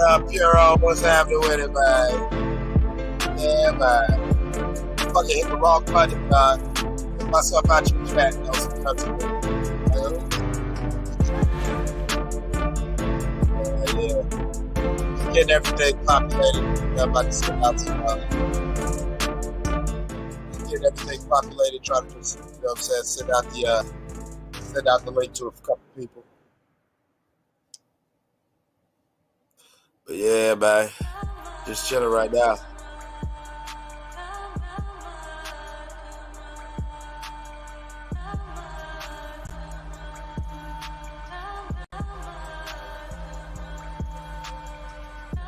up, Puro? What's happening with it, man? Yeah, man. Fucking hit the wrong button, man. Get myself out your chat. That was some country. Yeah. Just getting everything populated. I'm about to send out some. Getting everything populated. Trying to just, you know what I'm saying, send out the link to a couple people. But yeah, man. Just chilling right now.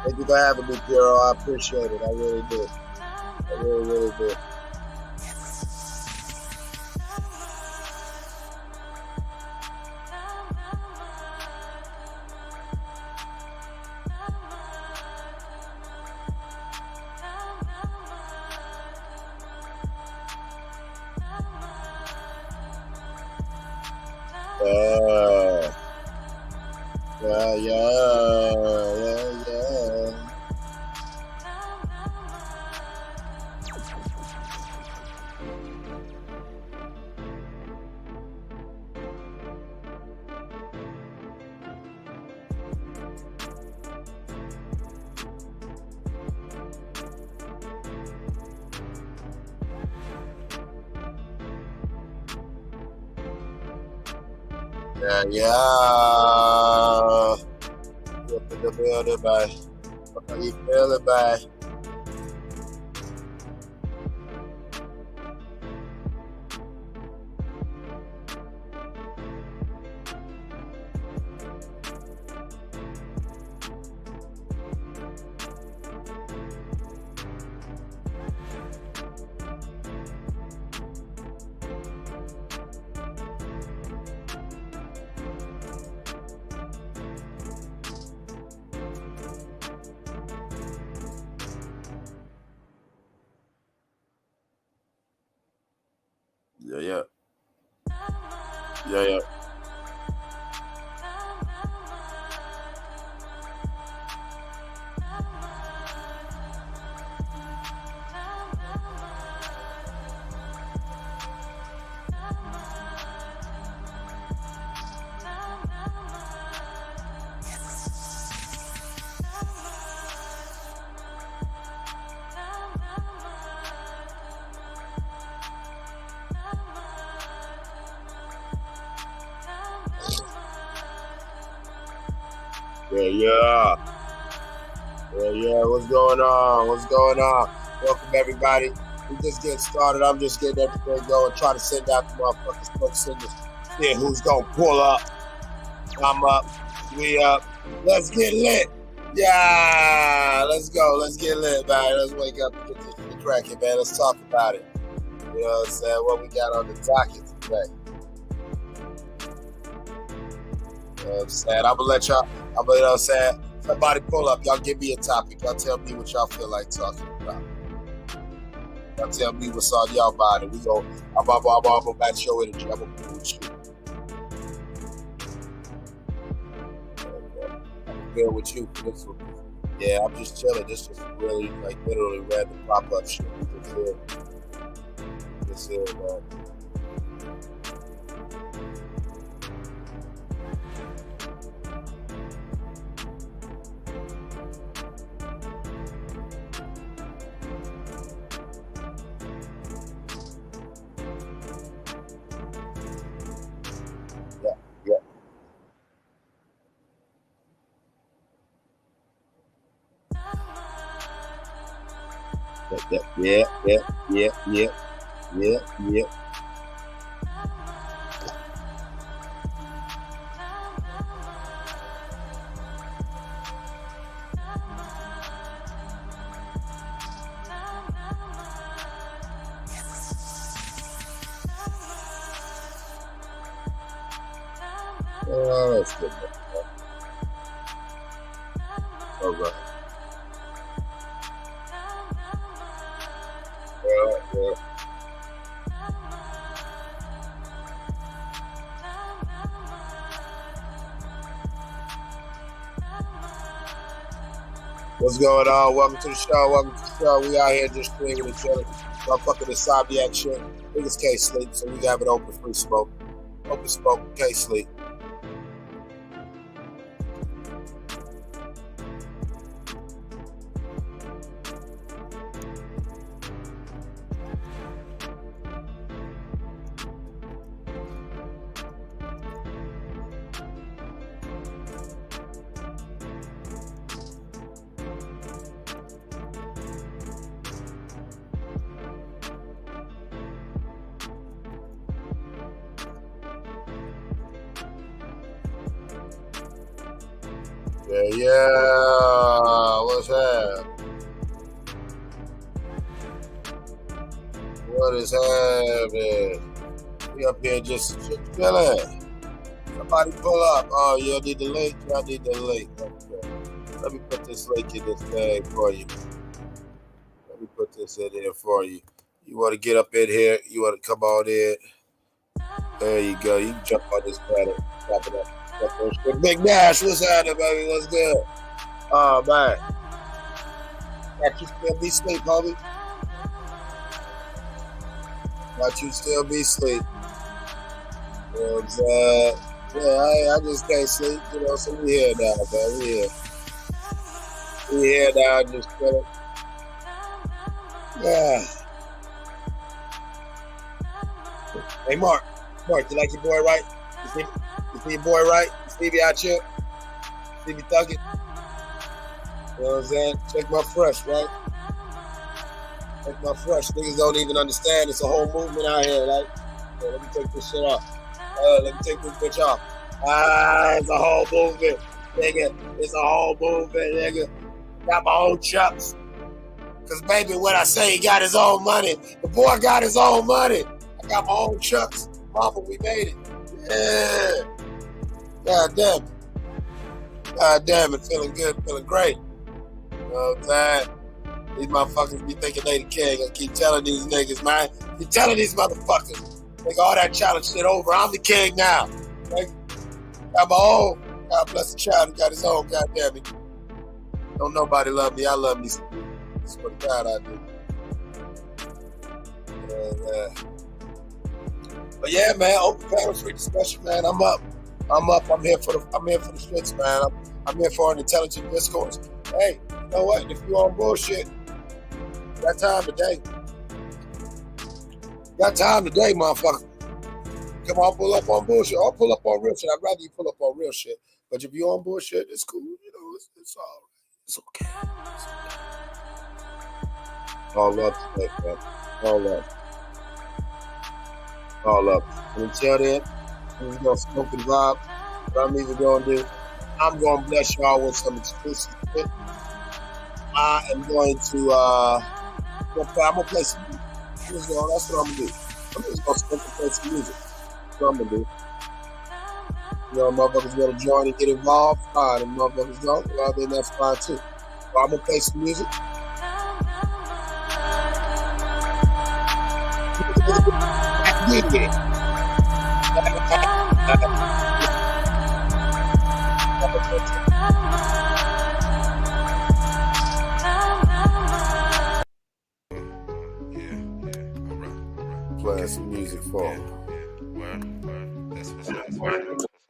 Thank you for having me, Puro. I appreciate it. I really do. I really, really do. Yeah. Up in the building, man. How you feeling, man? Yeah. Yeah. What's going on? Welcome, everybody. We just getting started. I'm just getting everything going, trying to send out the motherfuckers, smoke signals. See who's going to pull up. I'm up. We up. Let's get lit. Yeah. Let's go. Let's get lit, man. Let's wake up and get this shit cracking, man. Let's talk about it. You know what I'm saying? What we got on the docket today. You know what I'm saying? I'm going to let y'all, you know what I'm saying? Somebody pull up. Y'all give me a topic. Y'all tell me what y'all feel like talking about. Y'all tell me what's on y'all mind. And we go, I'm going to match your energy. I'm going to be with you. I'm good with you for this one. Yeah, I'm just chilling. This is really, like, literally random pop-up shit. Just here, man. Yeah. Oh, that's good. All right. Yeah. What's going on? Welcome to the show. Welcome to the show. We out here just streaming each other. Motherfucking insomniac shit. Niggas can't sleep, so we have it open free smoke. Open smoke, can't sleep. Yeah. What's that? What is happening? We up here just chilling. Somebody pull up. Oh, you need the link? I need the link. Okay. Let me put this link in this thing for you. Let me put this in here for you. You want to get up in here? You want to come on in? There you go. You can jump on this planet. Drop it up. Big Nash, what's happening, baby? What's good? Oh, man. Got you still be asleep, homie? Got you still be asleep. Yeah, I just can't sleep, you know, so we here now, man. We here now, just chilling. Yeah. Hey, Mark, you like your boy, right? You see your boy, right? You see me out here? You see me thugging? You know what I'm saying? Check my fresh, right? Check my fresh. Niggas don't even understand. It's a whole movement out here, right? So let me take this shit off. Let me take this bitch off. It's a whole movement, nigga. It's a whole movement, nigga. Got my own chucks. Cause baby, when I say he got his own money, the boy got his own money. I got my own chucks. Mama, we made it. Yeah. God damn it. Feeling good, feeling great. You know what I'm saying? These motherfuckers be thinking they the king. I keep telling these niggas, man. Keep telling these motherfuckers. Think all that challenge shit over. I'm the king now. Okay? Got my own. God bless the child who got his own. God damn it. Don't nobody love me. I love me. That's what God I do. But yeah, man, open panel free discussion, man. I'm up. I'm here for the shits, man. I'm here for an intelligent discourse. Hey, you know what? If you on bullshit, got time today. Got time today, motherfucker. Come on, pull up on bullshit. Or pull up on real shit. I'd rather you pull up on real shit. But if you on bullshit, it's cool. You know, it's all right. It's okay. All love today, man. All love. All up. And until then, we're going to smoke and vibe. What I'm even going to do, I'm going to bless y'all with some exclusive shit. I am going to, I'm going to play some music. That's what I'm going to do. I'm just going to smoke and play some music. That's what I'm going to do. You know, motherfuckers going to join and get involved. Fine. And motherfuckers don't, well, then that's fine too. So I'm going to play some music. Playing some music for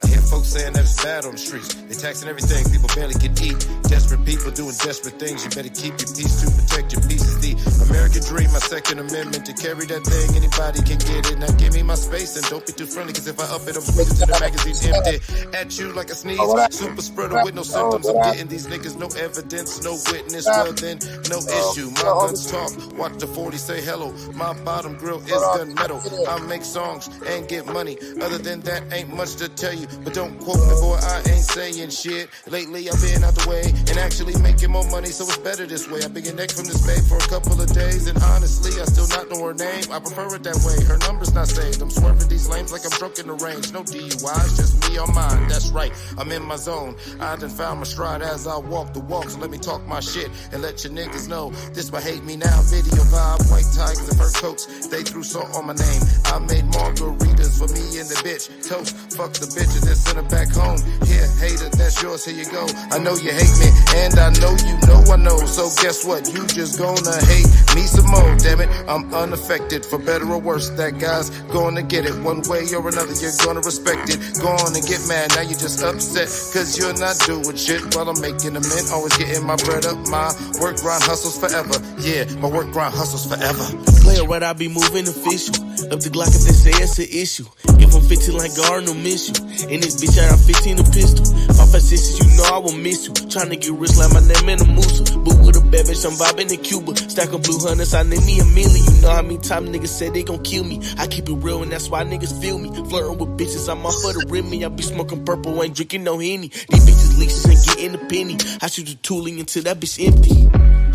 I hear folks saying that it's bad on the streets. They taxing everything, people barely can eat. Desperate people doing desperate things. You better keep your peace to protect your peace. Is the American dream, my Second Amendment. To carry that thing, anybody can get it. Now give me my space and don't be too friendly, cause if I up it, I'm squeezing to the magazine empty. At you like a sneeze, super spreader with no symptoms. I'm getting these niggas no evidence, no witness. Well then, no issue. My guns talk, watch the 40 say hello. My bottom grill is gun metal. I make songs and get money. Other than that, ain't much to tell you. But don't quote me, boy, I ain't saying shit. Lately I've been out the way and actually making more money, so it's better this way. I've been getting next from this babe for a couple of days, and honestly, I still not know her name. I prefer it that way. Her number's not saved. I'm swerving these lanes like I'm drunk in the range. No DUIs, just me on mine. That's right, I'm in my zone. I done found my stride as I walk the walk, so let me talk my shit and let your niggas know. This my hate me now video vibe. White tigers and fur coats, they threw salt on my name. I made margaritas for me and the bitch. Toast, fuck the bitch and then send her back home. Here, hater, that's yours, here you go. I know you hate me, and I know you know I know. So guess what? You just gonna hate me some more, damn it. I'm unaffected, for better or worse. That guy's gonna get it one way or another. You're gonna respect it. Go on and get mad. Now you're just upset cause you're not doing shit while I'm making a mint. Always getting my bread up. My work grind hustles forever. Yeah, my work grind hustles forever. Player right, I be moving official. Up the Glock if they say it's an issue. If I'm 15 like Gardner, miss you. In this bitch, I got 15 a pistol. 5 5 6, you know I will miss you. Tryna get rich like my name in a Musa. But with a bad bitch, I'm vibing in Cuba. Stack of blue hunters, I name me a million. You know how many times niggas said they gon' kill me. I keep it real and that's why niggas feel me. Flirting with bitches, I'm off for the Remy. I be smoking purple, ain't drinking no Henny. These bitches leeches ain't getting a penny. I shoot the tooling until that bitch empty.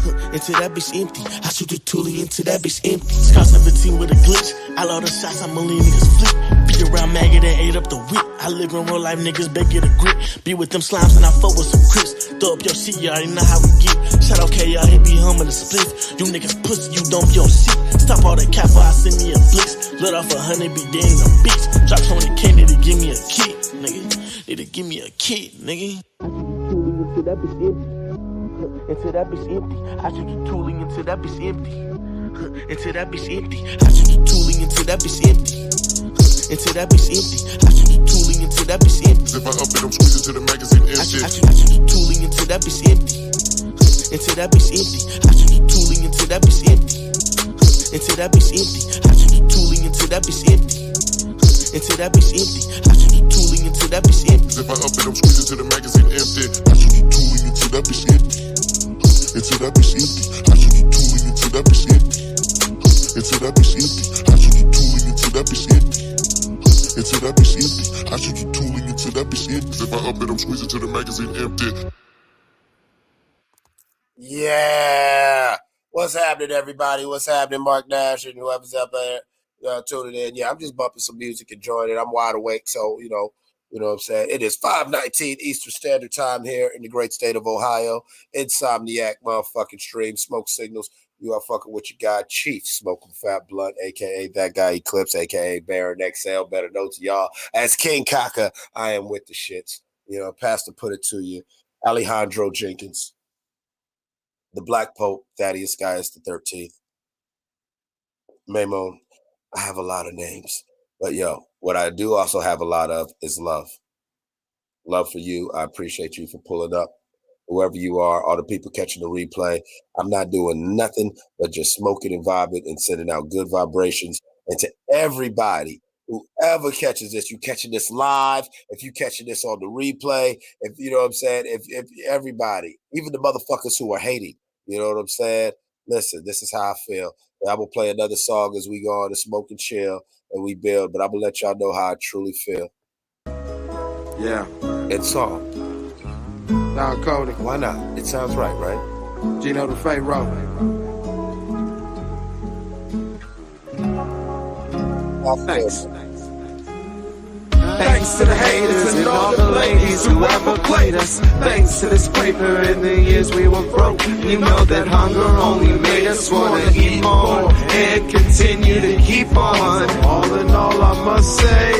Until that bitch empty. I shoot the tooling until that bitch empty. Scar 17 with a glitch. I love the shots, I'm only niggas flip. Beat around maggot and ate up the whip. I live in real life, niggas better get a grip. Be with them slimes and I fuck with some crips. Throw up your shit, you already know how we get. Shout out K, y'all, he be humming the split. You niggas pussy, you don't be on shit. Stop all that cap, I send me a blitz. Let off 100, be dead in a bitch. Drop 20K, need to give me a kick, nigga. Need to give me a kick, nigga. Until that bitch empty. Until that bitch empty. I shoot the tooling until that bitch empty. Until that bitch empty. I shoot the tooling until that bitch empty. Until that bitch empty. I shoot the tooling until that bitch empty. If I up it, I'm squeezing till the magazine empty. I shoot the tooling until that bitch empty. Until that bitch empty. I shoot the tooling until that bitch empty. Until that bitch empty. I shoot the tooling until that bitch empty. Until that bitch empty. I shoot the tooling until that bitch empty. If I up it, I'm squeezing till the magazine empty. I shoot the tooling until that bitch empty. Until that bitch empty. I shoot the tooling until that bitch empty. Until that bitch empty. I shoot the tooling until that bitch empty. Until that bitch empty. I shoot the tooling until that bitch empty. If I up it, I'm squeezing till the magazine empty. Yeah. What's happening, everybody? What's happening, Mark Nash and whoever's up there tuning in? Yeah, I'm just bumping some music, enjoying it. I'm wide awake, so you know what I'm saying. It is 5:19 Eastern Standard Time here in the great state of Ohio. Insomniac motherfucking stream, smoke signals. You are fucking with your guy, Chief Smoking Fat Blunt, aka that guy Eclipse, aka Baron XL. Better know to y'all as King Kaka. I am with the shits. You know, Pastor put it to you, Alejandro Jenkins. The Black Pope, Thaddeus Gaius the 13th. Maimon, I have a lot of names. But yo, what I do also have a lot of is love. Love for you. I appreciate you for pulling up. Whoever you are, all the people catching the replay. I'm not doing nothing but just smoking and vibing and sending out good vibrations. And to everybody, whoever catches this, you catching this live, if you catching this on the replay, if you know what I'm saying, if everybody, even the motherfuckers who are hating, you know what I'm saying? Listen, this is how I feel. And I will play another song as we go on to smoke and chill and we build, but I'm gonna let y'all know how I truly feel. Yeah. It's song. Don Cody. Why not? It sounds right, right? Gino the Pharaoh. Thanks. Thanks to the haters and all the ladies who ever played us. Thanks to this paper in the years we were broke. You know that hunger only made us wanna eat more and continue to keep on. All in all, I must say,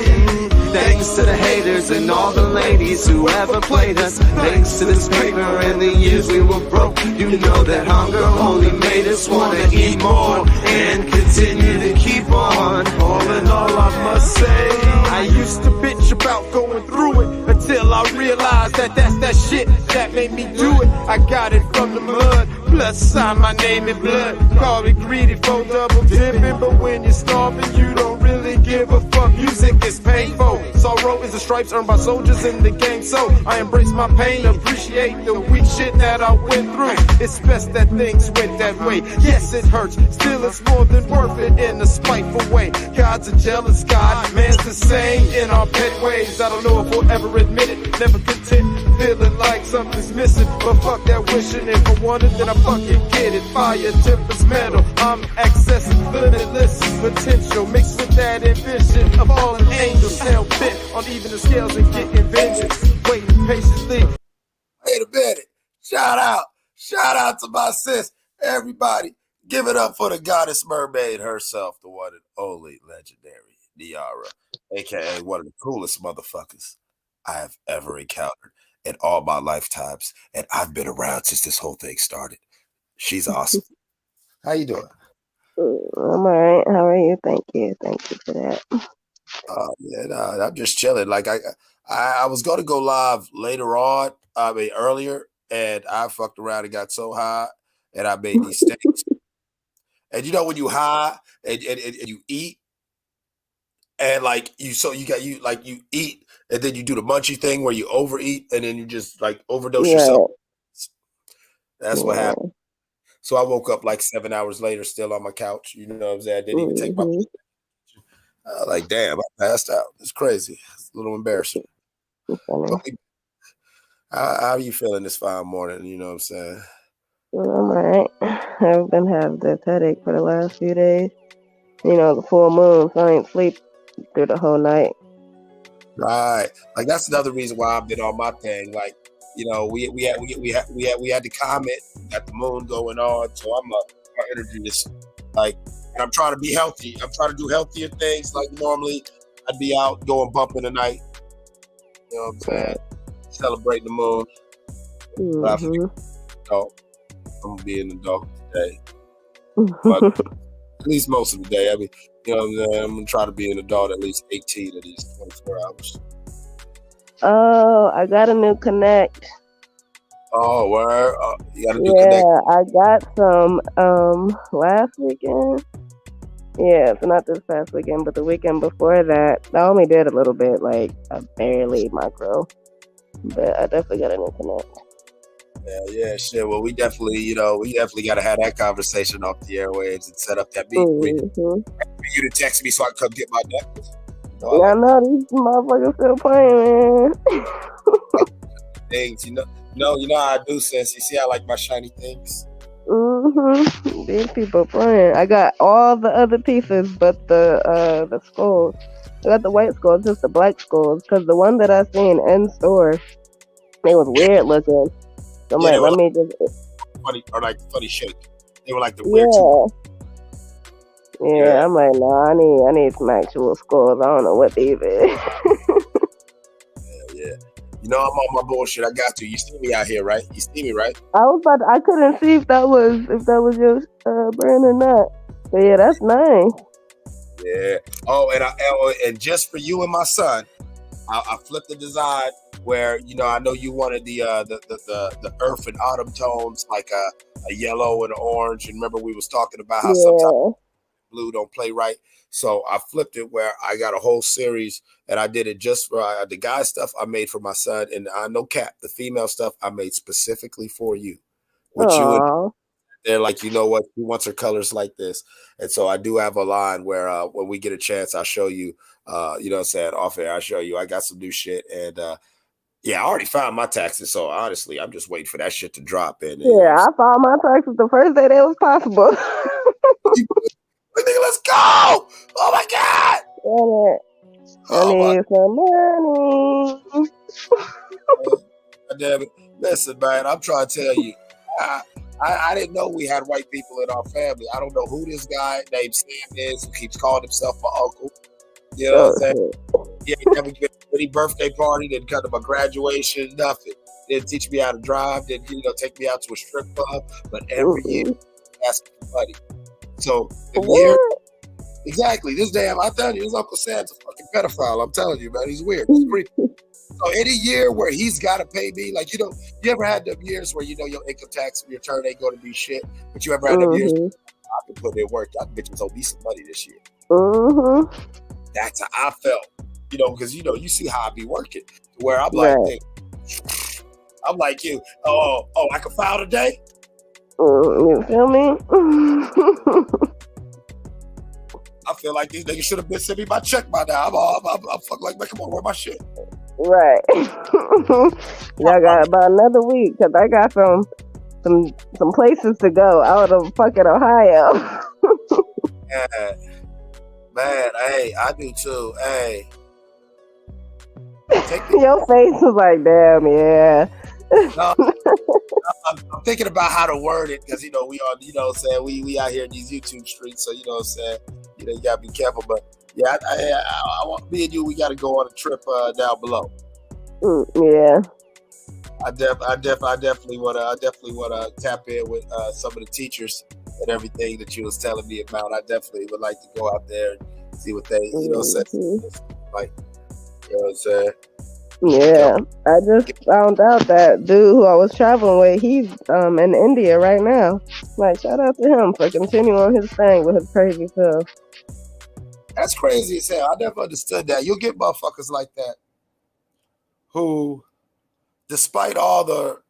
thanks to the haters and all the ladies who ever played us. Thanks to this paper in the years we were broke. You know that hunger only made us wanna eat more and continue to keep on. All in all, I must say, I used to bitch about going through it until I realized that that's that shit that made me do it. I got it from the mud, plus sign my name in blood. Call it greedy for double dipping, but when you're starving, you don't really give a fuck. Music is painful. Sorrow is the stripes earned by soldiers in the game. So I embrace my pain, appreciate the weak shit that I went through. It's best that things went that way. Yes, it hurts, still it's more than worth it in a spiteful way. God's a jealous God, man's the same in our pet ways. I don't know if we'll ever admit it. Never content, feeling like something's missing. But fuck that wishing. If I want it, then I fucking get it. Fire tempers metal. I'm accessing limitless potential mixed with that ambition of fallen angels. Hell bent on even the scales and getting vengeance. Waiting patiently. Wait a minute. Shout out to my sis. Everybody, give it up for the goddess mermaid herself, the one and only legendary Niara, aka one of the coolest motherfuckers I have ever encountered. in all my lifetimes, and I've been around since this whole thing started. She's awesome. How you doing? I'm all right. How are you? Thank you for that. I'm just chilling. Like I was going to go live later on. I mean earlier, and I fucked around and got so high, and I made these steaks. And you know when you high and you eat, and like you eat, and then you do the munchy thing where you overeat, and then you just like overdose yourself. That's what happened. So I woke up like 7 hours later, still on my couch. You know what I'm saying? I didn't even take my. Like, damn, I passed out. It's crazy. It's a little embarrassing. How are you feeling this fine morning? You know what I'm saying? I'm all right. I've been having this headache for the last few days. You know, the full moon, so I ain't sleep through the whole night. Right. Like that's another reason why I've been on my thing. Like, you know, we had the comet, got the moon going on, so my energy is like, and I'm trying to be healthy. I'm trying to do healthier things. Like normally, I'd be out going bumping tonight. You know what I'm saying? Celebrating the moon. But I figured, I'm gonna be an adult today. But at least most of the day. I mean, you know what I'm saying? I'm gonna try to be an adult at least 18 of these 24 hours. Oh, I got a new Connect. Oh, where? You got a new Connect? Yeah, I got some last weekend. Yeah, so not this past weekend, but the weekend before that. I only did a little bit, like a barely micro. But I definitely got a new Connect. Yeah, shit. Well, we definitely got to have that conversation off the airwaves and set up that meeting. For you to text me so I can come get my necklace. I know these motherfuckers still playing, man. Things, you know how I do, sis. You see, I like my shiny things. These people playing. I got all the other pieces, but the skulls. I got the white skulls, just the black skulls, because the one that I seen in store, they was weird looking. So I'm like, let me just funny or like funny shape. They were like the weird. Yeah, I'm like, no, I need some actual skulls. I don't know what these is. Yeah. You know I'm on my bullshit. I got to. You see me out here, right? You see me, right? I couldn't see if that was your brand or not. But yeah, that's nice. Yeah. Oh, and just for you and my son, I flipped the design where, you know, I know you wanted the earth and autumn tones, like a yellow and an orange. And remember we was talking about how sometimes blue don't play right. So I flipped it where I got a whole series, and I did it just for the guy stuff I made for my son, and no cap, the female stuff I made specifically for you. With you, and they're like, you know what, she wants her colors like this, and so I do have a line where when we get a chance, I'll show you. You know what I'm saying, off air, I'll show you. I got some new shit, and yeah, I already found my taxes, so honestly, I'm just waiting for that shit to drop in. I found my taxes the first day that was possible. Let's go! Oh my god! I need some money. Damn it. Listen, man, I'm trying to tell you, I didn't know we had white people in our family. I don't know who this guy named Sam is who keeps calling himself my uncle. You know what I'm saying? Yeah, he never gave me any birthday party, didn't come to my graduation, nothing. Didn't teach me how to drive, didn't take me out to a strip club, but every year asking for money. So the year, exactly, this damn, I tell you, this Uncle Sam's a fucking pedophile. I'm telling you, man, he's weird. He's creepy. So any year where he's got to pay me, like, you know, you ever had them years where, you know, your income tax return ain't going to be shit, but you ever had them years where I can put in work, y'all bitches owe me some money this year. That's how I felt, you know, because, you know, you see how I be working, where I'm like, I'm like you, I can file today? You feel me? I feel like these niggas should have been sending me my check by now. I'm fucking like, man, come on, where my shit? Right. Y'all got about another week, because I got some places to go out of fucking Ohio. Man, hey, I do too. Hey. Your face was like, damn, yeah. No, I'm thinking about how to word it, because, you know, we are, you know what I'm saying, we out here in these YouTube streets, so, you know what I'm saying, you know, you gotta be careful. But yeah, I want me and you, we gotta go on a trip down below. Yeah. I definitely wanna tap in with some of the teachers and everything that you was telling me about. I definitely would like to go out there and see what they, say. Like, you know what I'm saying? Yeah, I just found out that dude who I was traveling with, he's in India right now. Like, shout out to him for continuing his thing with his crazy self. That's crazy as hell. I never understood that. You'll get motherfuckers like that who, despite all the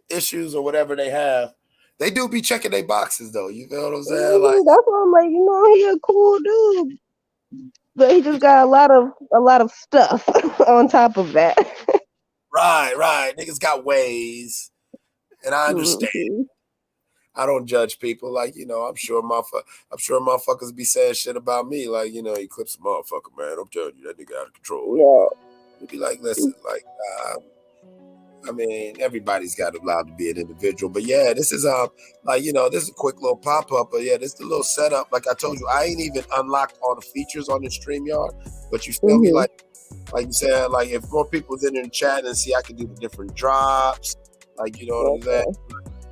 issues or whatever they have, they do be checking their boxes though. You feel what I'm saying? Like, That's why I'm like, he a cool dude, but he just got a lot of stuff on top of that. right. Niggas got ways, and I understand. Mm-hmm. I don't judge people. Like, I'm sure motherfuckers be saying shit about me. Like, he clips a motherfucker, man. I'm telling you, that nigga out of control. Yeah. You'd be like, listen, like, I mean, everybody's got allowed to be an individual. But yeah, this is this is a quick little pop-up. But yeah, this is the little setup. Like I told you, I ain't even unlocked all the features on the StreamYard. But you feel me? Like you said, like if more people's in there chatting and see I can do the different drops. Like, you know what I'm saying?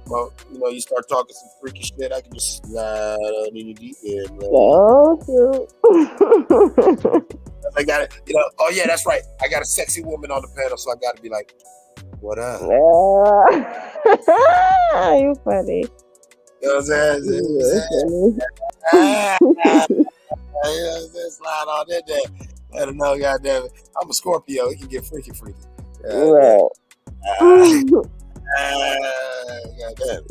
Well, you start talking some freaky shit, I can just slide on in the deep end. Oh, cute. I got it. Oh yeah, that's right. I got a sexy woman on the panel, so I got to be like, what up? You funny. You know what I'm saying? Slide on in there. Let him know, goddamn it. I'm a Scorpio. He can get freaky. Right. Goddamn.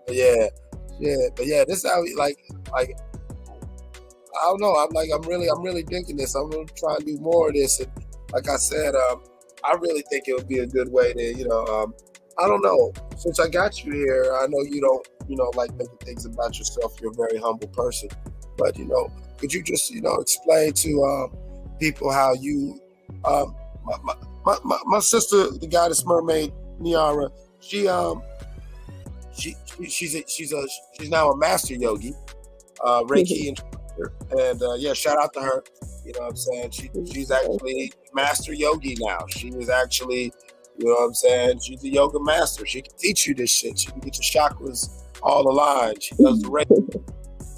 But yeah, this is how we like. I don't know. I'm really digging this. I'm gonna try and do more of this. And like I said, I really think it would be a good way to, I don't know. Since I got you here, I know you don't, like making things about yourself. You're a very humble person, but could you just, explain to people how you, my sister, the goddess mermaid Niara, she's now a master yogi, Reiki instructor, and yeah, shout out to her. You know what I'm saying? She's actually master yogi now. She is actually, you know what I'm saying? She's a yoga master. She can teach you this shit. She can get your chakras all aligned. She does the Reiki,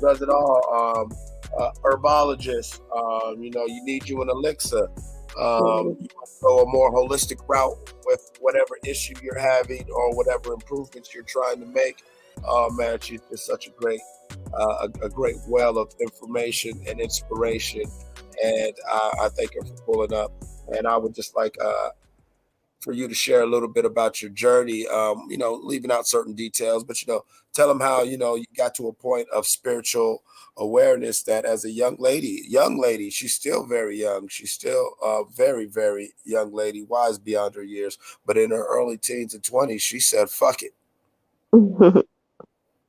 does it all. Herbologist. You need you an elixir. You want to go a more holistic route with whatever issue you're having or whatever improvements you're trying to make. Oh man, she's just such a great well of information and inspiration. And I thank her for pulling up. And I would just like for you to share a little bit about your journey, leaving out certain details, but, tell them how, you got to a point of spiritual awareness that as a young lady, she's still very young. She's still a very, very young lady, wise beyond her years. But in her early teens and 20s, she said, fuck it.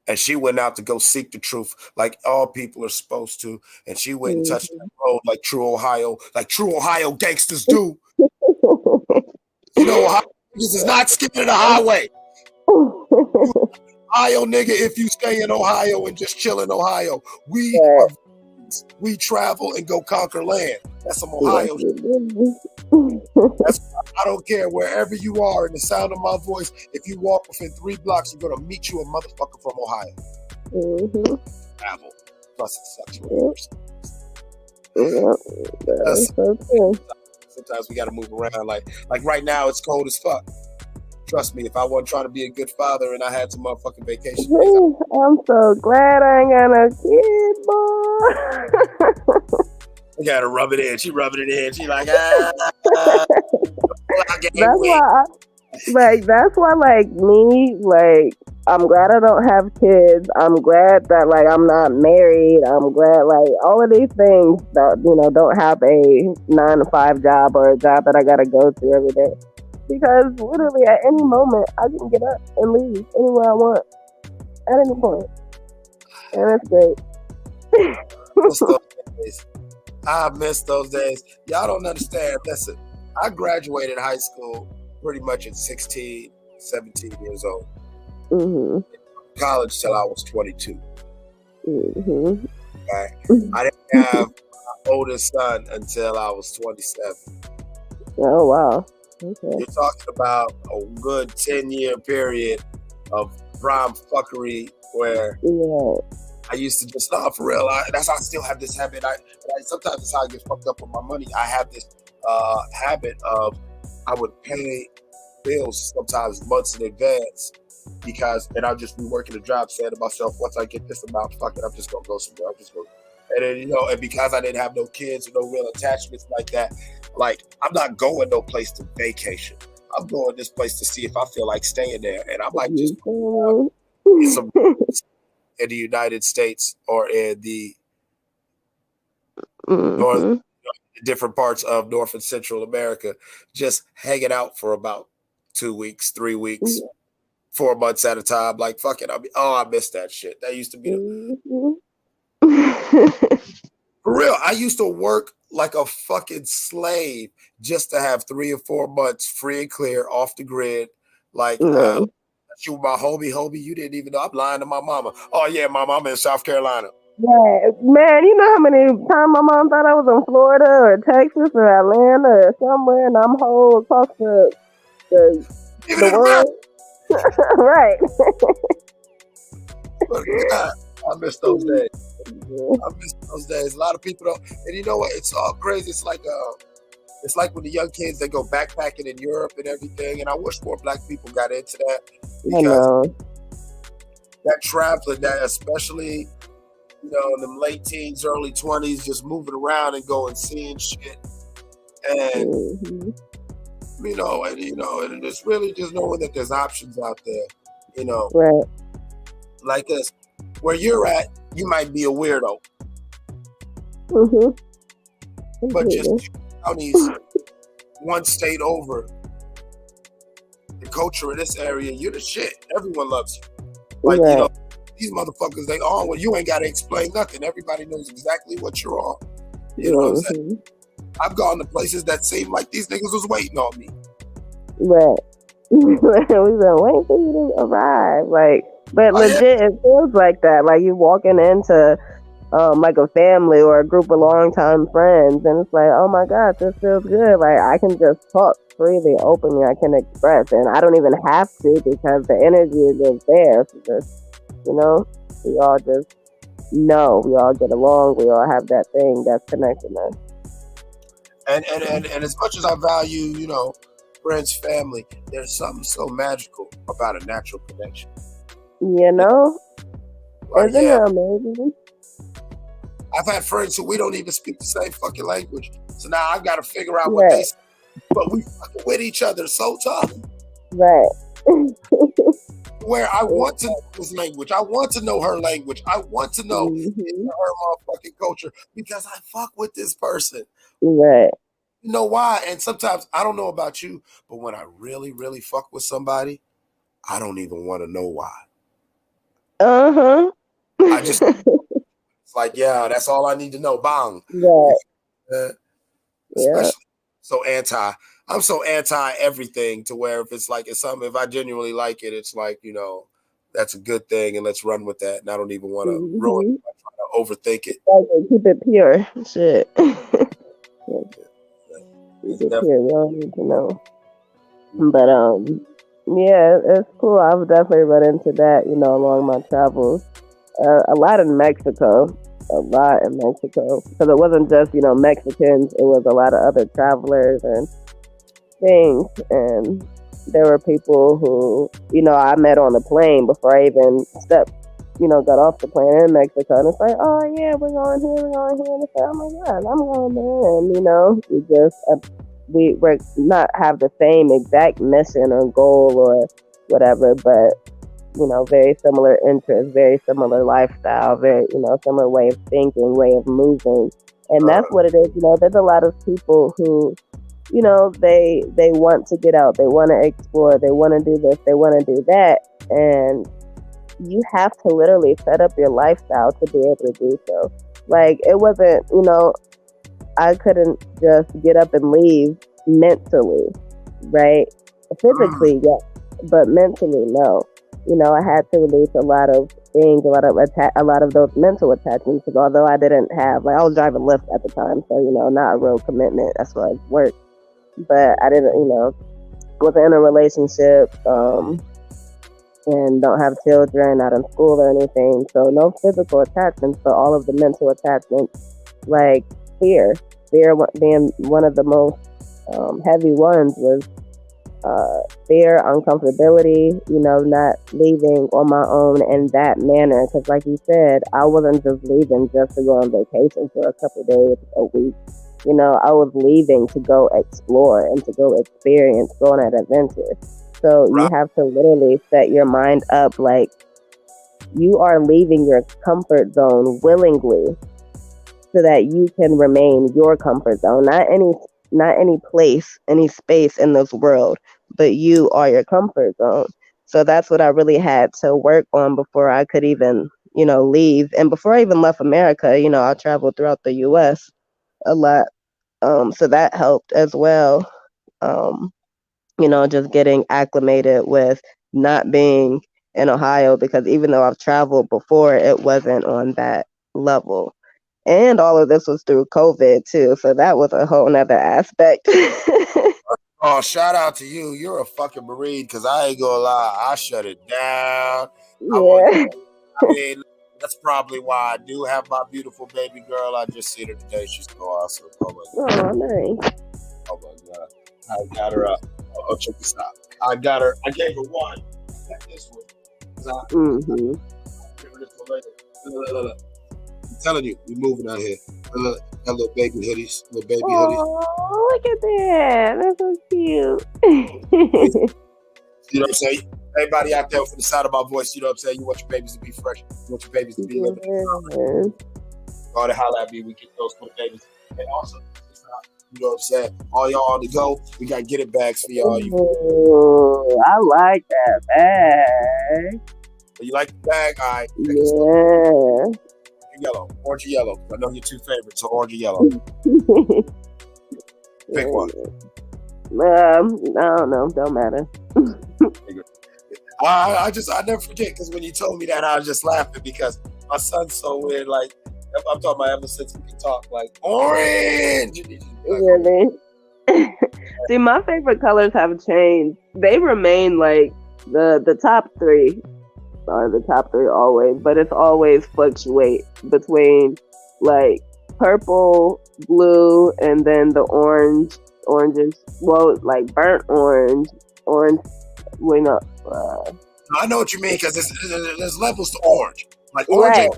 And she went out to go seek the truth like all people are supposed to. And she went and touched that road like true Ohio gangsters do. Ohio is not scared of the highway. Ohio nigga, if you stay in Ohio and just chill in Ohio, we travel and go conquer land. That's some Ohio shit. I don't care wherever you are in the sound of my voice. If you walk within 3 blocks, you're gonna meet you a motherfucker from Ohio. Travel. Plus it's sexual. Sometimes we gotta move around. Like right now, it's cold as fuck. Trust me, if I wasn't trying to be a good father and I had some motherfucking vacation days, I'm so glad I ain't got no kid, boy. I gotta rub it in. She rubbing it in. She like, that's why, like me, like I'm glad I don't have kids. I'm glad that like I'm not married. I'm glad like all of these things that don't have a 9-to-5 job or a job that I gotta go to every day. Because literally at any moment I can get up and leave anywhere I want at any point, and that's great. I miss those days. Y'all don't understand. Listen, I graduated high school pretty much at 16, 17 years old. College till I was 22. Okay? I didn't have my oldest son until I was 27. Oh wow. Okay. You're talking about a good 10-year period of prime fuckery where I used to just not for real. That's how I still have this habit. Sometimes it's how I get fucked up with my money. I have this habit of I would pay bills sometimes months in advance and I'll just be working a job saying to myself, once I get this amount, fuck it, I'm just gonna go somewhere. I'm just gonna, and then and because I didn't have no kids or no real attachments like that, like I'm not going no place to vacation. I'm going this place to see if I feel like staying there, and I might just some in the United States or in the north, different parts of North and Central America, just hanging out for about 2 weeks, 3 weeks, 4 months at a time. Like, fuck it. I miss that shit. That used to be for real. I used to work like a fucking slave just to have 3 or 4 months free and clear off the grid. Like, you my homie, you didn't even know. I'm lying to my mama. Oh yeah, mama, I'm in South Carolina. Yeah, man, you know how many times my mom thought I was in Florida or Texas or Atlanta or somewhere, and I'm whole across the world. Right. God, I miss those days. I miss those days. A lot of people don't. And you know what? It's all crazy. It's like when the young kids, they go backpacking in Europe and everything. And I wish more black people got into that, because that traveling, that especially, in them late teens, early 20s, just moving around and going, seeing shit. And, and it's really just knowing that there's options out there, Right. Like this. Where you're at, you might be a weirdo. But just counties, one state over, the culture in this area, you're the shit. Everyone loves you. Like, these motherfuckers, they on when you ain't got to explain nothing. Everybody knows exactly what you're on. You know what I'm saying? I've gone to places that seem like these niggas was waiting on me. Right. We've been waiting for you to arrive. But legit, it feels like that. Like you walking into like a family or a group of longtime friends, and it's like, oh my God, this feels good. Like I can just talk freely, openly. I can express, and I don't even have to, because the energy is just there. So just, we all just know, we all get along, we all have that thing that's connecting us. And as much as I value, friends, family, there's something so magical about a natural connection. Isn't it amazing? I've had friends who we don't even speak the same fucking language. So now I've got to figure out what they say. But we fucking with each other so tough. Right. Where I want to know his language. I want to know her language. I want to know her motherfucking culture, because I fuck with this person. Right. You know why? And sometimes, I don't know about you, but when I really, really fuck with somebody, I don't even want to know why. I just, it's like, yeah, that's all I need to know. Bang. Right. Especially I'm so anti everything, to where if I genuinely like it, it's like, that's a good thing and let's run with that. And I don't even want to ruin it by trying to overthink it. Keep it pure. Shit. Keep it pure. We don't need to know. But it's cool. I've definitely run into that, along my travels. A lot in Mexico. Because it wasn't just, Mexicans. It was a lot of other travelers and things. And there were people who, I met on the plane before I even stepped, got off the plane in Mexico. And it's like, oh yeah, we're going here. And it's like, oh my God, I'm going there. And, we not have the same exact mission or goal or whatever, but very similar interests, very similar lifestyle, very similar way of thinking, way of moving, and that's what it is. There's a lot of people who, they want to get out, they want to explore, they want to do this, they want to do that, and you have to literally set up your lifestyle to be able to do so. Like it wasn't, I couldn't just get up and leave mentally, right? Physically, yes, but mentally, no. I had to release a lot of things, a lot of those mental attachments. Because although I didn't have, I was driving Lyft at the time, so not a real commitment as far as work. But I didn't, was in a relationship, and don't have children, not in school or anything. So no physical attachments, but all of the mental attachments, like fear. Fear being one of the most heavy ones was fear, uncomfortability, not leaving on my own in that manner. Because like you said, I wasn't just leaving just to go on vacation for a couple of days, a week. I was leaving to go explore and to go experience, go on an adventure. So you have to literally set your mind up like you are leaving your comfort zone willingly so that you can remain your comfort zone, not any place, any space in this world, but you are your comfort zone. So that's what I really had to work on before I could even, leave. And before I even left America, I traveled throughout the US a lot. So that helped as well. Just getting acclimated with not being in Ohio, because even though I've traveled before, it wasn't on that level. And all of this was through COVID too, so that was a whole nother aspect. Oh, shout out to you. You're a fucking Marine, because I ain't gonna lie, I shut it down. Yeah. I mean, that's probably why I do have my beautiful baby girl. I just seen her today. She's so awesome. Oh my God. Oh, nice. Oh my God. I got her up. Oh, check this out. I got her. I gave her one. I got this one. Mm-hmm. Give her this one later. Look. I'm telling you, we moving out here. Look, got little baby hoodies. Oh, look at that. That's so cute. You know what I'm saying? Everybody out there from the side of my voice, you know what I'm saying? You want your babies to be fresh. You want your babies to be living. All the holla at me, we get those for the babies. And also, you know what I'm saying? All y'all on the go, we got get it bags for y'all. I like that bag. You like the bag? All right. Yeah. Yellow, orange or yellow. I know your two favorites, so orange or yellow. Pick one. I don't know. Don't matter. I never forget, because when you told me that, I was just laughing because my son's so weird. Like, I'm talking about ever since we can talk, like orange. Really? See, my favorite colors have changed. They remain like the top three. Are the top three always, but it's always fluctuate between like purple, blue, and then the oranges. Well, like burnt orange. I know what you mean, because there's levels to orange. Like orange, right?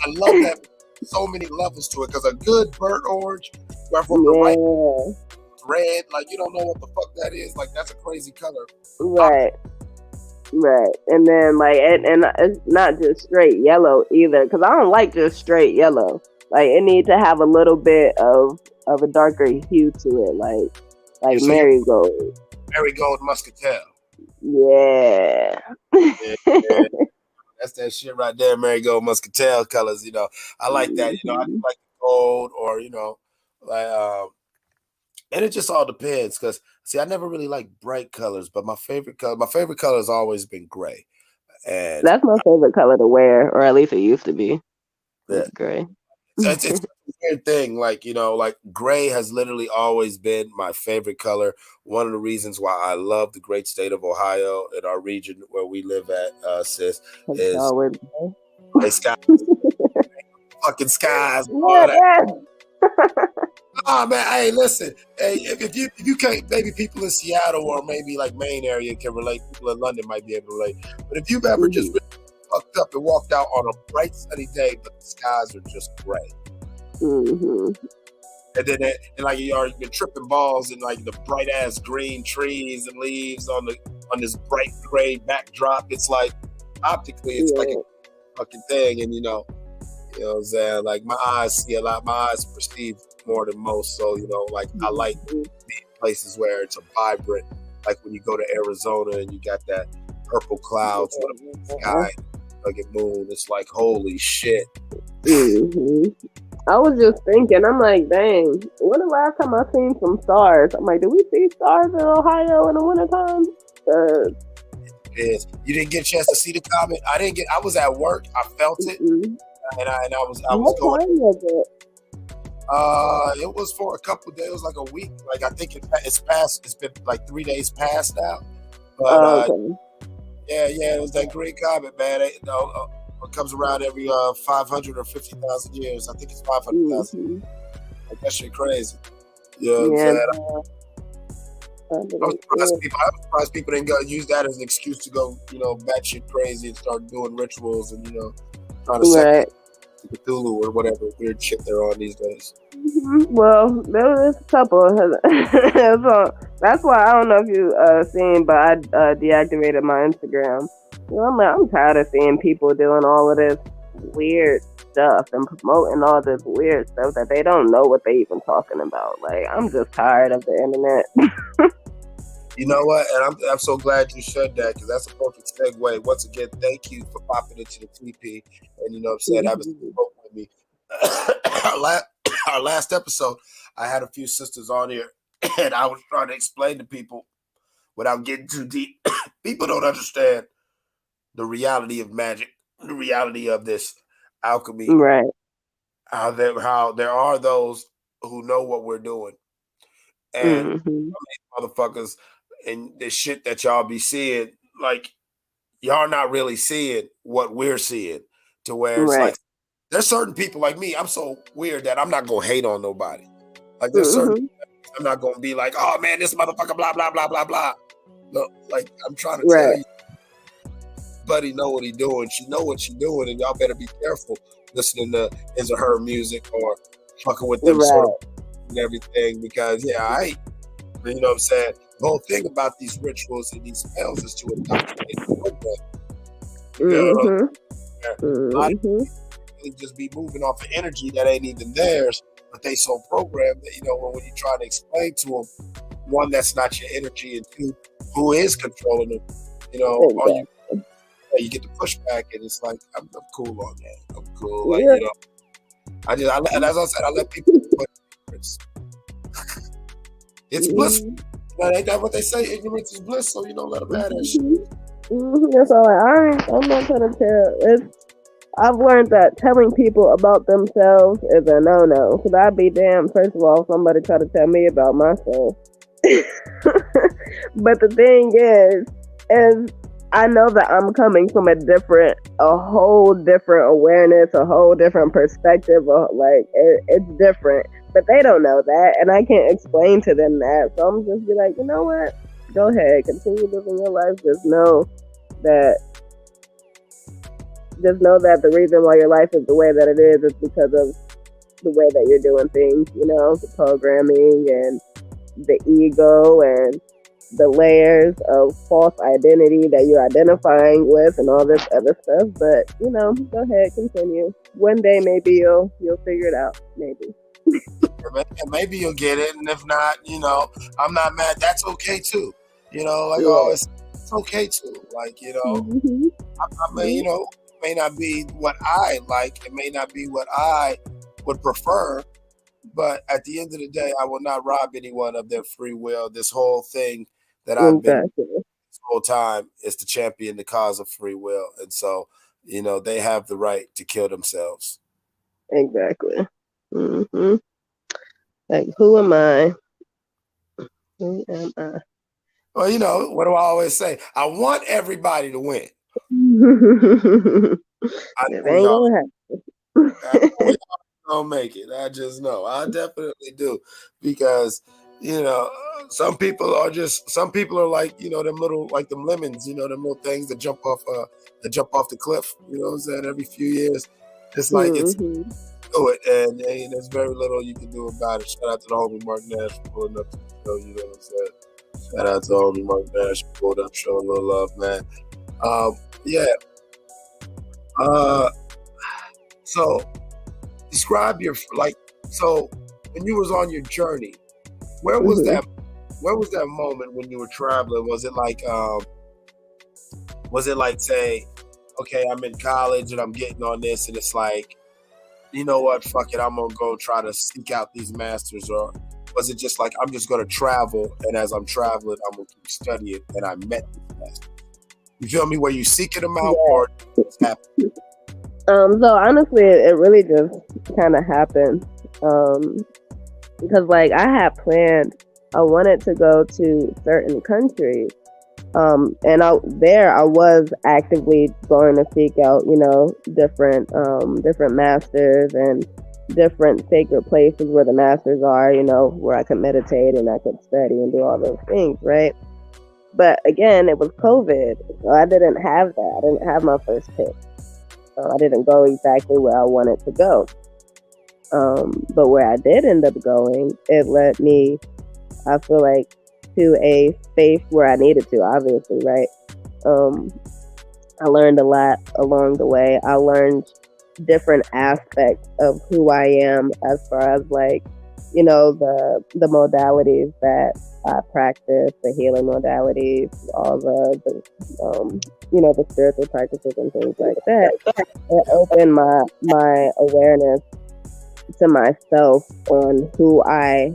I love that. So many levels to it, because a good burnt orange, right from the right, red, like you don't know what the fuck that is. Like that's a crazy color. Right, and then like, and it's not just straight yellow either, because I don't like just straight yellow. Like it needs to have a little bit of a darker hue to it, like marigold. Marigold muscatel. Yeah. That's that shit right there, marigold muscatel colors. I like that. I like the gold, or and it just all depends, because see, I never really liked bright colors, but my favorite color has always been gray. And that's my favorite color to wear, or at least it used to be. Yeah. Gray. It's a weird thing, like gray has literally always been my favorite color. One of the reasons why I love the great state of Ohio and our region where we live at, sis, is the skies, fucking skies. Oh man, hey, listen. Hey, if you can't, maybe people in Seattle or maybe like Maine area can relate. People in London might be able to relate. But if you've ever just really fucked up and walked out on a bright sunny day, but the skies are just gray, and then like you already been tripping balls and like the bright ass green trees and leaves on this bright gray backdrop, it's like optically, it's like a fucking thing, and you know what I'm saying? Like my eyes see a lot. My eyes perceive more than most. So, like I like being places where it's a vibrant, like when you go to Arizona and you got that purple clouds with a sky, like a moon. It's like, holy shit. I was just thinking, I'm like, dang, when the last time I seen some stars? I'm like, do we see stars in Ohio in the wintertime? Is. You didn't get a chance to see the comet? I was at work. I felt it. And I was going. Was it? It was for a couple of days. It was like a week. Like I think it's past. It's been like 3 days past now. But Okay. yeah, it was that great comet, man. It comes around every 500 or 50,000 years. I think it's 500,000. Mm-hmm. Like, that shit crazy. You know what I'm Yeah. saying? I'm surprised people didn't use that as an excuse to go, batshit crazy and start doing rituals and trying to Right. Cthulhu or whatever weird shit they're on these days. Well, there was a couple. So that's why I don't know if you seen, but I deactivated my Instagram. I'm tired of seeing people doing all of this weird stuff and promoting all this weird stuff that they don't know what they even talking about. Like, I'm just tired of the internet. You know what? And I'm so glad you said that, because that's a perfect segue. Once again, thank you for popping into the TP and having some folk with me. Our last episode, I had a few sisters on here, and I was trying to explain to people without getting too deep. People don't understand the reality of magic, the reality of this alchemy. Right. How there are those who know what we're doing, and motherfuckers. And the shit that y'all be seeing, like, y'all not really seeing what we're seeing, to where it's like, there's certain people like me, I'm so weird that I'm not going to hate on nobody. Like, there's certain people, I'm not going to be like, oh man, this motherfucker, blah, blah, blah, blah, blah. No, like, I'm trying to tell you, buddy know what he doing. She know what she doing, and y'all better be careful listening to his or her music or fucking with them sort of and everything, because, you know what I'm saying? The whole thing about these rituals and these spells is to indoctrinate the program. Just be moving off of energy that ain't even theirs, but they so programmed that, when you try to explain to them, one, that's not your energy, and two, who is controlling them, you get the pushback, and it's like, I'm cool on that. I'm cool. Like, as I said, I let people put it's bliss. Ain't that what they say? Ignorance is bliss, so let them have that shit. That's all I'm not trying to tell. I've learned that telling people about themselves is a no-no. Because I'd be damned, first of all, somebody try to tell me about myself. But the thing is I know that I'm coming from a whole different awareness, a whole different perspective. Like, it's different. But they don't know that, and I can't explain to them that. So I'm just be like, you know what? Go ahead, continue living your life. Just know that the reason why your life is the way that it is because of the way that you're doing things. The programming and the ego and the layers of false identity that you're identifying with, and all this other stuff. But go ahead, continue. One day, maybe you'll figure it out. Maybe. And maybe you'll get it, and if not, I'm not mad. That's okay too. Always, it's okay too. Like, I mean, it may not be what I like. It may not be what I would prefer, but at the end of the day, I will not rob anyone of their free will. This whole thing that I've been this whole time is to champion the cause of free will, and so they have the right to kill themselves. Exactly. Like, who am I? Who am I? Well, what do I always say? I want everybody to win. I know y'all don't make it. I just know. I definitely do, because some people are like them little, like them lemons, them little things that jump off the cliff. You know what I'm saying? Every few years, it's like it's do it, and there's very little you can do about it. Shout out to the homie Mark Nash for pulling up to the show. You know what I'm saying? Shout out to the homie Mark Nash for pulling up, showing a little love, man. So describe so when you was on your journey, where was that moment when you were traveling? Was it like say, okay, I'm in college and I'm getting on this, and it's like, you know what, fuck it, I'm gonna go try to seek out these masters? Or was it just like, I'm just gonna travel, and as I'm traveling, I'm gonna keep studying, and I met these masters? You feel me? Were you seeking them out, or what's happening? So honestly, it really just kind of happened. Because like I had planned, I wanted to go to certain countries. And I was actively going to seek out, different masters and different sacred places where the masters are, where I could meditate and I could study and do all those things, right? But again, it was COVID, so I didn't have that. I didn't have my first pick. I didn't go exactly where I wanted to go. But where I did end up going, it led me, I feel like, to a space where I needed to, obviously, right? I learned a lot along the way. I learned different aspects of who I am as far as like, the modalities that I practice, the healing modalities, all the spiritual practices and things like that. It opened my awareness to myself on who I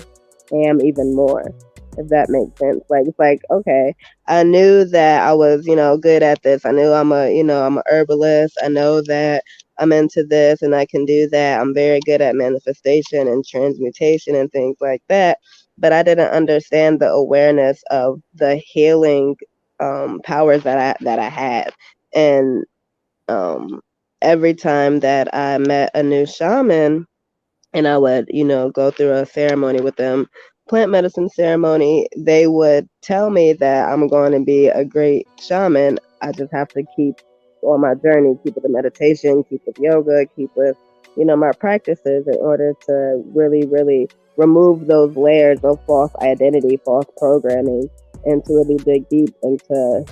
am even more, if that makes sense. Like, it's like, okay, I knew that I was, good at this. I knew I'm a herbalist. I know that I'm into this and I can do that. I'm very good at manifestation and transmutation and things like that. But I didn't understand the awareness of the healing powers that I had. And every time that I met a new shaman, and I would, go through a ceremony with them, plant medicine ceremony, they would tell me that I'm going to be a great shaman. I just have to keep on my journey, keep with the meditation, keep with yoga, keep with, my practices in order to really, really remove those layers of false identity, false programming, and to really dig deep into,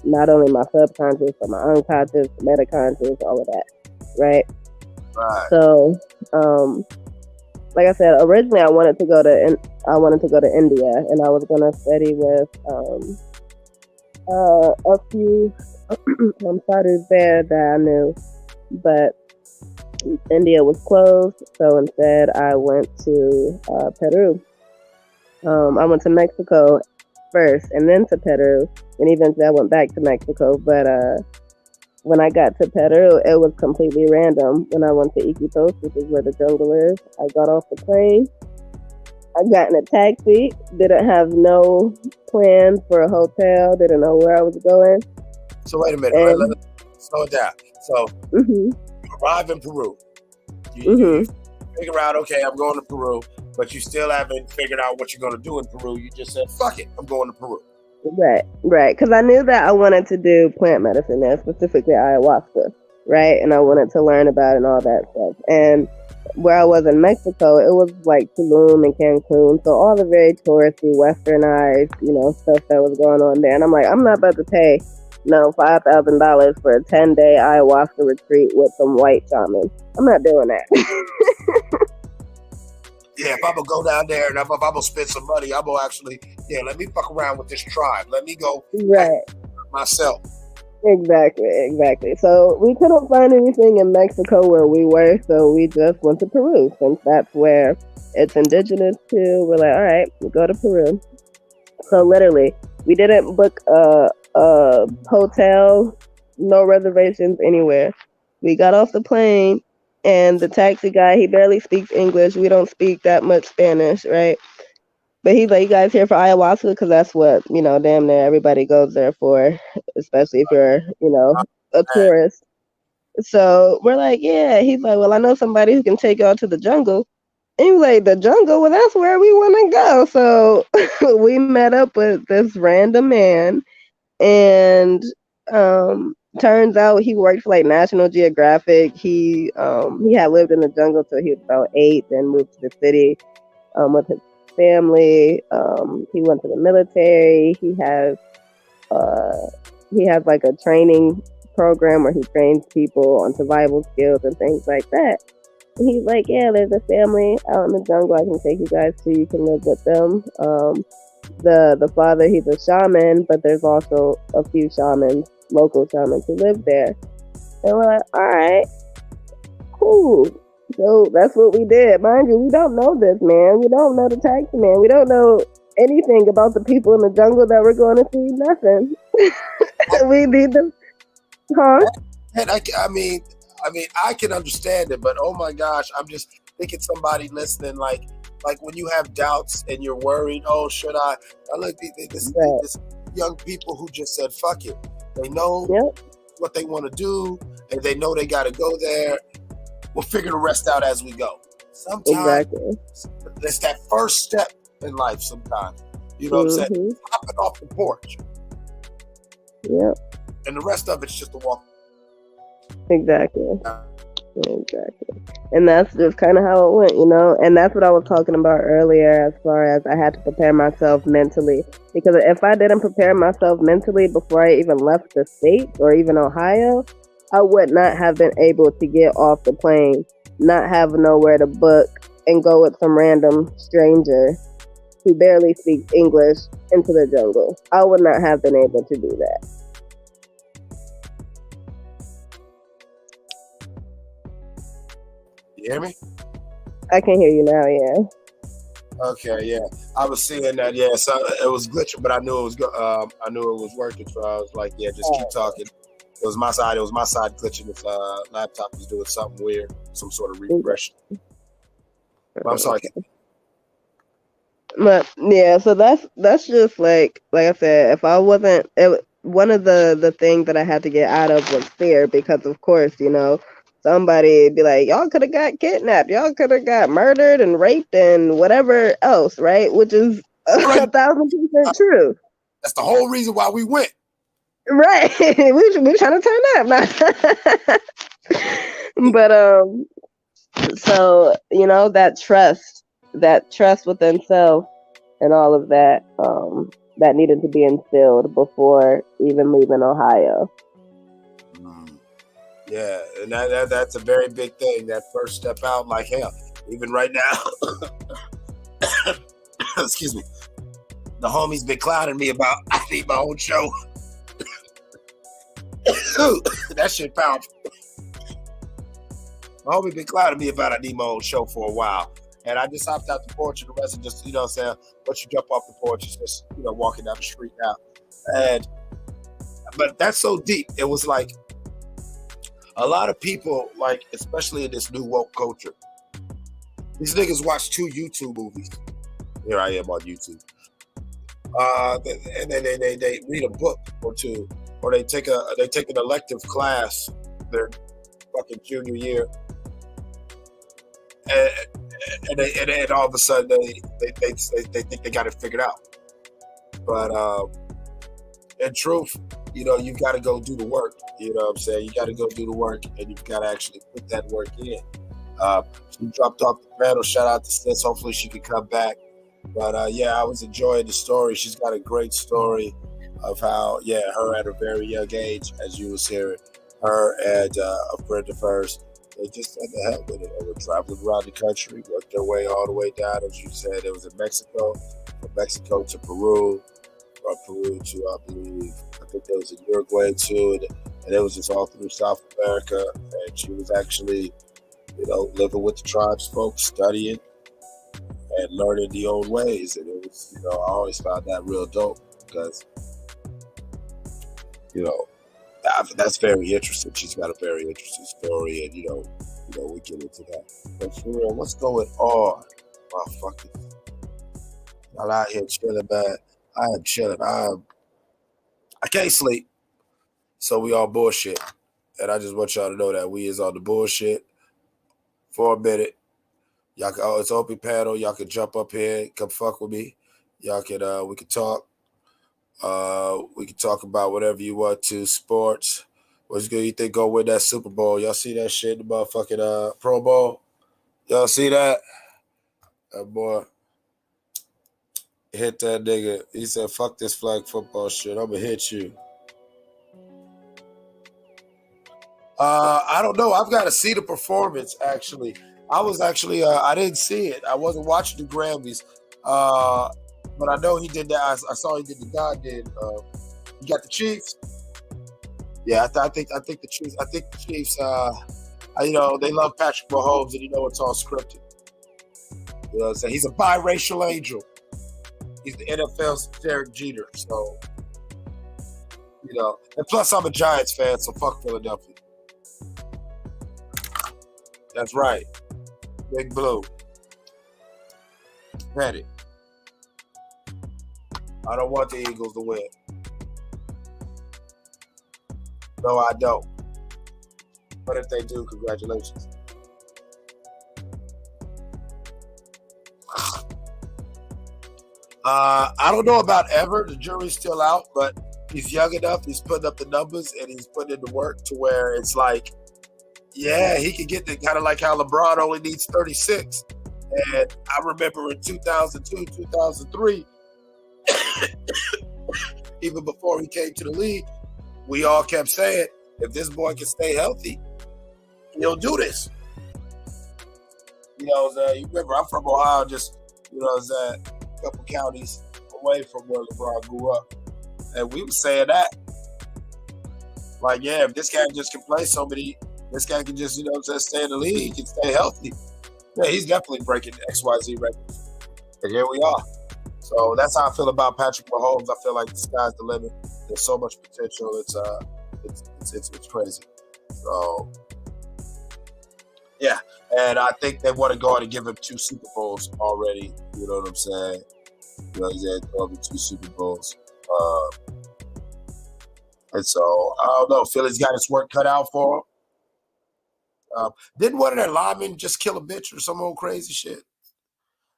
not only my subconscious, but my unconscious, metaconscious, all of that, right? Right. So, like I said, originally I wanted to go to India, and I was gonna study with a few sadhus there that I knew, but India was closed. So instead, I went to Peru. I went to Mexico first, and then to Peru, and eventually I went back to Mexico. But when I got to Peru, it was completely random. When I went to Iquitos, which is where the jungle is, I got off the plane. I got in a taxi, didn't have no plans for a hotel, didn't know where I was going. So wait a minute, let's slow it down. So you arrive in Peru. You figure out, okay, I'm going to Peru, but you still haven't figured out what you're going to do in Peru. You just said, fuck it, I'm going to Peru. Right. Because I knew that I wanted to do plant medicine there, specifically ayahuasca, right? And I wanted to learn about it and all that stuff. And where I was in Mexico, it was like Tulum and Cancun, so all the very touristy, westernized, stuff that was going on there. And I'm like, I'm not about to pay, $5,000 for a 10-day ayahuasca retreat with some white shamans. I'm not doing that. Yeah, if I'm going to go down there and if I'm going to spend some money, I'm going to actually, let me fuck around with this tribe. Let me go myself. Exactly. So we couldn't find anything in Mexico where we were, so we just went to Peru, since that's where it's indigenous to. We're like, all right, we'll go to Peru. So literally, we didn't book a hotel, no reservations anywhere. We got off the plane, and the taxi guy, he barely speaks English. We don't speak that much Spanish, right? But he's like, you guys here for ayahuasca? Because that's what, damn near everybody goes there for, especially if you're, a tourist. So we're like, yeah. He's like, well, I know somebody who can take y'all to the jungle. And he was like, the jungle? Well, that's where we want to go. So we met up with this random man, and turns out he worked for like National Geographic. He had lived in the jungle till he was about 8, then moved to the city with his family. He went to the military. He has like a training program where he trains people on survival skills and things like that. And he's like, yeah, there's a family out in the jungle I can take you guys to. You can live with them. The father, he's a shaman, but there's also a few shamans, local shamans who live there. And we're like, all right, cool. So that's what we did. Mind you, we don't know this man. We don't know the taxi man. We don't know anything about the people in the jungle that we're going to see. Nothing. We need them. Huh? And I mean, I can understand it, but oh my gosh, thinking somebody listening, like when you have doubts and you're worried, oh, should I? I look at this young people who just said, fuck it. They know what they want to do, and they know they got to go there. We'll figure the rest out as we go. Sometimes it's that first step in life sometimes. You know what I'm saying? Hopping off the porch. Yep. And the rest of it's just a walk. Exactly. And that's just kind of how it went, you know? And that's what I was talking about earlier as far as I had to prepare myself mentally. Because if I didn't prepare myself mentally before I even left the state or even Ohio, I would not have been able to get off the plane, not have nowhere to book, and go with some random stranger who barely speaks English into the jungle. I would not have been able to do that. You hear me? I can hear you now, yeah. Okay, yeah. I was seeing that, yeah. So it was glitching, but I knew it was I knew it was working, so I was like, yeah, just keep talking. It was my side glitching. This laptop was doing something weird, some sort of refresh. I'm sorry. But yeah, so that's just like I said, if I wasn't, one of the things that I had to get out of was fear, because of course, you know, somebody would be like, y'all could have got kidnapped, y'all could have got murdered and raped and whatever else, right? Which is 1,000% true. That's the whole reason why we went. Right. we're trying to turn up now. But so, you know, that trust within self and all of that, that needed to be instilled before even leaving Ohio. Yeah, and that's a very big thing. That first step out, like hell, even right now. Excuse me. The homie's been clowning me about I need my own show. That shit powerful. My homie been clowning me about I need my own show for a while. And I just hopped out the porch, and the rest of just, you know what I'm saying, once you jump off the porch, it's just, you know, walking down the street now. But that's so deep. It was like a lot of people, like, especially in this new woke culture, these niggas watch 2 YouTube movies. Here I am on YouTube. And then they read a book or 2, or they take an elective class their fucking junior year. And all of a sudden they think they got it figured out. But in truth, you know, you got to go do the work. You know what I'm saying? You got to go do the work, and you've got to actually put that work in. She dropped off the panel. Shout out to Sis. Hopefully she can come back. But yeah, I was enjoying the story. She's got a great story of how, her at a very young age, as you was hearing, her and a friend of hers, they just had to help with it. They were traveling around the country, worked their way all the way down. As you said, it was in Mexico, from Mexico to Peru, from Peru to, I think there was in Uruguay too, and it was just all through South America. And she was actually, you know, living with the tribes folks, studying and learning the old ways. And it was, you know, I always found that real dope because, you know, that's very interesting. She's got a very interesting story, and you know, we get into that. But for real, what's going on, motherfuckers? I'm out here chilling, man. I am chilling. I can't sleep, so we all bullshit. And I just want y'all to know that we is on the bullshit for a minute. Y'all can, it's open panel. Y'all can jump up here, come fuck with me. Y'all can, we can talk. We can talk about whatever you want to. Sports. What's good? You think go win that Super Bowl? Y'all see that shit? The motherfucking Pro Bowl. Y'all see that? That boy hit that nigga. He said, "Fuck this flag football shit. I'm gonna hit you." I don't know. I've got to see the performance. Actually, I was actually I didn't see it. I wasn't watching the Grammys. But I know he did that. I saw he did the God did. You got the Chiefs. Yeah, I think the Chiefs. I think the Chiefs. You know, they love Patrick Mahomes, and you know it's all scripted. You know what I'm saying? He's a biracial angel. He's the NFL's Derek Jeter. So, you know, and plus I'm a Giants fan, so fuck Philadelphia. That's right. Big Blue. Ready. I don't want the Eagles to win. No, I don't. But if they do, congratulations. I don't know about Ever. The jury's still out, but he's young enough. He's putting up the numbers and he's putting in the work to where it's like, yeah, he can get the kind of like how LeBron only needs 36. And I remember in 2002, 2003, even before he came to the league, we all kept saying, if this boy can stay healthy, he'll do this. You remember, I'm from Ohio, just, a couple counties away from where LeBron grew up. And we were saying that. Like, yeah, if this guy just can play this guy can just, stay in the league, he can stay healthy. Yeah, he's definitely breaking XYZ records. And here we are. So that's how I feel about Patrick Mahomes. I feel like the sky's the limit. There's so much potential. It's crazy. So, yeah. And I think they want to go out and give him 2 Super Bowls already. You know what I'm saying? He's had 2 Super Bowls. And so, I don't know. Philly's got his work cut out for him. Didn't one of their linemen just kill a bitch or some old crazy shit?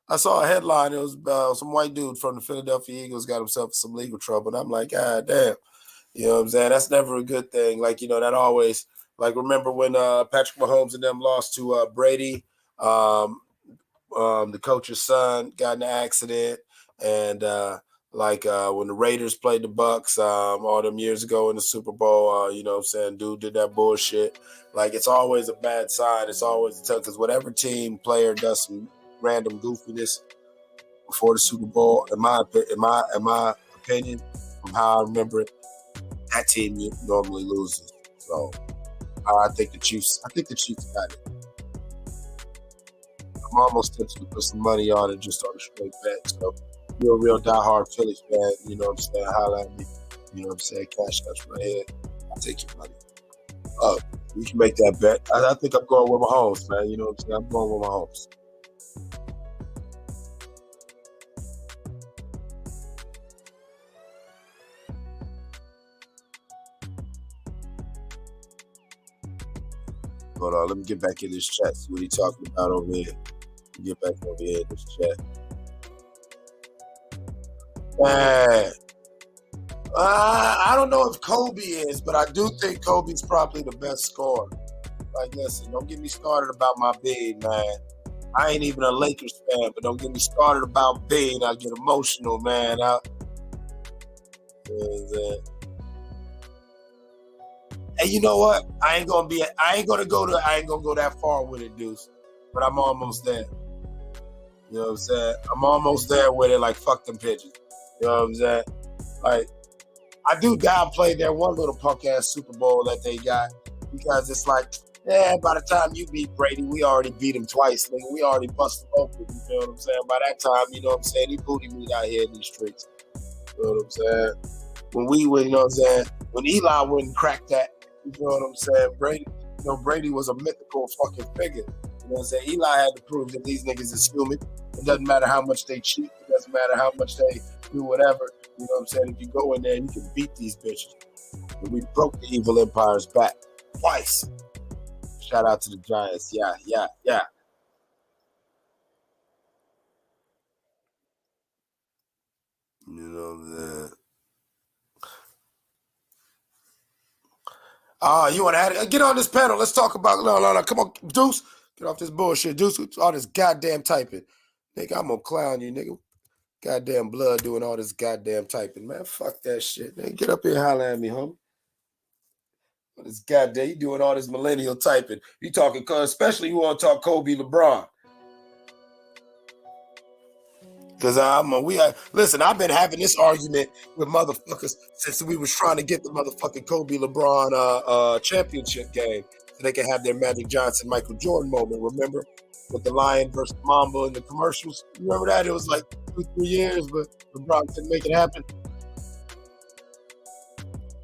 I saw a headline. It was some white dude from the Philadelphia Eagles got himself in some legal trouble. And I'm like, God damn. You know what I'm saying? That's never a good thing. Like, that always, like, remember when Patrick Mahomes and them lost to Brady, the coach's son got in an accident. And, when the Raiders played the Bucks all them years ago in the Super Bowl, dude did that bullshit. Like, it's always a bad sign. It's always a tough, because whatever team player does some random goofiness before the Super Bowl, in my opinion, from how I remember it, that team normally loses. So I think the Chiefs got it. I'm almost tempted to put some money on it just on a straight bet. So you're a real diehard Philly fan, you know what I'm saying? Holla at me. You know what I'm saying? Cash touch my head. I'll take your money. We can make that bet. I think I'm going with Mahomes, man. You know what I'm saying? I'm going with Mahomes. Hold on, let me get back in this chat, see what he's talking about over here. Get back over here in this chat. Man, I don't know if Kobe is, but I do think Kobe's probably the best scorer. Like, listen, don't get me started about my being, man. I ain't even a Lakers fan, but don't get me started about being. I get emotional, man. And you know what? I ain't gonna go that far with it, Deuce. But I'm almost there. You know what I'm saying? I'm almost there with it, like, fuck them pigeons. You know what I'm saying? Like, I do downplay that one little punk ass Super Bowl that they got, because it's like, yeah, by the time you beat Brady, we already beat him twice, nigga. We already busted open. You know what I'm saying? By that time, you know what I'm saying? He booty meat out here in these streets. You know what I'm saying? When we went, you know what I'm saying? When Eli wouldn't crack that, you know what I'm saying? Brady was a mythical fucking figure. You know what I'm saying? Eli had to prove that these niggas is human. It doesn't matter how much they cheat. It doesn't matter how much they do whatever. You know what I'm saying? If you go in there, you can beat these bitches. And we broke the evil empire's back twice. Shout out to the Giants. Yeah. You know what I'm saying? You want to add it? Get on this panel. Let's talk about. No. Come on, Deuce. Get off this bullshit. Deuce, all this goddamn typing. Nigga, I'm going to clown you, nigga. Goddamn blood doing all this goddamn typing, man. Fuck that shit. Nigga, get up here and holler at me, homie. All this goddamn, you doing all this millennial typing. You talking, especially you want to talk Kobe LeBron. Because listen, I've been having this argument with motherfuckers since we was trying to get the motherfucking Kobe LeBron championship game so they can have their Magic Johnson, Michael Jordan moment. Remember? With the Lion versus Mamba in the commercials. You remember that? It was like 2-3 years, but LeBron couldn't make it happen.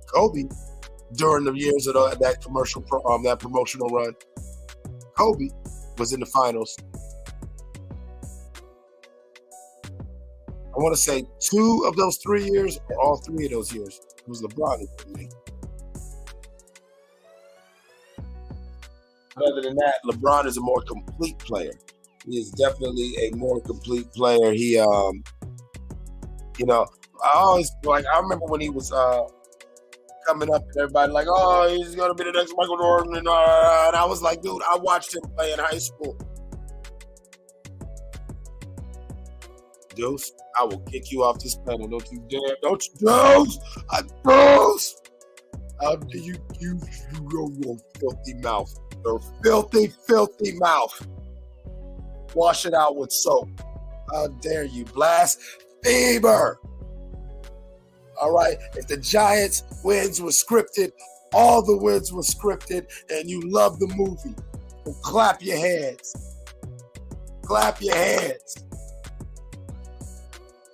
Kobe, during the years of that commercial, that promotional run, Kobe was in the finals. I want to say 2 of those 3 years, or all 3 of those years, it was LeBron who didn't make it. But other than that, LeBron is a more complete player. He is definitely a more complete player. He, you know, I remember when he was coming up and everybody like, oh, he's going to be the next Michael Jordan. And I was like, dude, I watched him play in high school. Deuce, I will kick you off this panel. Don't you dare. Don't you, Deuce. Deuce. How do you use your filthy mouth? Your filthy, filthy mouth. Wash it out with soap. How dare you? Blasphemer. All right. If the Giants wins were scripted, all the wins were scripted, and you love the movie, well, clap your hands. Clap your hands.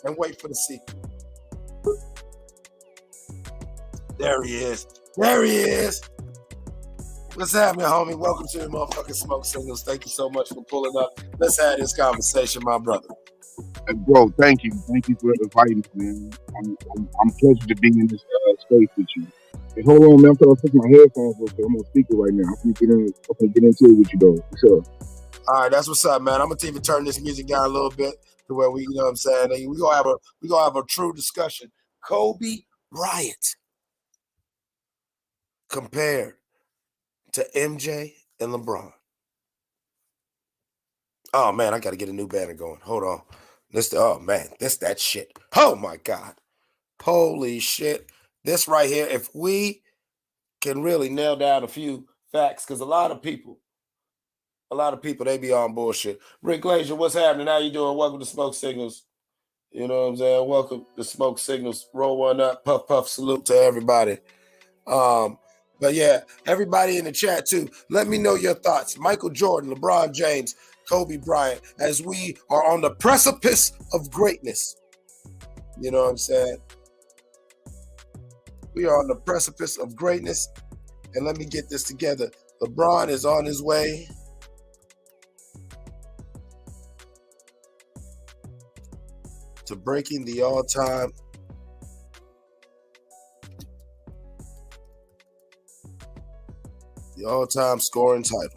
And wait for the sequel. There he is. There he is. What's happening, homie? Welcome to the motherfucking Smoke Signals. Thank you so much for pulling up. Let's have this conversation, my brother. Bro, thank you. Thank you for inviting me, man. I'm pleased to be in this space with you. Hey, hold on, man. I'm trying to put my headphones on. I'm on speaker right now. I'm gonna get into it with you, though. For sure. All right, that's what's up, man. I'm gonna even turn this music down a little bit to where we, you know what I'm saying? We gonna have a true discussion. Kobe Bryant compared to MJ and LeBron. Oh man, I gotta get a new banner going. Hold on. This that shit. Oh my God. Holy shit. This right here, if we can really nail down a few facts, because a lot of people, they be on bullshit. Rick Glazier, what's happening? How you doing? Welcome to Smoke Signals. You know what I'm saying? Welcome to Smoke Signals. Roll one up. Puff, puff. Salute to everybody. But yeah, everybody in the chat too. Let me know your thoughts. Michael Jordan, LeBron James, Kobe Bryant, as we are on the precipice of greatness. You know what I'm saying? We are on the precipice of greatness. And let me get this together. LeBron is on his way to breaking the all-time scoring title.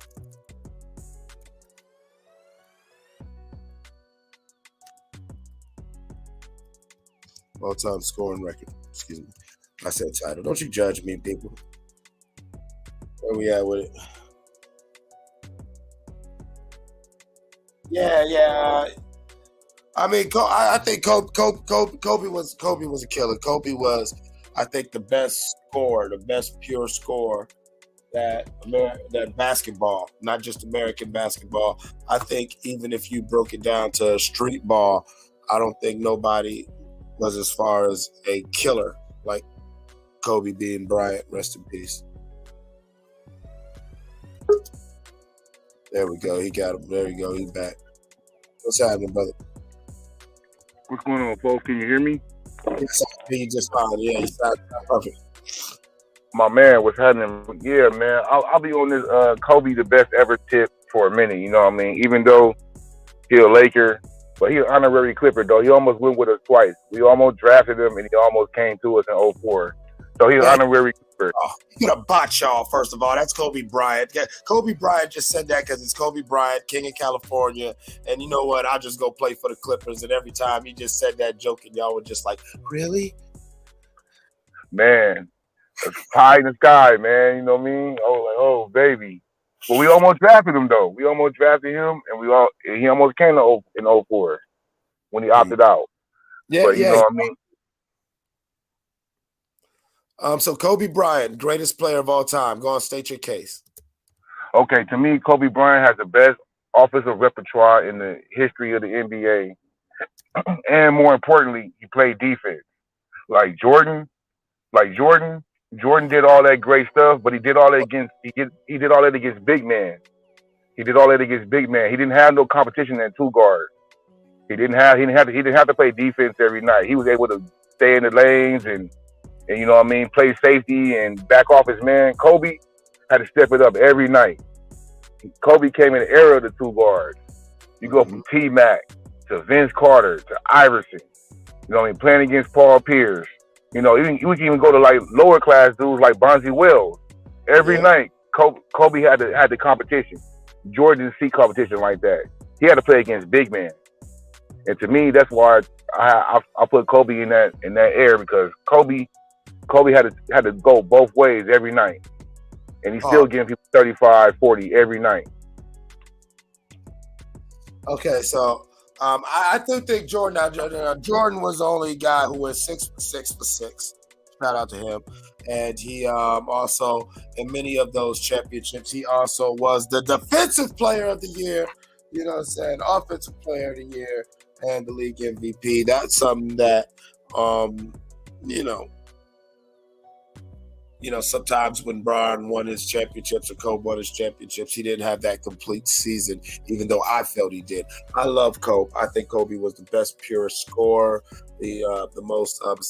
All-time scoring record. Excuse me. I said title. Don't you judge me, people. Where we at with it? Yeah. I mean, I think Kobe was a killer. Kobe was, I think, the best scorer, the best pure scorer that basketball, not just American basketball. I think even if you broke it down to street ball, I don't think nobody was as far as a killer like Kobe being Bryant. Rest in peace. There we go. He got him. There you go. He's back. What's happening, brother? What's going on, folks? Can you hear me? Yes, he just fine. Yeah, he sounds perfect. My man, what's happening? Yeah, man. I'll be on this Kobe the best ever tip for a minute. You know what I mean? Even though he's a Laker, but he's an honorary Clipper, though. He almost went with us twice. We almost drafted him, and he almost came to us in 2004. So he's an honorary Clipper. Oh, you got to botch y'all, first of all. That's Kobe Bryant. Kobe Bryant just said that because it's Kobe Bryant, King of California. And you know what? I'll just go play for the Clippers. And every time he just said that joke, and y'all were just like, really? Man, it's pie in the sky, man. You know what I mean? Oh, baby. But we almost drafted him, though. We almost drafted him, and he almost came in 2004 when he opted out. Yeah, but you know what I mean? So Kobe Bryant, greatest player of all time. Go on, state your case. Okay, to me, Kobe Bryant has the best offensive repertoire in the history of the NBA. And more importantly, he played defense. Like Jordan did all that great stuff, but he did all that against big men. He didn't have no competition at two guard. He didn't have to play defense every night. He was able to stay in the lanes and you know what I mean, play safety and back off his man. Kobe had to step it up every night. Kobe came in the era of the two guards. You go from T-Mac to Vince Carter to Iverson. You know what I mean? Playing against Paul Pierce. You know, you can even go to like lower class dudes like Bonzi Wells. Every night, Kobe had the competition. Jordan didn't see competition like that. He had to play against big men. And to me, that's why I put Kobe in that era, because Kobe had to go both ways every night. And he's still getting people 35, 40 every night. Okay, so I do think Jordan was the only guy who went 6 for 6 for 6. Shout out to him. And he also, in many of those championships, he also was the defensive player of the year, you know what I'm saying, offensive player of the year, and the league MVP. That's something that, sometimes when Bron won his championships or Kobe won his championships, he didn't have that complete season, even though I felt he did. I love Kobe. I think Kobe was the best pure scorer, the most sad.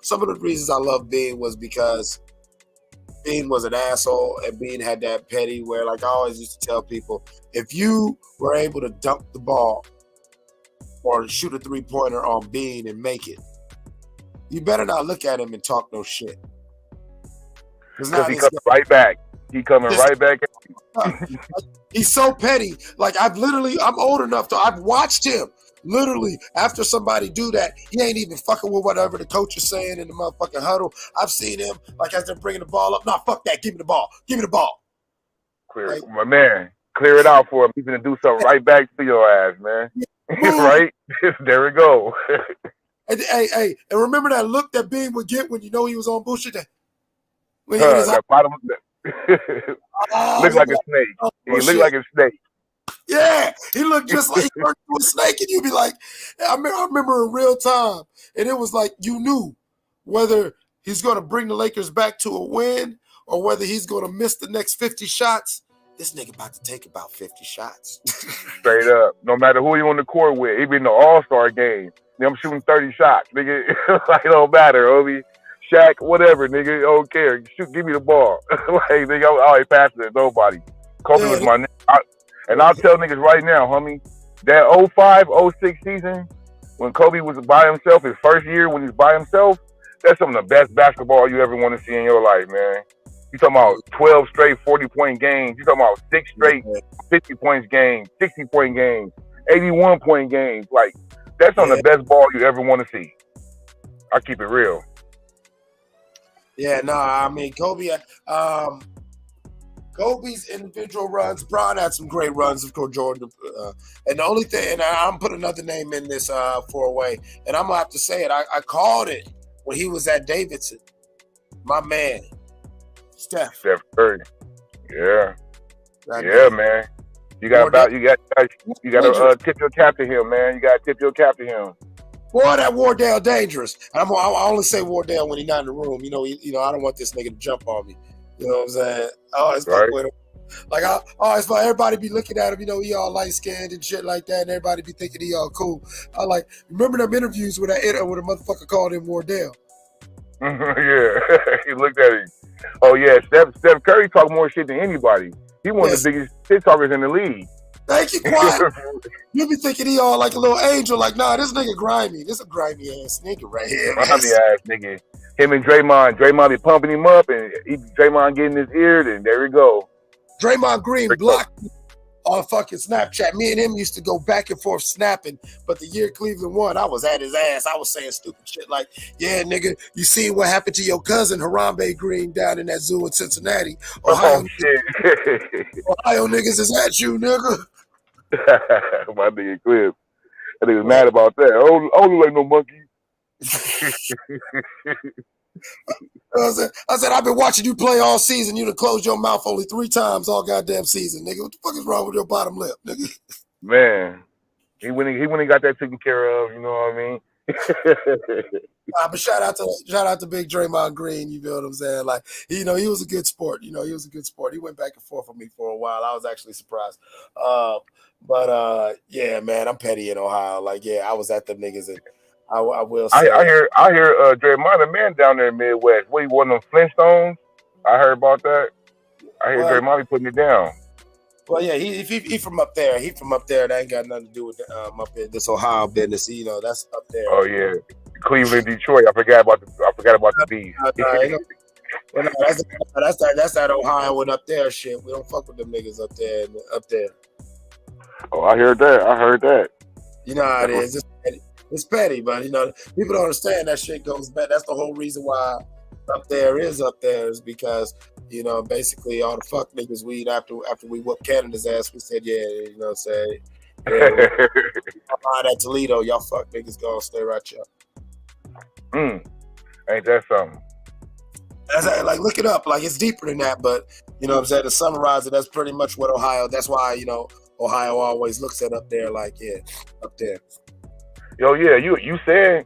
Some of the reasons I love Bean was because Bean was an asshole, and Bean had that petty where, like I always used to tell people, if you were able to dunk the ball or shoot a 3-pointer on Bean and make it, you better not look at him and talk no shit. Because he comes right back. He coming right back. He's so petty. Like I'm old enough to, I've watched him literally after somebody do that. He ain't even fucking with whatever the coach is saying in the motherfucking huddle. I've seen him, like as they're bringing the ball up. Nah, fuck that. Give me the ball. Give me the ball. Clear, my man. Clear it out for him. He's gonna do something right back to your ass, man. Right? There we go. Hey, and remember that look that Bean would get when you know he was on bullshit? That bottom looked like a snake. He looked like a snake. Yeah, he looked just like he turned into a snake, and you'd be like, I remember in real time, and it was like you knew whether he's going to bring the Lakers back to a win or whether he's going to miss the next 50 shots. This nigga about to take about 50 shots. Straight up. No matter who you on the court with, even the All-Star game, I'm shooting 30 shots, nigga. Like, it don't matter, Obi. Shaq, whatever, nigga. Don't care. Shoot, give me the ball. Like, nigga, I ain't passing it to nobody. Kobe was my nigga. And I'll tell niggas right now, homie, that 05-06 season, when Kobe was by himself, his first year when he's by himself, that's some of the best basketball you ever want to see in your life, man. You talking about 12 straight 40-point games. You talking about 6 straight 50 points games, 60-point games, 81-point games. Like, that's some of the best ball you ever want to see. I keep it real. Yeah, no, I mean, Kobe's individual runs, Bron had some great runs, of course, Jordan. And the only thing, and I'm putting another name in this four-way, and I'm going to have to say it. I called it when he was at Davidson. My man, Steph Curry. Yeah. Man. You got to tip your cap to him, man. You got to tip your cap to him. Boy, that Wardell dangerous. I only say Wardell when he's not in the room. I don't want this nigga to jump on me. You know what I'm saying? I always fuck with him. Like I always thought everybody be looking at him, he all light skinned and shit like that, and everybody be thinking he all cool. I remember them interviews where a motherfucker called him Wardell. Yeah, he looked at him. Oh yeah, Steph Curry talk more shit than anybody. He one of the biggest shit talkers in the league. Thank you, quiet. You be thinking he all like a little angel, like, nah, this nigga grimy. This a grimy ass nigga right here. Grimy ass nigga. Him and Draymond be pumping him up, and Draymond getting his ear, and there we go. Draymond Green blocked me on fucking Snapchat. Me and him used to go back and forth snapping, but the year Cleveland won, I was at his ass. I was saying stupid shit like, yeah, nigga, you seen what happened to your cousin Harambe Green down in that zoo in Cincinnati. Ohio niggas is at you, nigga. My nigga Cliff. That nigga was mad about that. I don't look like no monkey. I said, I've been watching you play all season. You done closed your mouth only 3 times all goddamn season, nigga. What the fuck is wrong with your bottom lip, nigga? Man, he went and got that taken care of. You know what I mean? But shout out to Big Draymond Green. You feel what I'm saying? Like, he was a good sport. He was a good sport. He went back and forth with me for a while. I was actually surprised. Yeah, man, I'm petty in Ohio. Like, yeah, I was at them niggas, and I will say. I hear Draymond, a man down there in Midwest. What, he one of them Flintstones? I heard about that. I hear Well, Draymond putting it down. Well, yeah, he from up there. He from up there. That ain't got nothing to do with up in this Ohio business. You know, that's up there. Oh yeah, Cleveland, Detroit. I forgot about the beef. Well, no, that's that Ohio one up there shit. We don't fuck with them niggas up there. Oh, I heard that. You know how it is. It's petty, but you know people don't understand that shit goes back. That's the whole reason why up there is because you know basically all the fuck niggas we after we whooped Canada's ass, we said you know say at Toledo, y'all fuck niggas gonna stay right here. Ain't that something? Like look it up, like it's deeper than that, but you know what I'm saying, to summarize it, that's pretty much what Ohio, that's why, you know, Ohio always looks at up there like, yeah, up there. Yo, yeah, you saying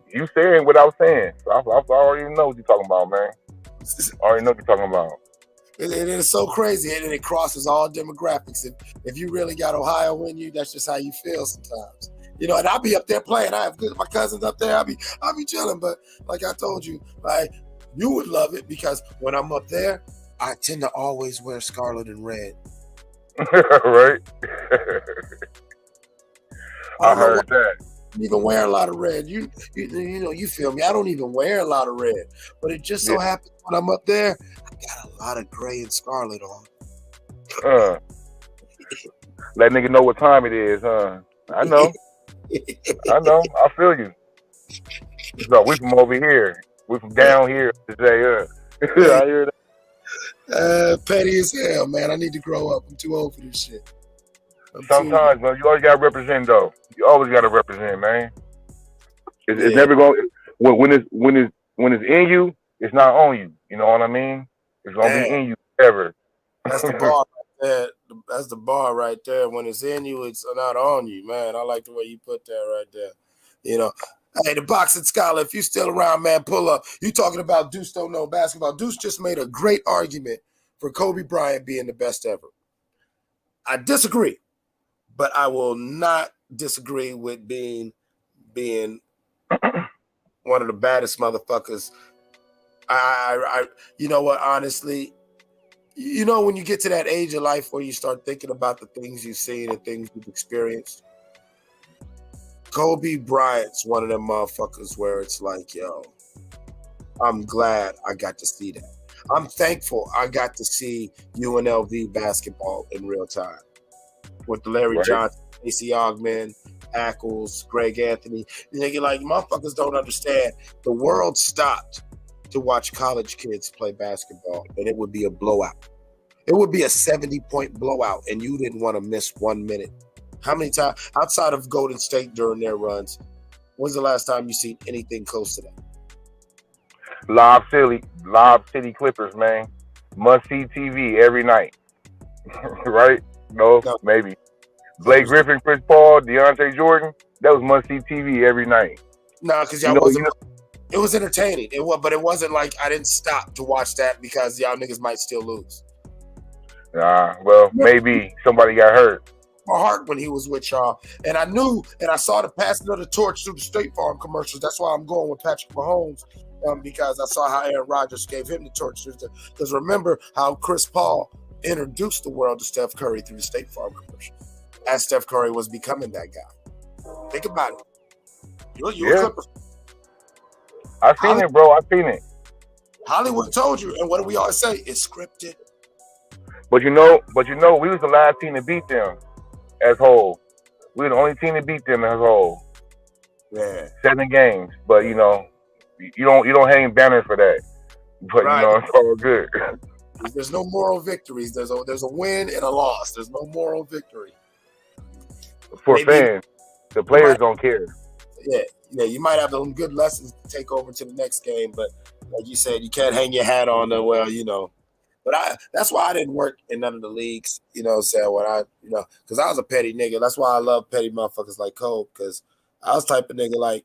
what I was saying. So I already know what you're talking about, man. I already know what you're talking about. It is so crazy, and it crosses all demographics. If you really got Ohio in you, that's just how you feel sometimes. You know, and I'll be up there playing. I have my cousins up there. I'll be chilling, but like I told you, like you would love it because when I'm up there, I tend to always wear scarlet and red. Right. I heard that. You even wear a lot of red. You know, you feel me? I don't even wear a lot of red, but it just so happens when I'm up there, I got a lot of gray and scarlet on. Let nigga know what time it is, huh? I know. I feel you. So we from over here. We from down here today. I hear that. Petty as hell, man. I need to grow up. I'm too old for this shit. Sometimes, man, you always gotta represent though. You always gotta represent, man. It's never going. When it's in you, it's not on you. You know what I mean? It's gonna be in you forever. That's the bar right there. That's the bar right there. When it's in you, it's not on you, man. I like the way you put that right there. You know, hey, the boxing scholar, if you still around, man, pull up. You talking about Deuce don't know basketball. Deuce just made a great argument for Kobe Bryant being the best ever. I disagree, but I will not disagree with being one of the baddest motherfuckers. I you know what, honestly, you know, when you get to that age of life where you start thinking about the things you've seen and things you've experienced, Kobe Bryant's one of them motherfuckers where it's like, yo, I'm glad I got to see that. I'm thankful I got to see UNLV basketball in real time with Larry Johnson, Stacey Ogman, Ackles, Greg Anthony. Nigga, like, motherfuckers don't understand. The world stopped to watch college kids play basketball, and it would be a blowout. It would be a 70-point blowout, and you didn't want to miss 1 minute. How many times, outside of Golden State during their runs, when's the last time you seen anything close to that? Lob City Clippers, man. Must see TV every night. Right? No, maybe. Blake Griffin, Chris Paul, DeAndre Jordan, that was must see TV every night. No, because y'all wasn't. It was entertaining. It was, but it wasn't like I didn't stop to watch that because y'all niggas might still lose. Well, maybe somebody got hurt. My heart when he was with y'all, and I knew, and I saw the passing of the torch through the State Farm commercials. That's why I'm going with Patrick Mahomes, because I saw how Aaron Rodgers gave him the torch. Because remember how Chris Paul introduced the world to Steph Curry through the State Farm commercials, as Steph Curry was becoming that guy. Think about it. You're a Clipper. I seen it, bro. I seen it. Hollywood told you, and what do we always say? It's scripted. But you know, we was the last team to beat them as whole. We were the only team to beat them as whole. Yeah. 7 games, but you know, you don't hang banners for that. But you know, it's all good. There's no moral victories. There's a win and a loss. There's no moral victory. For fans, the players don't care. Yeah, you might have some good lessons to take over to the next game, but like you said, you can't hang your hat on the, well, you know. But that's why I didn't work in none of the leagues, you know, because I was a petty nigga. That's why I love petty motherfuckers like Cole, because I was type of nigga like,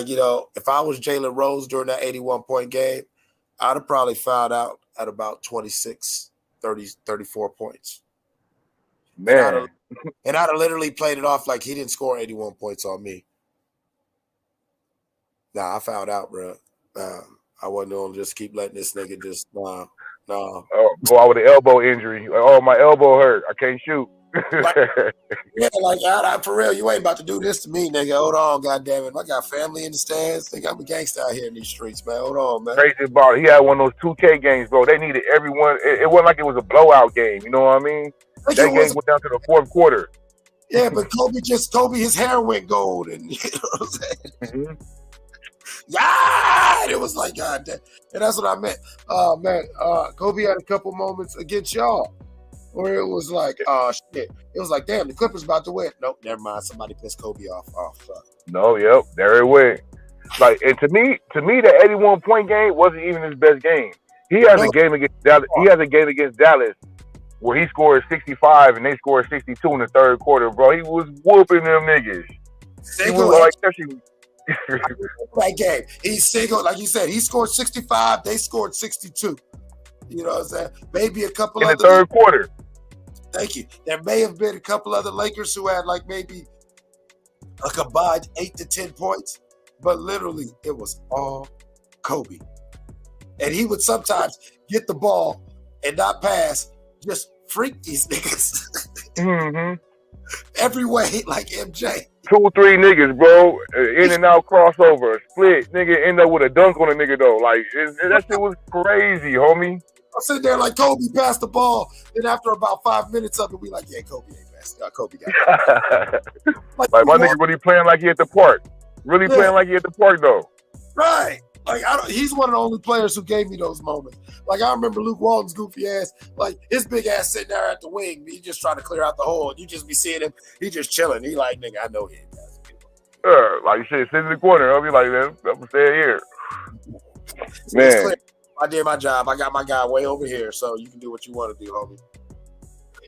you know, if I was Jalen Rose during that 81-point game, I'd have probably fouled out at about 26, 30, 34 points. Man. And I'd have literally played it off like he didn't score 81 points on me. Nah, I fouled out, bro. I wasn't going to just keep letting this nigga just, No. Go out with an elbow injury. Like, oh, my elbow hurt. I can't shoot. For real, you ain't about to do this to me, nigga. Hold on, goddamn it. I got family in the stands. Think I'm a gangster out here in these streets, man. Hold on, man. Crazy about it. He had one of those 2K games, bro. They needed everyone. It wasn't like it was a blowout game. You know what I mean? That game went down to the fourth quarter. Yeah, but Kobe, his hair went gold, and you know what I'm saying? Mm-hmm. Yeah, it was like, God damn. And that's what I meant. Man, Kobe had a couple moments against y'all where it was like, shit. It was like, damn, the Clippers about to win. Nope, never mind. Somebody pissed Kobe off. Oh, fuck. No, yep, there it went. Like, and to me, the 81-point game wasn't even his best game. He has a game against Dallas. He has a game against Dallas where he scored 65 and they scored 62 in the third quarter, bro. He was whooping them niggas. He was like, that game. He's single, like you said, he scored 65, they scored 62. You know what I'm saying? Maybe a couple in the third quarter. Thank you. There may have been a couple other Lakers who had like maybe a combined 8 to 10 points, but literally it was all Kobe. And he would sometimes get the ball and not pass, just freak these niggas. Mm-hmm. Every way, like MJ. 2-3 niggas, bro. In and out crossover, split. Nigga end up with a dunk on a nigga though. Like that shit was crazy, homie. I'm sitting there like Kobe passed the ball. Then after about 5 minutes of it, we like, yeah, Kobe ain't passed. Kobe got it. like my nigga really playing like he at the park. Playing like he at the park though. Right. Like he's one of the only players who gave me those moments. Like I remember Luke Walton's goofy ass, like his big ass sitting there at the wing. He just trying to clear out the hole. And you just be seeing him. He just chilling. He like, nigga, I know he ain't passing. Like shit, sit in the corner. I'll be like, man, I'm gonna stay here. Man. I did my job. I got my guy way over here, so you can do what you want to do, homie.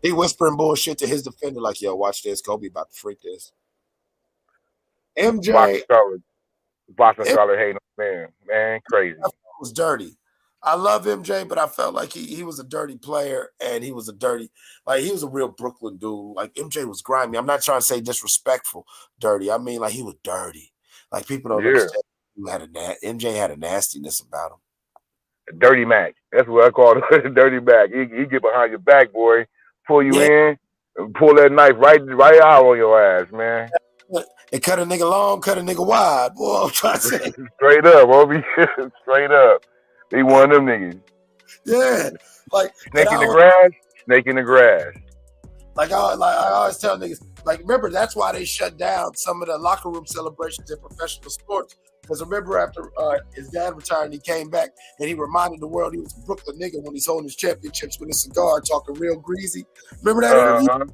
He whispering bullshit to his defender, like, yo, watch this. Kobe about to freak this. MJ. Boston Scholar hating man, crazy. It was dirty. I love MJ, but I felt like he was a dirty player, and he was he was a real Brooklyn dude. Like MJ was grimy. I'm not trying to say disrespectful, dirty. I mean, like he was dirty. Like people don't understand. MJ had a nastiness about him. Dirty Mac. That's what I call it. Dirty Mac. He get behind your back, boy. Pull you in, and pull that knife right out on your ass, man. And cut a nigga long, cut a nigga wide. Boy, I'm trying to say. Straight up, Obi. Straight up. He one of them niggas. Yeah. Like snake in the grass. Like I always tell niggas, like remember that's why they shut down some of the locker room celebrations in professional sports. Because remember after his dad retired and he came back and he reminded the world he was a Brooklyn nigga when he's holding his championships with his cigar, talking real greasy. Remember that interview?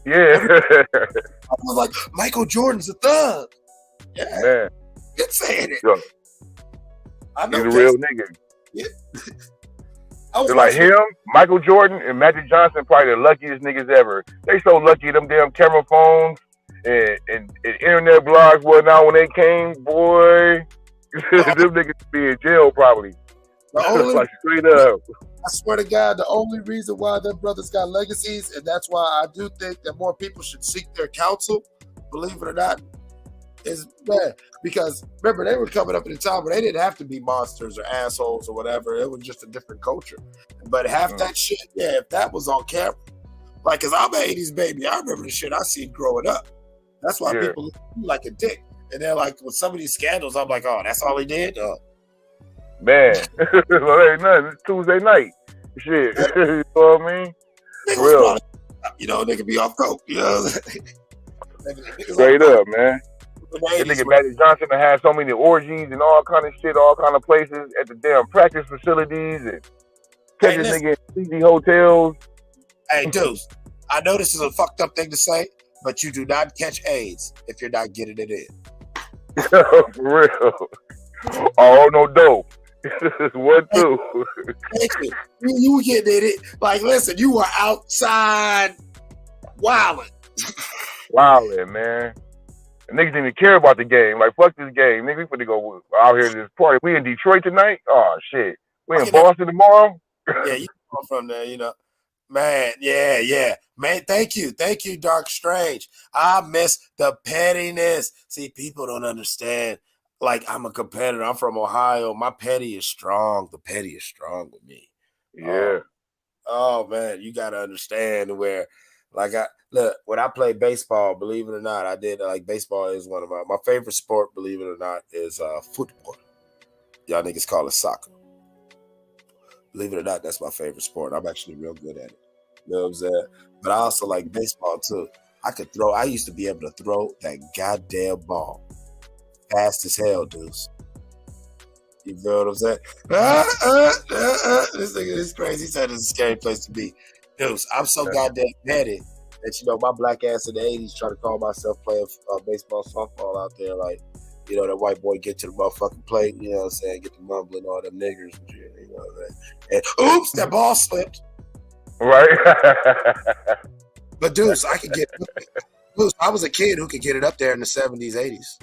Yeah. I was like, Michael Jordan's a thug. Yeah. Man. Good saying it. Yo, I know he's a real nigga. Yeah. They're like him, Michael Jordan, and Magic Johnson, probably the luckiest niggas ever. They so lucky them damn camera phones and internet blogs were now when they came, boy. Them niggas be in jail probably. Like straight up. I swear to God, the only reason why them brothers got legacies, and that's why I do think that more people should seek their counsel, believe it or not, is bad. Because remember, they were coming up at a time where they didn't have to be monsters or assholes or whatever. It was just a different culture. But half that shit, if that was on camera, like, because I'm an 80s baby, I remember the shit I seen growing up. That's why people look at me like a dick. And they're like, with some of these scandals, I'm like, oh, that's all he did? Man, well, ain't nothing. It's Tuesday night. Shit. You know what I mean? Real. Nigga be off coke. You know? Straight up, man. That nigga Magic Johnson had so many orgies and all kind of shit, all kind of places at the damn practice facilities and catch this nigga in sleazy hotels. Hey, dudes, I know this is a fucked up thing to say, but you do not catch AIDS if you're not getting it in. For real. Oh, no dope. 1, 2. You getting in it. Like, listen, you were outside wilding. Wilding, man. And niggas didn't even care about the game. Like, fuck this game. Nigga, we finna go out here to this party. We in Detroit tonight? Oh, shit. We in Boston tomorrow? Yeah, you come from there, Man, yeah. Man, thank you, Dark Strange. I miss the pettiness. See, people don't understand. Like, I'm a competitor. I'm from Ohio. My petty is strong. The petty is strong with me. Yeah. Oh man, you gotta understand where, like, when I played baseball, believe it or not, I did like baseball is one of my favorite sport. Believe it or not, is football. Y'all niggas call it soccer. Believe it or not, that's my favorite sport. I'm actually real good at it. You know what I'm saying? But I also like baseball too. I used to be able to throw that goddamn ball fast as hell, dudes. You feel what I'm saying? This nigga is crazy. He said it's a scary place to be. Dudes, I'm so goddamn petty that, my black ass in the 80s trying to call myself playing baseball, softball out there. Like, that white boy get to the motherfucking plate, you know what I'm saying? Get the mumbling all them niggers and shit, you know what I'm saying? And oops, that ball slipped. Right. But dudes, I was a kid who could get it up there in the 70s, 80s.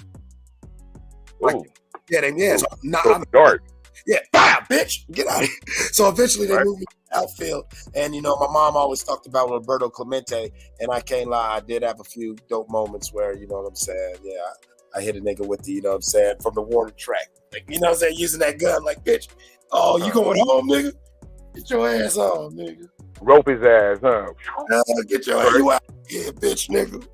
Like, so I'm dark. Yeah, bam, bitch, get out of here. So eventually they moved me to the outfield, and my mom always talked about Roberto Clemente, and I can't lie, I did have a few dope moments where, you know what I'm saying, yeah, I hit a nigga with the, you know what I'm saying, from the water track, like, you know what I'm saying, using that gun, like, bitch, oh, you going home, nigga? Get your ass on, nigga. Rope his ass, huh? Get your ass, you out here, bitch, nigga.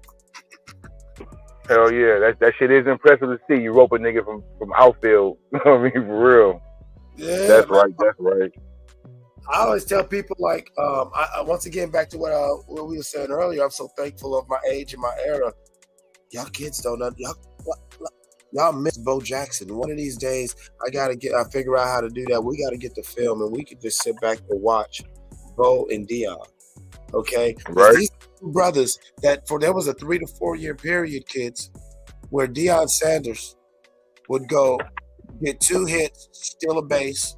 Hell yeah, that shit is impressive to see. You rope a nigga from outfield. I mean, for real. Yeah, that's right. That's right. I always tell people, like, I once again back to what we were saying earlier. I'm so thankful of my age and my era. Y'all kids don't know. Y'all miss Bo Jackson. One of these days, I figure out how to do that. We got to get the film, and we could just sit back and watch Bo and Dion. Okay, right. These brothers there was a 3 to 4 year period, kids, where Deion Sanders would go get 2 hits, steal a base,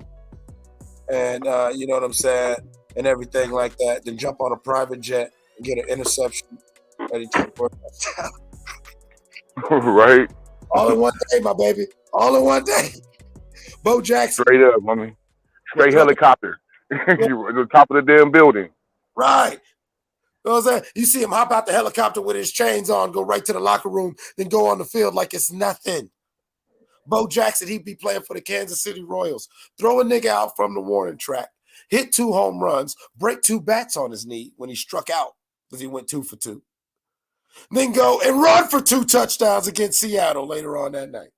and you know what I'm saying, and everything like that. Then jump on a private jet and get an interception, ready to for a touchdown. Right. All in one day, my baby. All in one day. Bo Jackson. Straight up, mommy. Straight helicopter. You're at the top of the damn building. Right. You know what I'm saying? You see him hop out the helicopter with his chains on, go right to the locker room, then go on the field like it's nothing. Bo Jackson, he'd be playing for the Kansas City Royals. Throw a nigga out from the warning track, hit 2 home runs, break 2 bats on his knee when he struck out because he went 2 for 2. Then go and run for 2 touchdowns against Seattle later on that night.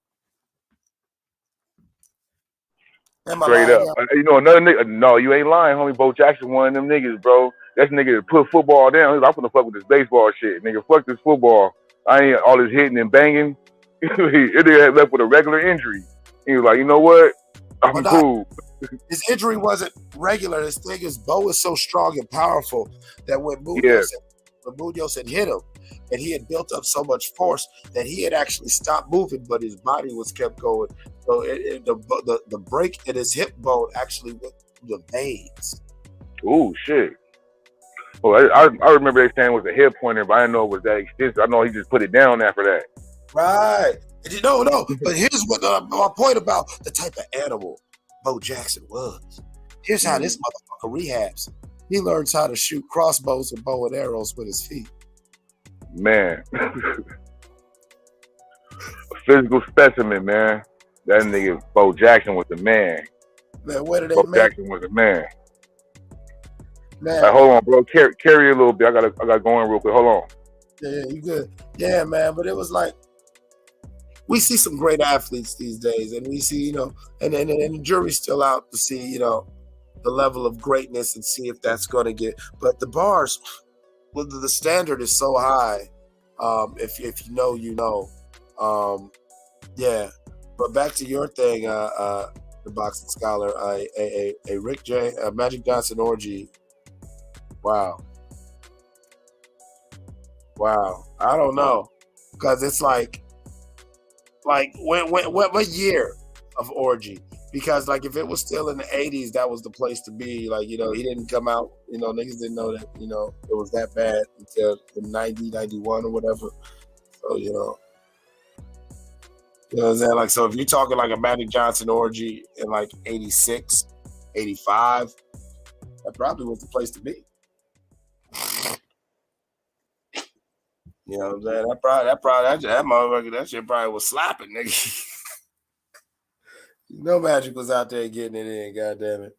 Straight up. Another nigga. No, you ain't lying, homie. Bo Jackson, one of them niggas, bro. That's nigga that put football down. He's like, I'm gonna fuck with this baseball shit. Nigga, fuck this football. I ain't all this hitting and banging. It had left with a regular injury. He was like, you know what? I'm cool. His injury wasn't regular. His thing is Bo is so strong and powerful that when Munoz had hit him, and he had built up so much force that he had actually stopped moving, but his body was kept going. So the break in his hip bone actually went through the veins. Ooh, shit. Well, I remember they saying it was a hip pointer, but I didn't know it was that extensive. I know he just put it down after that. Right. No. But here's what my point about the type of animal Bo Jackson was. Here's how this motherfucker rehabs. He learns how to shoot crossbows and bow and arrows with his feet. Man. A physical specimen, man. That nigga Bo Jackson was the man. Man, where did they Bo Jackson was the man. Man. Right, hold on, bro. Carry a little bit. I gotta go in real quick. Hold on. Yeah, you good. Yeah, man. But it was like we see some great athletes these days, and we see, and the jury's still out to see, the level of greatness and see if that's going to get. But the bars, well, the standard is so high. If you know, you know. Yeah. But back to your thing, the boxing scholar, a Rick J, Magic Johnson orgy. Wow. I don't know, because it's like what year of orgy? Because like if it was still in the 80s, that was the place to be. Like, he didn't come out. Niggas didn't know that it was that bad until the 90, 91 or whatever. So you know what I'm saying? Like, so if you're talking like a Magic Johnson orgy in like 86, 85, that probably was the place to be. You know what I'm saying? That motherfucker, that shit probably was slapping, nigga. Magic was out there getting it in, goddamn it.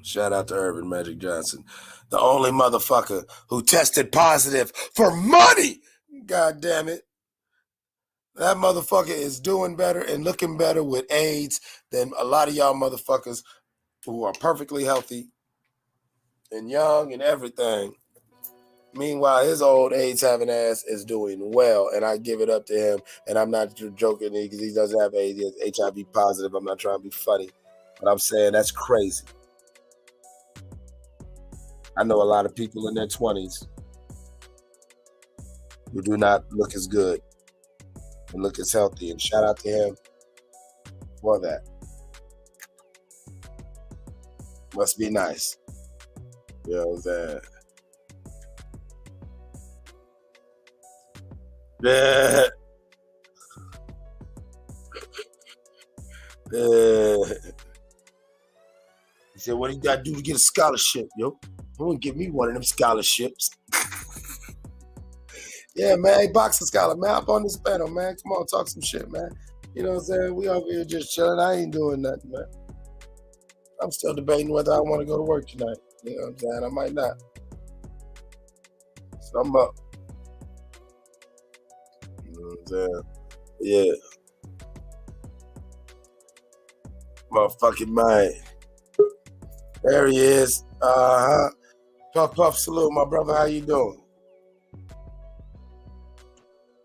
Shout out to Urban Magic Johnson, the only motherfucker who tested positive for money. God damn it. That motherfucker is doing better and looking better with AIDS than a lot of y'all motherfuckers who are perfectly healthy and young and everything. Meanwhile, his old AIDS having ass is doing well, and I give it up to him. And I'm not joking because he doesn't have AIDS. He has HIV positive. I'm not trying to be funny, but I'm saying that's crazy. I know a lot of people in their 20s who do not look as good and look as healthy, and shout out to him for that. Must be nice. You know what I'm saying? Yeah. He said, what do you got to do to get a scholarship, yo? I'm going to give me one of them scholarships. Yeah, man. Hey, boxing scholar, man. Up on this panel, man. Come on, talk some shit, man. You know what I'm saying? We over here just chilling. I ain't doing nothing, man. I'm still debating whether I want to go to work tonight. You know what I'm saying? I might not. So I'm up. You know what I'm saying? Yeah. Motherfucking mind. There he is. Puff Puff, salute, my brother. How you doing?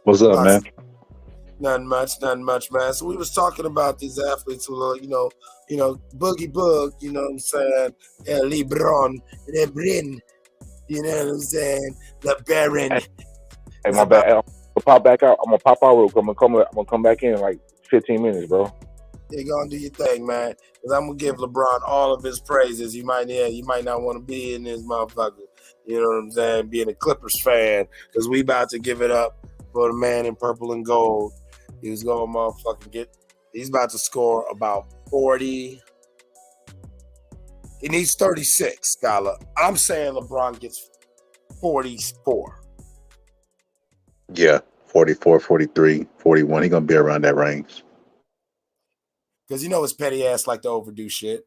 What's up, man? Nothing much, man. So we was talking about these athletes who, you know, Boogie Boog, you know what I'm saying? LeBron, you know what I'm saying? The Baron. Hey, my bad. I'm gonna pop back out. I'm gonna pop out real quick. I'm gonna come back in like 15 minutes, bro. You gonna do your thing, man. Because I'm gonna give LeBron all of his praises. You might not want to be in this motherfucker. You know what I'm saying? Being a Clippers fan, because we about to give it up for the man in purple and gold. He's about to score about 40. He needs 36, Scholar. I'm saying LeBron gets 44. Yeah, 44, 43, 41. He's going to be around that range. Because his petty ass like to overdo shit.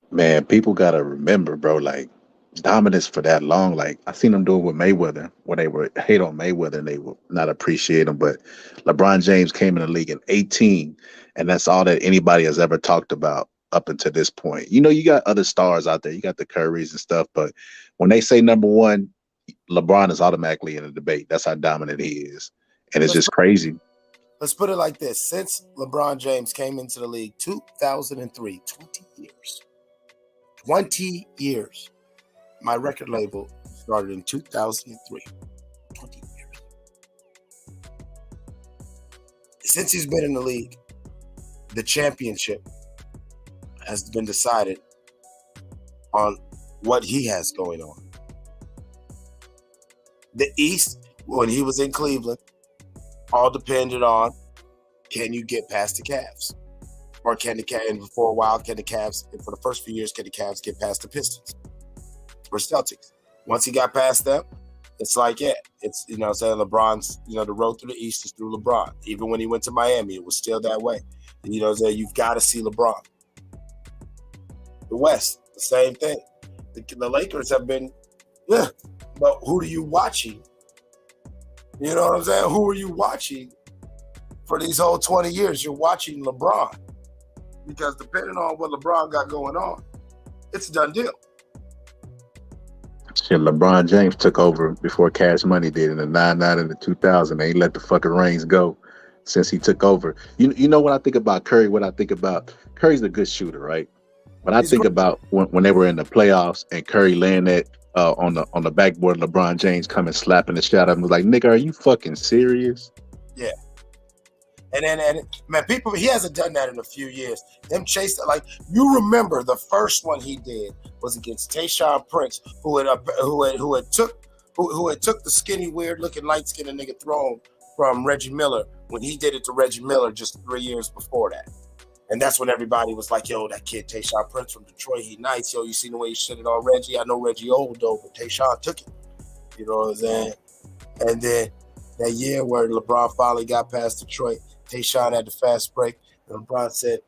Man, people got to remember, bro, like, dominance for that long. Like, I seen them do it with Mayweather, when they were hate on Mayweather and they would not appreciate him. But LeBron James came in the league in 18, and that's all that anybody has ever talked about up until this point. You got other stars out there. You got the Currys and stuff, but when they say number one, LeBron is automatically in the debate. That's how dominant he is. And it's just crazy. Let's put it like this. Since LeBron James came into the league 2003, 20 years. 20 years. My record label started in 2003. 20 years. Since he's been in the league, the championship has been decided on what he has going on. The East, when he was in Cleveland, all depended on, can you get past the Cavs? Or can the Cavs, and for a while, and for the first few years, can the Cavs get past the Pistons? Or Celtics. Once he got past them, it's like, yeah, it's, saying LeBron's, the road through the East is through LeBron. Even when he went to Miami, it was still that way. And, you've got to see LeBron. The West, the same thing. The Lakers have been, but who are you watching? You know what I'm saying? Who are you watching for these whole 20 years? You're watching LeBron. Because depending on what LeBron got going on, it's a done deal. Shit, LeBron James took over before Cash Money did in the 99 and the 2000. They ain't let the fucking reins go since he took over. You know what I think about Curry? What I think about Curry's a good shooter, right? But I think about when they were in the playoffs and Curry laying that on the backboard, LeBron James coming slapping the shit out of him, was like, nigga, are you fucking serious? Yeah. And man, he hasn't done that in a few years. Them chased, like, you remember the first one he did was against Tayshaun Prince, who had took the skinny, weird looking, light skinned nigga throne from Reggie Miller when he did it to Reggie Miller just 3 years before that. And that's when everybody was like, yo, that kid Tayshaun Prince from Detroit, he nice. Yo, you seen the way he shit it on Reggie? I know Reggie old though, but Tayshaun took it. You know what I'm saying? And then that year where LeBron finally got past Detroit, Tayshaun had the fast break, and LeBron said,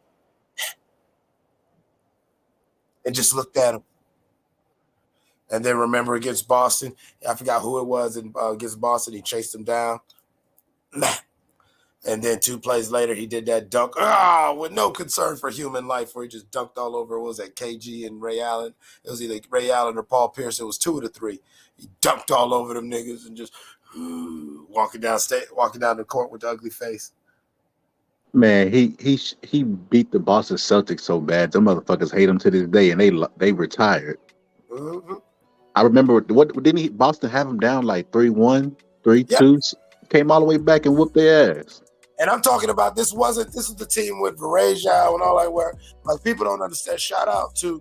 and just looked at him. And then remember against Boston, I forgot who it was against Boston. He chased him down. And then 2 plays later, he did that dunk with no concern for human life where he just dunked all over, what was that, KG and Ray Allen? It was either Ray Allen or Paul Pierce. It was 2 of the 3. He dunked all over them niggas and just walking down the court with the ugly face. Man, he beat the Boston Celtics so bad. Some motherfuckers hate him to this day, and they retired. Mm-hmm. I remember Boston have him down like 3-1, 3-2, Yep. came all the way back and whooped their ass. And I'm talking about this is the team with Varejao and all that, where like people don't understand. Shout out to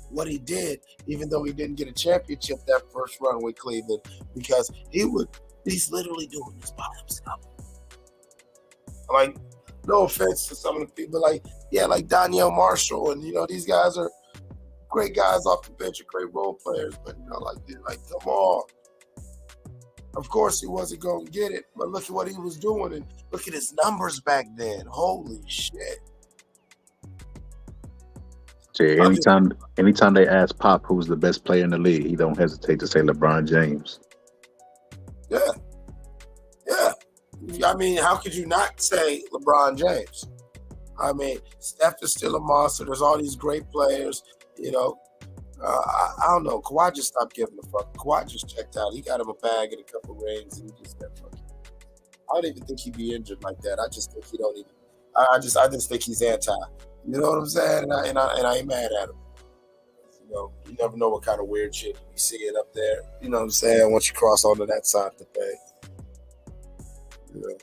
what he did, even though he didn't get a championship that first run with Cleveland, because he's literally doing this by himself. Like, no offense to some of the people, like Danielle Marshall, and these guys are great guys off the bench and great role players, but like come on. Of course he wasn't going to get it, but look at what he was doing and look at his numbers back then. Holy shit. Yeah, anytime they ask Pop who's the best player in the league, he don't hesitate to say LeBron James. Yeah. I mean, how could you not say LeBron James? I mean, Steph is still a monster. There's all these great players, I don't know. Kawhi just stopped giving a fuck. Kawhi just checked out. He got him a bag and a couple rings, and he just said, "Fuck it." I don't even think he'd be injured like that. I just think he don't even. I just think he's anti. You know what I'm saying? And I ain't mad at him. You never know what kind of weird shit you see it up there. You know what I'm saying? Once you cross onto that side of the thing,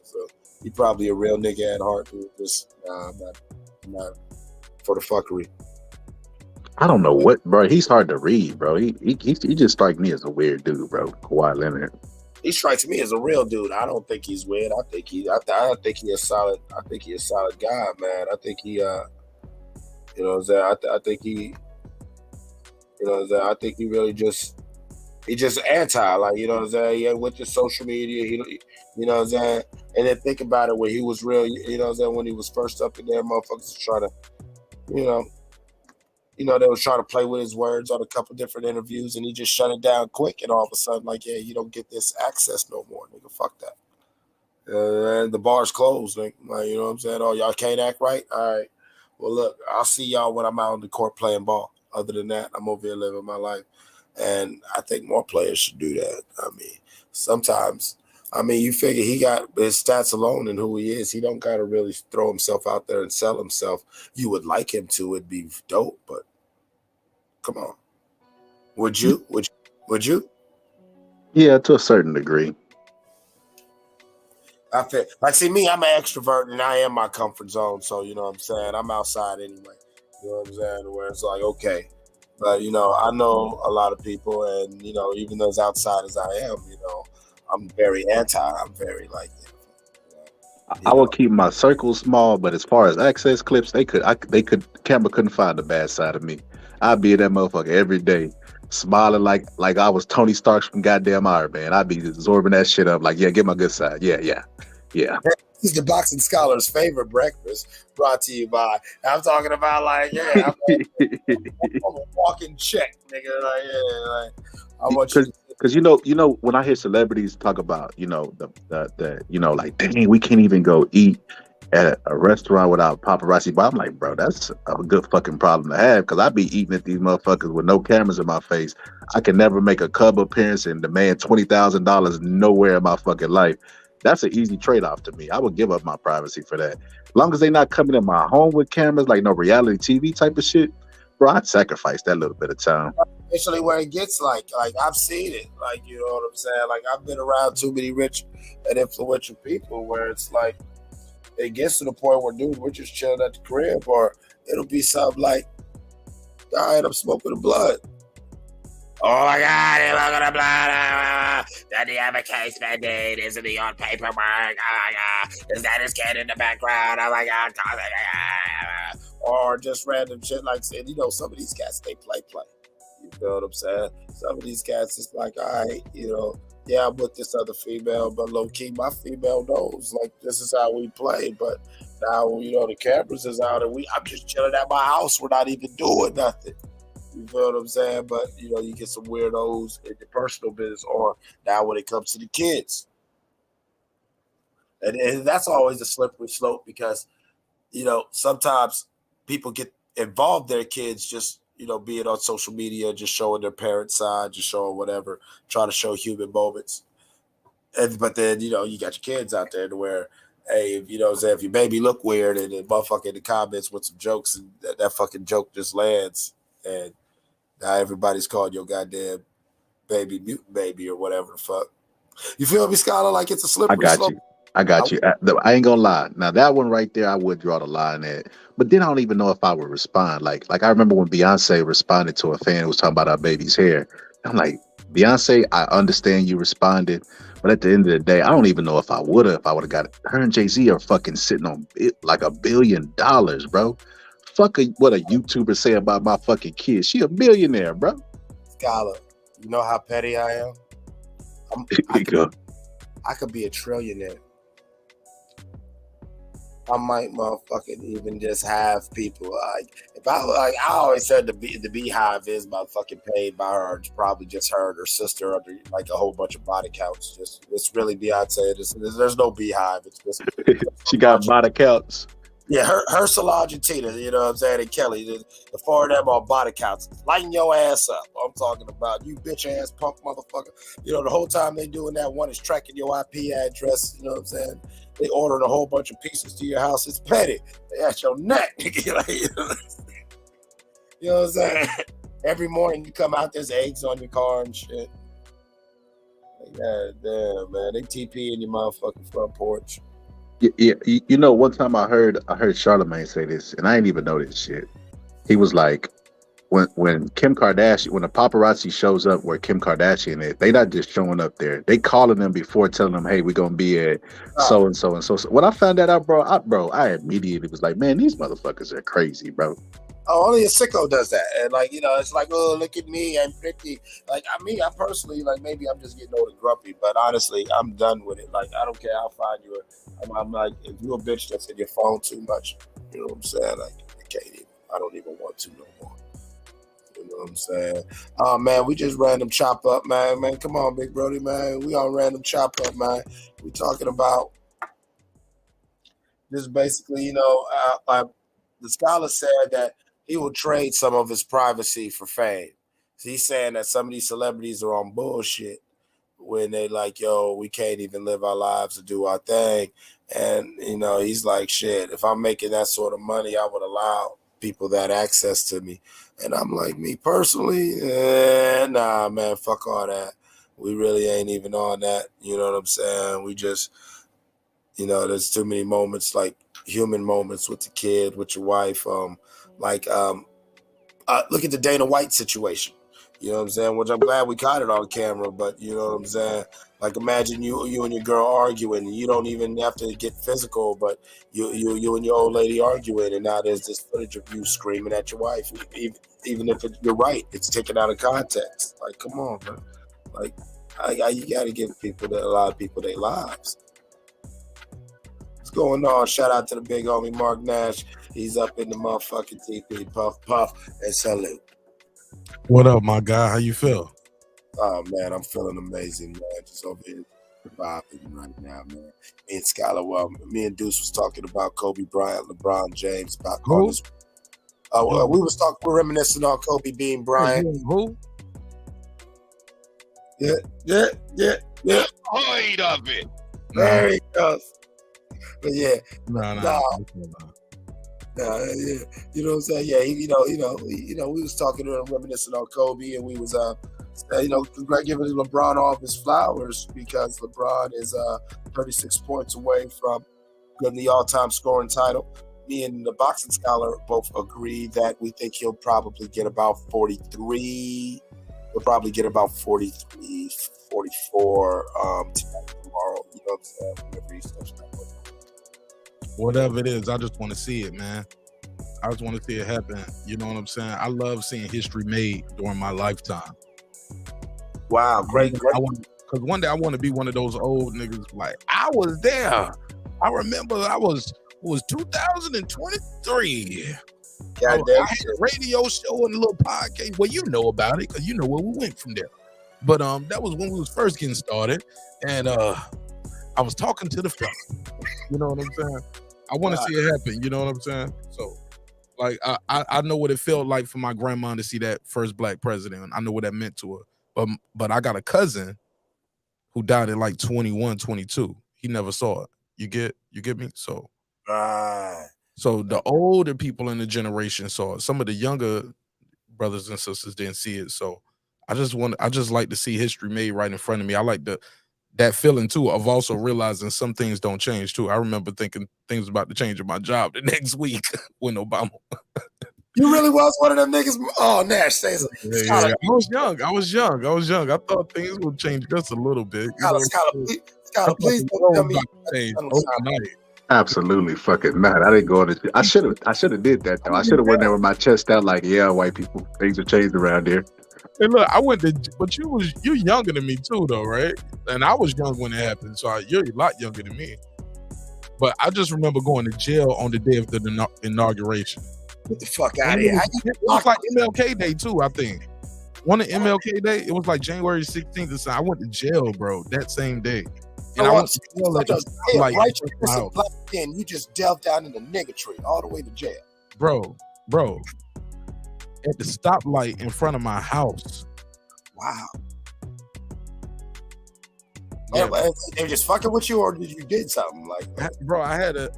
so he probably a real nigga at heart. Who just I'm not for the fuckery. I don't know what, bro. He's hard to read, bro. He just strikes me as a weird dude, bro. Kawhi Leonard. He strikes me as a real dude. I don't think he's weird. I think he a solid. I think he a solid guy, man. I think he I think he I think he really just anti, like, yeah, with the social media, and then think about it when he was real, when he was first up in there, motherfuckers was trying to, they was trying to play with his words on a couple different interviews, and he just shut it down quick, and all of a sudden, like, yeah, you don't get this access no more, nigga, fuck that. And the bar's closed, like, you know what I'm saying? Oh, y'all can't act right? All right. Well, look, I'll see y'all when I'm out on the court playing ball. Other than that, I'm over here living my life. And I think more players should do that. I mean, sometimes, you figure he got his stats alone and who he is. He don't got to really throw himself out there and sell himself. You would like him to. It'd be dope, but come on. Would you? Would you? Yeah, to a certain degree. I feel like, see me, I'm an extrovert and I am my comfort zone. So, you know what I'm saying? I'm outside anyway. You know what I'm saying? Where it's like, okay. But, I know a lot of people, and, even those outside as I am, I'm very anti. I'm very like, I would keep my circle small, but as far as access clips, camera couldn't find the bad side of me. I'd be in that motherfucker every day, smiling like I was Tony Stark from goddamn Iron Man. I'd be absorbing that shit up, like, yeah, get my good side. Yeah. This is the Boxing Scholar's favorite breakfast, brought to you by. I'm talking about, like, yeah, I'm a walking check, nigga. Like, yeah, like, I want you. Because when I hear celebrities talk about, the like, dang, we can't even go eat at a restaurant without paparazzi. But I'm like, bro, that's a good fucking problem to have, because I be eating at these motherfuckers with no cameras in my face. I can never make a Cub appearance and demand $20,000 nowhere in my fucking life. That's an easy trade-off to me. I would give up my privacy for that. As long as they not coming in my home with cameras, like no reality TV type of shit, bro, I'd sacrifice that little bit of time. Especially where it gets like I've seen it. Like, you know what I'm saying? Like, I've been around too many rich and influential people where it's like, it gets to the point where, dude, we're just chilling at the crib, or it'll be something like, all right, I'm smoking the blood. Oh my God, he's smoking the blood. Does he have a case mandate? Isn't he on paperwork? Oh my God. Is that his kid in the background? Oh my God. Or just random shit like saying, some of these cats, they play. You feel what I'm saying? Some of these cats is like, all right, yeah, I'm with this other female, but low key, my female knows, like, this is how we play. But Now, the cameras is out and I'm just chilling at my house. We're not even doing nothing. You feel what I'm saying? But, you get some weirdos in your personal business or now when it comes to the kids. And that's always a slippery slope because, sometimes people get involved their kids just, being on social media, just showing their parent side, just showing whatever, trying to show human moments. But then, you got your kids out there to where, hey, if your baby look weird and then motherfucker in the comments with some jokes and that fucking joke just lands and now everybody's calling your goddamn baby mutant baby or whatever the fuck. You feel me, Scholar? Like it's a slippery slope. I got you. I ain't gonna lie. Now that one right there, I would draw the line at. But then I don't even know if I would respond. Like I remember when Beyonce responded to a fan who was talking about our baby's hair. I'm like, Beyonce, I understand you responded, but at the end of the day, I don't even know if I would have got it. Her and Jay-Z are fucking sitting on like $1 billion, bro. Fuck what a YouTuber say about my fucking kid. She a millionaire, bro. Scholar, you know how petty I am? I could be a trillionaire. I might motherfucking even just have people if I always said the beehive is motherfucking paid by her. It's probably just her and her sister under like a whole bunch of body counts. It's really Beyonce. There's no beehive. It's just she got body counts. Yeah, her Solange and Tina, you know what I'm saying, and Kelly, the four of them on body counts, lighting your ass up. I'm talking about you bitch ass punk motherfucker. The whole time they doing that, one is tracking your IP address, you know what I'm saying? They ordering a whole bunch of pieces to your house. It's petty. They at your neck. You know what I'm saying? Every morning you come out, there's eggs on your car and shit. God damn, man. They TP in your motherfucking front porch. Yeah, one time I heard Charlamagne say this, and I didn't even know this shit. He was like, when Kim Kardashian, when a paparazzi shows up where Kim Kardashian is, they not just showing up there. They calling them before telling them, hey, we're gonna be at so and so and so. When I found that out, bro, I immediately was like, man, these motherfuckers are crazy, bro. Oh, only a sicko does that. And it's like, oh, look at me, I'm pretty. Like I personally, like maybe I'm just getting old and grumpy, but honestly, I'm done with it. Like I don't care how fine you are. I'm like, if you're a bitch that's in your phone too much, you know what I'm saying? Like I don't even want to no more. You know what I'm saying? Oh man, we just random chop up, man. Man, come on, big brody, man. We on random chop up, man. We talking about just basically, the scholar said that he will trade some of his privacy for fame. So he's saying that some of these celebrities are on bullshit when they like, yo, we can't even live our lives or do our thing. And, he's like, shit, if I'm making that sort of money, I would allow people that access to me. And I'm like, me personally, nah, man, fuck all that. We really ain't even on that. You know what I'm saying? We just, there's too many moments, like human moments with the kid, with your wife, look at the Dana White situation. You know what I'm saying? Which I'm glad we caught it on camera, but you know what I'm saying? Like imagine you and your girl arguing, and you don't even have to get physical, but you and your old lady arguing, and now there's this footage of you screaming at your wife. Even if you're right, it's taken out of context. Like, come on, man. Like, you got to give a lot of people their lives. What's going on? Shout out to the big homie Mark Nash. He's up in the motherfucking TP. Puff, and salute. What up, my guy? How you feel? Oh, man, I'm feeling amazing, man. Just over here vibing right now, man. Me and Skylar, me and Deuce was talking about Kobe Bryant, LeBron James. About who? We're reminiscing on Kobe Bean Bryant. Who? Yeah. Avoid of it. There he goes. But yeah. No. Yeah, you know what I'm saying? Yeah, we was talking to him, reminiscing on Kobe, and we was, giving LeBron all of his flowers because LeBron is 36 points away from getting the all-time scoring title. Me and the boxing scholar both agree that we think he'll probably get about 43. He'll probably get about 43, 44 tomorrow. You know what I'm saying? Whenever he steps back. Whatever it is, I just want to see it, man. I just want to see it happen. You know what I'm saying? I love seeing history made during my lifetime. Wow, great. Because one day I want to be one of those old niggas like, I was there. I remember I was was 2023. I Goddamn had a radio show and a little podcast. Well, you know about it because you know where we went from there. But that was when we was first getting started, and I was talking to the fella. You know what I'm saying? I want to see it happen. You know what I'm saying? So, like, I know what it felt like for my grandma to see that first black president. I know what that meant to her. But I got a cousin who died at like 21, 22. He never saw it. You get me? So, so the older people in the generation saw it. Some of the younger brothers and sisters didn't see it. So I just like to see history made right in front of me. I like that feeling too of also realizing some things don't change too. I remember thinking things about to change in my job the next week when Obama. You really was one of them niggas. Oh, Nash says yeah. I was young. I thought things would change just a little bit. Please don't tell me. Absolutely fucking not. I didn't go on it. I should have did that though. I should have went there with my chest out like, yeah, white people, things have changed around here. Hey, look, I went to, but you're younger than me too, though, right? And I was young when it happened, so you're a lot younger than me. But I just remember going to jail on the day of the inauguration. Get the fuck out of here! It was like MLK Day too, I think. One of MLK Day, it was like January 16th or something. I went to jail, bro, that same day. And I went to jail and you just delved down in the nigga tree all the way to jail. Bro. At the stoplight in front of my house. Wow. Yeah. They were just fucking with you, or did you did something like that? Bro, I had a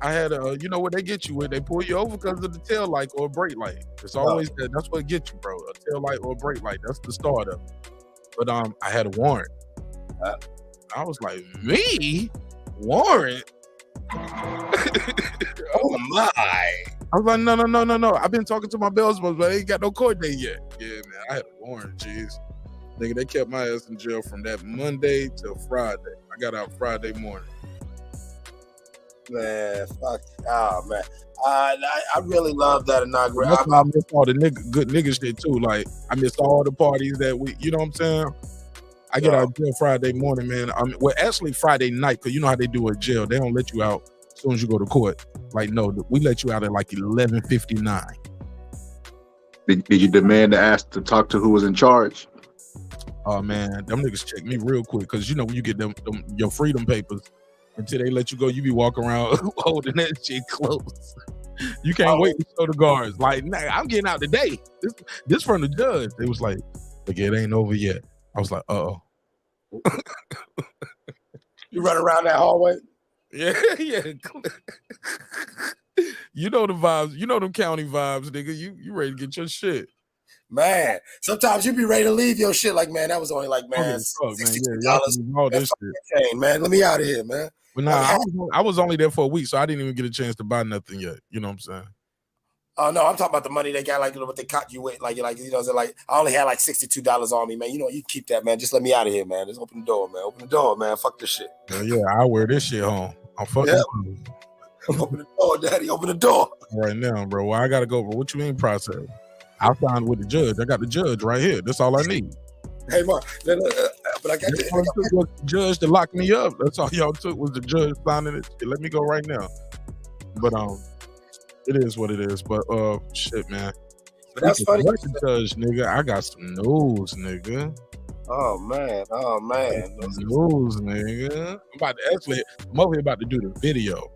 you know what they get you with? They pull you over because of the tail light or a brake light. It's always that. That's what gets you, bro. A tail light or a brake light. That's the start of it. But I had a warrant. I was like, me? Warrant? Oh my. I was like, no. I've been talking to my bells, but I ain't got no court date yet. Yeah, man, I had a warrant, jeez. Nigga, they kept my ass in jail from that Monday till Friday. I got out Friday morning. Man, fuck. Oh, man. I really love that inauguration. That's why I missed all the good nigga shit, too. Like, I missed all the parties that week. You know what I'm saying? I get out of jail Friday morning, man. Well, actually Friday night, because you know how they do at jail. They don't let you out as soon as you go to court. Like, no, we let you out at like 11:59. Did you demand to ask to talk to who was in charge? Oh, man, them niggas check me real quick. Because, you know, when you get them your freedom papers, until they let you go, you be walking around holding that shit close. You can't wait to show the guards. Like, nah, I'm getting out today. This from the judge. They was like, it ain't over yet. I was like, uh-oh. You run around that hallway? Yeah. You know the vibes. You know them county vibes, nigga. You ready to get your shit. Man, sometimes you be ready to leave your shit like, man, that was only like, man, $62. Man, let me out of here, man. But nah, I was only there for a week, so I didn't even get a chance to buy nothing yet. You know what I'm saying? Oh no, I'm talking about the money they got, like what they caught you with, like you know, like I only had like $62 on me, man. You know, you keep that, man. Just let me out of here, man. Just open the door, man. Open the door, man. Fuck this shit. Yeah, I wear this shit home. I'm fucking. Yeah. Open the door, Daddy. Open the door. Right now, bro. Well, I gotta go. But what you mean process? I signed with the judge. I got the judge right here. That's all I need. Hey, Mark. But I got the judge to lock me up. That's all y'all took was the judge signing it. Let me go right now. But it is what it is. But shit, man. But that's funny. Judge, nigga, I got some news, nigga. Oh man. News, nigga. I'm over here about to do the video.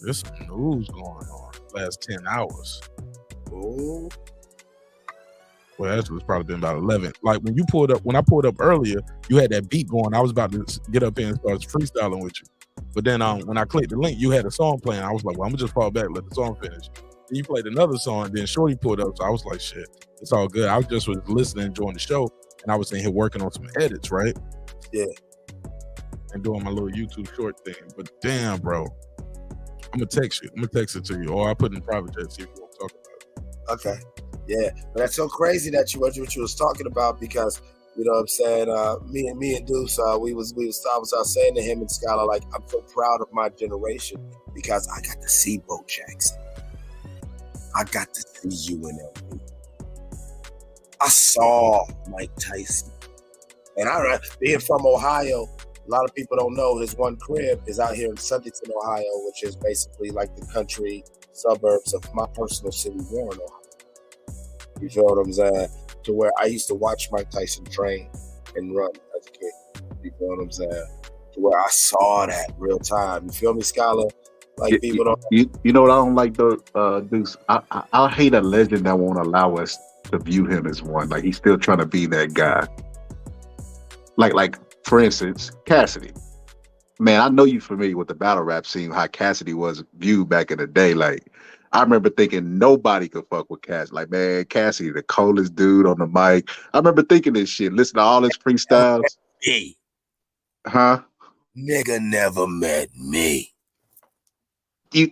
There's some news going on the last 10 hours. Ooh. Well, actually, it's probably been about 11. Like when I pulled up earlier, you had that beat going. I was about to get up here and start freestyling with you. But then when I clicked the link, you had a song playing. I was like, well, I'm gonna just fall back, let the song finish. Then you played another song, and then Shorty pulled up. So I was like, shit, it's all good. I was listening, enjoying the show, and I was in here working on some edits, right? Yeah. And doing my little YouTube short thing. But damn, bro, I'm gonna text you. I'm gonna text it to you, or I'll put it in private chat, see if you want to talk about it. Okay. Yeah, but that's so crazy that what you was talking about, because you know what I'm saying, me and Deuce, I was saying to him and Scholar, like, I'm so proud of my generation because I got to see Bo Jackson. I got to see UNLV. I saw Mike Tyson. And being from Ohio, A lot of people don't know his one crib is out here in Sunnyton, Ohio, which is basically like the country suburbs of my personal city, Warren, Ohio. You feel what I'm saying? To where I used to watch Mike Tyson train and run as a kid. You feel what I'm saying? To where I saw that real time. You feel me, Scholar? Like people don't. You know what I don't like though, Deuce? I hate a legend that won't allow us to view him as one. Like he's still trying to be that guy. Like for instance, Cassidy. Man, I know you familiar with the battle rap scene, how Cassidy was viewed back in the day. Like I remember thinking nobody could fuck with Cassidy. Like, man, Cassidy, the coldest dude on the mic. I remember thinking this shit, listen to all his freestyles. Me. Huh? Nigga never met me.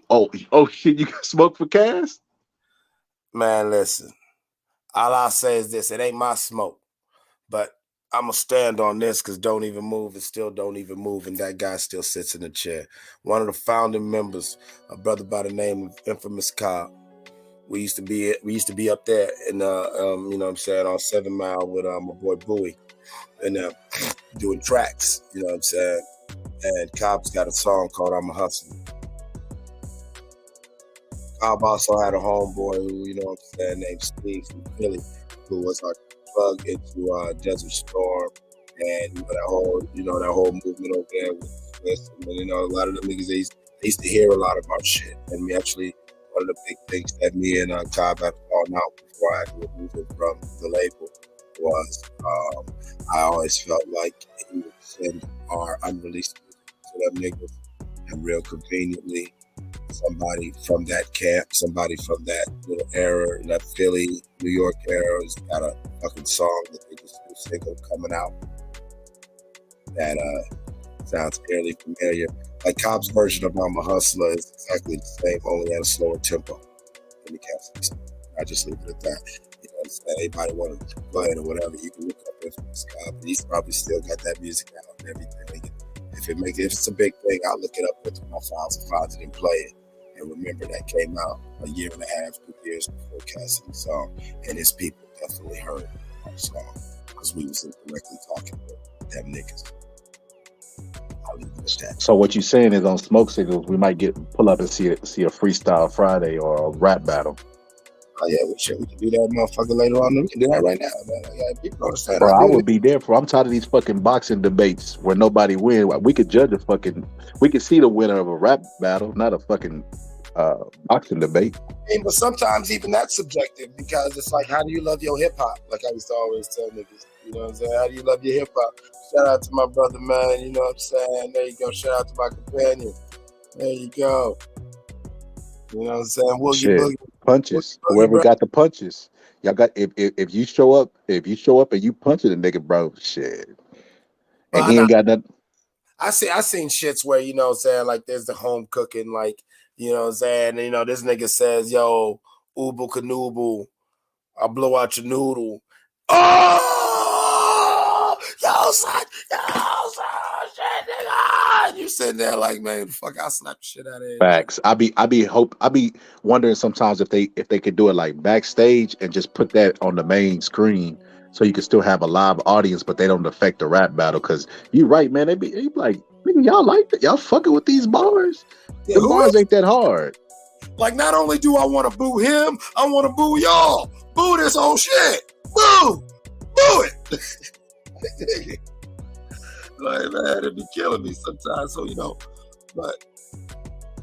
Oh shit, you can smoke for Cass? Man, listen. All I'll say is this: it ain't my smoke, but I'm gonna stand on this because Don't Even Move is still Don't Even Move, and that guy still sits in the chair. One of the founding members, a brother by the name of Infamous Cobb. We used to be up there in you know what I'm saying, on 7 Mile with my boy Bowie, and doing tracks. You know what I'm saying, and Cobb's got a song called "I'm a Hustler." Cobb also had a homeboy who, you know what I'm saying, named Steve from Philly, who was our plug into Desert Storm, and that whole movement over there with Swiss. And, you know, a lot of them niggas, they used to hear a lot of our shit. And we actually, one of the big things that me and Cobb had fallen out before I had to remove it from the label was I always felt like he would send our unreleased music to them niggas, and real conveniently, somebody from that camp, somebody from that little era, that Philly, New York era, has got a fucking song that they just do single coming out that sounds fairly familiar. Like Cobb's version of I'm a Hustler is exactly the same, only at a slower tempo in the Cassidy. I just leave it at that. You know what I'm saying? Anybody want to go ahead or whatever, you can look up Infamous Cobb. He's probably still got that music out and everything. If it's a big thing, I'll look it up into my files and find it and play it. And remember that came out a year and a half, 2 years before Cassidy's song, and his people definitely heard our song because we was directly talking with them niggas. I'll leave it at that. So what you're saying is on Smoke Signals, we might pull up and see a Freestyle Friday or a rap battle. Oh yeah, we can do that, motherfucker, later on. We can do that right now, man. Yeah, people understand. Bro, I would be there for. I'm tired of these fucking boxing debates where nobody wins. We could judge we could see the winner of a rap battle, not a fucking boxing debate. But sometimes even that's subjective because it's like, how do you love your hip hop? Like I used to always tell niggas, you know what I'm saying? How do you love your hip hop? Shout out to my brother, man. You know what I'm saying? There you go. Shout out to my companion. There you go. You know what I'm saying? Boogie. Punches. Whoever got the punches. Y'all got if you show up and you punch it a nigga, bro, shit. And he ain't got nothing. I seen shits where, you know what I'm saying, like there's the home cooking, like, you know what I'm saying, and, you know, this nigga says, yo, Ubu Kanubu, I'll blow out your noodle. Oh, yo, son, shit, nigga. You sitting there like, man, fuck, I'll slap the shit out of it. Facts. I be wondering sometimes if they could do it like backstage and just put that on the main screen so you can still have a live audience, but they don't affect the rap battle. Cause you right, man. They be like, nigga, y'all like that? Y'all fucking with these bars? Yeah, the bars ain't that hard. Like, not only do I want to boo him, I want to boo y'all. Boo this whole shit. Boo it. Like, man, it'd be killing me sometimes. So, you know, but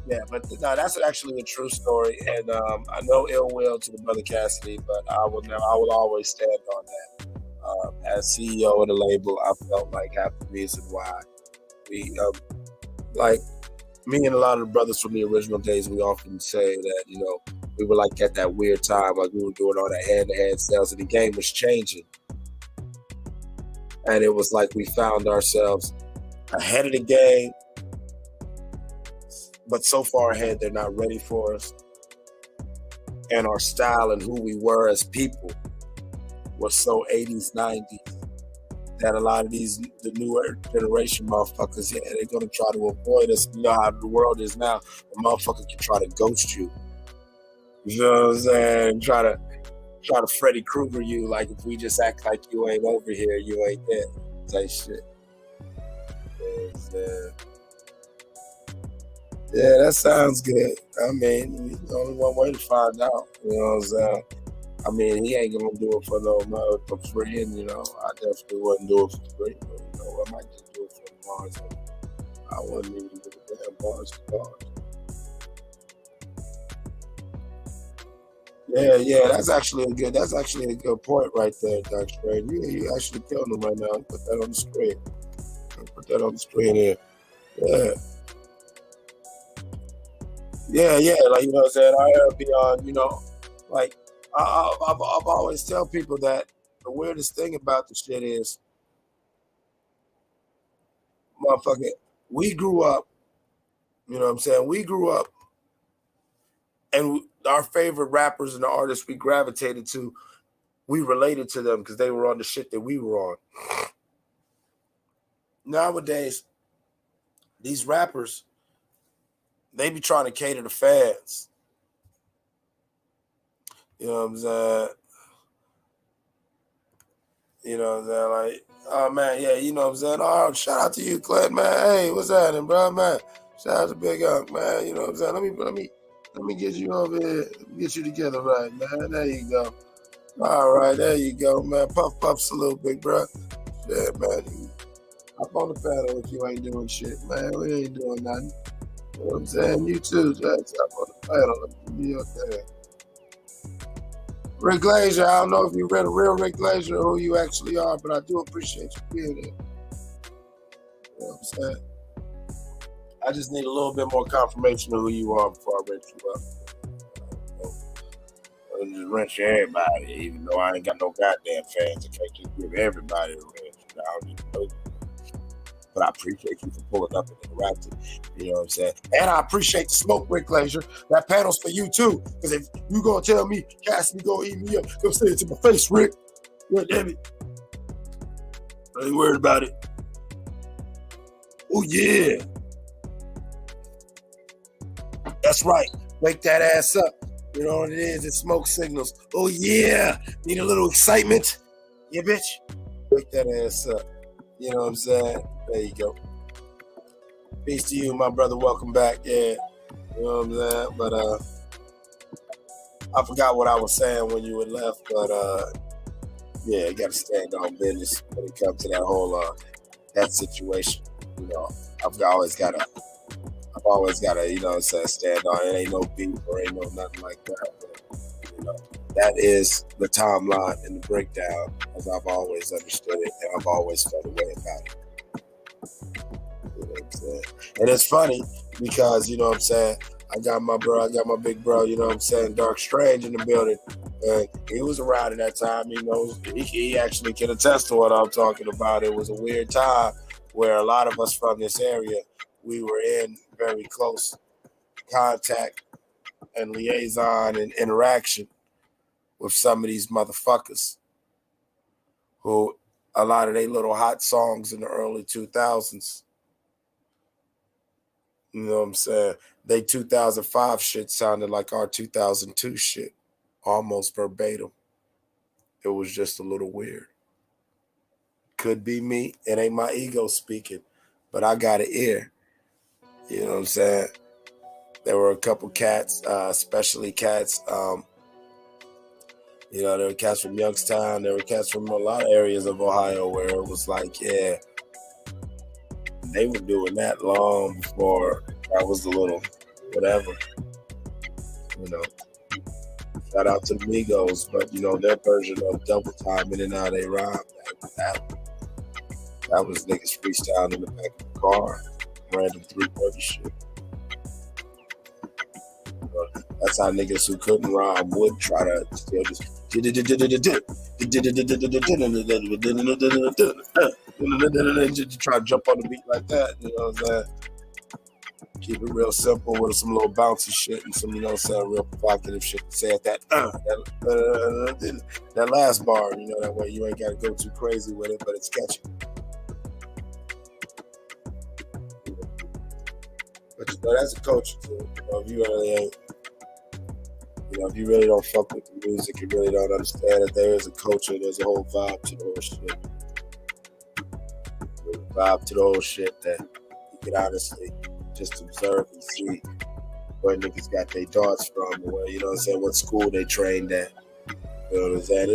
yeah, but no, that's actually a true story. And I know ill will to the brother Cassidy, but I will always stand on that. As CEO of the label, I felt like half the reason why we, like me and a lot of the brothers from the original days, we often say that, you know, we were like at that weird time, like we were doing all that hand-to-hand sales, and the game was changing. And it was like we found ourselves ahead of the game, but so far ahead, they're not ready for us. And our style and who we were as people was so 80s, 90s that a lot of the newer generation motherfuckers, yeah, they're going to try to avoid us. You know how the world is now. A motherfucker can try to ghost you. You know what I'm saying? Try to Freddy Krueger you, like if we just act like you ain't over here, you ain't there. Type shit. Yeah, that sounds good. I mean, there's only one way to find out. You know what I'm saying? I mean, he ain't gonna do it for for free, and I definitely wouldn't do it for free. But, I might just do it for the bars. I wouldn't even do the damn bars to bars. Yeah, that's actually a good point right there, Doc Strange. You actually killed him right now. Put that on the screen. Put that on the screen here. Yeah. Like you know what I'm saying. I heard beyond. Like I've always tell people that the weirdest thing about the shit is, motherfucker, we grew up. You know what I'm saying? We grew up, and our favorite rappers and the artists we gravitated to, we related to them because they were on the shit that we were on. Nowadays, these rappers, they be trying to cater to fans. You know what I'm saying? You know what I'm saying? Like, oh man, yeah, you know what I'm saying? Oh, shout out to you, Clint, man. Hey, what's happening, bro, man? Shout out to Big Unk, man. You know what I'm saying? Let me get you over here. Get you together right, man. There you go. All right, there you go, man. Puff, salute, big bro. Yeah, man. Hop on the panel if you ain't doing shit, man. We ain't doing nothing. You know what I'm saying? You too, Jax. Hop on the panel. Let me be okay. Rick Glazier, I don't know if you read a real Rick Glazier or who you actually are, but I do appreciate you being here. You know what I'm saying? I just need a little bit more confirmation of who you are before I rent you up. I just rent you everybody, even though I ain't got no goddamn fans. I can't just give everybody a rent. I don't even know. But I appreciate you for pulling up and interacting. You know what I'm saying? And I appreciate the smoke, Rick Glazier. That panel's for you too. Because if you gonna tell me, Cassidy gonna eat me up, come say it to my face, Rick. God damn it. I ain't worried about it. Oh yeah. That's right. Wake that ass up. You know what it is? It's smoke signals. Oh yeah. Need a little excitement? Yeah, bitch. Wake that ass up. You know what I'm saying? There you go. Peace to you, my brother. Welcome back. Yeah. You know what I'm saying? But I forgot what I was saying when you had left. But yeah, you gotta stand on business when it comes to that whole that situation. You know, I've always gotta, you know what I'm saying, stand on it. Ain't no beef or ain't no nothing like that. But, you know, that is the timeline and the breakdown as I've always understood it, and I've always felt a way about it. You know what I'm saying? And it's funny because, you know what I'm saying, I got my big bro, you know what I'm saying, Dark Strange in the building. And he was around at that time, you know, he actually can attest to what I'm talking about. It was a weird time where a lot of us from this area, we were in very close contact and liaison and interaction with some of these motherfuckers who a lot of their little hot songs in the early 2000s, you know what I'm saying, they 2005 shit sounded like our 2002 shit, almost verbatim. It was just a little weird. Could be me. It ain't my ego speaking, but I got an ear. You know what I'm saying? There were a couple cats, especially cats, you know, there were cats from Youngstown. There were cats from a lot of areas of Ohio where it was like, yeah, they were doing that long before I was a little whatever. You know, shout out to the Migos, but, you know, their version of double time in and out they rhyme. That was niggas freestyling in the back of the car. Random 330 shit. That's how niggas who couldn't rhyme would try to still just try to jump on the beat like that. You know what I'm saying? Keep it real simple with some little bouncy shit and some, you know what I'm saying, real provocative shit to say at that that last bar, you know, that way you ain't gotta go too crazy with it, but it's catchy. But you know, that's a culture too. You know, if you really ain't, you know, if you really don't fuck with the music, you really don't understand that there is a culture, there's a whole vibe to the whole shit. vibe to the whole shit that you can honestly just observe and see where niggas got their thoughts from, where, you know what I'm saying, what school they trained at. You know what I'm saying?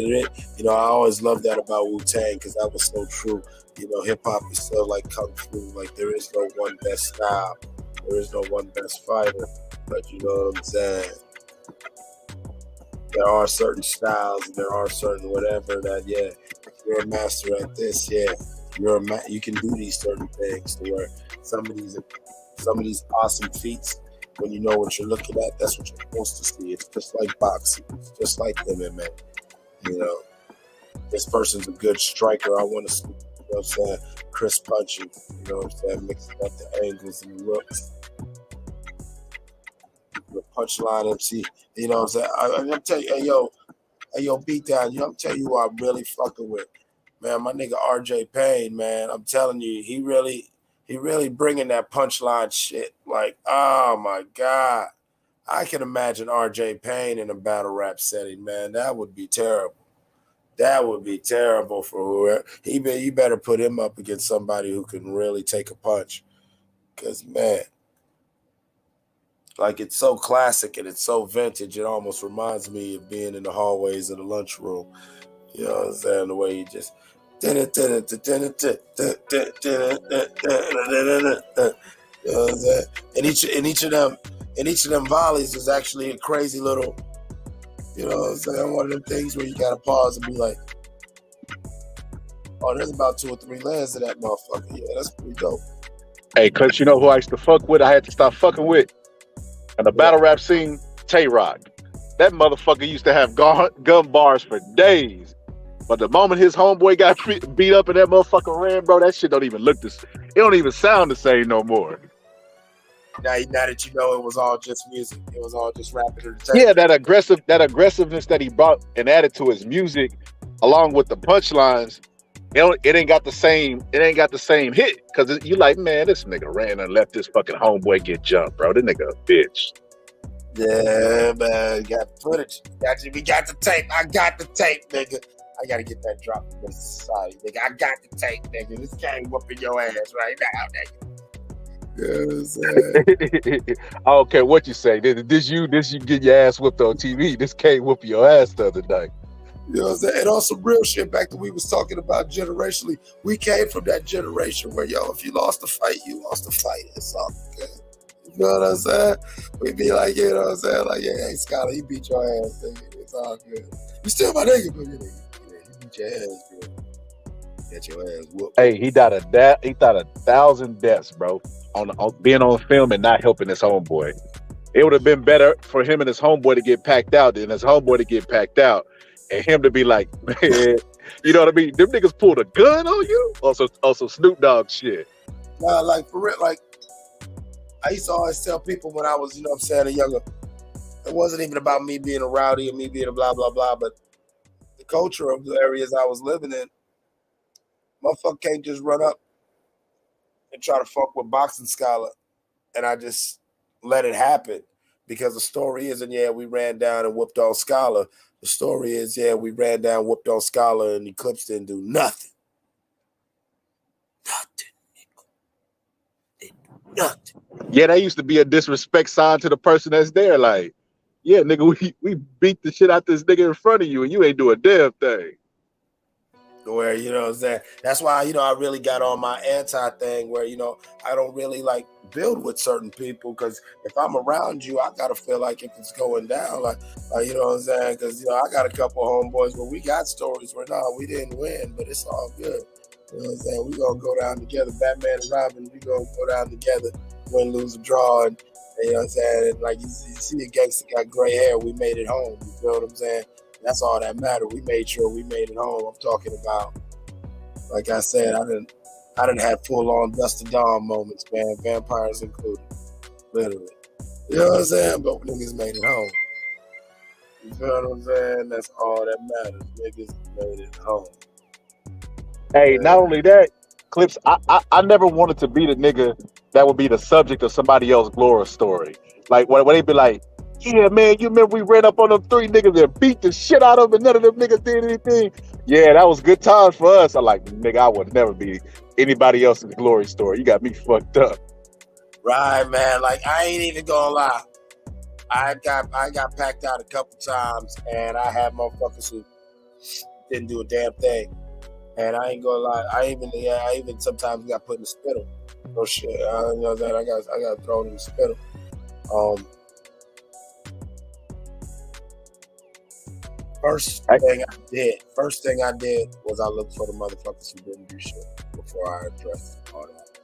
You know, I always loved that about Wu-Tang because that was so true. You know, hip-hop is still like kung fu. Like, there is no one best style. There is no one best fighter. But you know what I'm saying? There are certain styles and there are certain whatever that, yeah, if you're a master at this, yeah, you can do these certain things to where some of these awesome feats, when you know what you're looking at, that's what you're supposed to see. It's just like boxing. It's just like MMA. You know, this person's a good striker. I want to see, you know what I'm saying, crisp punching. You know what I'm saying, mixing up the angles and the looks. The punchline MC. You know what I'm saying? I'm telling you, hey yo, beat down. You know, I'm telling you who I'm really fucking with. Man, my nigga RJ Payne, man. I'm telling you, he really bringing that punchline shit. Like, oh my God. I can imagine RJ Payne in a battle rap setting, man. That would be terrible. That would be terrible for whoever. You better put him up against somebody who can really take a punch. Because, man, like, it's so classic and it's so vintage. It almost reminds me of being in the hallways of the lunchroom. You know what I'm saying? The way he just... You know what I'm saying? And each of them volleys is actually a crazy little, you know what I'm saying, one of them things where you gotta pause and be like, oh, there's about 2 or 3 layers to that motherfucker. Yeah, that's pretty dope. Hey, Clutch, you know who I used to fuck with? I had to stop fucking with. In the battle rap scene, Tay-Rock. That motherfucker used to have gun bars for days. But the moment his homeboy got beat up and that motherfucker ran, bro, that shit don't even look it don't even sound the same no more. Now that you know it was all just music, it was all just rapid entertainment. Yeah, that aggressiveness that he brought and added to his music, along with the punchlines, it ain't got the same hit. Cause you like, man, this nigga ran and left this fucking homeboy get jumped, bro. This nigga a bitch. Yeah, man, got footage. We got the tape. I got the tape, nigga. I gotta get that drop in this society, nigga. I got the tape, nigga. This game whooping your ass right now, nigga. Yes, I don't care what you say. This you get your ass whooped on TV. This can't whoop your ass the other night. You know what I'm saying? And on some real shit, back that we was talking about generationally, we came from that generation where, yo, if you lost the fight, you lost the fight. It's all good. You know what I'm saying? We'd be like, you know what I'm saying? Like, yeah, hey, Scholar, he beat your ass, nigga. It's all good. You still my nigga, but nigga. Your ass, bro. Get your ass whooped. Hey, he died 1,000 deaths, bro, on being on film and not helping his homeboy. It would have been better for him and his homeboy to get packed out than his homeboy to get packed out and him to be like, man, you know what I mean? Them niggas pulled a gun on you? Also Snoop Dogg shit. Nah, like, for real, like, I used to always tell people when I was, you know what I'm saying, a younger, it wasn't even about me being a rowdy or me being a blah, blah, blah, but the culture of the areas I was living in, motherfucker can't just run up and try to fuck with Boxing Scholar and I just let it happen. Because the story isn't, yeah, we ran down and whooped on Scholar. The story is, yeah, we ran down, whooped on Scholar, and Eclipse didn't do nothing. Nothing. Yeah, that used to be a disrespect sign to the person that's there. Like, yeah, nigga, we beat the shit out this nigga in front of you, and you ain't do a damn thing. Where, you know what I'm saying? That's why, you know, I really got on my anti thing where, you know, I don't really like build with certain people because if I'm around you, I gotta feel like if it's going down, like you know what I'm saying? Because, you know, I got a couple of homeboys where we got stories where, no, we didn't win, but it's all good. You know what I'm saying? We gonna go down together. Batman and Robin, we gonna go down together, win, lose, or draw. And you know what I'm saying? And like you see a gangster got gray hair, we made it home. You feel what I'm saying? That's all that mattered. We made sure we made it home. I'm talking about, like I said, I didn't have full on Dust to Dawn moments, man. Vampires included. Literally. You know what I'm saying? But niggas made it home. You feel what I'm saying? That's all that matters. Niggas made it home. Hey, not only that, Clips, I never wanted to be the nigga that would be the subject of somebody else's glory story. Like, when they be like, yeah, man, you remember we ran up on them 3 niggas and beat the shit out of them and none of them niggas did anything? Yeah, that was good times for us. I like, nigga, I would never be anybody else's glory story. You got me fucked up. Right, man. Like I ain't even gonna lie. I got packed out a couple times, and I had motherfuckers who didn't do a damn thing. And I ain't gonna lie. I even sometimes got put in the spittle. No shit. You know that I got thrown in the spittle. First thing I did was I looked for the motherfuckers who didn't do shit before I addressed all that.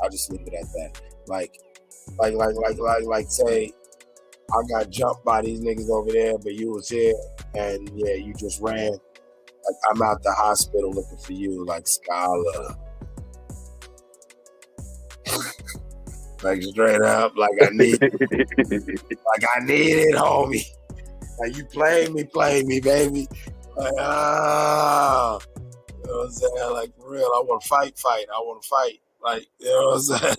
I'll just leave it at that. Like say I got jumped by these niggas over there, but you was here and yeah, you just ran. Like I'm out the hospital looking for you, like Scholar. Like straight up, like I need it, homie. Like you play me, baby. Like, you know what I'm saying? Like for real, I want to fight. I want to fight. Like, you know what I'm saying?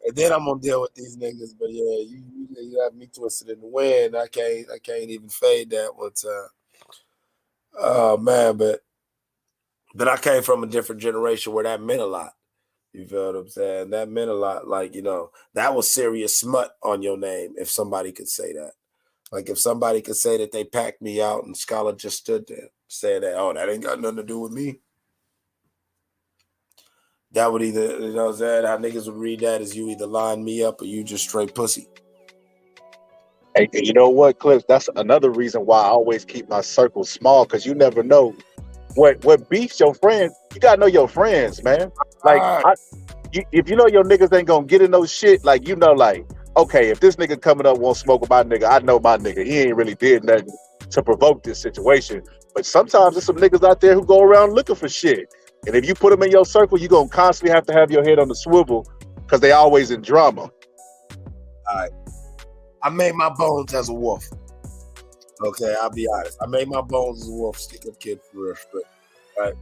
And then I'm gonna deal with these niggas. But yeah, you have me twisted in the wind. I can't even fade that one time. Oh man, but I came from a different generation where that meant a lot. You feel what I'm saying? That meant a lot. Like, you know, that was serious smut on your name if somebody could say that. Like if somebody could say that they packed me out and Scholar just stood there saying that, oh, that ain't got nothing to do with me. That would either, you know what I'm saying, how niggas would read that as you either line me up or you just straight pussy. Hey, you know what, Clips? That's another reason why I always keep my circle small, because you never know what beats your friends. You gotta know your friends, man. Like, if you know your niggas ain't gonna get in no shit, like, you know, like, okay, if this nigga coming up won't smoke with my nigga, I know my nigga. He ain't really did nothing to provoke this situation. But sometimes there's some niggas out there who go around looking for shit. And if you put them in your circle, you're gonna constantly have to have your head on the swivel because they always in drama. All right. I made my bones as a wolf. Okay, I'll be honest. I made my bones as a wolf, stick up kid for real. Right?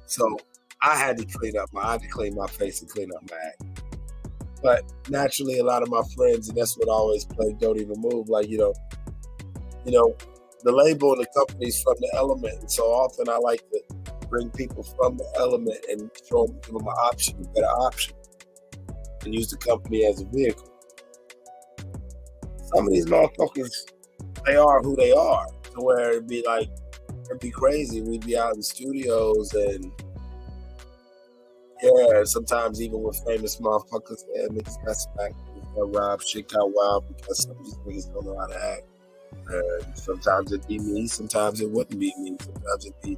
So I had to clean my face and clean up my act. But naturally, a lot of my friends, and that's what I always play, don't even move. Like, you know, the label and the company's from the element. And so often I like to bring people from the element and give them an option, a better option, and use the company as a vehicle. Some of these motherfuckers, they are who they are. To where it'd be crazy. We'd be out in studios and yeah, sometimes even with famous motherfuckers, man, niggas got smacked, got robbed, shit got wild because some of these niggas don't know how to act. And sometimes it'd be me, sometimes it wouldn't be me, sometimes it'd be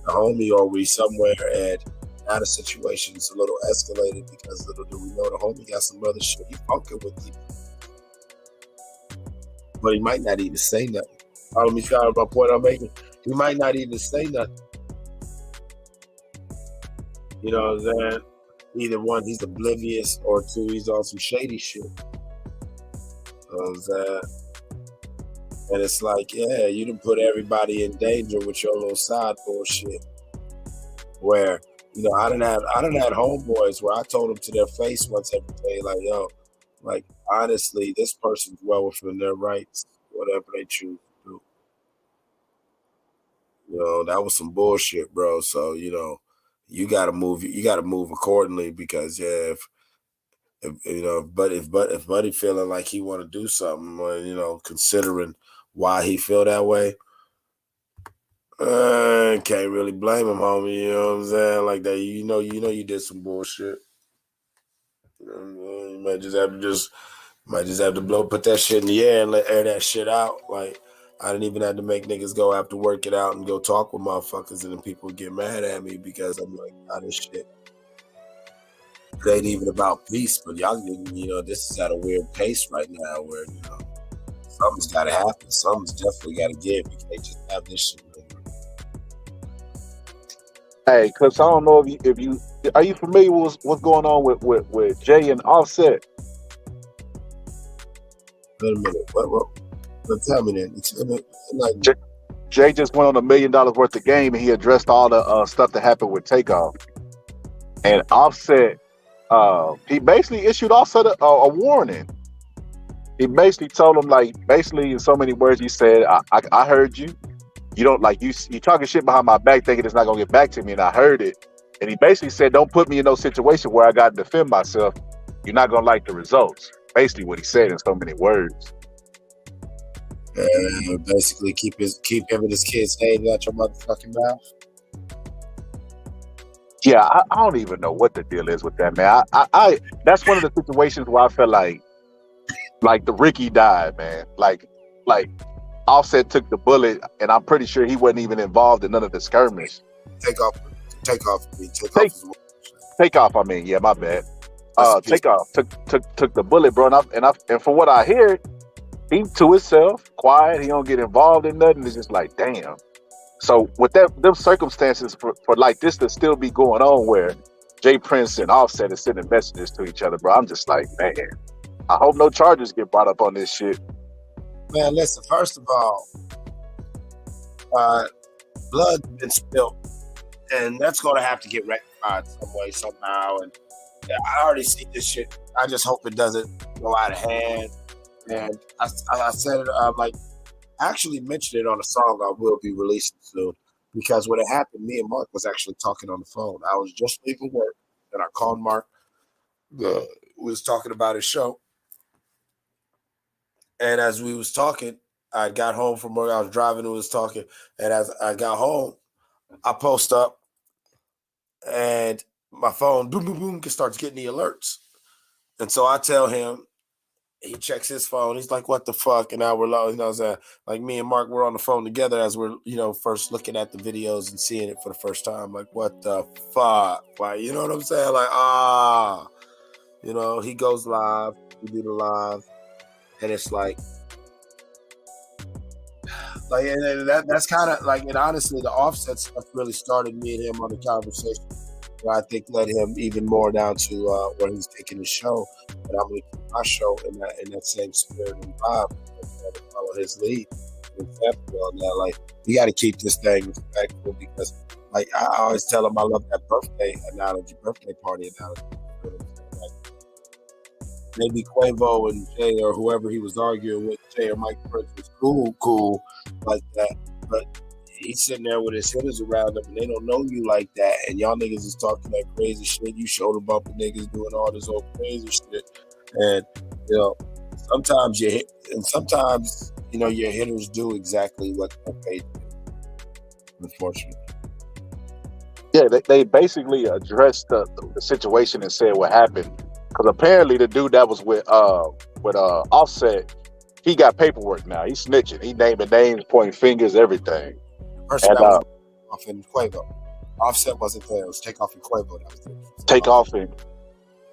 a homie or we somewhere and now the situation is a little escalated because little do we know the homie got some other shit he fucking with you. But he might not even say nothing. Let me try my point I'm making. He might not even say nothing. You know what I'm saying? Either one, he's oblivious, or two, he's on some shady shit. You know what I'm saying? And it's like, yeah, you done put everybody in danger with your little side bullshit. Where, you know, I done had homeboys where I told them to their face once every day, like, yo, like, honestly, this person's well within their rights, whatever they choose to do. You know, that was some bullshit, bro. So, you know, you gotta move accordingly because yeah, if Buddy feeling like he want to do something, or, you know, considering why he feel that way, can't really blame him, homie. You know what I'm saying? Like that, you know, you did some bullshit. You might just have to put that shit in the air and air that shit out. Like, I didn't even have to make niggas go after work it out and go talk with motherfuckers, and then people get mad at me because I'm like, this shit. It ain't even about peace, but y'all, you know, this is at a weird pace right now where, you know, something's got to happen. Something's definitely got to give. We can't just have this shit. Hey, Clips, I don't know if you are you familiar with what's going on with Jay and Offset? Wait a minute. What? Tell me that. Like, Jay just went on $1 million worth of game, and he addressed all the stuff that happened with Takeoff. And Offset, he basically issued Offset a warning. He basically told him, like, basically in so many words, he said, I heard you. you don't like you talking shit behind my back, thinking it's not gonna get back to me, and I heard it. And he basically said, "Don't put me in no situation where I got to defend myself. You're not gonna like the results." Basically, what he said in so many words. Basically, keep him and his kids' names out your motherfucking mouth. Yeah, I don't even know what the deal is with that, man. I that's one of the situations where I felt like the Ricky died, man. Like Offset took the bullet, and I'm pretty sure he wasn't even involved in none of the skirmish. Take off. I mean, yeah, my bad. Takeoff took the bullet, bro. And from what I hear, he to himself, quiet. He don't get involved in nothing. It's just like, damn. So with them circumstances for like this to still be going on, where Jay Prince and Offset is sending messages to each other, bro, I'm just like, man, I hope no charges get brought up on this shit. Man, listen. First of all, blood's been spilled, and that's going to have to get rectified some way, somehow. And yeah, I already see this shit. I just hope it doesn't go out of hand. And I said it. I actually mentioned it on a song I will be releasing soon, because when it happened, me and Mark was actually talking on the phone. I was just leaving work, and I called Mark. We was talking about his show. And as we was talking, I got home from work. I was driving and was talking. And as I got home, I post up and my phone, boom, boom, boom, starts getting the alerts. And so I tell him, he checks his phone. He's like, what the fuck? And now we're, you know what I'm saying? Like me and Mark, we're on the phone together as we're, first looking at the videos and seeing it for the first time. Like, what the fuck? Like, you know what I'm saying? Like, he goes live. We do the live. And it's like and that's kind of like, and honestly, the Offset stuff really started me and him on the conversation, where I think led him even more down to where he's taking the show. And I'm going to keep my show in that same spirit and vibe, and follow his lead. Example on that, like, we got to keep this thing respectful, because, like, I always tell him I love that birthday party analogy. Maybe Quavo and Jay or whoever he was arguing with, Jay or Mike Prince, was cool like that. But he's sitting there with his hitters around him, and they don't know you like that. And y'all niggas is talking that crazy shit. You shoulder bumping niggas doing all this old crazy shit. And, sometimes you hit, and sometimes, your hitters do exactly what they're paid to do, unfortunately. Yeah, they basically addressed the situation and said what happened. Because apparently the dude that was with Offset, he got paperwork now. He's snitching. He naming names, pointing fingers, everything. Person that was off in Quavo. Offset wasn't there. It was Takeoff and Quavo that was there. Takeoff and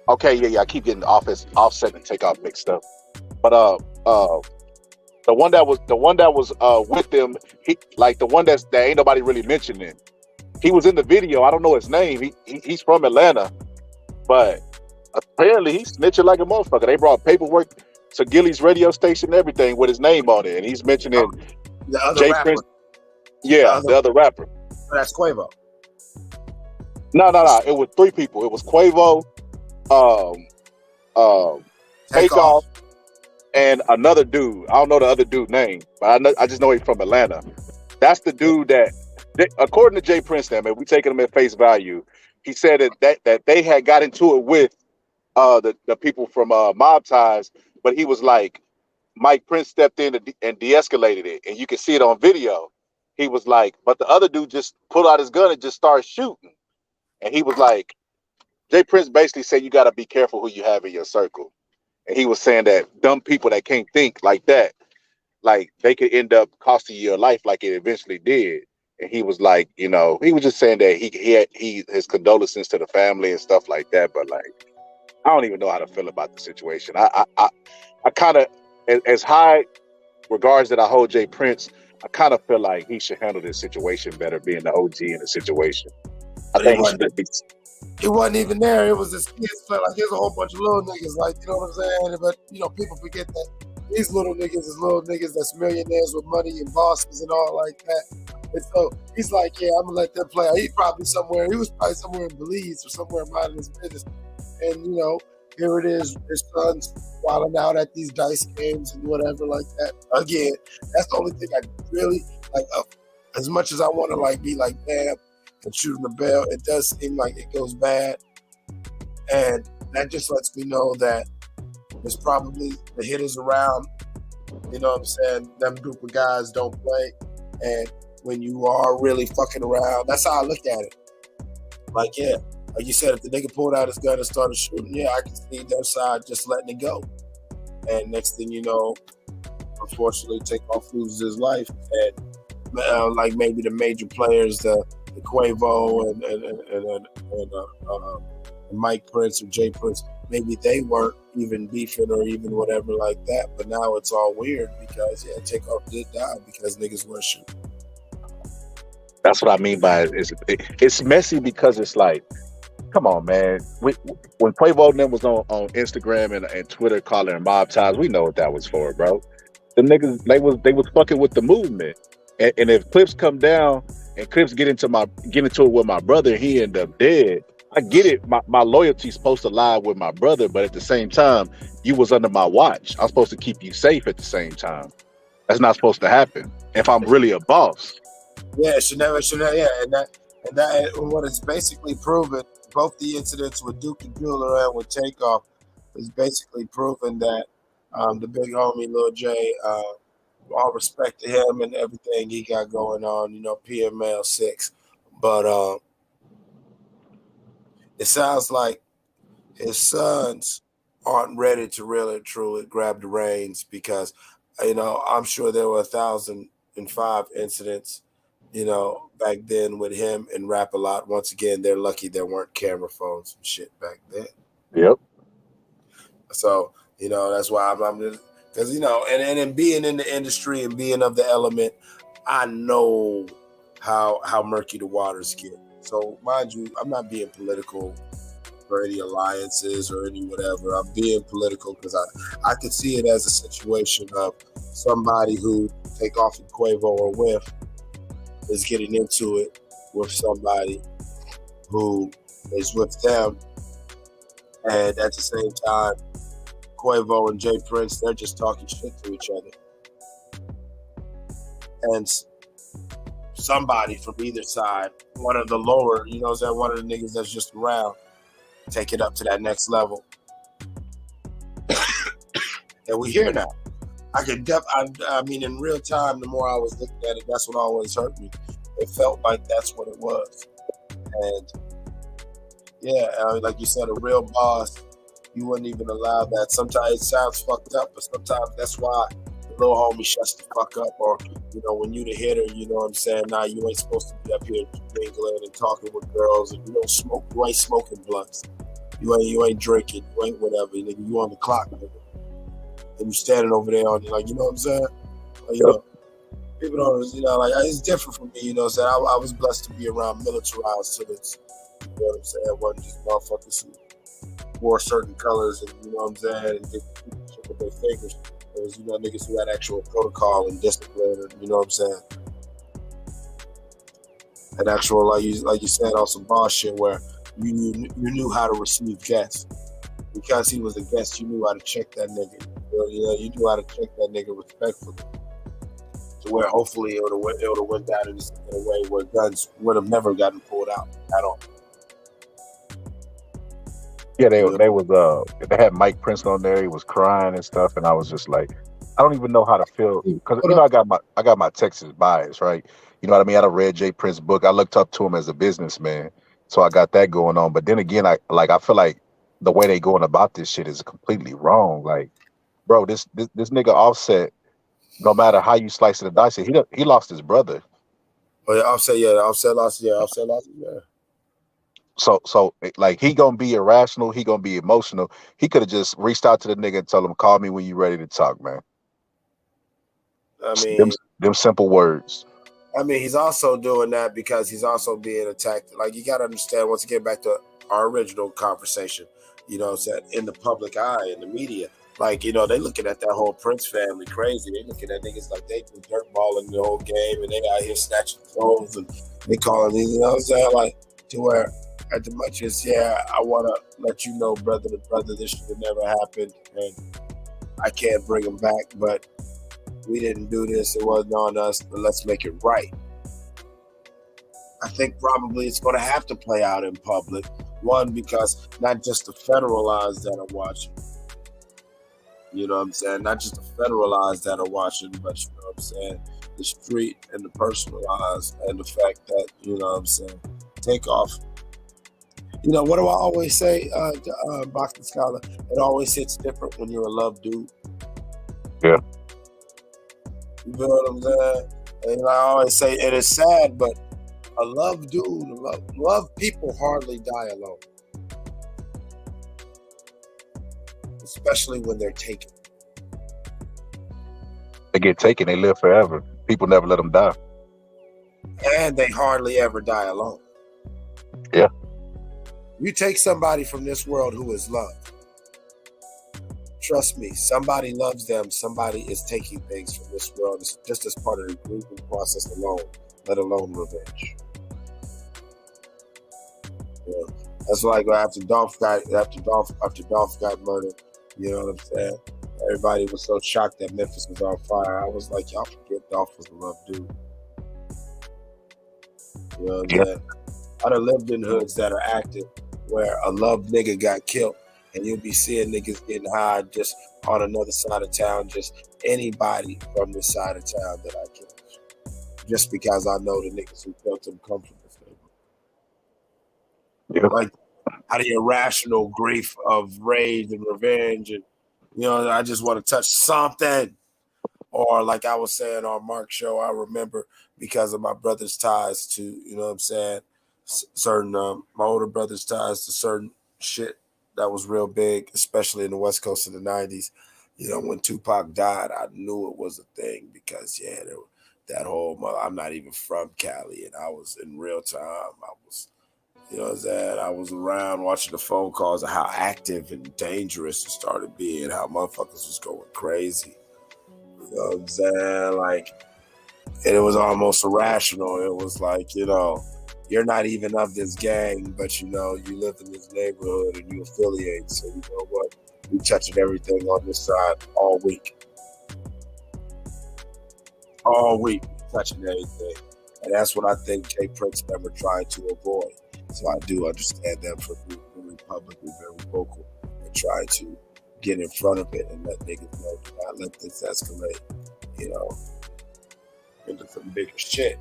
okay, yeah. I keep getting Offset and Takeoff mixed up. But the one that was with them, he like the one that ain't nobody really mentioning. He was in the video. I don't know his name. He's from Atlanta, but apparently he's snitching like a motherfucker. They brought paperwork to Gilly's radio station and everything with his name on it, and he's mentioning the other Jay rapper. Prince. Yeah, the other rapper. That's Quavo. No. It was three people. It was Quavo, Takeoff, and another dude. I don't know the other dude's name, but I just know he's from Atlanta. That's the dude that, according to Jay Prince, man, we taking him at face value. He said that they had got into it with the people from Mob Ties, but he was like, Mike Prince stepped in and de-escalated it, and you can see it on video. He was like, but the other dude just pulled out his gun and just started shooting. And he was like, Jay Prince basically said you got to be careful who you have in your circle. And he was saying that dumb people that can't think like that, like they could end up costing you your life like it eventually did. And he was like, he was just saying that he his condolences to the family and stuff like that. But like, I don't even know how to feel about the situation. I kind of, as high regards that I hold Jay Prince, I kind of feel like he should handle this situation better, being the OG in the situation. I think he wasn't even there. It was his kids. Like, there's a whole bunch of little niggas, like, you know what I'm saying? But, people forget that these little niggas is little niggas that's millionaires with money and bosses and all like that. And so he's like, yeah, I'm going to let them play. He was probably somewhere in Belize or somewhere minding his business. And, here it is, his son's wilding out at these dice games and whatever like that. Again, that's the only thing I really, like, as much as I want to like be like bam and shooting the bell, it does seem like it goes bad, and that just lets me know that there's probably the hitters around. You know what I'm saying? Them group of guys don't play, and when you are really fucking around, that's how I look at it. Like, yeah, like you said, if the nigga pulled out his gun and started shooting, yeah, I can see their side just letting it go. And next thing you know, unfortunately, Takeoff loses his life. And like maybe the major players, the Quavo and Mike Prince or Jay Prince, maybe they weren't even beefing or even whatever like that. But now it's all weird because, yeah, Takeoff did die because niggas weren't shooting. That's what I mean by it. It's messy because it's like, come on, man. When Quavo and them was on Instagram and Twitter calling mob ties, we know what that was for, bro. The niggas they was fucking with the movement. And if Clips come down and Clips get into it with my brother, he end up dead. I get it. My loyalty's supposed to lie with my brother, but at the same time, you was under my watch. I'm supposed to keep you safe at the same time. That's not supposed to happen. If I'm really a boss. Yeah, it should never, yeah, and what it's basically proven, both the incidents with Duke and Jeweler and with Takeoff, is basically proven that the big homie Lil J, all respect to him and everything he got going on, you know, PML 6, but it sounds like his sons aren't ready to really truly grab the reins because, you know, I'm sure there were 1,005 incidents, you know, back then with him and Rap a Lot. Once again, they're lucky there weren't camera phones and shit back then. Yep. So, you know, that's why I'm just, because, you know, and being in the industry and being of the element, I know how murky the waters get. So, mind you, I'm not being political for any alliances or any whatever. I'm being political because I could see it as a situation of somebody who Takeoff and Quavo are with is getting into it with somebody who is with them, and at the same time, Quavo and Jay Prince, they're just talking shit to each other. And somebody from either side, one of the lower, you know what I'm saying, one of the niggas that's just around, take it up to that next level. And we here now. I mean, in real time, the more I was looking at it, that's what always hurt me. It felt like that's what it was. And yeah, like you said, a real boss, you wouldn't even allow that. Sometimes it sounds fucked up, but sometimes that's why the little homie shuts the fuck up. Or, you know, when you the hitter, you know what I'm saying? Nah, you ain't supposed to be up here mingling and talking with girls, and you don't smoke. You ain't smoking blunts. You ain't drinking. You ain't whatever. Nigga, you on the clock, nigga. And you standing over there on, like, you know what I'm saying? Like, you know, people don't, you know, like, it's different for me, you know what I'm saying? I was blessed to be around militarized civilians. You know what I'm saying? It wasn't just motherfuckers who wore certain colors and, you know what I'm saying, and did shit with their fingers. It was, you know, niggas who had actual protocol and discipline, and, you know what I'm saying? And actual, like you said, on some boss shit where you knew how to receive guests. Because he was a guest, you knew how to check that nigga. You know, you knew how to check that nigga respectfully. To where hopefully it would have went down in a way where guns would have never gotten pulled out at all. Yeah, they had Mike Prince on there. He was crying and stuff, and I was just like, I don't even know how to feel because, you know, I got my Texas bias, right? You know what I mean? I read Jay Prince's book. I looked up to him as a businessman, so I got that going on. But then again, I feel like the way they going about this shit is completely wrong. Like, bro, this nigga Offset, no matter how you slice it and dice it, he lost his brother. Oh yeah, Offset lost. Yeah. So like, he gonna be irrational. He gonna be emotional. He could have just reached out to the nigga and told him, "Call me when you ready to talk, man." I mean, them simple words. I mean, he's also doing that because he's also being attacked. Like, you gotta understand, once again, back to our original conversation, you know, said in the public eye, in the media, like, you know, they looking at that whole Prince family crazy. They looking at niggas like they do dirtballing the whole game, and they out here snatching phones, and they calling these, you know what I'm saying? Like, to where, as much as, yeah, I want to let you know, brother to brother, this should have never happened, and I can't bring him back, but we didn't do this. It wasn't on us, but let's make it right. I think probably it's going to have to play out in public. One, because not just the federal eyes that are watching. You know what I'm saying? Not just the federal eyes that are watching, but you know what I'm saying? The street and the personal eyes, and the fact that, you know what I'm saying, Takeoff. You know, what do I always say, Boxing Scholar? It always hits different when you're a love dude. Yeah. You know what I'm saying? And I always say, and it's sad, but a love dude, love people hardly die alone. Especially when they're taken. They get taken, they live forever. People never let them die. And they hardly ever die alone. Yeah. You take somebody from this world who is loved. Trust me, somebody loves them. Somebody is taking things from this world just as part of the grieving process alone, let alone revenge. Yeah. That's like after Dolph got murdered. You know what I'm saying? Everybody was so shocked that Memphis was on fire. I was like, y'all forget Dolph was a love dude. You know what I'm saying? I done lived in hoods that are active where a loved nigga got killed, and you'll be seeing niggas getting high just on another side of town, just anybody from this side of town that I killed. Just because I know the niggas who killed them come from this neighborhood. Yep. Like, out of irrational grief of rage and revenge, and you know, I just want to touch something. Or like I was saying on Mark's show, I remember because of my brother's ties to, you know what I'm saying, certain my older brother's ties to certain shit that was real big, especially in the West Coast in the 90s. You know, when Tupac died, I knew it was a thing because that whole, I'm not even from Cali, and I was in real time. I was, you know what I'm saying, I was around watching the phone calls of how active and dangerous it started being, how motherfuckers was going crazy. You know what I'm saying? Like, and it was almost irrational. It was like, you know, you're not even of this gang, but you know, you live in this neighborhood and you affiliate. So you know what? We touching everything on this side all week. All week, touching everything. And that's what I think Jay Prince member tried to avoid. So I do understand them for being very publicly very vocal and trying to get in front of it and let niggas know, do not let this escalate, you know, into some bigger shit.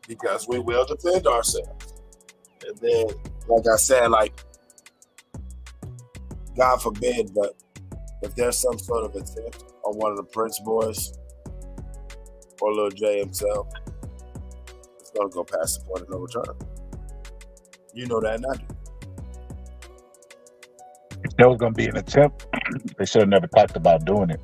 Because we will defend ourselves. And then, like I said, like, God forbid, but if there's some sort of attempt on one of the Prince boys or Lil J himself, it's gonna go past the point of no return. You know that, and I do. If there was going to be an attempt, they should have never talked about doing it.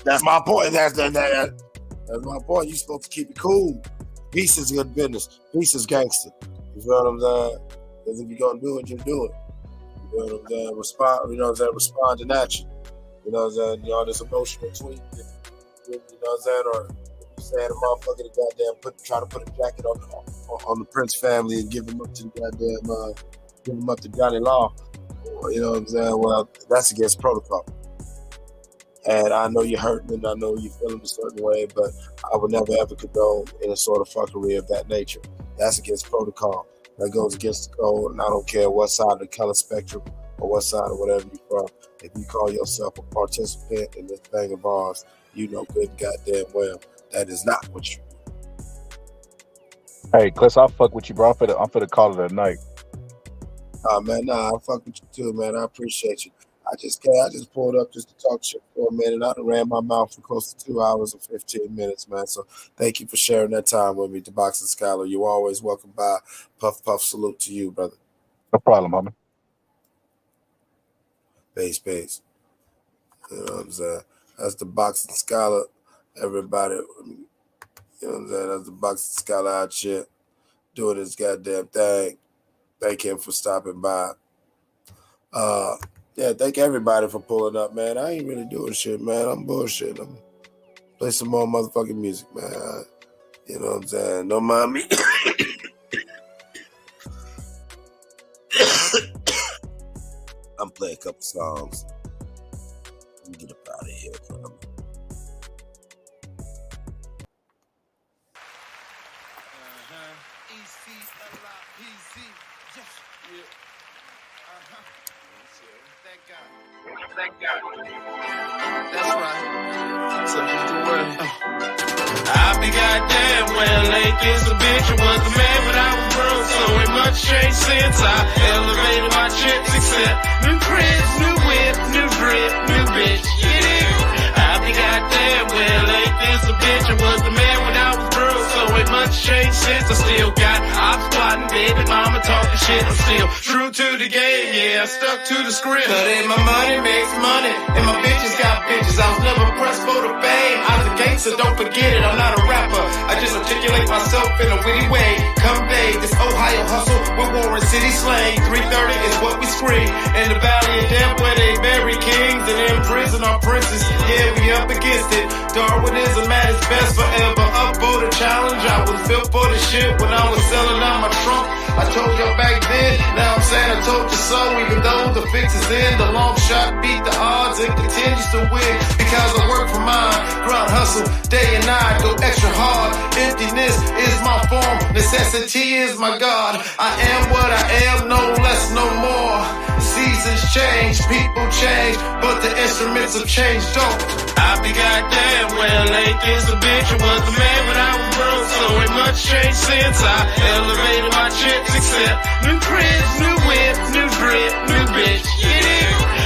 That's my point. That's my point. You're supposed to keep it cool. Peace is good business. Peace is gangster. You feel what I'm saying? Because if you're going to do it, just do it. You know what I'm saying? Respond, you know what I'm saying? Respond in action. You know what I'm saying? You know, this emotional tweet. You know what I'm saying? Or you saying a motherfucker that goddamn try to put a jacket on the Prince family and give him up to the goddamn, give him up to Johnny Law. You know what I'm saying? Well, that's against protocol. And I know you're hurting and I know you're feeling a certain way, but I would never ever condone any sort of fuckery of that nature. That's against protocol. That goes against the code, and I don't care what side of the color spectrum or what side or whatever you're from. If you call yourself a participant in this thing of ours, you know good and goddamn well that is not what you do. Hey, Cliss, I'll fuck with you, bro. I'm for the call it a night. Man, I fuck with you too, man. I appreciate you. I just pulled up just to talk shit for a minute. I done ran my mouth for close to 2 hours and 15 minutes, man. So thank you for sharing that time with me, the Boxing Scholar. You're always welcome by. Puff, puff, salute to you, brother. No problem, homie. Peace. You know what I'm saying? That's the Boxing Scholar, everybody. You know what I'm saying? That's the Boxing Scholar out here doing his goddamn thing. Thank him for stopping by. Yeah, thank everybody for pulling up, man. I ain't really doing shit, man. I'm bullshit. I'm play some more motherfucking music, man. You know what I'm saying? Don't mind me. I'm playing a couple songs. Let me get up out of here, bro. East Thank God. That's right. Something to worry. I'll be goddamn well, ain't this a bitch? I was the man, but I was broke, so ain't much changed since I elevated my chips, except new cribs, new whip, new drip, new bitch. I'll be goddamn well, ain't this a bitch? I was the man when I was broke, so ain't much changed since I still got op squatting, baby mama talking shit. I'm still true to the game, yeah, I stuck to the script. But ain't my money makes money, and my bitches got bitches. I was never pressed for the fame. I was a gangster, don't forget it, I'm not a rapper. I just articulate myself in a witty way. Convey this Ohio hustle with Warren City slang. 330 is what we scream. In the valley of death where they bury kings and in prison are princes. Yeah, we up against it. Darwinism at its best forever. Up for the challenge. I was built for the shit when I was selling out my trunk. I told y'all back then, now I'm saying I told you so. Even though the fix is in, the long shot beat the odds and continues to win. Because I work for mine, grind hustle day and night, go extra hard. Emptiness is my form, necessity is my God. I am what I am, no less, no more. Seasons change, people change, but the instruments of change don't. I be goddamn well, ain't this a bitch? I was the man, but I was broke, so ain't much changed since I elevated my chips, except new cribs, new whip, new drip, new bitch.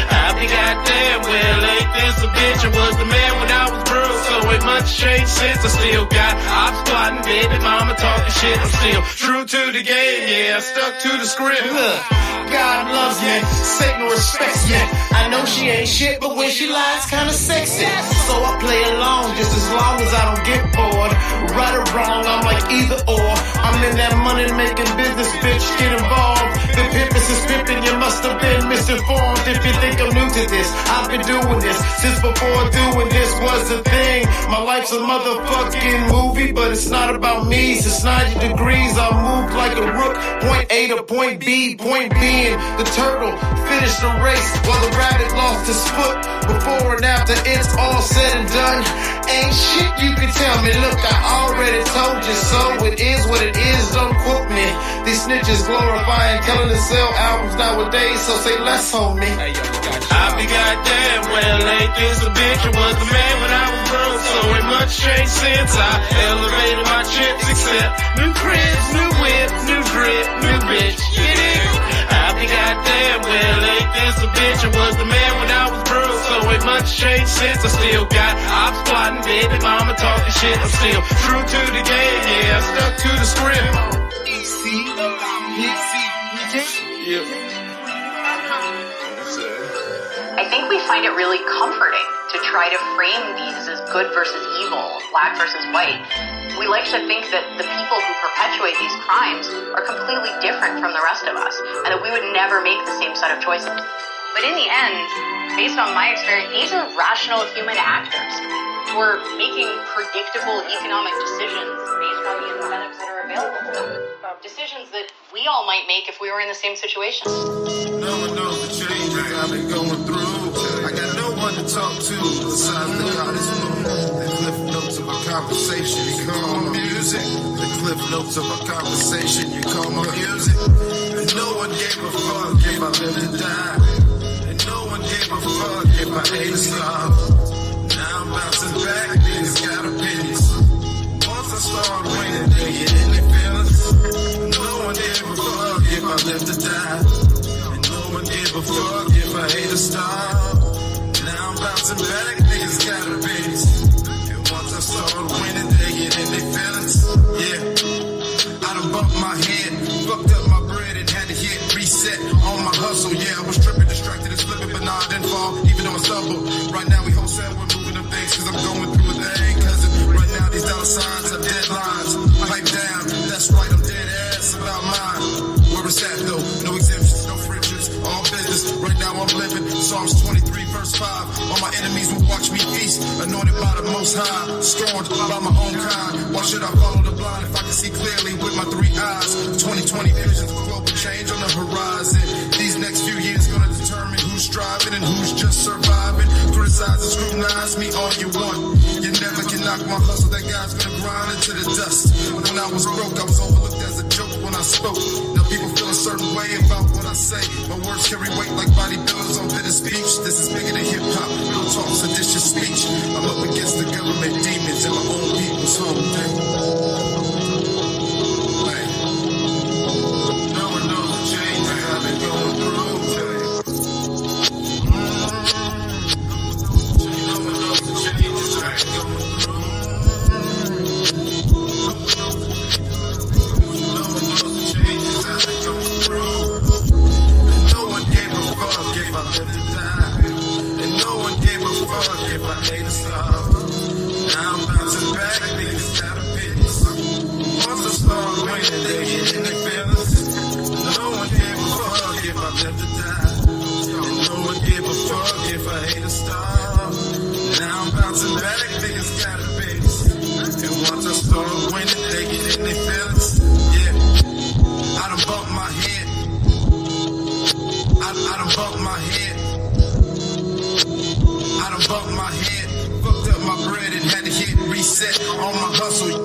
I be goddamn well, ain't this a bitch? I was the man when I was broke, so ain't much changed since I still got op squatting, baby mama talking shit. I'm still true to the game, yeah, I stuck to the script. Look, God loves me, Satan respects me. I know she ain't shit, but when she lies, kinda sexy. So I play along just as long as I don't get bored. Right or wrong, I'm like either or. I'm in that money-making business, bitch, get involved. The pimpin' is pimpin', you must have been misinformed. If you think I'm new to this, I've been doing this since before doing this was a thing. My life's a motherfucking movie, but it's not about me. Since 90 degrees, I moved like a rook. Point A to point B, point being the turtle finished the race while the rabbit lost his foot. Before and after it's all said and done, ain't shit you can tell me. Look, I already told you so. It is what it is, don't quote me. These snitches glorifying killing and sell albums nowadays, so say less, homie. I be goddamn well, ain't this a bitch? I was the man when I was broke, so ain't much changed since I elevated my chips, except new cribs, new whip, new drip, new bitch. I be goddamn well, ain't this a bitch? I was the man when I was broke, so ain't much changed since I still got op squatting, baby mama talking shit. I'm still true to the game, yeah, I stuck to the script. I think we find it really comforting to try to frame these as good versus evil, black versus white. We like to think that the people who perpetuate these crimes are completely different from the rest of us, and that we would never make the same set of choices. But in the end, based on my experience, these are rational human actors who are making predictable economic decisions based on the incentives that are available to them. Decisions that we all might make if we were in the same situation. No one knows the changes I've been going through. I got no one to talk to besides the goddess moon. The cliff notes of a conversation, you call my music. The cliff notes of a conversation, you call my music. And no one gave a fuck if I lived and died. And no one gave a fuck if I ate a slop. Now I'm bouncing back, niggas got opinions. Once I start winning, they get in their feelings. No one gave a fuck if I lived or died. And no one gave a fuck if I ate a star. Now I'm bouncing back, niggas got opinions. And once I start winning, they get in their feelings. Yeah, I done bumped my head, fucked up my bread and had to hit reset on my hustle. Yeah, I was tripping, distracted and slipping, but nah, I didn't fall, even though I stumbled. Right now we wholesale, we're moving them things, cause I'm going through a thing. Cause right now these dollar signs are deadlines. Pipe down, that's right, I'm dead ass about mine. Where it's at though, no exemptions, no friendships, all business. Right now I'm living Psalms 23 verse 5. All my enemies will watch me feast, anointed by the Most High, scorned by my own kind. Why should I follow the blind if I can see clearly with my 3 eyes? 2020 visions, global change on the horizon. These next few years gonna determine who's striving and who's just surviving. Criticize and scrutinize me all you want. You never can knock my hustle, that guy's gonna grind into the dust. When I was broke, I was overlooked as a joke when I spoke. Now people feel a certain way about say. My words carry weight like bodybuilders on bitter speech. This is bigger than hip hop. No talk, seditious speech. I'm up against the government demons and my own people's home. No one knows the changes I've been going through. No one knows the changes I've been going through. No one knows the changes I've been going through. And no one gave a fuck if I lived to die. And no one gave a fuck if I ate a stop. Now I'm bouncing back, niggas got opinions. Once I start winning, they get in their feelings. No one gave a fuck if I lived to die. And no one gave a fuck if I ate a star. Now I'm bouncing back, niggas got opinions. And once I start winning, they get in their feelings. Yeah, I done bumped my head. I done bumped my head. I done bumped my head. Fucked up my bread and had to hit reset on my hustle.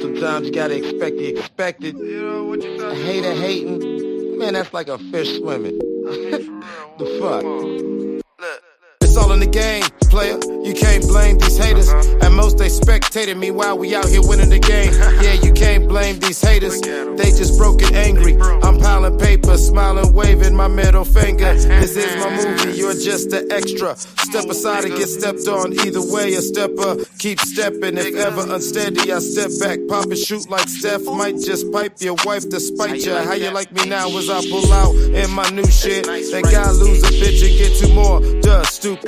Sometimes you gotta expect the expected. A hater hating, man, that's like a fish swimming. The fuck? It's all in the game, player. You can't blame these haters. At most they spectated me while we out here winning the game. Yeah, you can't blame these haters. They just broke and angry. I'm piling paper, smiling, waving my middle finger. This is my movie, you're just an extra. Step aside and get stepped on. Either way, a stepper, keep stepping. If ever unsteady, I step back, pop and shoot like Steph. Might just pipe your wife despite ya. How you like me now as I pull out in my new shit? That guy lose a bitch and get two more. Duh, stupid.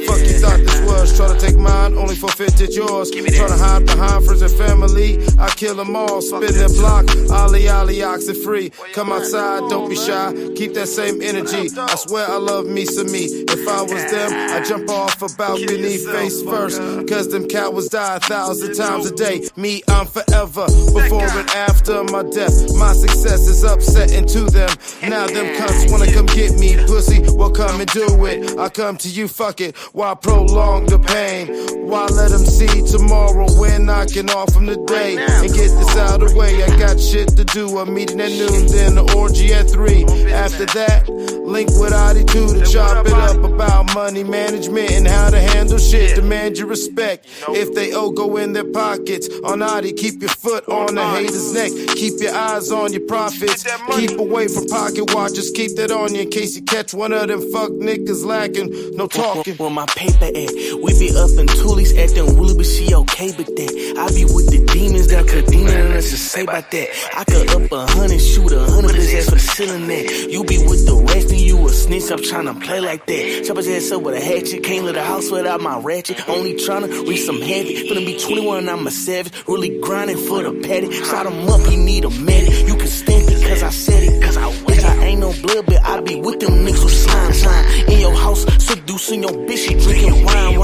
Fuck you thought this was. Try to take mine, only forfeited yours. Try to hide behind friends and family. I kill them all, spin that block. Ollie, oxy free. Come outside, don't be shy. Keep that same energy. I swear I love me some me. If I was them, I'd jump off a balcony face first. Cause them cowards die 1,000 times a day. Me, I'm forever. Before and after my death. My success is upsetting to them. Now them cunts wanna come get me. Pussy, well come and do it. I come to you, fuck it. Why prolong the pain? Why let them see tomorrow when I can off from the day? And get this out of the way, I got shit to do. A meeting at noon, then the orgy at 3. After that, link with ID2 to chop it up about money management and how to handle shit. Demand your respect. If they owe, go in their pockets. On ID, keep your foot on the hater's neck. Keep your eyes on your profits. Keep away from pocket watchers. Keep that on you in case you catch one of them fuck niggas lacking. No talking. Where my paper at? We be up in Toolies acting woolly, but she okay with that. I be with the demons that could demon and us to say about that. I could up 100, shoot 100, his ass for the ceiling net. You be with the rest and you a snitch, I'm tryna play like that. Chop his ass up with a hatchet, can't let the house without my ratchet. Only tryna reach some heavy, finna be 21, I'm a savage. Really grinding for the patty. Shot him up, he need a medic. You can stand it, cause I said it, cause I wish I ain't no blood, but I be with them niggas who slime. In your house, seducing your bitch, she drinking wine.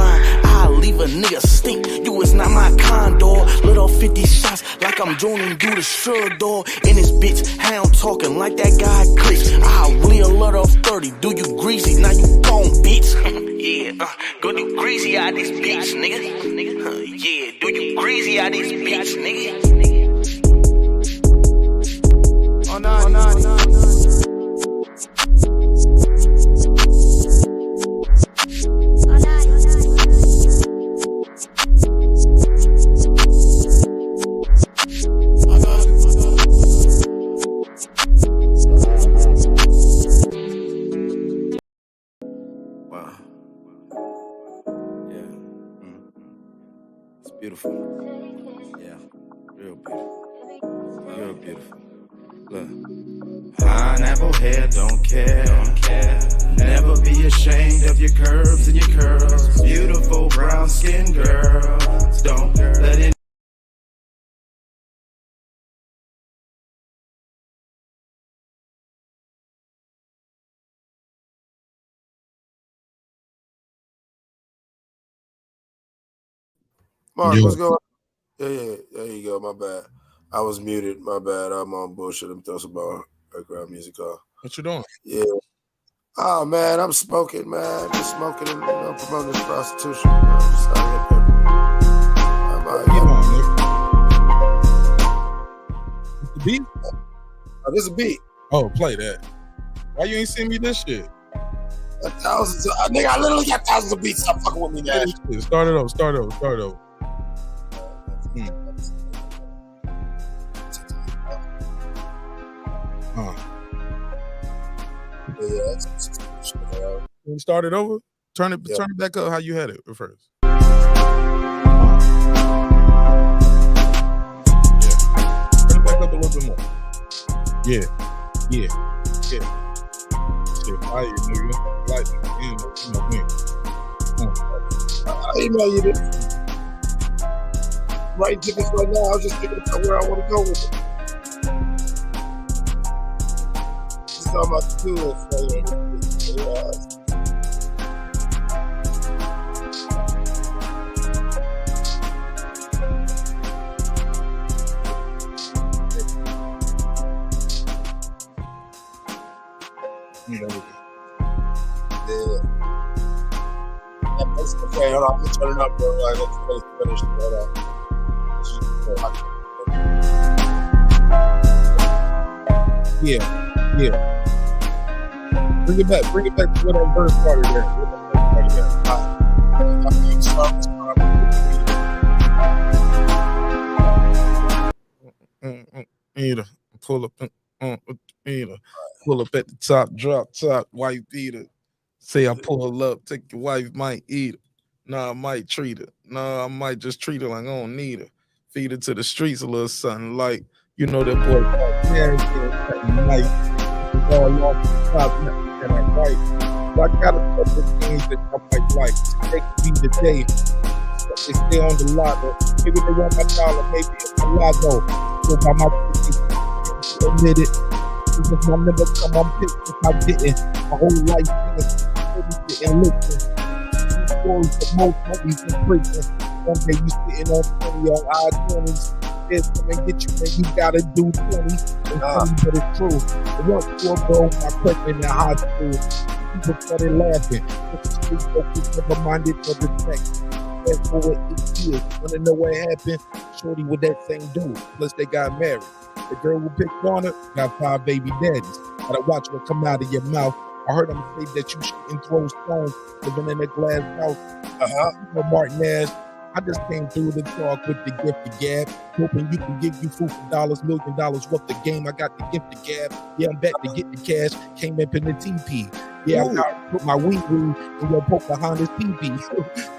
I'll leave a nigga stink, you is not my kind, dog. Let off 50 shots like I'm joining do the shrug, dog. In this bitch, hound talking like that guy Chris. I'll really let off 30, do you greasy, now you gone, bitch. Yeah, go do greasy out this bitch, nigga. Yeah, do you greasy out this bitch, nigga. Oh, no. Beautiful. Yeah, real beautiful. Real beautiful. Look. Pineapple hair, don't care. Never be ashamed of your curves and your curls. Beautiful brown skin girl. Don't let it. Mark, Yeah. what's going on? Yeah, there you go, my bad. I was muted. My bad. I'm on bullshit. Let me throw some more background music on. What you doing? Yeah. Oh man, I'm smoking, man. Just smoking and promoting this prostitution. Man. Just out here, Come on, nigga. The beat? Oh, this is a beat. Oh, play that. Why you ain't send me this shit? Thousands of, nigga, I literally got thousands of beats. Stop fucking with me, man. Start it over. Yeah, that's Can you start it over? Turn it back up how you had it at first. Turn it back up a little bit more. Yeah. Shit, fire, nigga. Like, you know me. I email you this. Writing tickets right now. I was just thinking about where I want to go with it. Just talking about the tour. Okay, hold on. I'm just turning up, bro. Let's finish. Hold on. Yeah. Bring it back to where that verse started there. Either pull up at the top, drop top, wife beater. Say I pull up, take your wife, might eat her. Nah, I might treat her. Nah, I might just treat her like I don't need her. Feed her to the streets a little something like, you know that boy night. All off the top, and I write. So I got a couple of things that I might like. They could be the day. They stay on the lot, or maybe they want my dollar, maybe it's a lot though. So by my admit it. Because my never come, I'm pissed if I didn't. My whole life, didn't listen. Stories of most movies in prison. One day you sitting on 20 on odd 20s. There's come and get you, man. You gotta do 20. And but it's true. I once for a bro, my pregnant in high school. People started laughing. But the street focus never minded for the sex. Fast forward 8 years. Wanna know what happened? Shorty with that same dude. Plus they got married. The girl who picked on her got 5 baby daddies. Gotta watch what come out of your mouth. I heard him say that you shouldn't throw stones living in a glass house. Martinez, I just came through the talk with the gift of gab, hoping you can give you $4 $1 million worth the game. I got the gift of gab. Yeah, I'm back to get the cash. Came up in the TP. Yeah, I put my weed in your Pocahontas TP.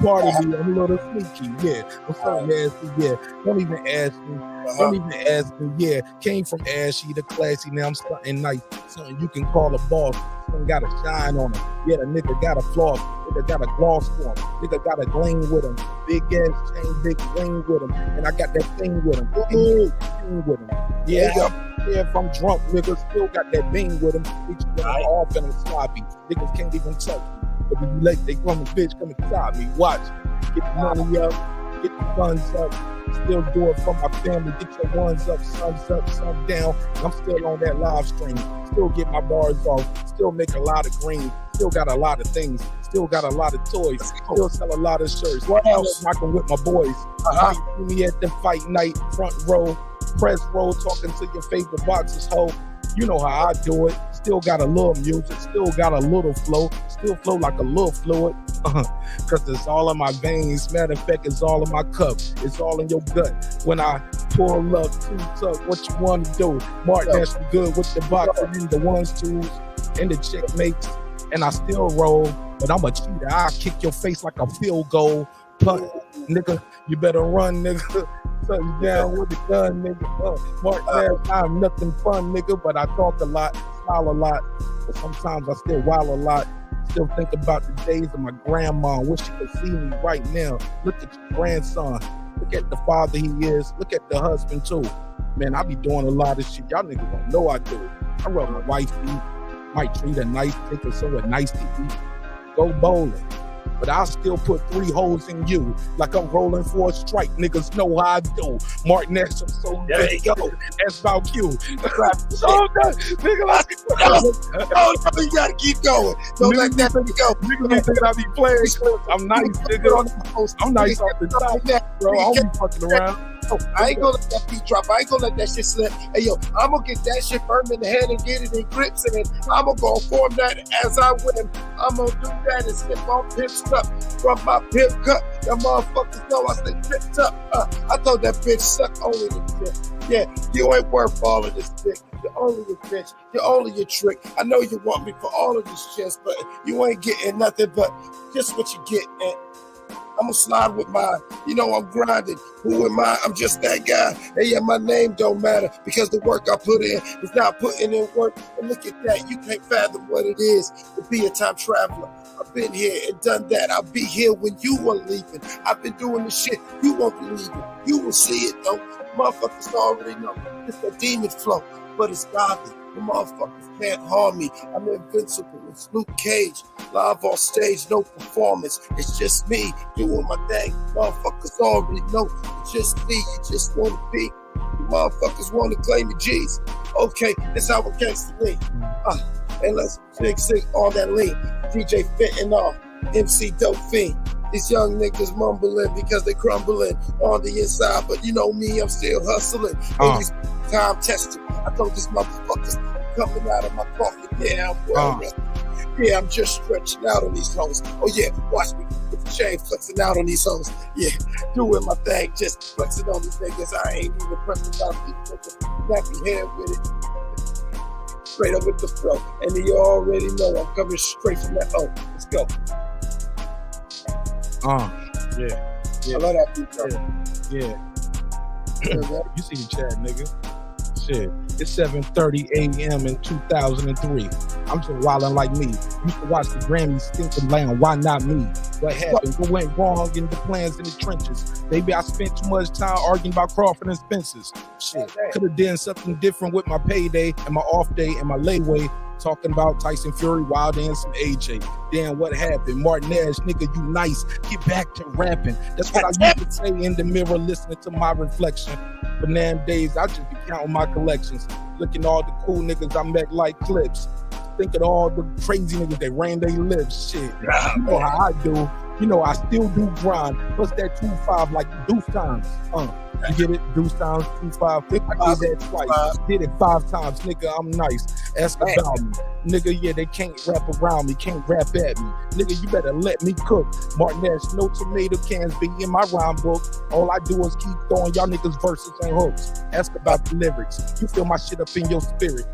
Pardon me, I'm a little sneaky. Yeah, I'm so nasty. Yeah, don't even ask me. Don't even ask me. Yeah, came from ashy to classy. Now I'm something nice. Something you can call a boss. Something got a shine on him. Yeah, the nigga got a floss. Nigga got a gloss for him. Nigga got a gleam with him. Big ass chain, big ring with him. And I got that thing with him. Yeah, if I'm drunk, nigga still got that bean with him. Bitch, I'm off and I'm sloppy. Niggas can't even touch me. But when you let they come and bitch come and stop me. Watch. Get the money up. Get the funds up. Still do it for my family. Get your ones up, sons down. I'm still on that live stream. Still get my bars off. Still make a lot of green. Still got a lot of things. Still got a lot of toys. Still sell a lot of shirts. What else? Rocking with my boys. Might see me at the fight night, front row, press row, talking to your favorite boxers, ho. You know how I do it. Still got a little music. Still got a little flow. Still flow like a little fluid. Cause it's all in my veins. Matter of fact, it's all in my cup. It's all in your gut. When I pull up, two tuck, what you want to do? Martin, that's good with the box and the ones, twos, and the checkmates. And I still roll, but I'm a cheater. I'll kick your face like a field goal. Punt, nigga, you better run, nigga. Touch down with the gun, nigga. Martin, I'm nothing fun, nigga, but I talk a lot, smile a lot, but sometimes I still wild a lot. Still think about the days of my grandma. Wish you could see me right now. Look at your grandson. Look at the father he is. Look at the husband too. Man, I be doing a lot of shit. Y'all niggas don't know I do it. I rub my wife feet. Might treat her nice, take her somewhere nice to eat. Go bowling. but I'll still put 3 holes in you like I'm rolling for a strike. Niggas know how I do. Martin X, I'm so There you go. that's about you. So nigga, like, You gotta keep going. Don't let that go. Niggas think I be playing clips. I'm nice, nigga. I'm nice off the top, bro. I don't be fucking around. I ain't gonna let that beat drop. I ain't gonna let that shit slip. Hey, yo, I'm gonna get that shit firm in the head and get it in grips, and then I'm gonna go form that as I win. I'm gonna do that and slip on Pip's cup from my Pip cup. Them motherfuckers know I stay pipped up. I told that bitch suck only the dick. Yeah, you ain't worth all of this dick. You're only a bitch. You're only a trick. I know you want me for all of this shit, but you ain't getting nothing but just what you get. And I'm gonna slide with mine. You know I'm grinding. Who am I? I'm just that guy. Hey, yeah, my name don't matter because the work I put in is not putting in work. And look at that. You can't fathom what it is to be a time traveler. I've been here and done that. I'll be here when you are leaving. I've been doing the shit you won't believe it. You will see it though. Motherfuckers already know. It's the demon flow, but it's godly. The motherfuckers can't harm me. I'm invincible. It's Luke Cage. Live on stage, no performance. It's just me doing my thing. Motherfuckers already know. It's just me. You just want to be. You motherfuckers want to claim the G's. Okay, that's how it gangsta lean. And let's sing on that lean. DJ fitting off. MC Dope Fiend. These young niggas mumbling because they crumbling on the inside. But you know me, I'm still hustling. These time tested. I told these motherfuckers coming out of my coffin. Yeah, I'm well rested. Yeah, I'm just stretching out on these hoes. Oh yeah, watch me with the chain flexing out on these hoes. Yeah, doing my thing, just flexing on these niggas. I ain't even pressing out these niggas. Nappy hair with it. Straight up with the flow. And you already know I'm coming straight from that O. Let's go. Yeah. I love that beat, bro. Yeah. You see the chat, nigga. Shit. It's 7:30 a.m. in 2003. I'm just wildin' like me. Used to watch the Grammys thinking, "Land, why not me?" What happened? What went wrong in the plans in the trenches? Maybe I spent too much time arguing about Crawford and Spencer's. Shit. Could have done something different with my payday and my off day and my layaway. Talking about Tyson Fury, Wilder, and some AJ. Damn, what happened? Martin Ash, nigga, you nice. Get back to rapping. That's what I used to say in the mirror, listening to my reflection. But nowadays, I just be counting my collections. Looking at all the cool niggas I met like clips. Thinking all the crazy niggas that ran their lips. Shit. You know how I do. You know, I still do grind. Plus that 2-5 like deuce times. You get it? Deuce times, 2-5. I did that twice. Did it 5 times. Nigga, I'm nice. Ask about me. Nigga, yeah, they can't rap around me. Can't rap at me. Nigga, you better let me cook. Martin Ash, no tomato cans be in my rhyme book. All I do is keep throwing y'all niggas verses and hooks. Ask about the lyrics. You feel my shit up in your spirit.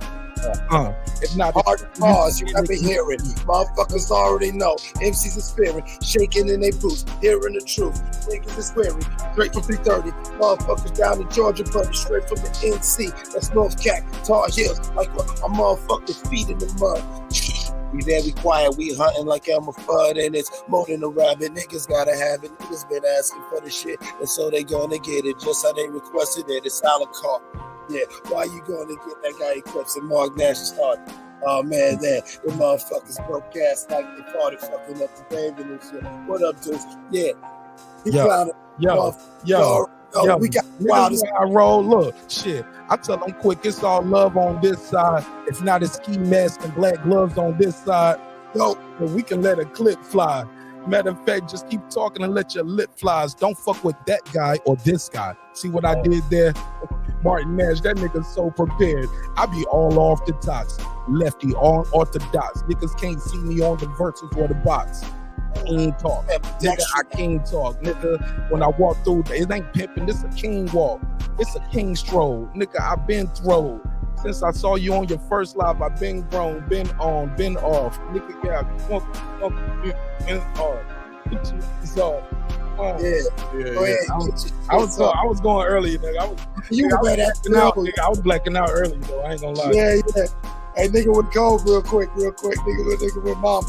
If not, hard pause, you never hear it. Motherfuckers already know. MCs is fearing, shaking in their boots, hearing the truth. Niggas is weary, straight from 330. Motherfuckers down in Georgia, buddy, straight from the NC. That's North Cat, Tar Heels, like what my motherfuckers feet in the mud. We very quiet, we hunting like I'm a fud, and it's more than a rabbit. Niggas gotta have it. Niggas been asking for the shit, and so they gonna get it just how they requested it. It's a la carte. Yeah, why you going to get that guy eclipsing Mark Nash's heart? Oh man, the motherfuckers broke ass like they farted fucking up the baby and shit. What up, dudes? Yeah. Yo, we got wild as I roll. Look, shit. I tell them quick, it's all love on this side. It's not a ski mask and black gloves on this side. Yo, we can let a clip fly. Matter of fact, just keep talking and let your lip flies. Don't fuck with that guy or this guy. See what I did there? Martin Nash, that nigga's so prepared. I be all off the tops. Lefty, all orthodox. Niggas can't see me on the verses or the box. King talk. Nigga, I king talk. Nigga, when I walk through, it ain't pimping. This a king walk. It's a king stroll. Nigga, I been throwed. Since I saw you on your first live, I've been grown, been on, been off. Nigga, yeah, been off. It's off. I was going early, nigga. I was blacking out early, though. I ain't gonna lie. Yeah. Hey, nigga went cold real quick. Nigga went mom.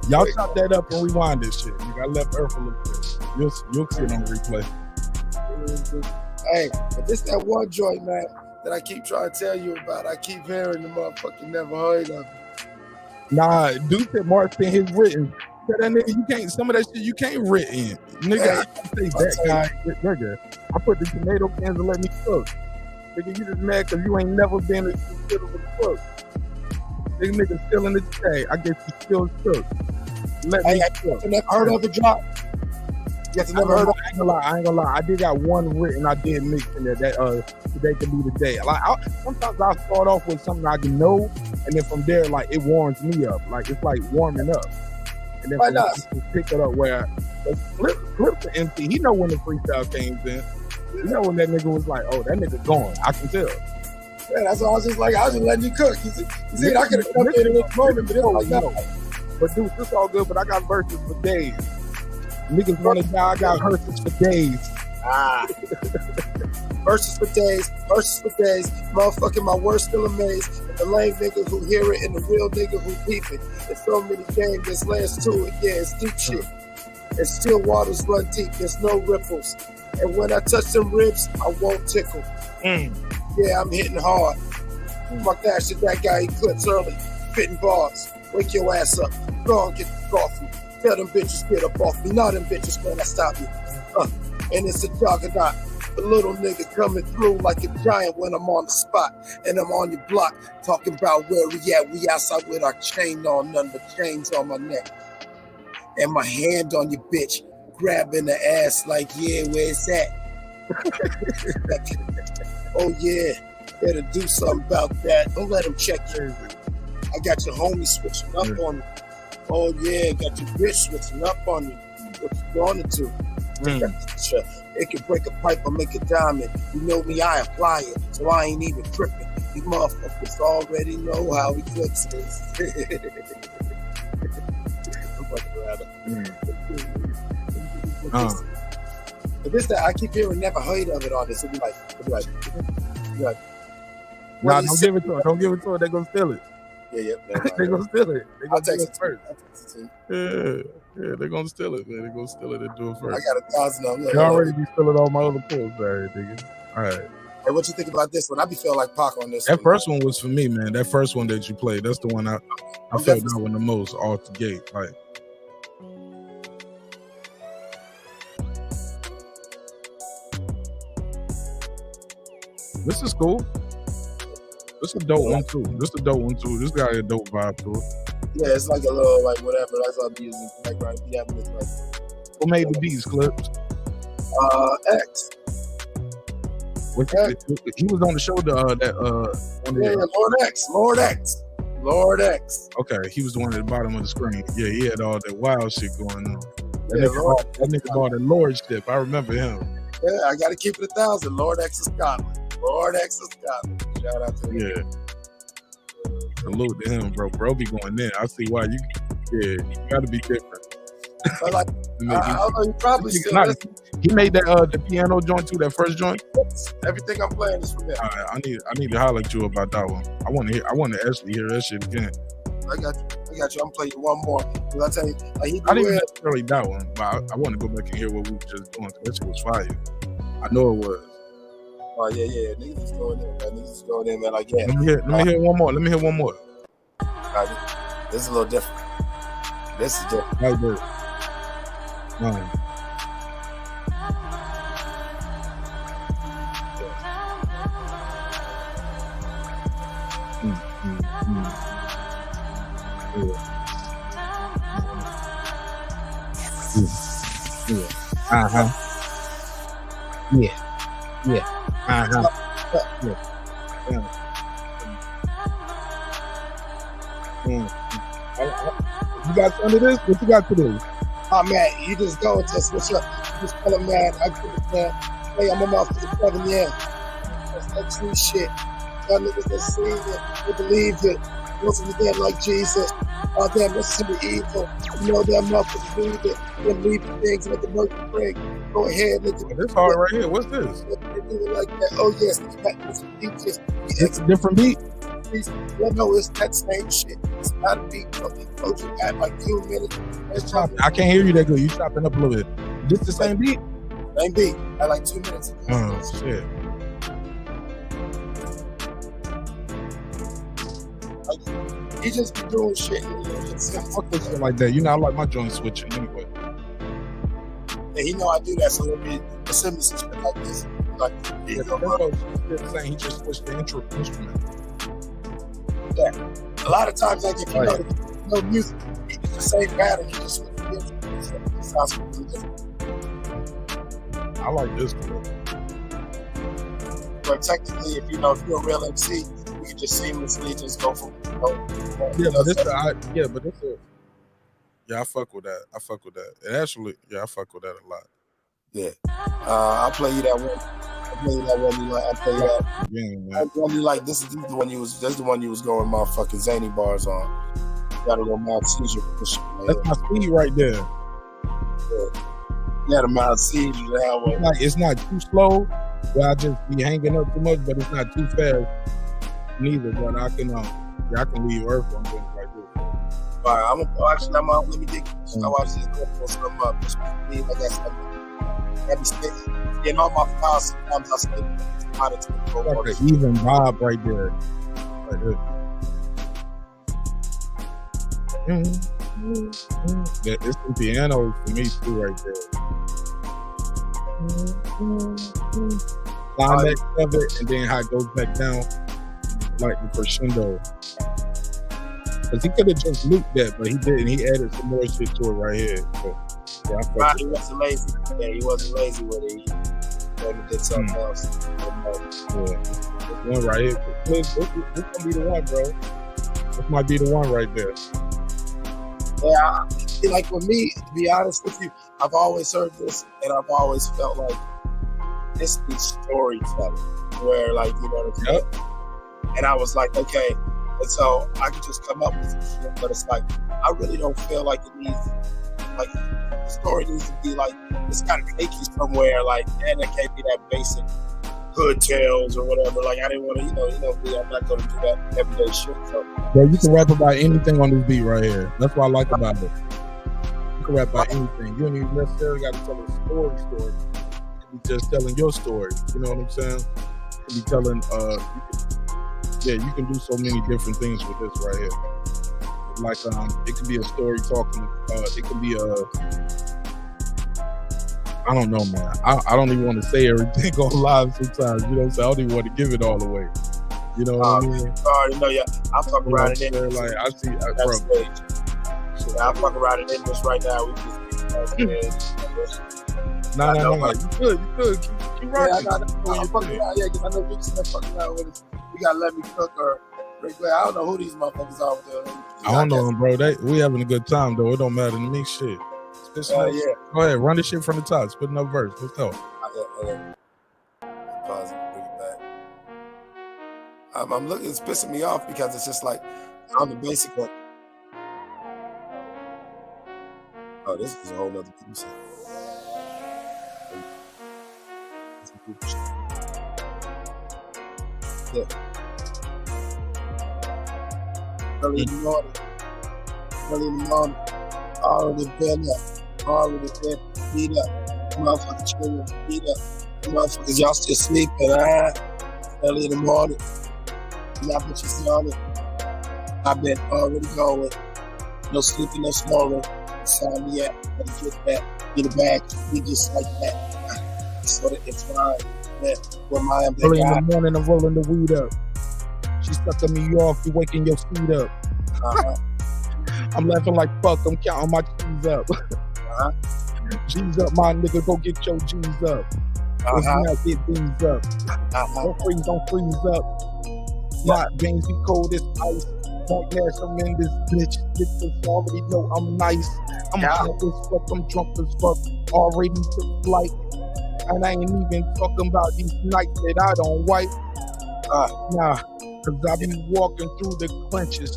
Y'all chop that up and rewind this shit. Nigga, I left Earth a little bit. You'll see it on replay. Hey, but this that one joint, man, that I keep trying to tell you about. I keep hearing the motherfucking never heard of it. Nah, dude said Mark sent his written. tell that nigga you can't. Some of that shit you can't rit in, nigga. I can't say that guy, nigga. I put the tomato cans and let me cook. Nigga, you just mad because you ain't never been a considerable cook. Nigga still in the tray. I guess he still cook. Let me cook. You never heard of the drop? You have never heard of I ain't gonna lie. I did got one written. I did mix in there that today can be the day. Like sometimes I start off with something I can know, and then from there, like it warms me up. Like it's like warming up, and then pick it up where clips are empty. He know when the freestyle came in. You know when that nigga was like, oh, that nigga gone. I can tell. Yeah, that's why I was just like, I was just letting you cook. You see, I could have come in this moment, but it was like, no. But dude, this all good. But I got verses for days. Niggas want to die. I got verses for days. Verses for days. Motherfucking my words still amazed. The lame nigga who hear it and the real nigga who peep it. There's so many games, there's layers to it. Yeah, it's deep shit. And still waters run deep. There's no ripples. And when I touch them ribs, I won't tickle. Yeah, I'm hitting hard. My cash is that guy he clips early. Fitting bars. Wake your ass up. Go and get the coffee. Tell them bitches get up off me. Now them bitches gonna stop me. And it's a juggernaut. The little nigga coming through like a giant when I'm on the spot. And I'm on your block. Talking about where we at. We outside with our chain on. None but chains on my neck. And my hand on your bitch. Grabbing the ass like, yeah, where's that? Oh, yeah. Better do something about that. Don't let them check you. I got your homie switching up on me. Oh, yeah. Got your bitch switching up on me. What you going to do? It can break a pipe or make a diamond. You know me, I apply it. So I ain't even tripping. These motherfuckers already know how he cooks this. But this that I keep hearing never heard of it on this. It'll be like nah, don't give it to her. Don't give it to her. They're gonna steal it. Yeah. They're gonna steal it. I'll text it first. Yeah, they're gonna steal it, man. They're gonna steal it and do it first. I got 1,000 of them. You already be stealing all my other pulls, nigga. All right. Hey, what you think about this one? I be feeling like Pac on this. That first one was for me, man. That first one that you played, that's the one I felt that one the most off the gate. Like, this is cool. This is a dope one too. This got a dope vibe to it. Yeah, it's like a little like whatever. That's what I'm using background. Yeah, it's like. Who made the beats, Clips? X. He was on the show Lord X. Okay, he was the one at the bottom of the screen. Yeah, he had all that wild shit going on. That nigga bought a lordship. I remember him. Yeah, I gotta keep it 1,000. Lord X of Scotland. Shout out to him. Yeah. Salute to him, bro. Bro be going in. I see why you gotta be different. But like, you probably still he made that the piano joint too, that first joint. Everything I'm playing is from there. I need to holler at you about that one. I want to actually hear that shit again. I got you. I'm playing one more. I tell you, like I didn't necessarily that one, but I want to go back and hear what we were just doing. That shit was fire. I know it was. Oh yeah. Niggas is going in, man. Like, yeah. Let me hear one more. This is a little different. This is different. Right there. You got some of this? What you got to do? Oh man, you just go and just what's up. You just tell him, man, I give it, man. Hey, I'm a motherfucking 7 years. That's that true shit. Y'all niggas that see it, they believe it. Most of the dead like Jesus. Oh damn, that's super evil. You know that motherfuckers believe it. They leave the things like the mercy break. Go ahead, nigga. This hard right here. What's this? They do it like that. Oh yes, it's a different beat. Yeah, no, it's that same shit. It's not a beat. Coach, you got like 2 minutes. I can't hear you that good. You chopping up a little bit. This the same beat? Same beat. I like 2 minutes. Oh shit. He just be doing shit. Fuck with shit like that. You know, I like my joint switching anyway. And he know I do that, so let me send me some shit like this. Like, He just switched the instrument. Yeah. A lot of times, like if you know music, it's the same pattern. You just switch the instrument. So it sounds completely different. I like this one. But technically, if you're a real MC, you can just seamlessly just go from. I fuck with that. And actually, I fuck with that a lot. Yeah. I'll play you that one. I'll play you that one you like. I'll play you that. One you like. This is the one you was. That's the one you was going motherfucking zany bars on. You gotta go mild seizure for this shit. That's my speed right there. Yeah. You got a mild seizure that one. It's not too slow, where I just be hanging up too much, but it's not too fast neither. But I can leave Earth on things like this. All right, let me dig. I watch this go for some up. Just me, like that's be spitting. In all my files, sometimes I spit out of like an even vibe right there. Like this. Yeah, it's the piano for me too, right there. Climax of it, and then how it goes back down, like the crescendo. Because he could have just looped that, but he didn't. He added some more shit to it right here. So, he wasn't lazy. Yeah, he wasn't lazy with it. He did something else. This one right here. This gonna be the one, bro. This might be the one right there. Yeah, like for me, to be honest with you, I've always heard this, and I've always felt like this be storytelling, where like you know what I'm saying. And I was like, okay, and so I could just come up with some shit, but it's like I really don't feel like it needs, like the story needs to be like it's got to take you somewhere, like and it can't be that basic hood tales or whatever. Like I didn't want to, I'm not going to do that everyday shit. So. Bro, you can rap about anything on this beat right here. That's what I like about it. You can rap about anything. You don't even necessarily got to tell a story. You can be just telling your story. You know what I'm saying? You can be telling, you can do so many different things with this right here. Like, it could be a story talking, it could be I don't know, man. I don't even want to say everything on live sometimes. You know what I'm saying? I don't even want to give it all away. You know what I mean? I already know, yeah. I'll fuck around it in this. Like, I see, I'll fuck around it in this right now. We just No. You could. Keep rocking. I'm fucking around, because I know we just fucking around with it. We got Let Me Cook or Rick Blair. I don't know who these motherfuckers are with them. I don't know them, bro. We having a good time, though. It don't matter to me, shit. Go ahead, run this shit from the top. Spit another verse. Let's go. Pause it, bring it back. I'm looking, it's pissing me off because it's just like on the basic one. Oh, this is a whole nother piece. Yeah. Early in the morning. Already been up. Already been beat up. Motherfuckers children beat up. Motherfuckers, y'all still sleeping, early in the morning. Y'all bitches on it. I've been already going. No sleeping, no snoring. Sign me up. Gotta get that. Get it back. We just like that. So that it's fine. Early in the morning, I'm rolling the weed up. She sucking me off. You waking your feet up. I'm laughing like fuck. I'm counting my G's up. G's up, my nigga. Go get your G's up. If not, get these up. Don't freeze up. My veins be cold as ice. Don't ass, I'm in this bitch. Bitches already know I'm nice. I'm drunk as fuck. I'm drunk as fuck. Already took flight. And I ain't even talking about these nights that I don't wipe. Cause I be walking through the clenches.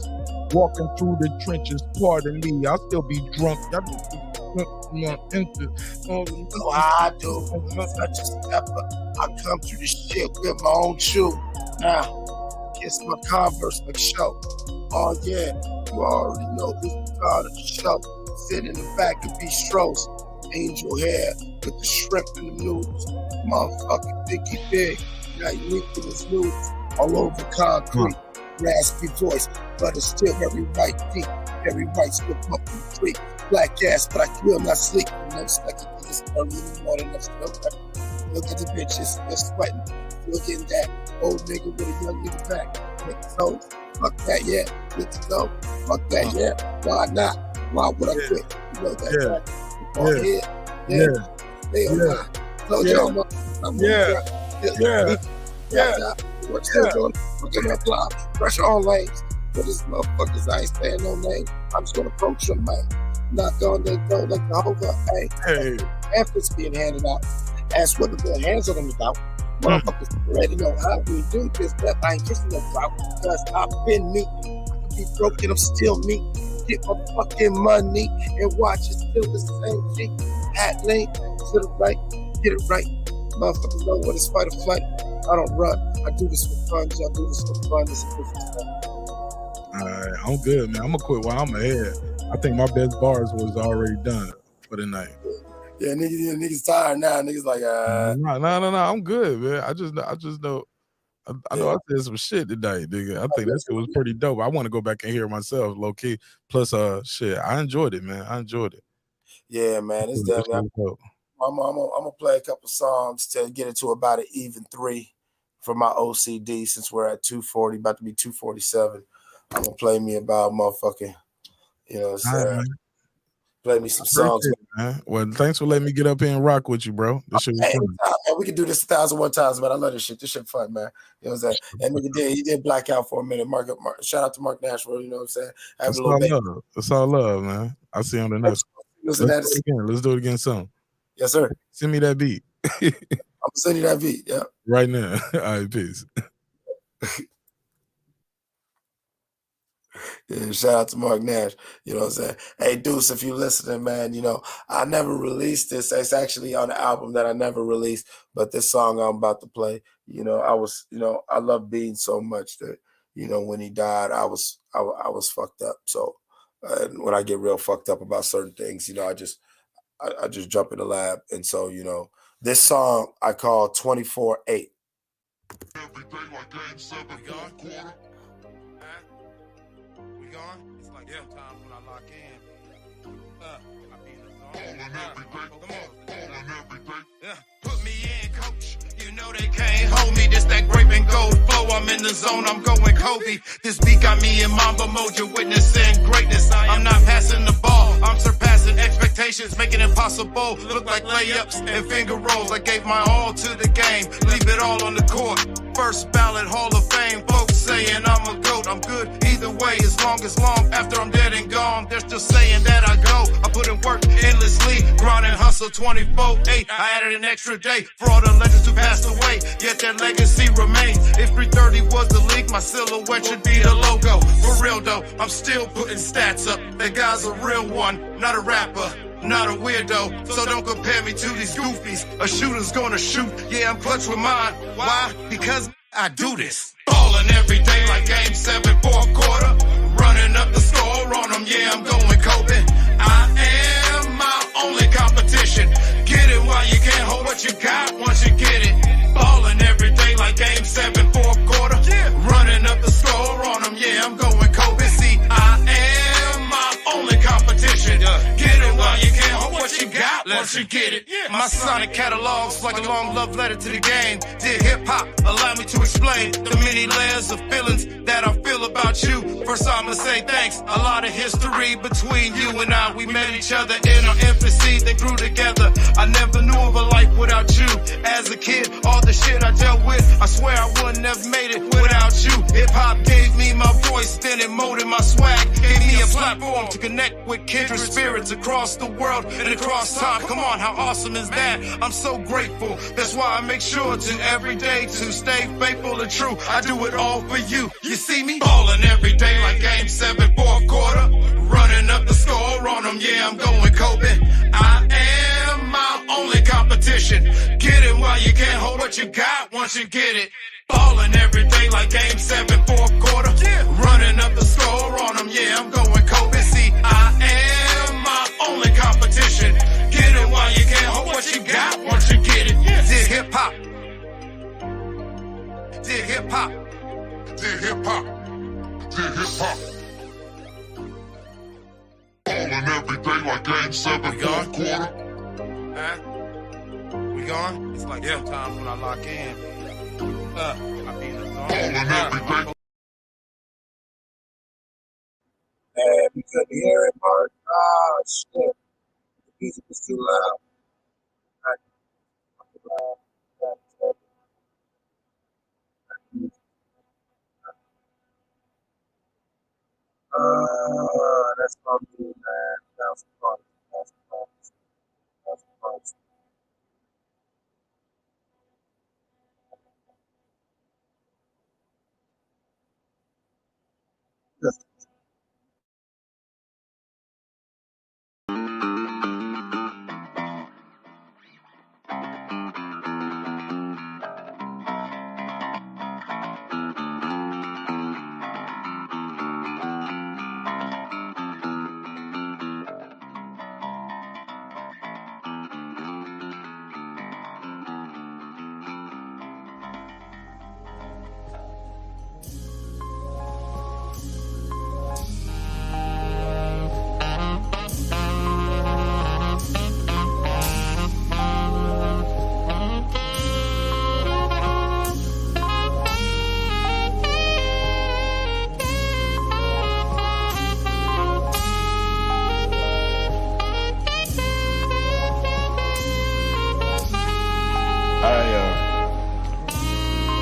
Walking through the trenches, pardon me, I'll still be drunk. I do. I come through the shit with my own shoe. Now, kiss my Converse, make show. Oh yeah, you already know this part of the show. Sit in the back of bistros, angel hair with the shrimp and the noodles. Motherfucking Dickie Big, now you link with his noodles all over concrete. raspy voice, but it's still very white deep. Very white, still pumping the tree. Black ass, but I will not sleep. No second, it's early in the morning. I'm still up. Look at the bitches, they're sweating. Look at that old nigga with a young nigga back. So, fuck that, yeah. Let's go. Fuck that, yeah. Why not? Why would I quit? You know that. They are not. Told y'all, I'm We're still going to apply pressure on lanes. But this motherfuckers, I ain't saying no name. I'm just gonna approach them, man. Knock on their door like Jehovah. Hey. Efforts being handed out. Ask what the hands on them about. Motherfuckers already know how we do this. That I ain't kissing no drought because I've been me. I can be broken, I'm still me. Get my fucking money and watch it still the same shit. Hat lane to the right, get it right. Motherfuckers know what it's fight or flight. I don't run. I do this for fun. Y'all do this for fun. This is fun. All right, I'm good, man. I'm gonna quit while I'm ahead. I think my best bars was already done for the night. Yeah, niggas tired now. Niggas like, No. I'm good, man. I just know. I know I said some shit tonight, nigga. I think that shit was pretty dope. I want to go back and hear it myself, low key. Plus, shit, I enjoyed it, man. I enjoyed it. Yeah, man, it's definitely. I'm gonna play a couple songs to get it to about an even 3 for my OCD since we're at 240, about to be 247. I'm gonna play me about motherfucking, you know what I'm saying? Right, play me some songs. Man. Well, thanks for letting me get up here and rock with you, bro. This shit was fun. Man, we can do this 1,001 times, man. I love this shit. This shit fun, man. You know what I'm saying? And he did black out for a minute. Mark, shout out to Mark Nashville, you know what I'm saying? That's all love, man. I'll see you on the next one. Let's do it again soon. Yes, sir. Send me that beat. I'm gonna send you that beat, yeah. Right now. All right, peace. Yeah, shout out to Mark Nash. You know what I'm saying? Hey, Deuce, if you're listening, man, you know, I never released this. It's actually on the album that I never released, but this song I'm about to play, you know, I love Bean so much that, you know, when he died, I was fucked up. So when I get real fucked up about certain things, you know, I just jump in the lab. And so, you know, this song I call 24/8. It's like sometimes when I lock in, I be in the zone. Put me in, coach. You know they can't hold me. This that grape and gold flow. I'm in the zone. I'm going Kobe. This beat got me in Mamba mode. You're witnessing greatness. I'm not passing the ball. I'm surpassing expectations, making it impossible. Look like layups and finger rolls. I gave my all to the game. Leave it all on the court. First ballot Hall of Fame. Folks saying I'm a GOAT. I'm good either way as long after I'm dead and gone. They're still saying that I go. I put in work endlessly. Grind and hustle 24/8. I added an extra day for all the legends who passed away. Yet their legacy remains. If 330 was the league, my silhouette should be the logo. For real though, I'm still putting stats up. That guy's a real one, not a rapper. Not a weirdo, so don't compare me to these goofies. A shooter's gonna shoot, yeah, I'm clutch with mine. Why? Because I do this. Ballin' every day like Game 7, fourth quarter. Running up the score on them, yeah, I'm going Kobe. I am my only competition. Get it while you can't hold what you got once you get it. Ballin' every day like Game 7, fourth quarter. Running up the score on them, yeah, I'm going Kobe. See, I am my only competition. Get it while you can't hold what you got once you get it. My sonic catalog's like a long love letter to the game. Did hip-hop allow me to explain the many layers of feelings that I feel about you? First I'ma say thanks. A lot of history between you and I. We met each other in our infancy, then grew together. I never knew of a life without you. As a kid, all the shit I dealt with, I swear I wouldn't have made it without you. Hip-hop gave me my voice, then it molded my swag. Gave me a platform to connect with kindred spirits across the world and across time. Come on, how awesome is that? I'm so grateful. That's why I make sure to every day to stay faithful and true. I do it all for you. You see me ballin' every day like Game 7, fourth quarter. Running up the score on them, yeah, I'm going Kobe. I am my only competition. Get it while you can't hold what you got once you get it. Ballin' every day like Game 7, fourth quarter. Running up the score on them, yeah, I'm going Kobe. See, I am my only competition. Get it while you can't hold what you got once you get it. Did hip-hop. Did hip-hop. Did hip-hop. did hip hop. Ballin' every day like Game 7, fourth quarter. Huh? We gone? It's like sometimes when I lock in. I be in the zone. Ballin' every day. Man, we couldn't hear it, Mark. Oh, shit. The music was too loud. That's my me, man. That's fun. That's fun. That's fun.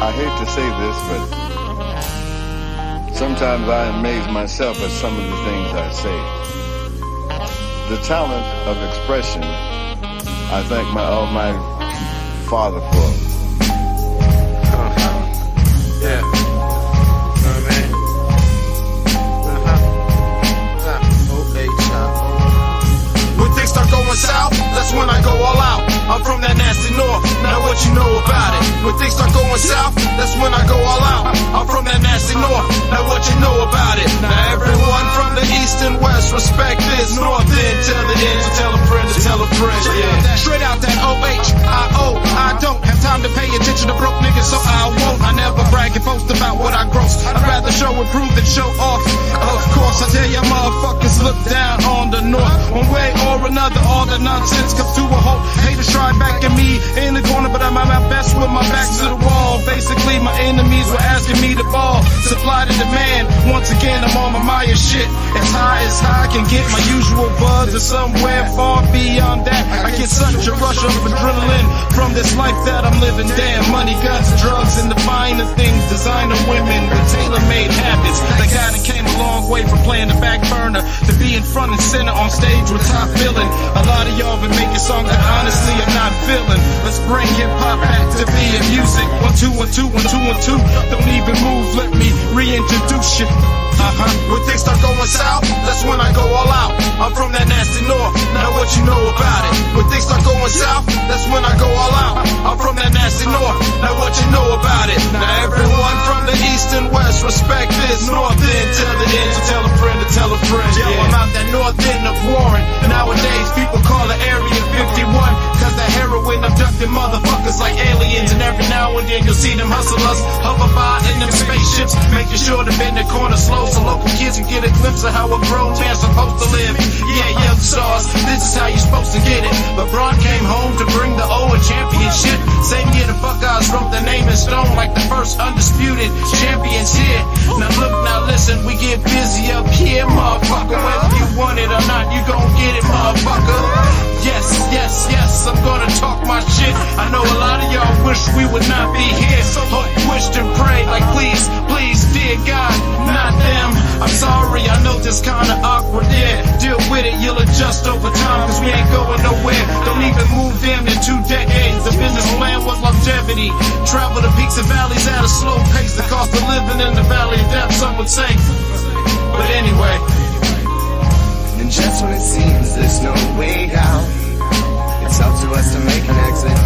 I hate to say this, but sometimes I amaze myself at some of the things I say. The talent of expression, I thank my Almighty Father for. Yeah. When things start going south, that's when I go all out. I'm from that nasty north, now what you know about it. When things start going south, that's when I go all out. I'm from that nasty north, now what you know about it. Now everyone from the east and west, respect this. North end, tell the end, so tell a friend to tell a friend. Yeah. Straight out that O-H-I-O, I don't have time to pay attention to broke niggas, so I won't. I never brag and boast about what I gross. I'd rather show and prove than show off. Of course, I tell ya motherfuckers, look down on the north. One way or another, all the nonsense comes to a halt. Haters try back at me in the corner, but I'm at my best with my back to the wall. Basically, my enemies were asking me to ball. Supply to demand, once again, I'm on my Maya shit. As high I can get, my usual buzz is somewhere far beyond that. I get such a rush of adrenaline from this life that I'm living. Damn, money, guns, drugs, and the finer things. Designer women with tailor-made habits. The guy that came a long way from playing the back burner to being front and center on stage with top billing. A lot of y'all been making songs that honestly I'm not feeling. Let's bring hip-hop back to being music. 1, 2, 1, 2, 1, 2, 1, 2. Don't even move, let me reintroduce you. When things start going south, that's when I go all out. I'm from that nasty north, now what you know about it. When things start going south, that's when I go all out. I'm from that nasty north, now what you know about it. Now everyone from the east and west, respect this. North end, tell the end, so tell a friend to tell a friend. Yo, I'm out that north end of Warren. Nowadays people call the area 51, cause the heroin abducted motherfuckers like aliens. And every now and then you'll see them hustlers hover by in them spaceships, making sure to bend the corner slow so local kids can get a glimpse of how a grown man's supposed to live. Yeah, young stars, this is how you're supposed to get it. But Braun came home to bring the O a championship. Same year the Buckeyes wrote their name in stone like the first undisputed champions here. Now look, now listen, we get busy up here, motherfucker. Whether you want it or not, you gon' get it, motherfucker. Yes, yes, yes, I'm gonna talk my shit. I know a lot of y'all wish we would not be here. Hope, wished and prayed like please, please, dear God, not them. I'm sorry, I know this kinda awkward, yeah. Deal with it, you'll adjust over time, cause we ain't going nowhere. Don't even move damn near 2 decades. The business plan was longevity. Travel the peaks and valleys at a slow pace. The cost of living in the valley of death, some would say. But anyway. And just when it seems there's no way out, it's up to us to make an exit.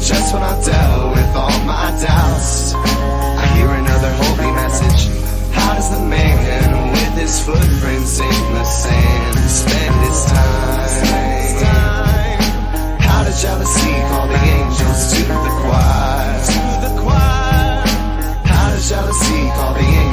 Just when I dealt with all my doubts, I hear another holy message. How does the man with his footprints in the sand spend his time? How does jealousy call the angels to the choir? How does jealousy call the angels?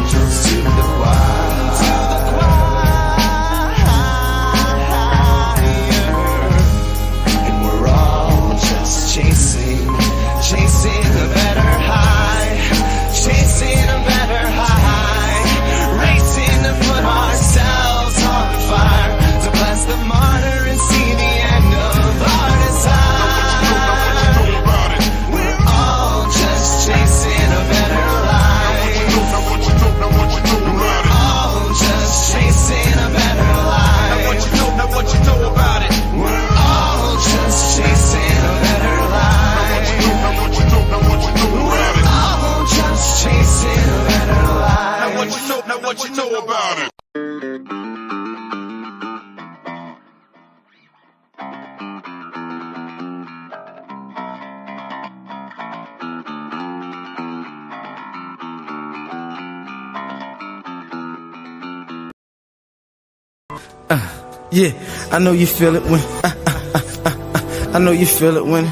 what you know about it. Yeah, I know you feel it when I know you feel it when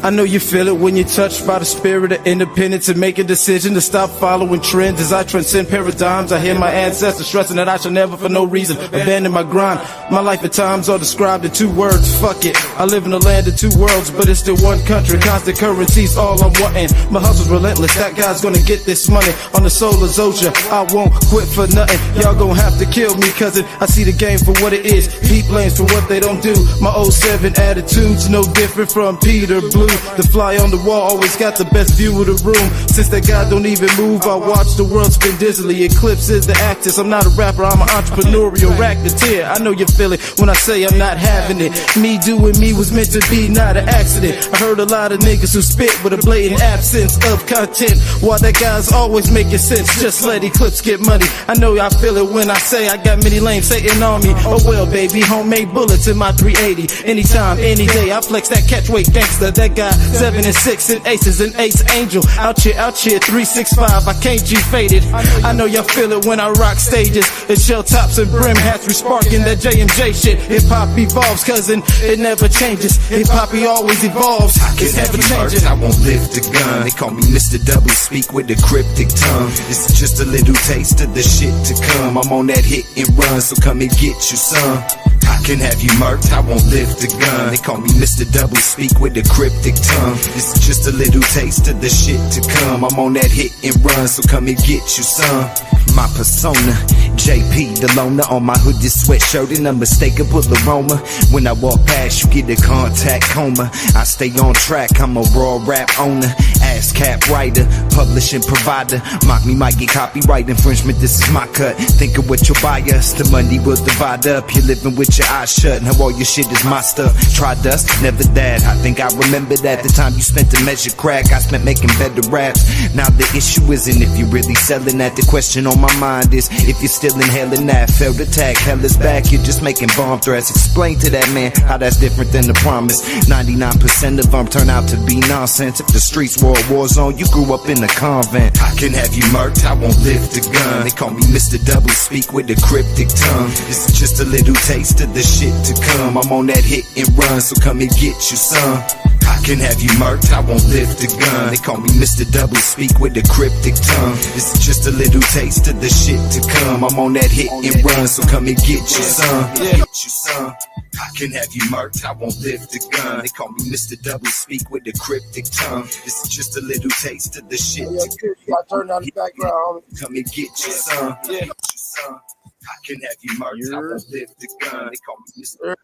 I know you feel it when you're touched by the spirit of independence and make a decision to stop following trends. As I transcend paradigms, I hear my ancestors stressing that I shall never for no reason abandon my grind. My life at times are described in 2 words, fuck it. I live in a land of 2 worlds, but it's still one country. Constant currency's all I'm wanting. My hustle's relentless, that guy's gonna get this money. On the solar Zoja, I won't quit for nothing. Y'all gonna have to kill me, cousin. I see the game for what it is, deep lanes for what they don't do. My 07 attitude's no different from Peter Blue. The fly on the wall always got the best view of the room. Since that guy don't even move, I watch the world spin dizzily. Eclipse is the actress, I'm not a rapper, I'm an entrepreneurial racketeer. I know you feel it when I say I'm not having it. Me doing me was meant to be, not an accident. I heard a lot of niggas who spit with a blatant absence of content, while that guy's always making sense. Just let Eclipse get money. I know y'all feel it when I say I got many lanes sitting on me. Oh well, baby, homemade bullets in my 380. Anytime, any day, I flex that catchweight gangster. That guy 7 and 6 and aces and ace angel. Out here, 365. I can't G faded. I know y'all feel it when I rock stages. It's shell tops and brim hats, we sparking that JMJ shit. Hip hop evolves, cousin, it never changes. Hip hop always evolves, it never changes. I won't lift the gun. They call me Mr. Double Speak with the cryptic tongue. This is just a little taste of the shit to come. I'm on that hit and run, so come and get you some. I can have you murked, I won't lift the gun. They call me Mr. Double Speak with the cryptic tongue. This is just a little taste of the shit to come. I'm on that hit and run, so come and get you some. My persona, JP, the loner on my hoodie sweatshirt, an unmistakable aroma. When I walk past, you get a contact coma. I stay on track, I'm a raw rap owner. Ass cap writer, publishing provider. Mock me might get copyright infringement, this is my cut. Think of what you'll buy us, the money will divide up. You're living with your eyes shut, now all your shit is my stuff. Try dust, never that. I think I remember that. The time you spent to measure crack, I spent making better raps. Now the issue isn't if you're really selling that. The question on my mind is if you're still inhaling that. Failed attack, hell is back, you're just making bomb threats. Explain to that man how that's different than the promise. 99% of them turn out to be nonsense. If the streets were a war zone, you grew up in a convent. I can have you murked, I won't lift the gun. They call me Mr. Double Speak with the cryptic tongue. This is just a little taste of the shit to come. I'm on that hit and run, so come and get you some. I can have you murked, I won't lift the gun. They call me Mr. Double Speak with the cryptic tongue. This is just a little taste of the shit to come. I'm on that hit and run, so come and get you some. Get you some. I can have you murked, I won't lift the gun. They call me Mr. Double Speak with the cryptic tongue. This is just a little taste of the shit to come. Turn down the background. Come and get you some. Get you some. I can have you murked, I won't lift the gun. They call me Mr.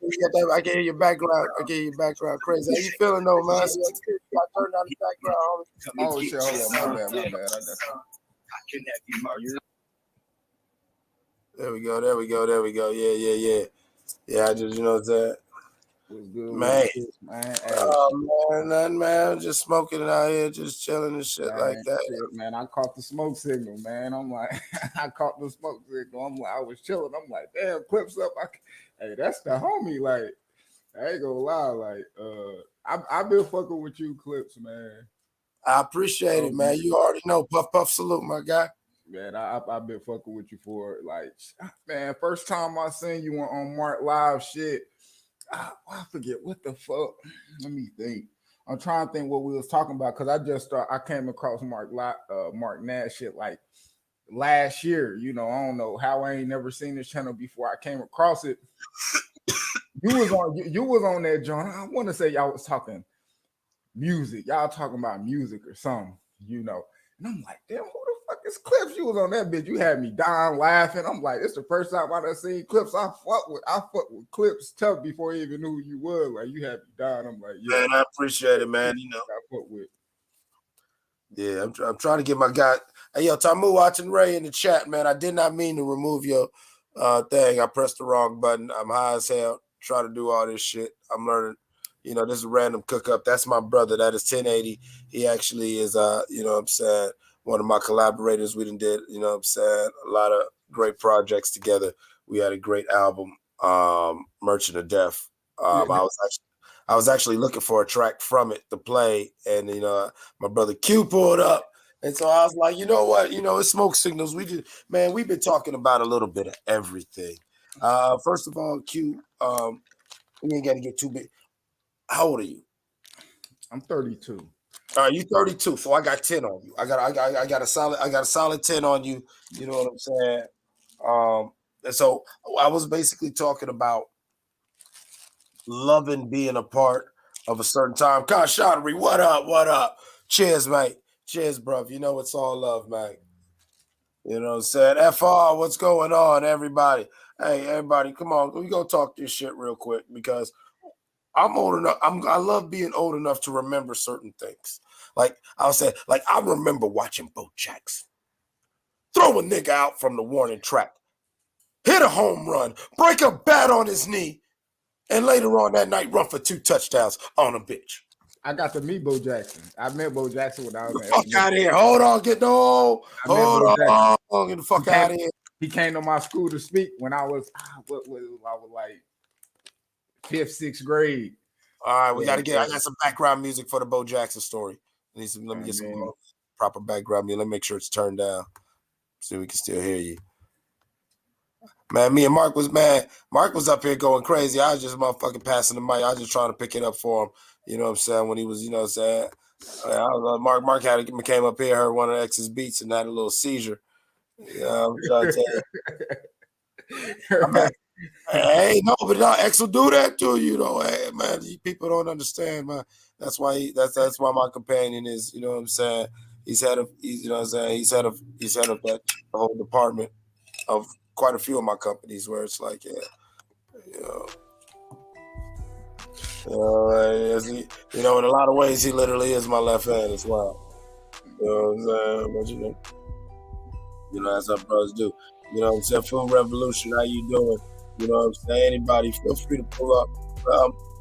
I can hear your background. I can hear your background crazy. How you feeling though, man? Turn down the background. Oh shit, hold on, my bad. I can have you murked. There we go. Yeah, I just, you know what I'm saying? Good, man. Man. Man, nothing, man. Just smoking out here, just chilling and shit like that. Shit, man, I caught the smoke signal, man. I'm like, I caught the smoke signal. I'm like, I was chilling. I'm like, damn, Clips up. Hey, that's the homie. Like, I ain't gonna lie. Like, I've been fucking with you, Clips, man. I appreciate it, man. You already know. Puff, puff, salute, my guy. Man, I've been fucking with you for like, man, first time I seen you on Mark Live shit. I forget what the fuck. Let me think. I'm trying to think what we was talking about because I came across Mark Nash shit like last year. You know, I don't know how I ain't never seen this channel before. I came across it. You was on that joint. I want to say y'all was talking music. Y'all talking about music or something, you know. And I'm like, damn, who the fuck is Clips? You was on that bitch. You had me dying laughing. I'm like, it's the first time I done seen Clips. I fuck with Clips tough before he even knew who you was. Like, you had me dying. I'm like, yeah. Man, I appreciate it, man. You know. I fuck with. Yeah, I'm trying to get my guy. Hey, yo, Tamu watching Ray in the chat, man. I did not mean to remove your thing. I pressed the wrong button. I'm high as hell. Trying to do all this shit. I'm learning. You know, this is a random cook up. That's my brother. That is 1080. He actually is, you know what I'm saying, one of my collaborators. We done did, you know what I'm saying, a lot of great projects together. We had a great album, Merchant of Death. I was actually looking for a track from it to play, and my brother Q pulled up, and so I was like, you know what, it's Smoke Signals. We've been talking about a little bit of everything. First of all, Q, we ain't got to get too big. How old are you? I'm 32. All right, you 32, so I got 10 on you. I got a solid 10 on you. You know what I'm saying? And so I was basically talking about loving being a part of a certain time. Gosh, Shottery, what up? What up? Cheers, mate. Cheers, bruv. You know it's all love, man. You know what I'm saying? FR, what's going on, everybody? Hey, everybody, come on. We gonna talk this shit real quick because I'm old enough. I love being old enough to remember certain things. Like I'll say, like I remember watching Bo Jackson throw a nigga out from the warning track, hit a home run, break a bat on his knee, and later on that night run for 2 touchdowns on a bitch. I got to meet Bo Jackson. I met Bo Jackson when I was fuck out of here. Hold on, get the fuck out of here. He came to my school to speak when I was like 5th, 6th grade. All right, we gotta I got some background music for the Bo Jackson story. Let me get some proper background music. Let me make sure it's turned down so we can still hear you. Man, me and Mark was up here going crazy. I was just motherfucking passing the mic. I was just trying to pick it up for him. You know what I'm saying? When he was, you know what I'm saying? Mark came up here, heard one of X's beats and had a little seizure. You know, I'm trying to tell you. Hey, no, but X will do that to you, though. Hey, man, people don't understand, man. That's why that's why my companion is, you know what I'm saying? He's head of that whole department of quite a few of my companies where it's like, in a lot of ways, he literally is my left hand as well. You know what I'm saying? But, that's how brothers do. You know what I'm saying? Food Revolution, how you doing? You know what I'm saying? Anybody, feel free to pull up.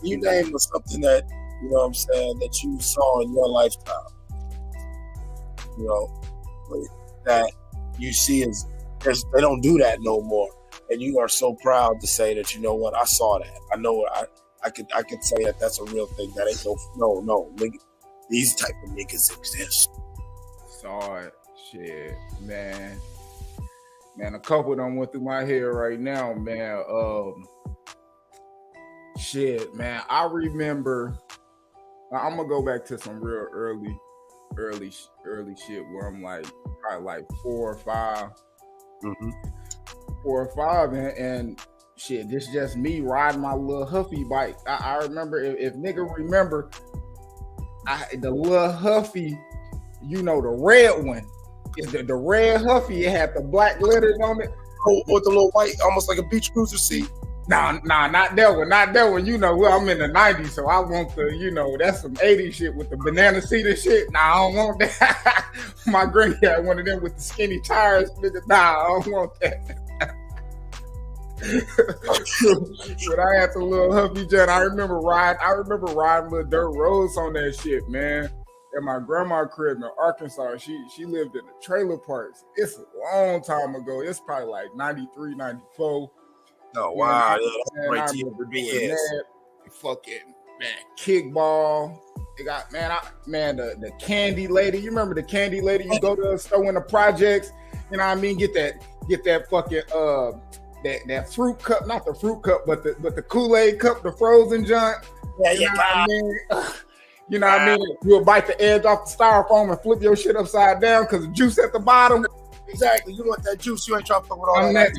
You name something that, you know what I'm saying, that you saw in your lifetime. You know, that you see as they don't do that no more. And you are so proud to say that, you know what, I saw that. I know I could say that that's a real thing. That ain't no nigga. These type of niggas exist. Saw it. Shit, man. Man, a couple of them went through my head right now, man. Shit, man. I remember. I'm gonna go back to some real early shit where I'm like probably like 4 or 5. Mm-hmm. 4 or 5, and shit, this is just me riding my little Huffy bike. I remember, if nigga remember, the little Huffy, you know, the red one. It's the red Huffy. It had the black letters on it. Oh, with the little white, almost like a beach cruiser seat. Nah, not that one. Not that one. You know, well, I'm in the 90s, so I want the, you know, that's some 80s shit with the banana seat and shit. Nah, I don't want that. My granny had one of them with the skinny tires. Nigga, nah, I don't want that. But I had the little Huffy jet. I remember riding little dirt roads on that shit, man. At my grandma's crib in Arkansas, she lived in the trailer parks. It's a long time ago. It's probably like 93, 94. Oh, wow. Yeah, that's great to you. Fucking, man, kickball. They got, the candy lady. You remember the candy lady? You go to the store in the projects, you know what I mean? Get that fucking, that fruit cup, not the fruit cup, but the Kool-Aid cup, the frozen junk. Yeah, you know what I mean? You know what I mean? You'll bite the edge off the styrofoam and flip your shit upside down because the juice at the bottom. Exactly. You want that juice. You ain't trying to fuck with all that.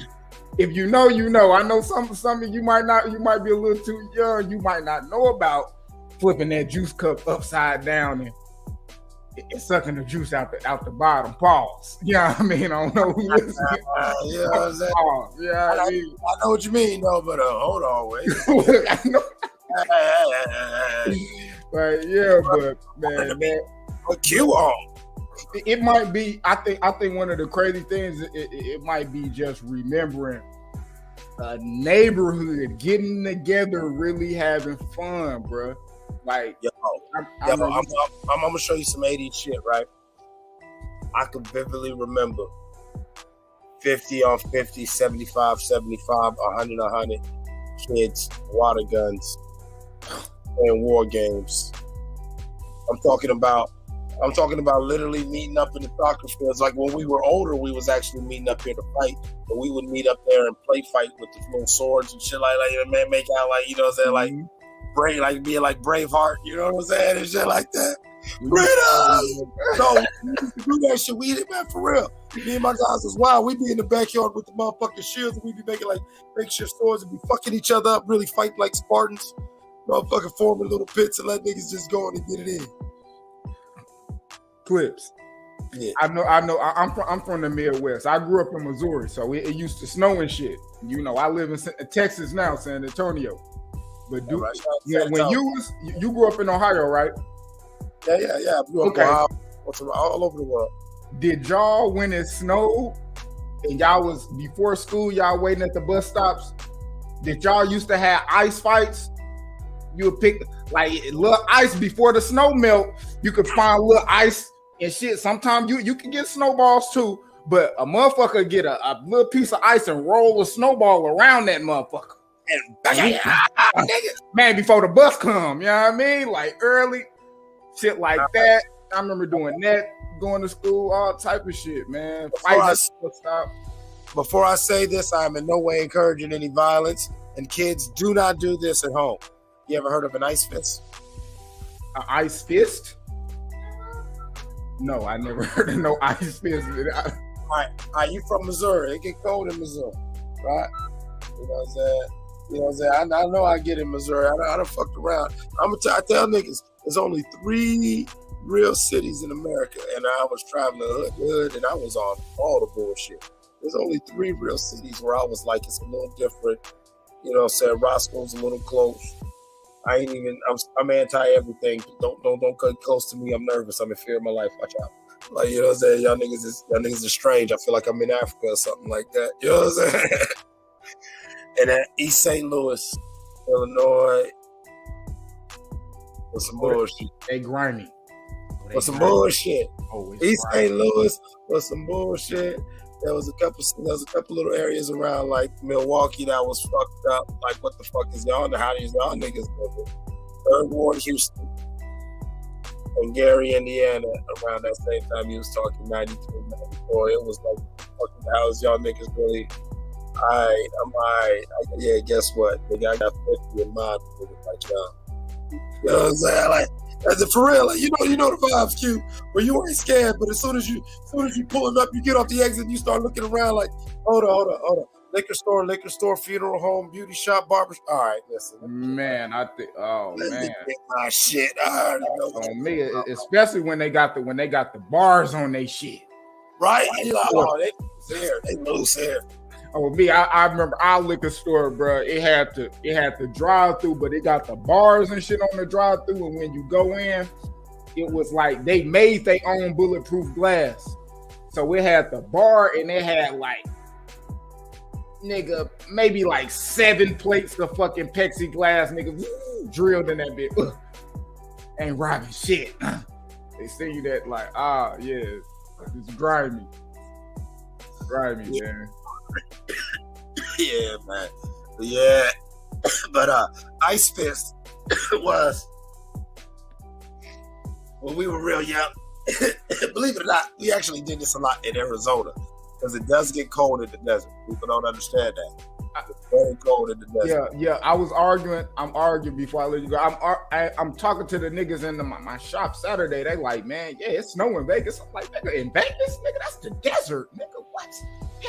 If you know, you know. I know some of you might not. You might be a little too young. You might not know about flipping that juice cup upside down and sucking the juice out the bottom. Pause. You know what I mean? I don't know who listening. Yeah, pause. Yeah, I know what you mean, though. But hold on, wait. I know. Right, yeah, but man, what you on? It might be. I think one of the crazy things it might be just remembering a neighborhood getting together, really having fun, bro. Like, I'm gonna show you some 80s shit, right? I can vividly remember 50 on 50, 75, 75, 100, 100 kids, water guns, and war games. I'm talking about literally meeting up in the soccer fields. Like when we were older, we was actually meeting up here to fight. But we would meet up there and play fight with the little swords and shit like man, make out like, you know what I'm saying, like brave, like being like Braveheart, you know what I'm saying, and shit like that. Freedom! No, we used to do that shit. We hit it, man, for real. Me and my guys was wild. We'd be in the backyard with the motherfucking shields, and we'd be making like makeshift swords and be fucking each other up, really fight like Spartans. Motherfucking forming little pits and let niggas just go and get it in. Clips. Yeah. I know. I'm from the Midwest. I grew up in Missouri, so it used to snow and shit. You know, I live in Texas now, San Antonio. But when you grew up in Ohio, right? Yeah. I grew up in Ohio, all over the world. Did y'all, when it snowed and y'all was before school, y'all waiting at the bus stops? Did y'all used to have ice fights? You would pick like little ice before the snow melt. You could find little ice and shit. Sometimes you can get snowballs too, but a motherfucker get a little piece of ice and roll a snowball around that motherfucker. And man, before the bus come, you know what I mean? Like early shit like that. I remember doing that, going to school, all type of shit, man. Before I say this, I am in no way encouraging any violence, and kids, do not do this at home. You ever heard of an ice fist? An ice fist? No, I never heard of no ice fist. All right, you from Missouri? It get cold in Missouri, right? You know what I'm saying? You know what I'm saying? I know I get in Missouri. I done fucked around. I tell niggas, there's only 3 real cities in America, and I was traveling hood to hood, and I was on all the bullshit. There's only 3 real cities where I was like, it's a little different. You know what I'm saying? Roscoe's a little close. I'm anti everything. Don't come close to me. I'm nervous. I'm in fear of my life. Watch out. Like, you know what I'm saying? Y'all niggas is strange. I feel like I'm in Africa or something like that. You know what I'm saying? And at East St. Louis, Illinois, with some bullshit. They grimy. With some bullshit. East St. Louis with some bullshit. There was a couple little areas around like Milwaukee that was fucked up. Like, what the fuck is y'all? How do y'all niggas living? Third Ward, Houston, and Gary, Indiana. Around that same time, he was talking 92, 94. It was like, fucking, how is y'all niggas really? I'm alright. Yeah, guess what? Nigga, I got 50 in mind for niggas like y'all. You know what I'm saying? Like, for real, like, you know the vibes, Q, where you ain't scared, but as soon as you pulling up, you get off the exit and you start looking around like, hold on. Liquor store, funeral home, beauty shop, barber. All right, listen. Man, I think, man, get my shit. I already know. On me, especially when they got the bars on they shit. Right? They loose here. Oh, me, I remember our liquor store, bro. It had the drive through, but it got the bars and shit on the drive through. And when you go in, it was like they made their own bulletproof glass. So it had the bar, and it had like, nigga, maybe like 7 plates of fucking plexiglass, nigga, drilled in that bit. Ain't robbing shit. They see you that like, yeah, it's grimy, man. Yeah, man. Yeah. But Ice Fist was when we were real young. Believe it or not, we actually did this a lot in Arizona because it does get cold in the desert. People don't understand that. It's very cold in the desert. Yeah. I'm arguing before I let you go. I'm talking to the niggas in my shop Saturday. They like, man, yeah, it's snowing in Vegas. I'm like, nigga, in Vegas? Nigga, that's the desert. Nigga, what?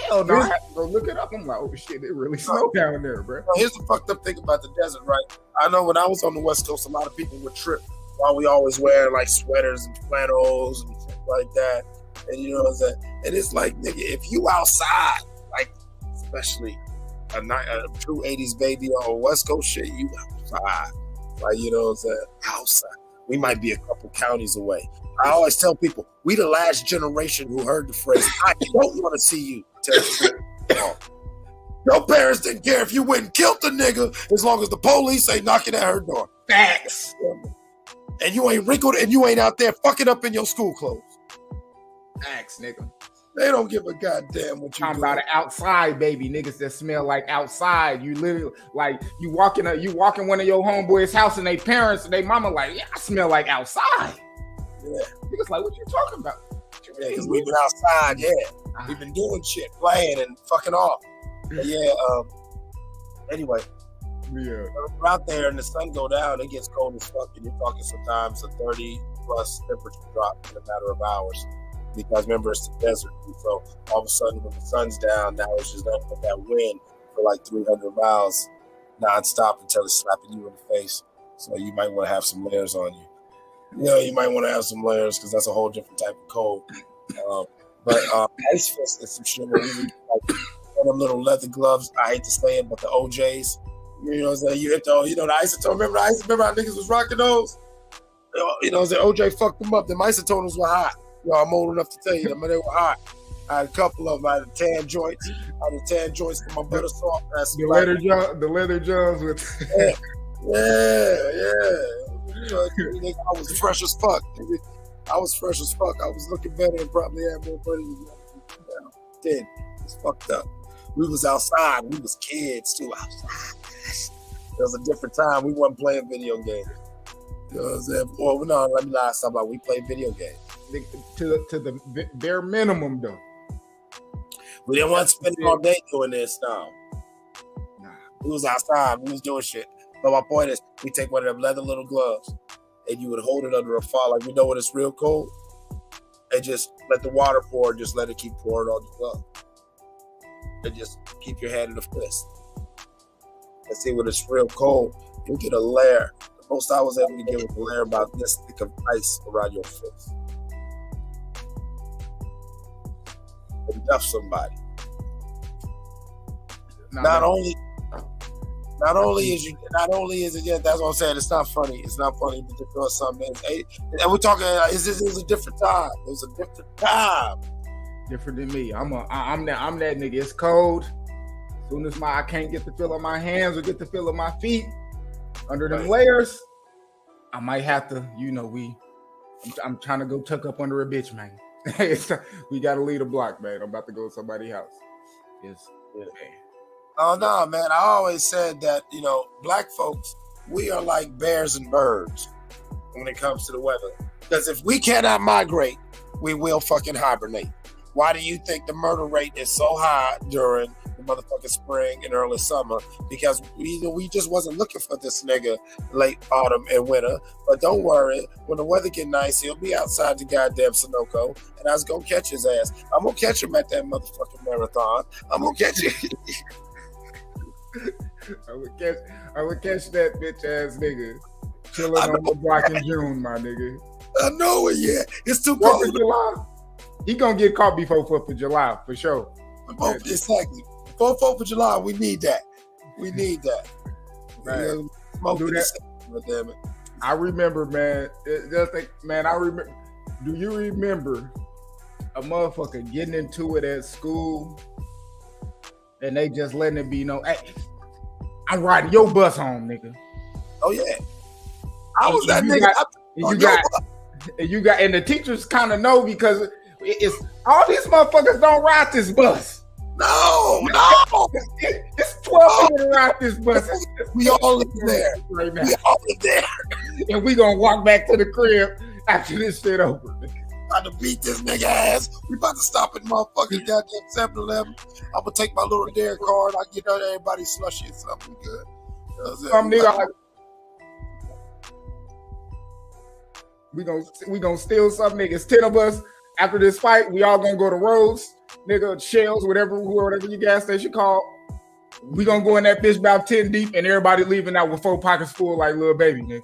Hell no, I have to go look it up. I'm like, oh shit, it really snowed down there, bro. Here's the fucked up thing about the desert, right? I know when I was on the West Coast, a lot of people would trip while we always wear like sweaters and flannels and shit like that. And you know what I'm saying? And it's like, nigga, if you outside, like, especially a true 80s baby on West Coast shit, you outside. Like, you know what I'm saying? Outside. We might be a couple counties away. I always tell people, we the last generation who heard the phrase, I don't want to see you. Your parents didn't care if you went and killed the nigga as long as the police ain't knocking at her door. Facts. And you ain't wrinkled and you ain't out there fucking up in your school clothes. Facts, nigga. They don't give a goddamn what you talking do. about it outside, baby. Niggas that smell like outside. You literally like you walk in one of your homeboys' house and they parents and they mama like, yeah, I smell like outside. Yeah. Niggas like, what you talking about? Yeah, because we've been outside, we've been doing shit, playing and fucking off. But anyway. Yeah. We're out there and the sun go down, it gets cold as fuck, and you're talking sometimes a 30 plus temperature drop in a matter of hours. Because remember, it's the desert. And so all of a sudden when the sun's down, now it's just nothing but that wind for like 300 miles nonstop until it's slapping you in the face. So you might want to have some layers on you. You might want to have some layers because that's a whole different type of cold. But ice fist is some shit where we like one of them little leather gloves. I hate to say it, but the OJs. You know what I'm saying? You hit the isotone. Remember how niggas was rocking those? You know what I'm saying? OJ fucked them up. Them isotoners were hot. I'm old enough to tell you them, but they were hot. I had a couple of them. I had tan joints. For my butter salt. The leather Johns with. Yeah. I was fresh as fuck. I was looking better and probably had more money than it's fucked up. We was outside. We was kids too. Outside. It was a different time. We wasn't playing video games. You know what I'm saying? Well, no, let me lie. Something we played video games. To the bare minimum, though. We didn't want to spend all day doing this now. Nah. We was outside. We was doing shit. But my point is, we take one of them leather little gloves, and you would hold it under a fire, like we know when it's real cold, and just let the water pour, just let it keep pouring on your glove. And just keep your hand in the fist. And see when it's real cold, you get a layer. The most I was able to get was a layer about this thick of ice around your fist. Enough somebody. Not only is it that's what I'm saying. It's not funny. It's not funny to do something. And we're talking. It was a different time. It was a different time. Different than me. I'm that nigga. It's cold. As soon as I can't get the feel of my hands or get the feel of my feet under them layers, I might have to. I'm trying to go tuck up under a bitch, man. We gotta leave the block, man. I'm about to go to somebody's house. Man. Oh no, man. I always said that, black folks, we are like bears and birds when it comes to the weather. Because if we cannot migrate, we will fucking hibernate. Why do you think the murder rate is so high during the motherfucking spring and early summer? Because we just wasn't looking for this nigga late autumn and winter. But don't worry, when the weather get nice, he'll be outside the goddamn Sunoco, and I was gonna catch his ass. I'm gonna catch him at that motherfucking marathon. I'm gonna catch him. I would catch that bitch ass nigga chilling on the block in June, my nigga. I know it, yeah. It's too cold. July. He gonna get caught before 4th of July for sure. Exactly. Before 4th of July, we need that. Man, do that. Damn it. I remember, man. Do you remember a motherfucker getting into it at school and they just letting it be known, hey, I'm riding your bus home, nigga. Oh yeah. I was that nigga. And the teachers kind of know because it's all these motherfuckers don't ride this bus. No. It's 12 people to ride this bus. We all live there right now. We all live there. And we gonna walk back to the crib after this shit over. About to beat this nigga ass. We about to stop at motherfucking goddamn 7-Eleven. I'm gonna take my little dare card. I get out everybody slushy and something good. Some nigga. We gonna steal some niggas. 10 of us. After this fight, we all gonna go to Rose, nigga, Shells, whatever you gas station called. We gonna go in that bitch about 10 deep, and everybody leaving out with 4 pockets full like little baby, nigga.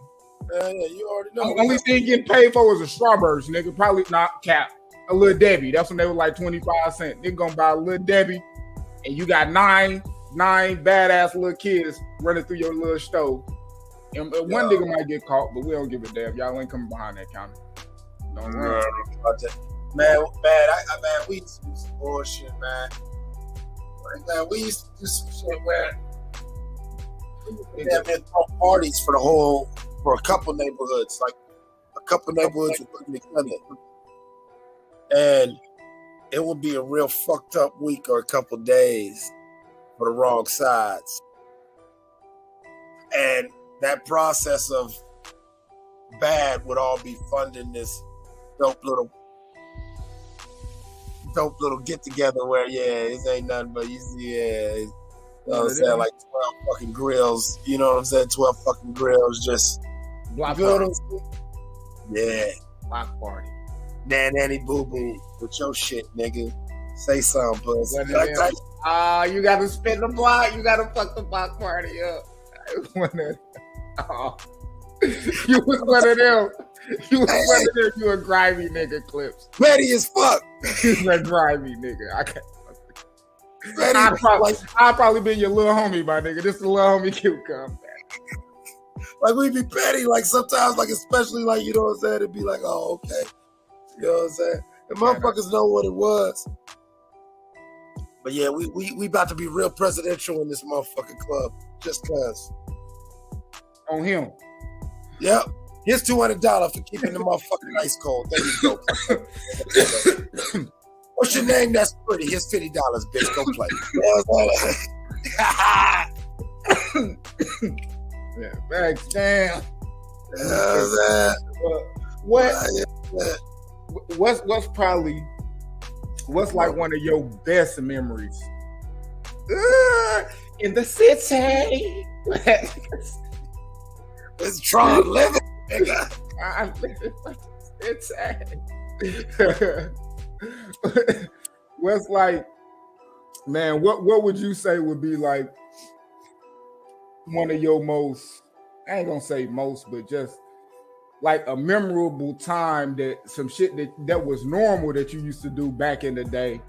Yeah, you already know. The only thing getting paid for was a Strawberries, nigga. Probably not cap. A Little Debbie. That's when they were like 25 cents. Nigga gonna buy a Little Debbie, and you got nine badass little kids running through your little stove. And one nigga might get caught, but we don't give a damn. Y'all ain't coming behind that counter. Don't run. Man, we used to do some bullshit, man. We used to do some shit where we had parties for a couple neighborhoods, like a couple neighborhoods were putting together. And it would be a real fucked up week or a couple days for the wrong sides. And that process of bad would all be funding this dope little get together where it ain't nothing but you know what I'm saying, like 12 fucking grills, you know what I'm saying, 12 fucking grills, just block party. Yeah, block party. Nanny boo boo with your shit, nigga. Say something, pussy. You gotta spin the block. You gotta fuck the block party up. You was one of them. You was one of them. You a grimy nigga, Clips. Ready as fuck. You a grimy nigga. I can't. I'll probably be your little homie, my nigga. This is the little homie cute come back. Like we be petty, like sometimes, like especially like you know what I'm saying. It'd be like, oh okay, you know what I'm saying. The motherfuckers know what it was. But yeah, we about to be real presidential in this motherfucking club, just cause. On him. Yep. Here's $200 for keeping the motherfucking ice cold. There you go. What's your name? That's pretty. Here's $50, bitch. Go play. Yeah, thanks, damn. What's like one of your best memories in the city? It's Tron living, nigga. I'm living the city. What's like, man? What would you say would be like one of your most? I ain't gonna say most, but just like a memorable time that some shit that was normal that you used to do back in the day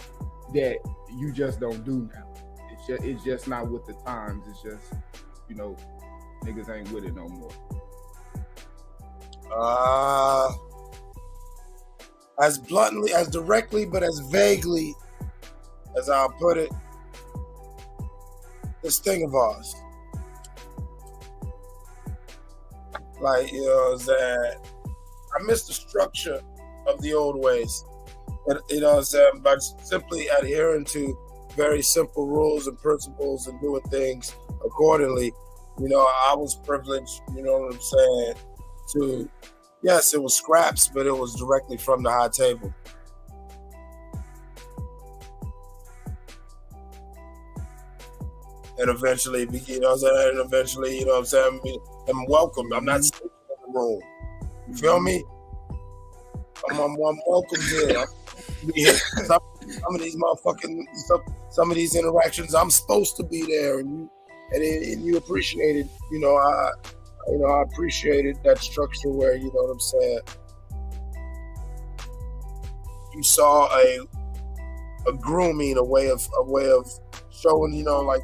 that you just don't do now. It's just not with the times. It's just, you know, niggas ain't with it no more. As bluntly, as directly, but as vaguely as I'll put it, this thing of ours. Like, you know what I'm saying? I miss the structure of the old ways. But, you know what I'm saying? By simply adhering to very simple rules and principles and doing things accordingly. You know, I was privileged, you know what I'm saying, to, yes, it was scraps, but it was directly from the high table. And eventually, you know what I'm saying? And eventually, you know what I'm saying? I'm welcome. I'm not sleeping in the room. You feel me? I'm welcome here. Some of these motherfucking, some of these interactions, I'm supposed to be there, and you appreciate it. You know, I appreciated that structure where, you know what I'm saying, you saw a grooming, a way of showing, you know, like,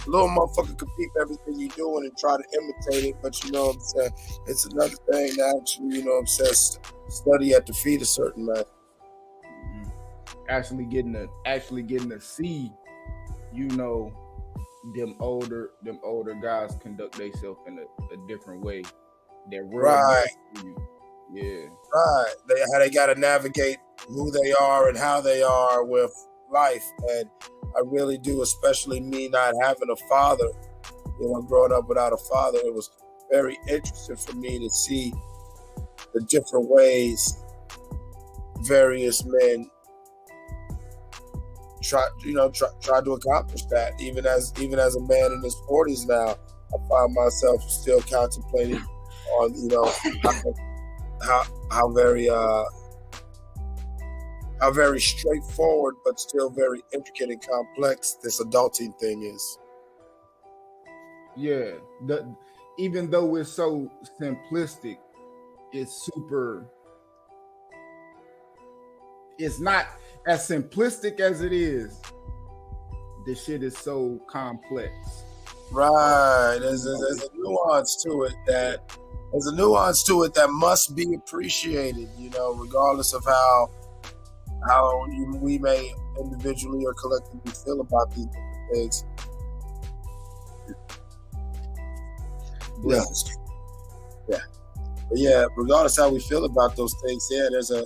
a little motherfucker could peep everything you doing and try to imitate it, but you know what I'm saying, it's another thing to actually, you know what I'm saying, study at the feet of certain man. Actually getting to see, you know, them older guys conduct themselves in a different way. They're right. Yeah. Right. How they got to navigate who they are and how they are with life. And I really do, especially me not having a father, you know, growing up without a father, it was very interesting for me to see the different ways various men try to accomplish that. Even as a man in his 40s now, I find myself still contemplating on, you know, how very straightforward but still very intricate and complex this adulting thing is. Yeah, even though it's so simplistic, it's not as simplistic as it is. This shit is so complex. Right. There's a nuance to it that must be appreciated, you know, regardless of how we may individually or collectively feel about these different things. Yeah. But yeah, regardless how we feel about those things, yeah, there's a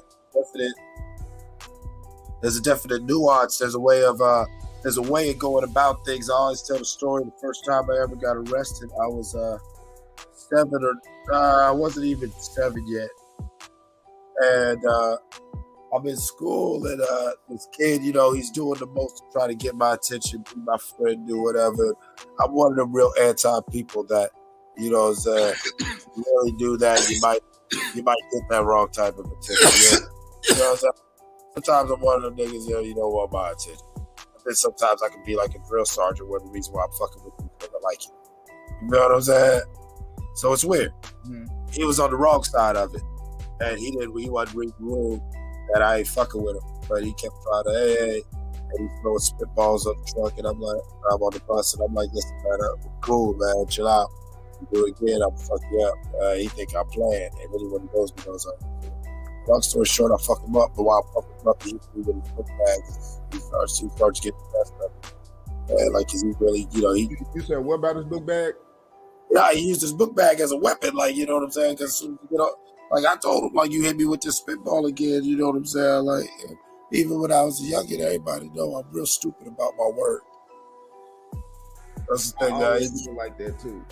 there's a definite nuance. There's a way of going about things. I always tell the story. The first time I ever got arrested, I was 7 or I wasn't even 7 yet, and I'm in school, and this kid, he's doing the most to try to get my attention, be my friend, do whatever. I'm one of them real anti people that, really do that. You might get that wrong type of attention. Sometimes I'm one of them niggas, you don't want my attention. But then sometimes I can be like a drill sergeant, one of the reasons why I'm fucking with people that like you. You know what I'm saying? So it's weird. Mm-hmm. He was on the wrong side of it, and he wasn't reading the rule that I ain't fucking with him. But he kept trying to, hey, and he throwing spitballs on the truck, and I'm on the bus, and I'm like, listen, man, cool, man, chill out. You do it again, I'm fuck you up. He think I'm playing, and then when he knows me, goes up. Long story short, I fuck him up, but while I fuck him up, he used to be with his book bag. He starts getting the best of it. And like, cause he really, You said, what about his book bag? Yeah, he used his book bag as a weapon, like, you know what I'm saying? Because, like, I told him, like, you hit me with this spitball again, you know what I'm saying? Like, even when I was a youngin', everybody know I'm real stupid about my word. That's the thing, guys. Like that, too.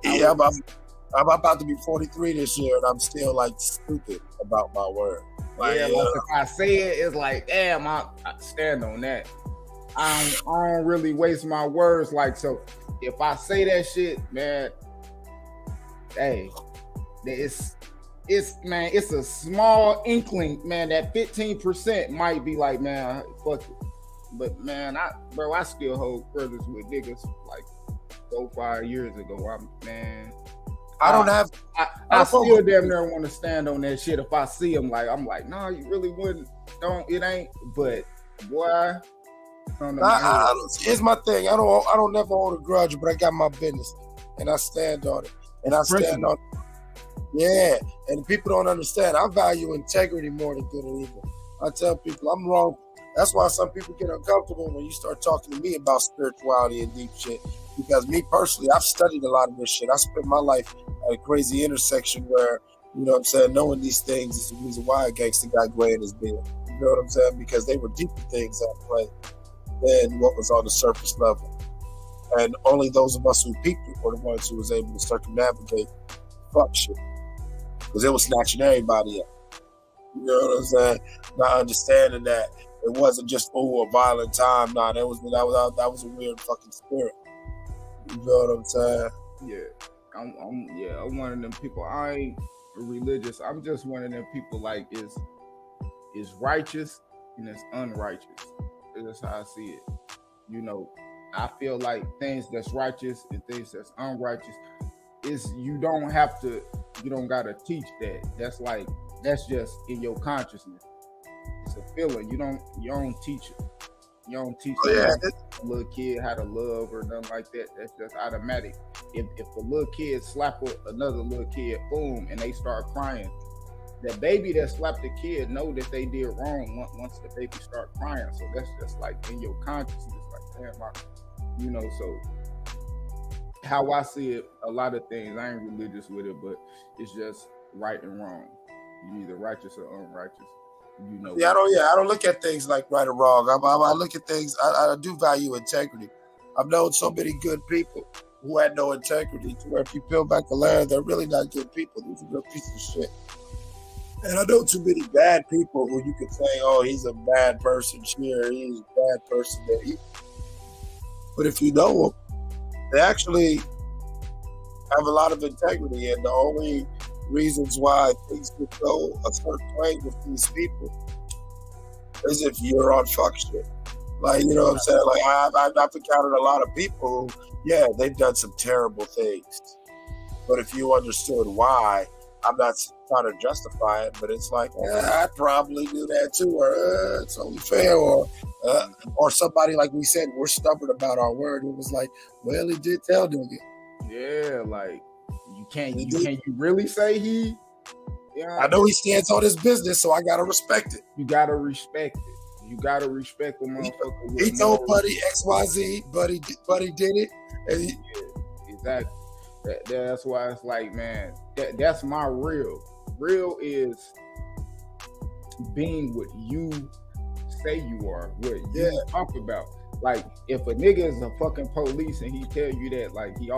Yeah, I'm about to be 43 this year, and I'm still, like, stupid about my word. Like, yeah, like if I say it, it's like, damn, I stand on that. I don't really waste my words, like, so if I say that shit, man, hey, it's a small inkling, man. That 15% might be like, man, fuck it. But man, I still hold brothers with niggas like 4-5 years ago. I still damn near want to stand on that shit. If I see them, like, I'm like, no, you really wouldn't. It ain't. But boy. Here's my thing. I don't never hold a grudge, but I got my business, and I stand on it. And I stand on it. Yeah, and people don't understand. I value integrity more than good and evil. I tell people I'm wrong. That's why some people get uncomfortable when you start talking to me about spirituality and deep shit. Because me personally, I've studied a lot of this shit. I spent my life at a crazy intersection where, you know what I'm saying, knowing these things is the reason why a gangster got gray in his beard. You know what I'm saying? Because they were deeper things at play than what was on the surface level. And only those of us who peeped it were the ones who was able to circumnavigate fuck shit. Because it was snatching everybody up. You know what I'm saying? Not understanding that it wasn't just a violent time. Nah, that was a weird fucking spirit. You know what I'm saying? Yeah. I'm one of them people. I ain't religious. I'm just one of them people like is righteous and it's unrighteous. That's how I see it. I feel like things that's righteous and things that's unrighteous is you don't gotta teach that. That's just in your consciousness. It's a feeling. You don't teach it. You don't teach a little kid how to love or nothing like that. That's just automatic. If a little kid slap another little kid, boom, and they start crying, the baby that slapped the kid know that they did wrong once the baby start crying. So that's just like in your consciousness, like, damn, so how I see it, a lot of things, I ain't religious with it, but it's just right and wrong. You either righteous or unrighteous. Yeah, I don't look at things like right or wrong. I look at things, I do value integrity. I've known so many good people who had no integrity to where if you peel back the layer, they're really not good people. These are real pieces of shit. And I know too many bad people who you could say, oh, he's a bad person here, he's a bad person there. But if you know them, they actually have a lot of integrity, and the only reasons why things could go a certain way with these people is if you're on fuck shit. Like, you know what I'm saying? Like, I've encountered a lot of people who, yeah, they've done some terrible things. But if you understood why, I'm not trying to justify it, but it's like, I probably do that too, or it's only fair, or somebody, like we said, we're stubborn about our word. It was like, well, he did tell nigga. Yeah, like, can you really say he? Yeah, I know he stands on his business, so I gotta respect it. You gotta respect it. You gotta respect the motherfucker. He told Buddy XYZ, Buddy did it. And exactly. That's why it's like, man, that's my real. Real is being with you say you are, what you talk about. Like, if a nigga is a fucking police and he tell you that, like, you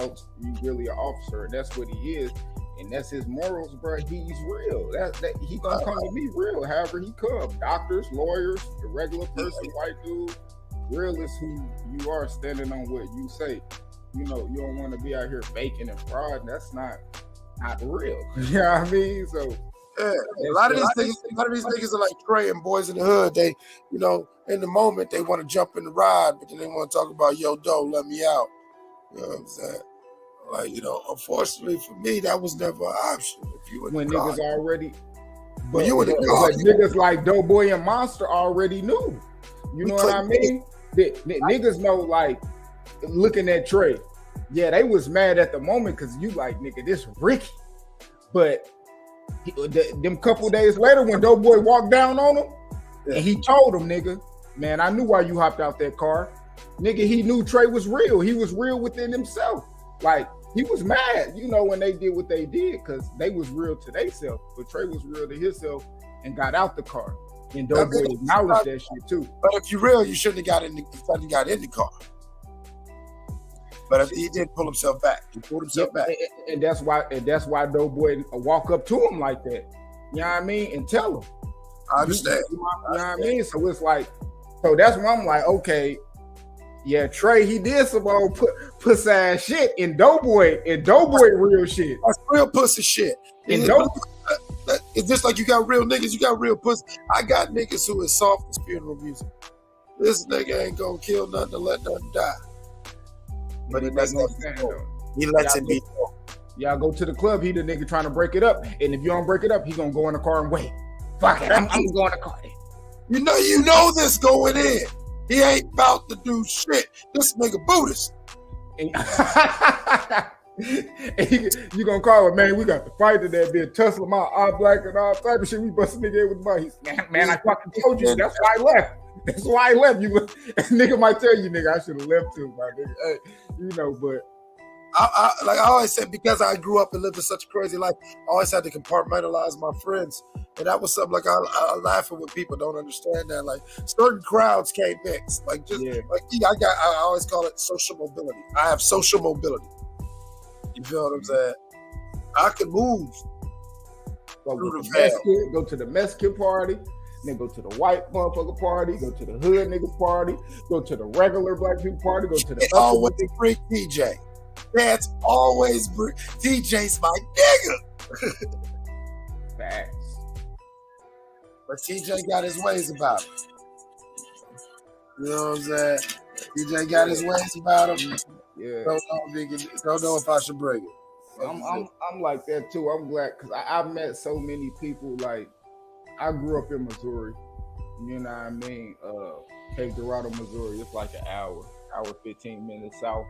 really an officer, that's what he is, and that's his morals, bro, he's real. That he gonna come to me real, however he come. Doctors, lawyers, the regular person, white dude, real is who you are, standing on what you say. You know, you don't want to be out here faking and fraud. That's not real. You know what I mean? So yeah, a lot of these niggas are like Trey and Boys in the Hood. They, you know, in the moment they want to jump in the ride, but then they want to talk about, yo, doe, let me out. You know what I'm saying? Like, you know, unfortunately for me, that was never an option. If you when niggas already, but niggas like Doughboy and Monster already knew. You know what I mean? Niggas know, like, looking at Trey, yeah, they was mad at the moment because you like, nigga, this Ricky. But them couple days later, when Doughboy walked down on him, and he told him, nigga, man, I knew why you hopped out that car. Nigga, he knew Trey was real. He was real within himself. Like, he was mad, you know, when they did what they did, because they was real to themselves. But Trey was real to himself and got out the car. And Doughboy acknowledged that shit too. But if you're real, you shouldn't have got in the car. But he did pull himself back. He pulled himself back. And that's why Doughboy walk up to him like that. You know what I mean? And tell him. I understand. You know what I mean? So it's like, so that's why I'm like, okay, yeah, Trey, he did some old pussy ass shit, and Doughboy real shit. That's real pussy shit. And it's just like you got real niggas, you got real pussy. I got niggas who is soft as funeral music. This nigga ain't gonna kill nothing to let nothing die. But he lets it be. Y'all go to the club, he the nigga trying to break it up. And if you don't break it up, he gonna go in the car and wait. Fuck it, I'm going to the car then. You know this going in. He ain't about to do shit. This nigga Buddhist. And you gonna call it, man, we got to fight today, be a tussle my eye black and all type of shit. We bust a nigga in with the money. Man, I fucking told you. That's why I left. That's why I left. You nigga might tell you, nigga, I should have left too, my nigga. Hey, you know, but I always said, because I grew up and lived in such a crazy life, I always had to compartmentalize my friends. And that was something like I laugh at when people don't understand that. Like, certain crowds can't mix. Like, just I always call it social mobility. I have social mobility. You feel what I'm saying? I can move. Go to the Mexican party, then go to the white motherfucker party, go to the hood nigga party, go to the regular black people party, go to the always bring TJ. That's always bring TJ's my nigga. Facts. But TJ got his ways about it. You know what I'm saying? TJ got his ways about him. Yeah. Don't know if I should bring it. I'm like that too. I'm glad because I've met so many people. Like, I grew up in Missouri. You know what I mean? Cape Dorado, Missouri. It's like an hour 15 minutes south.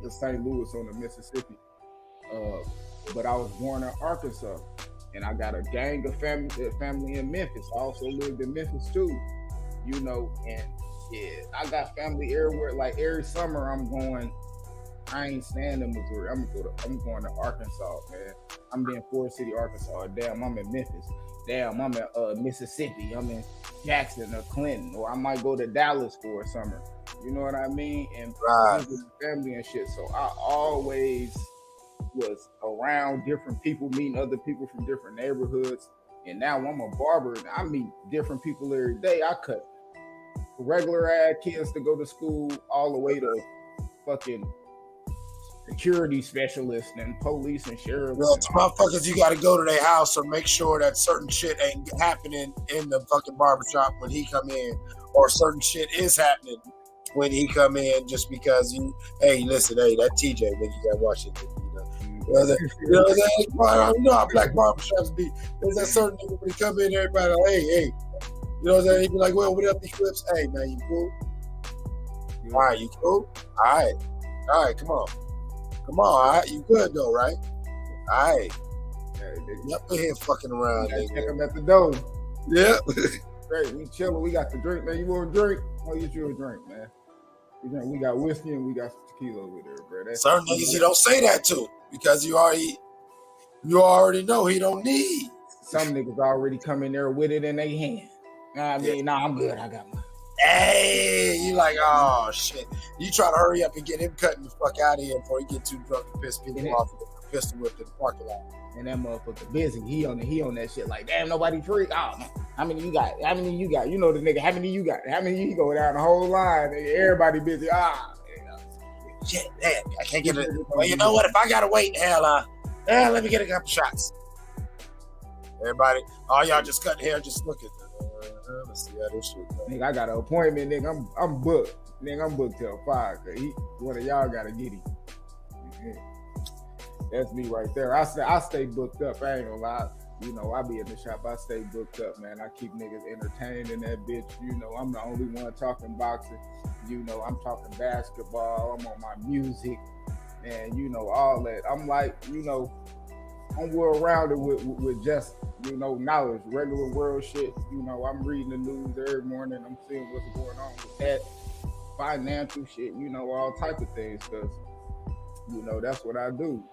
It's St. Louis on the Mississippi. But I was born in Arkansas, and I got a gang of family in Memphis. I also lived in Memphis too. You know, and yeah, I got family everywhere. Like, every summer I'm going. I ain't staying in Missouri. I'm going to Arkansas, man. I'm in Forest City, Arkansas. Damn, I'm in Memphis. Damn, I'm in Mississippi. I'm in Jackson or Clinton, or I might go to Dallas for a summer. You know what I mean? And visit family and shit. So I always was around different people, meeting other people from different neighborhoods. And now I'm a barber, and I meet different people every day. I cut regular ass kids to go to school, all the way to fucking security specialists and police and sheriffs. Well, motherfuckers, you got to go to their house or make sure that certain shit ain't happening in the fucking barbershop when he come in, or certain shit is happening when he come in, just because listen, that TJ, when you got Washington, I know how black barbershops be. There's that certain nigga when he come in, everybody like, hey, you know what I'm saying? He be like, well, what up, these clips? Hey, man, you cool? All right, you cool? All right, come on, all right, you good though, right? All right. You up in here fucking around, nigga. Check him at the door. Yeah. Great, we chilling. We got the drink, man. You want a drink? I'll get you a drink, man. We got whiskey and we got some tequila over there, bro. Certain niggas you don't say that to, because you already know he don't need. Some niggas already come in there with it in their hand. I mean, nah, I'm good. I got mine. Hey, you like, oh shit. You try to hurry up and get him cutting the fuck out of here before he get too drunk and piss people off with a pistol whipped in the parking lot. And that motherfucker busy. He on that shit like, damn, nobody free. Oh, man. How many you got? You know the nigga, how many you got? How many you go down the whole line? Nigga, everybody busy. Shit, damn, I can't get it. Well, you know what? If I gotta wait, let me get a couple shots. Everybody, all y'all just cutting hair, just looking. Let's see how this shit goes. Nigga, I got an appointment, nigga. I'm booked. Nigga, I'm booked till 5. One of y'all gotta get him. That's me right there. I stay booked up. I ain't gonna lie. You know, I be in the shop. I stay booked up, man. I keep niggas entertained in that bitch. You know, I'm the only one talking boxing. You know, I'm talking basketball. I'm on my music, and you know all that. I'm like, you know, I'm well rounded with just, you know, knowledge, regular world shit. You know, I'm reading the news every morning. I'm seeing what's going on with that, financial shit. You know, all type of things, because you know that's what I do.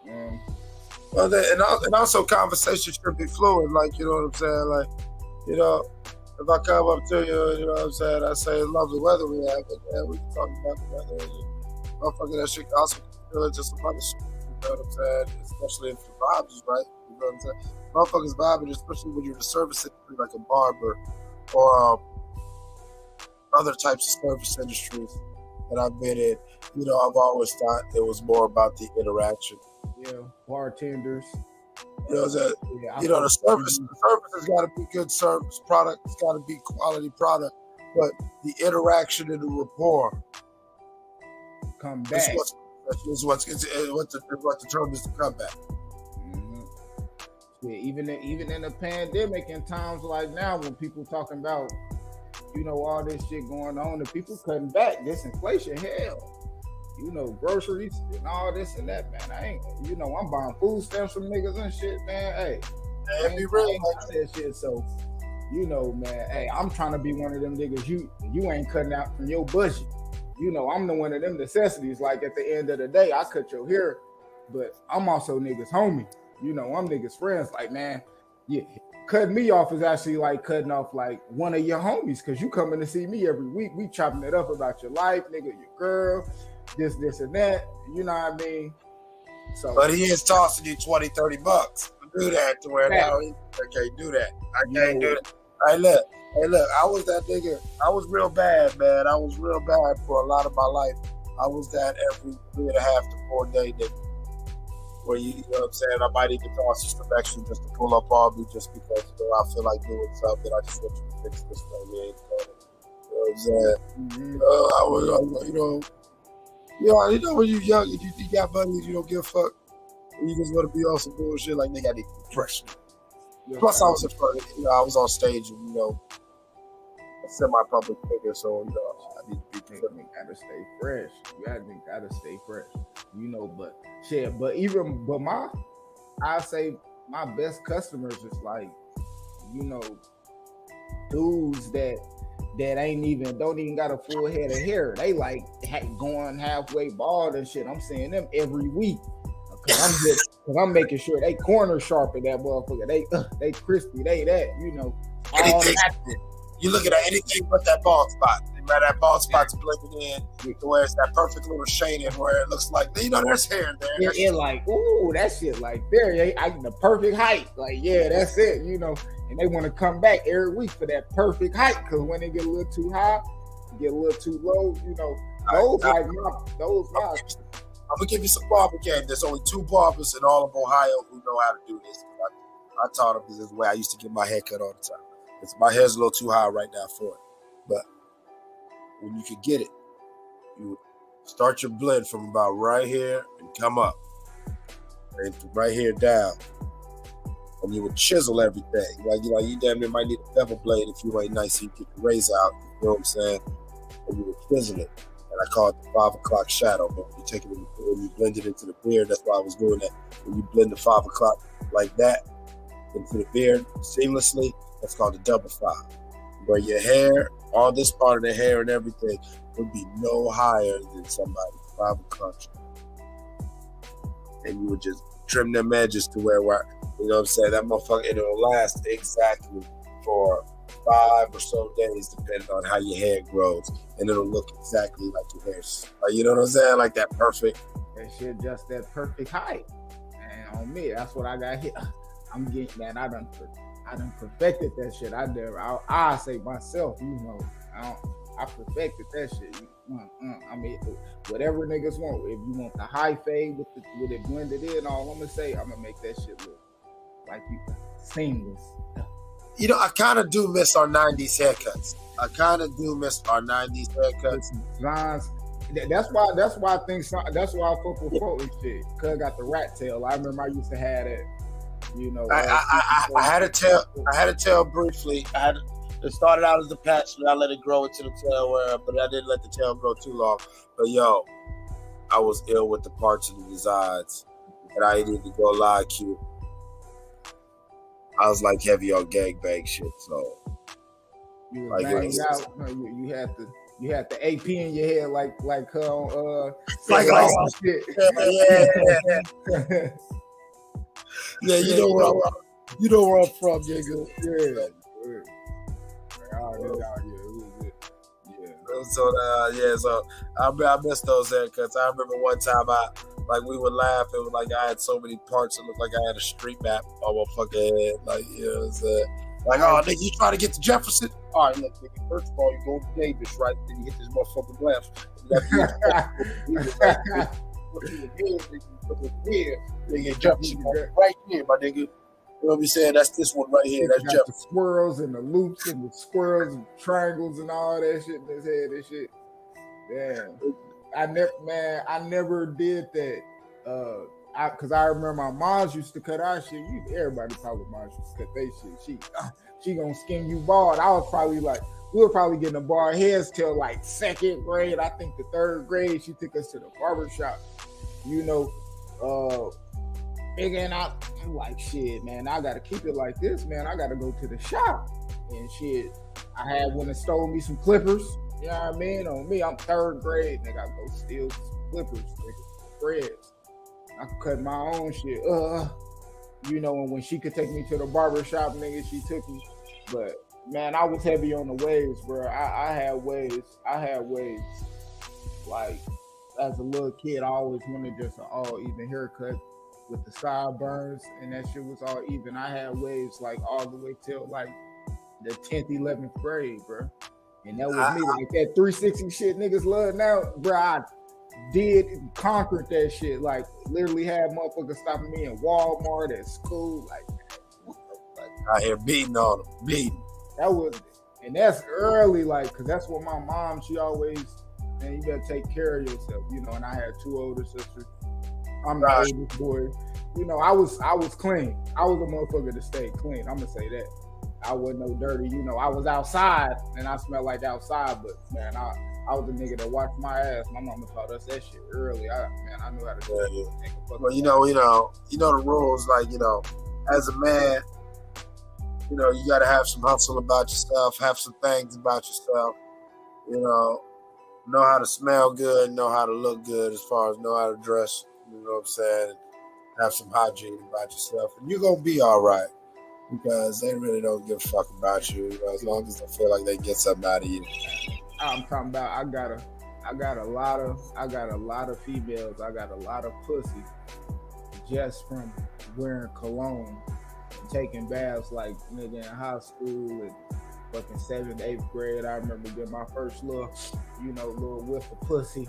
Well, and also conversation should be fluid. Like, you know what I'm saying? Like, you know, if I come up to you, you know what I'm saying? I say it's lovely weather we have, and we can talk about the weather. And motherfucker, that shit also feel into some other shit. You know what I'm saying? Especially if the vibes is right. You know what I'm saying? Motherfuckers vibing, especially when you're in the service industry, like a barber or other types of service industries that I've been in. You know, I've always thought it was more about the interaction. Yeah, bartenders. You know, the service has got to be good service. Product has got to be quality product. But the interaction and the rapport come back. Is what the term is to come back. Mm-hmm. Yeah, even in the pandemic, in times like now, when people talking about, you know, all this shit going on, and people cutting back, this inflation, hell. You know, groceries and all this and that, man. I ain't, you know, I'm buying food stamps from niggas and shit, man. Hey, be real like that shit. So, you know, man, hey, I'm trying to be one of them niggas. You ain't cutting out from your budget. You know, I'm the one of them necessities. Like at the end of the day, I cut your hair, but I'm also niggas homie. You know, I'm niggas friends. Like, man, yeah, cutting me off is actually like cutting off like one of your homies, because you coming to see me every week. We chopping it up about your life, nigga, your girl. This and that, you know what I mean? So, but he is tossing you $20-$30 to do that, to where now I can't do that. I can't do that. Hey look, I was that nigga. I was real bad, man. I was real bad for a lot of my life. I was that every 3.5 to 4 day nigga. Where you know what I'm saying? I might need to toss you some extra just to pull up on me, just because, you know, I feel like doing something. I just want you to fix this thing. You know what I'm saying? I was, you know. Yeah, you know when you're young and you got money and you don't give a fuck, and you just want to be on some bullshit, like, nigga, I need depression. Yeah, plus, I was in front of, you know, I was on stage and, you know, a semi-public figure, so, you know, I need to be prepared. You gotta stay fresh. You gotta stay fresh. You know, but I say my best customers is like, you know, dudes that don't even got a full head of hair. They like going halfway bald and shit. I'm seeing them every week. Cause I'm making sure they corner sharp in that motherfucker. They crispy. They that, you know. All that. You looking at anything but that bald spot. Right, that bald spot's blended in to where it's that perfect little shading where it looks like, you know, there's hair there. It's like, ooh, that shit like there. The perfect height. Like, yeah, that's it, you know. And they want to come back every week for that perfect height, because when they get a little too high, get a little too low, you know, those I'm gonna give you some barber game. There's only 2 barbers in all of Ohio who know how to do this. I taught them this way. I used to get my hair cut all the time. My hair's a little too high right now for it. But when you could get it, you would start your blend from about right here and come up. And right here down. And you would chisel everything. Like you damn near might need a bevel blade if you ain't nice, so you get the razor out. You know what I'm saying? And you would chisel it. And I call it the 5 o'clock shadow. But when you take it, when you blend it into the beard, that's why I was doing that. When you blend the 5 o'clock like that into the beard seamlessly, that's called the double 5. Where your hair, all this part of the hair and everything would be no higher than somebody's 5 o'clock. And you would just trim them edges to where, you know what I'm saying, that motherfucker, it'll last exactly for 5 or so days, depending on how your hair grows, and it'll look exactly like your hair. You know what I'm saying? Like that perfect. That shit just that perfect height. And on me, that's what I got here. I'm getting that. I done perfected that shit. I say myself, you know, I perfected that shit. I mean, whatever niggas want. If you want the high fade with it blended in, all I'm gonna say, I'm gonna make that shit look like you seamless. You know, I kind of do miss our 90s haircuts. That's why I fuck with folk and shit. Cause I got the rat tail. I remember I used to have that. You know, I had a tail briefly. It started out as a patch, and I let it grow into the tail, but I didn't let the tail grow too long. But yo, I was ill with the parts of the designs, and I needed to go lie, Q. I was like heavy on gangbang shit, so you was banged out. You had the AP in your head like shit. Yeah, you know where I'm from, nigga. Yeah. So I missed those haircuts. I remember one time we would laugh. It was like I had so many parts. It looked like I had a street map on my fucking head. Like, you know what I'm saying? Like, oh, nigga, you trying to get to Jefferson? All right, look, nigga, first of all, you go to Davis, right? Then you hit this motherfucking left. Nigga, Jefferson right here, my nigga. You know what I'm saying? That's this one right here. That's Jefferson. The squirrels and the loops and the squirrels and triangles and all that shit in his head and shit. Damn. I never did that. Cause I remember my mom used to cut our shit. Everybody probably mom used to cut their shit. She gonna skin you bald. We were probably getting a bald heads till like 2nd grade. I think the 3rd grade, she took us to the barber shop. You know, and I'm like, shit, man, I gotta keep it like this, man. I gotta go to the shop and shit. I had one that stole me some clippers. You know what I mean? On me, I'm 3rd grade, nigga. I go steal some clippers, nigga, threads. I cut my own shit. You know, and when she could take me to the barber shop, nigga, she took me. But man, I was heavy on the waves, bro. I had waves. Like as a little kid, I always wanted just an all even haircut with the sideburns, and that shit was all even. I had waves like all the way till like the 10th, 11th grade, bro. And that was me, like that 360 shit niggas love now, bro. I conquered that shit. Like literally had motherfuckers stopping me in Walmart at school, like out here beating on them, That was, and that's early, like, cause that's what my mom. She always, man, you better take care of yourself, you know. And I had 2 older sisters. I'm the oldest boy. You know, I was clean. I was a motherfucker to stay clean. I'm gonna say that. I wasn't no dirty. You know, I was outside and I smelled like outside, but man, I was a nigga that watched my ass. My mama taught us that shit early. I knew how to do it. Well, you know the rules. Like, you know, as a man, you know, you gotta have some hustle about yourself, have some things about yourself. You know how to smell good, know how to look good, as far as know how to dress. You know what I'm saying? Have some hygiene about yourself, and you're gonna be all right. Because they really don't give a fuck about you, as long as they feel like they get something out of you. I'm talking about I got a lot of females. I got a lot of pussy just from wearing cologne and taking baths like nigga in high school and fucking 7th, 8th grade. I remember getting my first little whiff of pussy.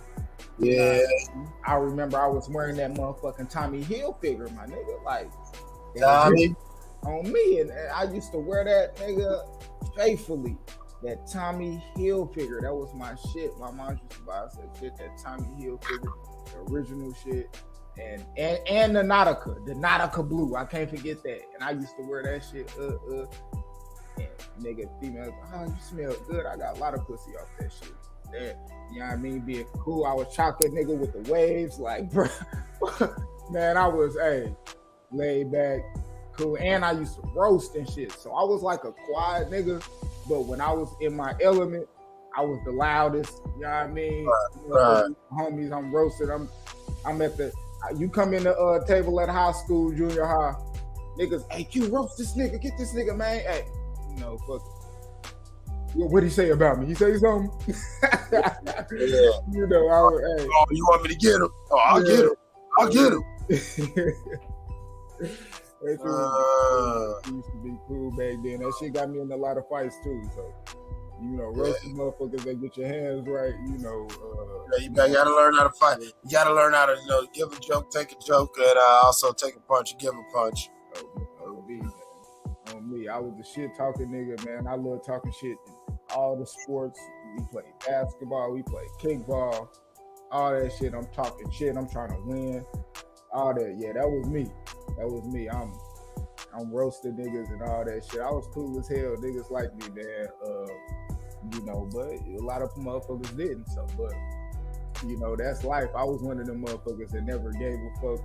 Yeah. I remember I was wearing that motherfucking Tommy Hilfiger, my nigga. Like Tommy on me, and I used to wear that nigga faithfully. That Tommy Hilfiger, that was my shit. My mom used to buy us that shit, that Tommy Hilfiger, the original shit, and the Nautica blue. I can't forget that. And I used to wear that shit. And nigga, females, oh, you smell good. I got a lot of pussy off that shit. That, you know what I mean? Being cool. I was chocolate nigga with the waves, like, bro. Man, I was laid back. Cool. And I used to roast and shit. So I was like a quiet nigga, but when I was in my element, I was the loudest. You know what I mean? Right. Homies, I'm roasted. I'm at the, you come in the table at high school, junior high, niggas, hey, you roast this nigga, get this nigga, man. Hey, you know, fuck it. What did he say about me? He say something? Yeah. You know, I would, hey. Oh, you want me to get him? Oh, I'll get him. I'll get him. That shit used to be cool back then. That shit got me in a lot of fights too. So, you know, roasting motherfuckers that get your hands right. You know, you gotta learn how to fight. You gotta learn how to, you know, give a joke, take a joke, and also take a punch and give a punch. On me, I was the shit talking nigga, man. I love talking shit in all the sports. We played basketball, we played kickball, all that shit. I'm talking shit. I'm trying to win. All that, yeah, that was me. I'm roasting niggas and all that shit. I was cool as hell. Niggas like me, man. You know, but a lot of motherfuckers didn't. So, but you know, that's life. I was one of them motherfuckers that never gave a fuck.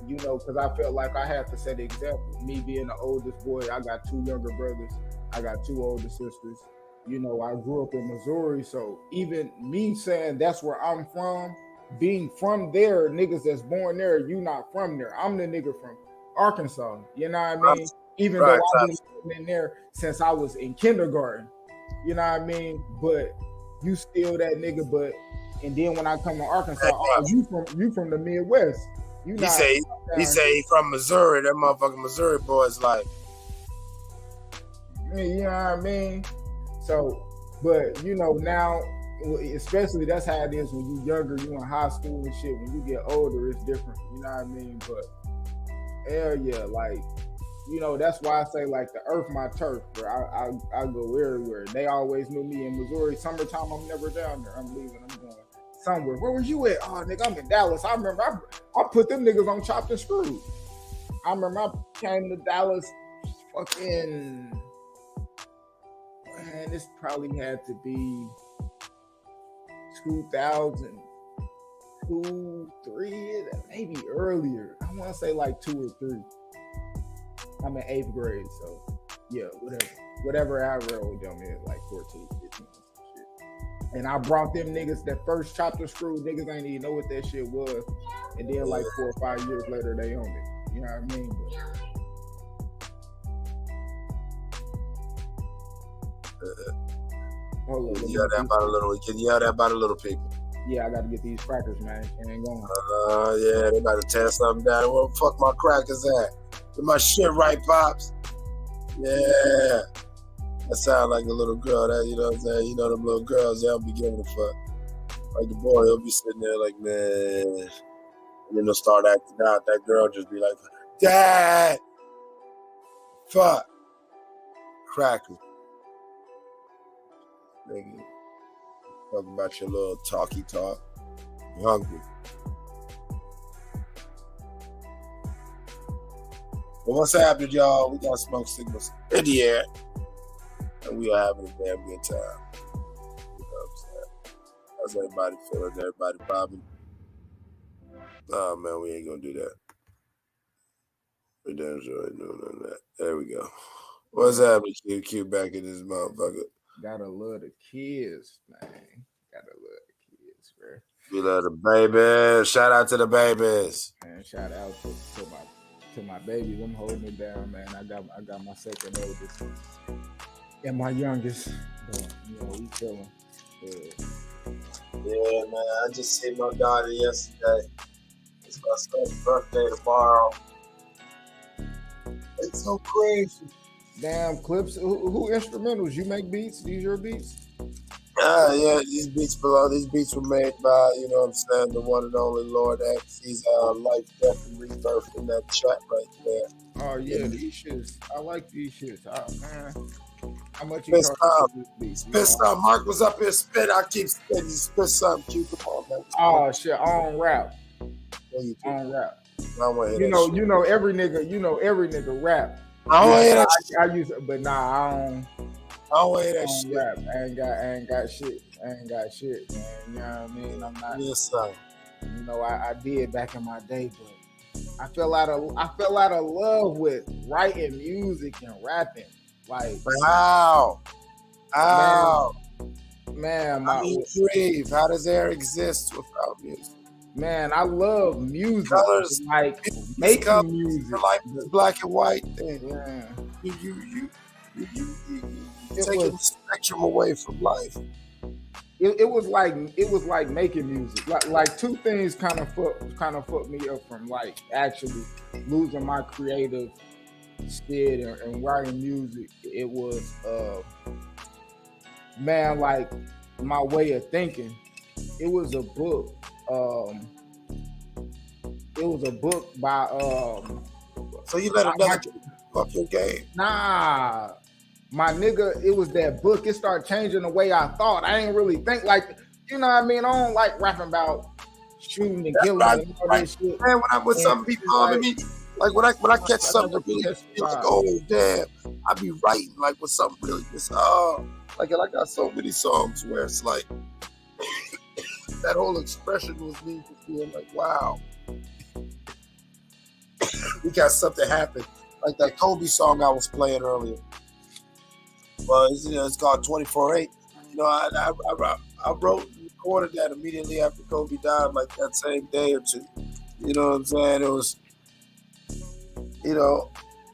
You know, because I felt like I had to set the example. Me being the oldest boy, I got 2 younger brothers. I got 2 older sisters. You know, I grew up in Missouri, so even me saying that's where I'm from, being from there, niggas that's born there, you not from there. I'm the nigga from Arkansas. You know what I mean? Even though I've been there since I was in kindergarten. You know what I mean? But you still that nigga. But and then when I come to Arkansas, you from the Midwest. He say he from Missouri. That motherfucking Missouri boy's like, you know what I mean? So, but you know now, especially that's how it is when you younger, you in high school and shit. When you get older, it's different. You know what I mean? But hell yeah, like, you know, that's why I say like the earth my turf, bro. I go everywhere. They always knew me in Missouri. Summertime, I'm never down there. I'm leaving. I'm going somewhere. Where was you at? Oh, nigga, I'm in Dallas. I remember I put them niggas on Chopped and Screwed. I remember I came to Dallas fucking, man, this probably had to be 2002, 3, maybe earlier. I want to say like 2 or 3. I'm in 8th grade, so yeah, whatever however old y'all is, like 14, 15. And I brought them niggas that first Chopped and Screwed. Niggas ain't even know what that shit was. And then like 4 or 5 years later, they owned it. You know what I mean? Hold on. Can you yell that about a little people? Yeah, I got to get these crackers, man. It ain't going. Yeah, they about to tear something down. Where the fuck my crackers at? Get my shit right, Pops. Yeah. That sound like a little girl, that, you know what I'm saying? You know them little girls, they don't be giving a fuck. Like the boy, he'll be sitting there like, man. And then they'll start acting out. That girl just be like, Dad! Fuck. Crackers. Nigga. Talking about your little talky talk. You hungry. Well, what's happening, y'all? We got smoke signals in the air. And we are having a damn good time. You know what I'm saying? How's everybody feeling? Everybody bobbing? Oh, man, we ain't going to do that. We damn sure ain't doing none of that. There we go. What's happening, Q back in this motherfucker? Gotta love the kids, man. Gotta love the kids, bro. We love the babies. Shout out to the babies. Man, shout out to my babies. I'm holding it down, man. I got my second oldest and my youngest. But, you know, we chilling. Yeah, man. I just seen my daughter yesterday. It's my son's birthday tomorrow. It's so crazy. Damn, Clips. Who instrumentals? You make beats? These your beats? Yeah, these beats were made by, you know what I'm saying, the one and only Lord X. He's life, death, and rebirth in that chat right there. Oh yeah, these shits. I like these shits. Oh man. How much you charge for these beats? Spit something. Mark was up here spit. I keep spitting. Spit something cute. Come on, man. Oh shit, on rap. On rap. You know every nigga rap. I don't hear that shit. I use it, but nah, I don't hear that shit. Rap. I ain't got shit, man. You know what I mean? I'm not. Yes, sir. You know, I did back in my day, but I fell out of love with writing music and rapping. Like how? Man, how do you breathe? How does air exist without music? Man, I love music. Colors, like making music, like the black and white thing. Yeah. You taking the spectrum away from life. It was like making music. Like two things kind of fucked me up from like actually losing my creative spirit and writing music. It was man, like my way of thinking. It was a book. It was a book by So you let another fuck your game? Nah, my nigga, it was that book. It started changing the way I thought. I ain't really think like, you know what I mean? I don't like rapping about shooting and killing and all that shit. Man, when I'm with some people, I mean, like when I catch something that really feel like, oh damn, I be writing like with something really just like I got so many songs where it's like that whole expression was me just feeling like, wow, we got something happen. Like that Kobe song I was playing earlier. Well, it's called 24/8. You know, I wrote and recorded that immediately after Kobe died, like that same day or two. You know what I'm saying? It was, you know,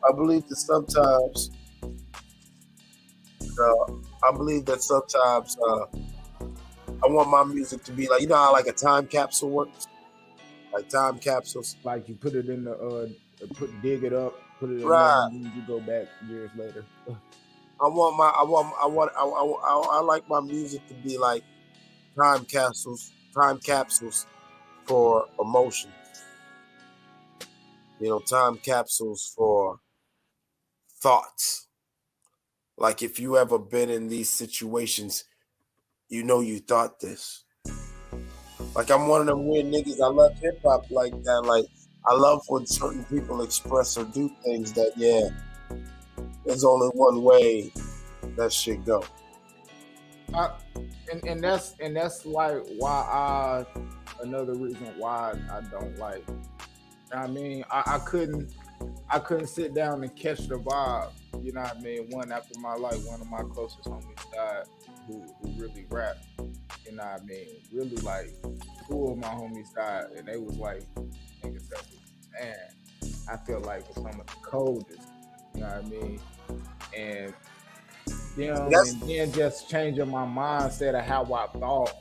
I believe that sometimes, I want my music to be like, you know how like a time capsule works? Like time capsules. Like you put it in the, dig it up, put it in right. there, and you go back years later. I like my music to be like time capsules for emotions. You know, time capsules for thoughts. Like if you ever been in these situations, you know you thought this. Like I'm one of them weird niggas. I love hip hop like that. Like I love when certain people express or do things that, yeah, there's only one way that shit go. And that's like why another reason why I don't like. I mean, I couldn't sit down and catch the vibe. You know what I mean? One after my life, one of my closest homies died who really rapped. You know what I mean? Really like 2 of my homies died, and they was like niggas that was, man, I feel like it's some of the coldest. You know what I mean? And then just changing my mindset of how I thought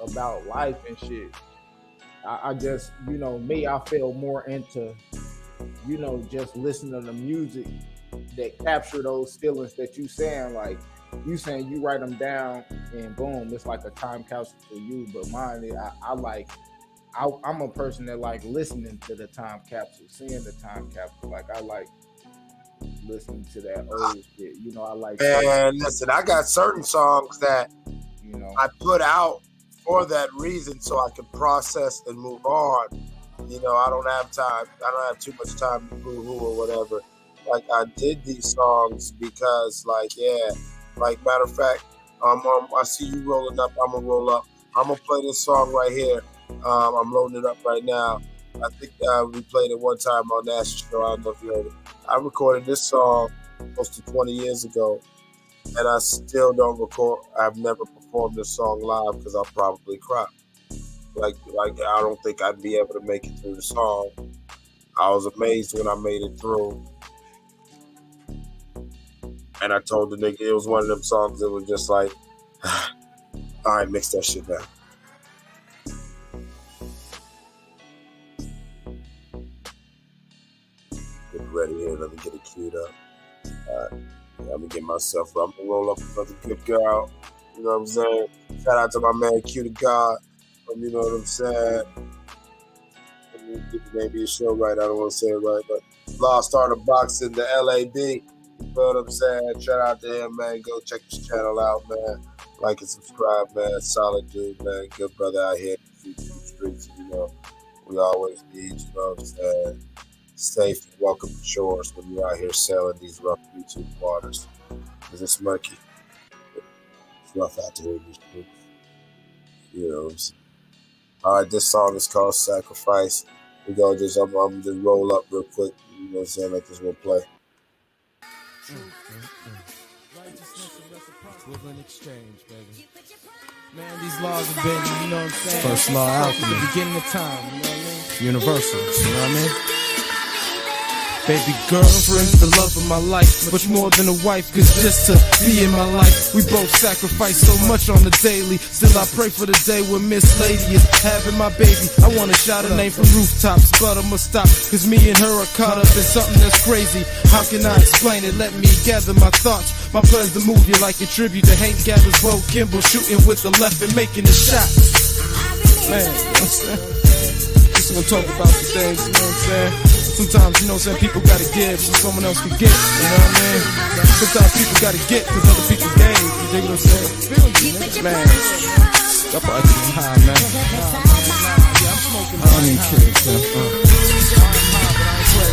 about life and shit. I just, you know, me, I feel more into, you know, just listening to music that capture those feelings that you saying. Like you saying you write them down and boom, it's like a time capsule for you. But mine, I'm a person that like listening to the time capsule, seeing the time capsule. Like I like listening to that old shit. You know, I like. Man, listen, I got certain songs that, you know, I put out for that reason so I can process and move on. You know, I don't have time. I don't have too much time to boo-hoo or whatever. Like I did these songs because, like, yeah, like matter of fact, I see you rolling up. I'm gonna roll up. I'm gonna play this song right here. I'm loading it up right now. I think we played it one time on National Show. I don't know if you heard it. I recorded this song close to 20 years ago, and I still don't record. I've never performed this song live because I'll probably cry. Like I don't think I'd be able to make it through the song. I was amazed when I made it through. And I told the nigga it was one of them songs that was just like, all right, mix that shit down. Get ready here. Let me get it queued up. All right. I'm gonna get myself up. I'm gonna roll up another good girl. You know what I'm saying? Shout out to my man Q the God. You know what I'm saying? Let me get maybe a show right. I don't want to say it right, but Lost Art of Boxing, the LAB. You know what I'm saying? Shout out to him, man. Go check his channel out, man. Like and subscribe, man. Solid dude, man. Good brother out here in the streets. You know, we always need, you know what I'm saying? Safe and welcome to shores when you're out here sailing these rough YouTube waters. Because it's murky. It's rough out there in these streets. You know what I'm saying? All right, this song is called Sacrifice. We go just, I'm just roll up real quick. You know what I'm saying? Let this one play. Equivalent exchange, baby. Man, these laws have been, you know what I'm saying? First law out from the beginning of time, you know what I mean? Universal, you know what I mean? Baby girlfriend, the love of my life, much more than a wife, cause just to be in my life, we both sacrifice so much on the daily. Still I pray for the day when Miss Lady is having my baby. I wanna shout her name from rooftops, but I'ma stop, cause me and her are caught up in something that's crazy. How can I explain it? Let me gather my thoughts. My plan's to move you like a tribute to Hank Gavin's Bo Kimball, shooting with the left and making the shot. Man, you know what I'm saying? Just gonna talk about some things, you know what I'm saying? Sometimes, you know what I'm saying, people gotta give so someone else can get, you know what I mean? Sometimes people gotta get cause other people gave, you dig what I'm saying? Man, y'all probably getting high, man. I don't even care,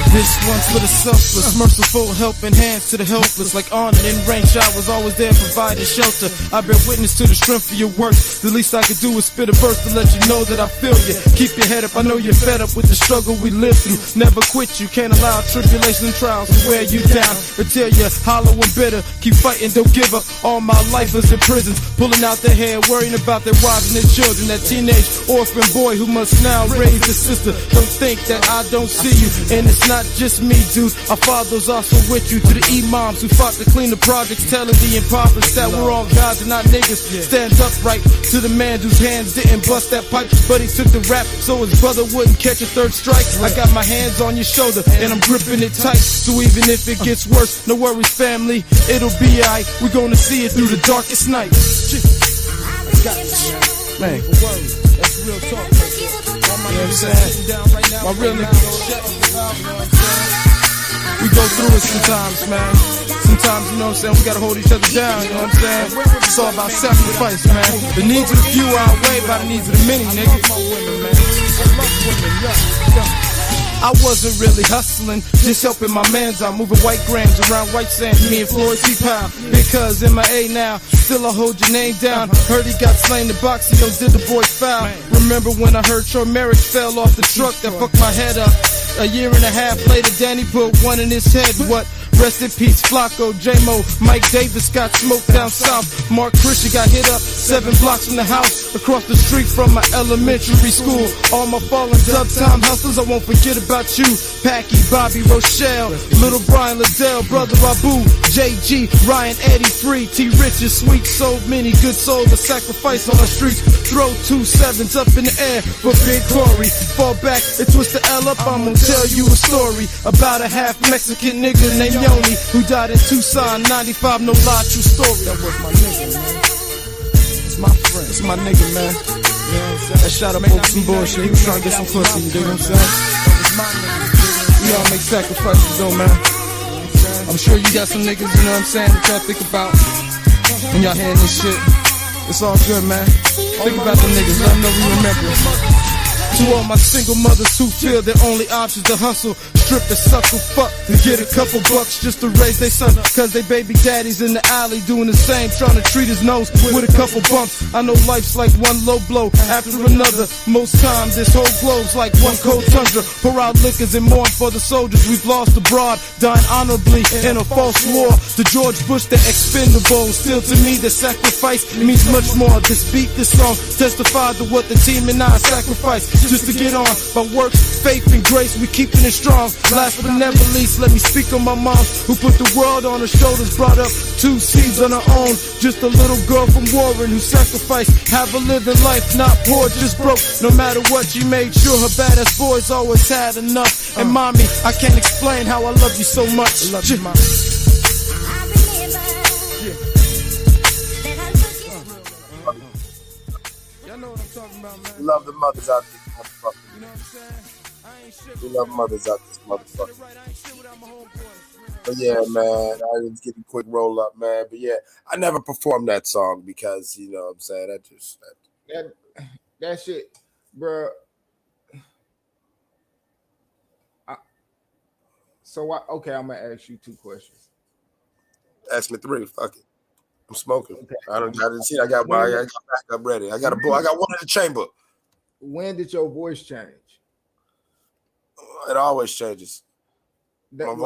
This one's for the selfless, merciful, helping hands to the helpless. Like Arnold in range, I was always there providing shelter. I bear witness to the strength of your work. The least I could do is spit a verse to let you know that I feel you. Keep your head up, I know you're fed up with the struggle we live through. Never quit, you can't allow tribulations and trials to wear you down or tear you hollow and bitter. Keep fighting, don't give up. All my life is in prisons, pulling out their hair, worrying about their wives and their children. That teenage orphan boy who must now raise his sister. Don't think that I don't see you, and it's not just me, dude. Our fathers also with you. To the imams who fought to clean the projects, telling the impoverished that we're all gods and not niggas. Stand upright to the man whose hands didn't bust that pipe, but he took the rap so his brother wouldn't catch a third strike. I got my hands on your shoulder and I'm gripping it tight, so even if it gets worse, no worries, family, it'll be alright. We're gonna see it through the darkest night. Man, that's real talk. You know what I'm saying? My real niggas. We go through it sometimes, man. Sometimes, you know what I'm saying, we gotta hold each other down, you know what I'm saying? It's all about sacrifice, man. The needs of the few are outweighed by the needs of the many, nigga. I wasn't really hustling, just helping my mans out, moving white grams around white sand. Me and Floyd C. Powell, because in my A now, still I hold your name down. Heard he got slain in boxing, yo, did the boy foul. Remember when I heard Troy Merrick fell off the truck that fucked my head up? A year and a half later, Danny put one in his head. What? Rest in peace, Flacco, J-Mo, Mike Davis got smoked down south. Mark Christian got hit up 7 blocks from the house, across the street from my elementary school. All my fallen dub-time hustlers, I won't forget about you. Packy, Bobby, Rochelle, Little Brian Liddell, Brother Abu, JG, Ryan, Eddie, Free, T. Richard, Sweet, so many good souls, a sacrifice on the streets. Throw 2 7s up in the air for Big Corey. Fall back and twist the L up, I'm gonna tell you a story about a half Mexican nigga named Yoni, who died in Tucson, 95, no lie, true story. That was my nigga, man. It's my friend. It's my nigga, man. You know what I'm saying? That shot up over some bullshit. He was trying to get some pussy, you dig what I'm saying? We all make sacrifices, though, man. I'm sure you got some niggas, you know what I'm saying, that y'all think about when y'all hearing this shit. It's all good, man. Think about the niggas, let them know we remember. To all my single mothers who feel their only options to hustle, strip and suckle fuck to get a couple bucks just to raise their son, cause they baby daddies in the alley doing the same, trying to treat his nose with a couple bumps. I know life's like one low blow after another. Most times this whole globe's like one cold tundra. Pour out liquors and mourn for the soldiers we've lost abroad, dying honorably in a false war. To George Bush, the expendable. Still to me the sacrifice means much more. This beat, this song testifies to what the team and I sacrificed just to get on. By work, faith, and grace, we keeping it strong. Last but never least, let me speak on my mom, who put the world on her shoulders, brought up 2 seeds on her own. Just a little girl from Warren who sacrificed, have a living life, not poor, just broke. No matter what, she made sure her badass boys always had enough. And mommy, I can't explain how I love you so much. I love you, mommy. We love the mothers out this motherfucker. We love mothers out this motherfucker. But yeah, man, I didn't get a quick roll up, man. But yeah, I never performed that song because, you know what I'm saying, that shit, bro. Okay, I'm gonna ask you 2 questions. Ask me 3. Fuck it. I'm smoking. Okay. I didn't see. I got backup ready. I got one in the chamber. When did your voice change? It always changes. That,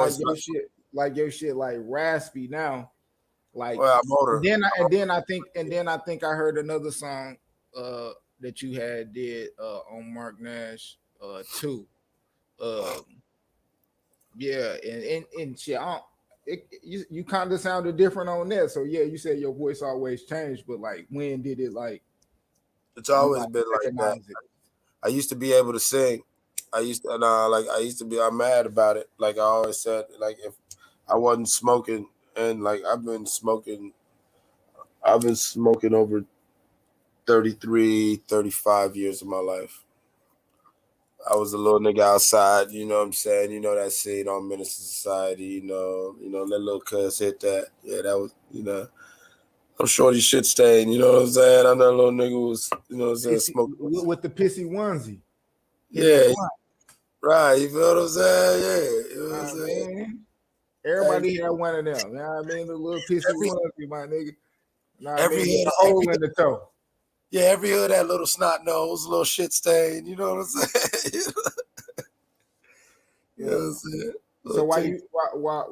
like your shit, like raspy now. Like, well, I'm older. And then I think I heard another song that you had did on Mark Nash 2. Yeah, and shit. You kind of sounded different on that. So yeah, you said your voice always changed, but like, when did it like? It's always like, been like that. recognize it? I used to be able to sing. I used to, like I used to be. I'm mad about it. Like I always said, like if I wasn't smoking, and like I've been smoking over 33, 35 years of my life. I was a little nigga outside, you know what I'm saying? You know that scene on Minister Society, that little cuz hit that. Yeah, that was, I'm shorty shit stain, you know what I'm saying? I know that little nigga was, you know what I'm saying, Pissy, smoking. with the pissy onesie. Yeah, right, you feel what I'm saying? Yeah, you know what I'm saying? Man, everybody had one of them. You know what I mean? The little pissy onesie, my nigga. You know what I mean? With the hole in the toe. Yeah, every hood had little snot nose, little shit stain, you know what I'm saying? You know what I'm saying? So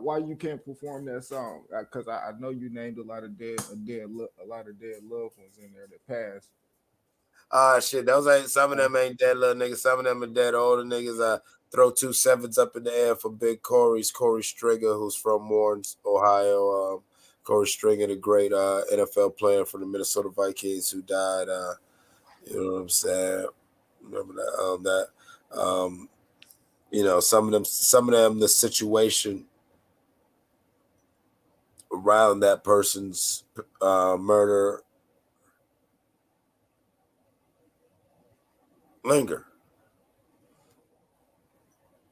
why you can't perform that song? Because I know you named a lot of dead loved ones in there that passed. Shit, those ain't, some of them ain't dead little niggas. Some of them are dead older niggas. I throw 2 sevens up in the air for Big Corey Stringer, who's from Warrens, Ohio. Corey Stringer, the great NFL player for the Minnesota Vikings, who died. You know what I'm saying? Remember that? Some of them, the situation around that person's murder linger.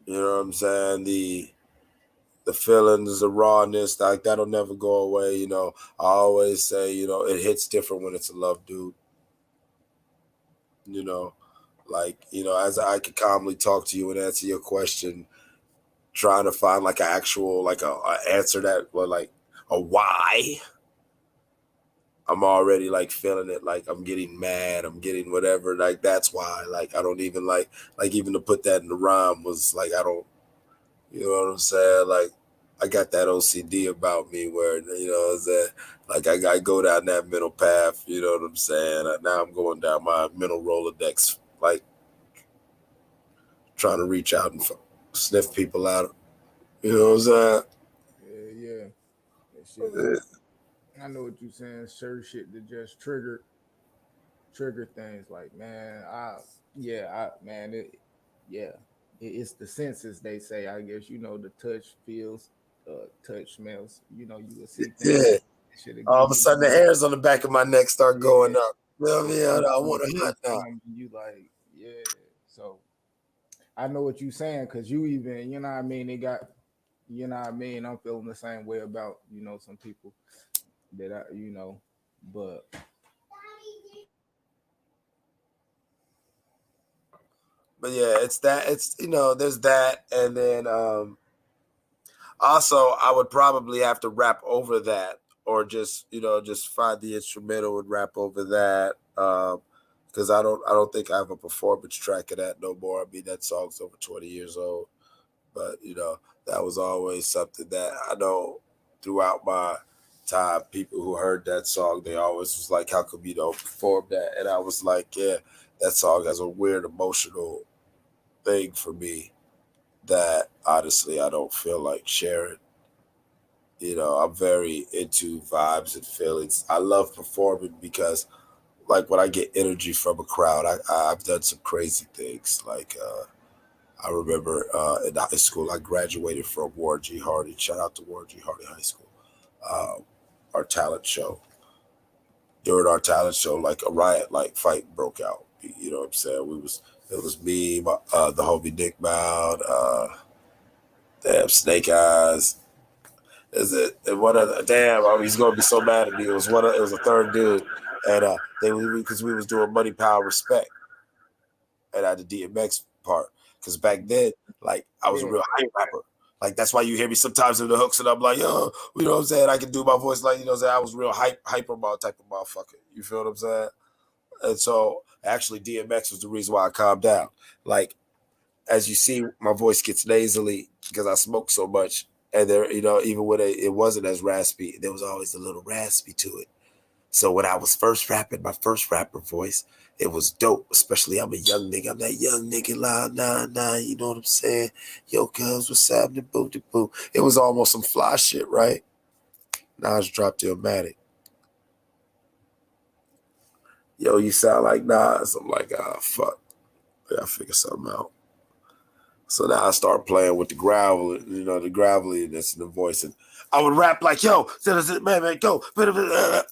You know what I'm saying? The feelings, the rawness, like that'll never go away. I always say, it hits different when it's a love dude. As I could calmly talk to you and answer your question, trying to find like an actual, like a answer that, well, like a why. I'm already like feeling it, like I'm getting mad, I'm getting whatever, like that's why. Like I don't even like even to put that in the rhyme was like I don't, you know what I'm saying? Like I got that OCD about me where, you know what I'm saying? Like I go down that mental path, you know what I'm saying? Now I'm going down my mental Rolodex, like trying to reach out and sniff people out. You know what I'm saying? Yeah. That shit, I know what you're saying. Certain shit that just trigger things. Like, man, it's the senses, they say. I guess the touch, feels, touch, smells. You will see things. Yeah. All of a sudden, the hairs on the back of my neck start going up. You know what I mean? I want to hunt now. You like, yeah. So I know what you're saying, because you even, you know what I mean? They got, you know what I mean? I'm feeling the same way about, some people that but yeah, it's there's that, and then also I would probably have to rap over that, or just find the instrumental and rap over that, because I don't think I have a performance track of that no more. I mean, that song's over 20 years old, but that was always something that I know throughout my time, people who heard that song, they always was like, how come you don't perform that? And I was like, yeah, that song has a weird emotional thing for me that honestly I don't feel like sharing. I'm very into vibes and feelings. I love performing because, like, when I get energy from a crowd, I've done some crazy things. Like, I remember in high school, I graduated from Warren G. Hardy. Shout out to Warren G. Hardy High School. Our talent show. During our talent show, like a riot, like fight broke out. You know what I'm saying? It was me, the homie Nick Mound, damn Snake Eyes. Is it? And one other, damn, he's gonna be so mad at me. It was a third dude, and because we was doing Money, Power, Respect, and I had the DMX part. Because back then, like, I was a real hype rapper. Like, that's why you hear me sometimes in the hooks, and I'm like, yo, you know what I'm saying? I can do my voice like, you know what I'm saying? I was real hyper mode type of motherfucker. You feel what I'm saying? And so, actually, DMX was the reason why I calmed down. Like, as you see, my voice gets nasally because I smoke so much. And there, even when it wasn't as raspy, there was always a little raspy to it. So when I was first rapping, my first rapper voice, it was dope. Especially I'm a young nigga. I'm that young nigga, loud, nah, you know what I'm saying? Yo, cuz, what's happening? Boo, de boo. It was almost some fly shit, right? Nas dropped Illmatic. Yo, you sound like Nas. I'm like, fuck. I gotta figure something out. So now I start playing with the gravel, the graveliness in the voice. And I would rap like, yo, man, go.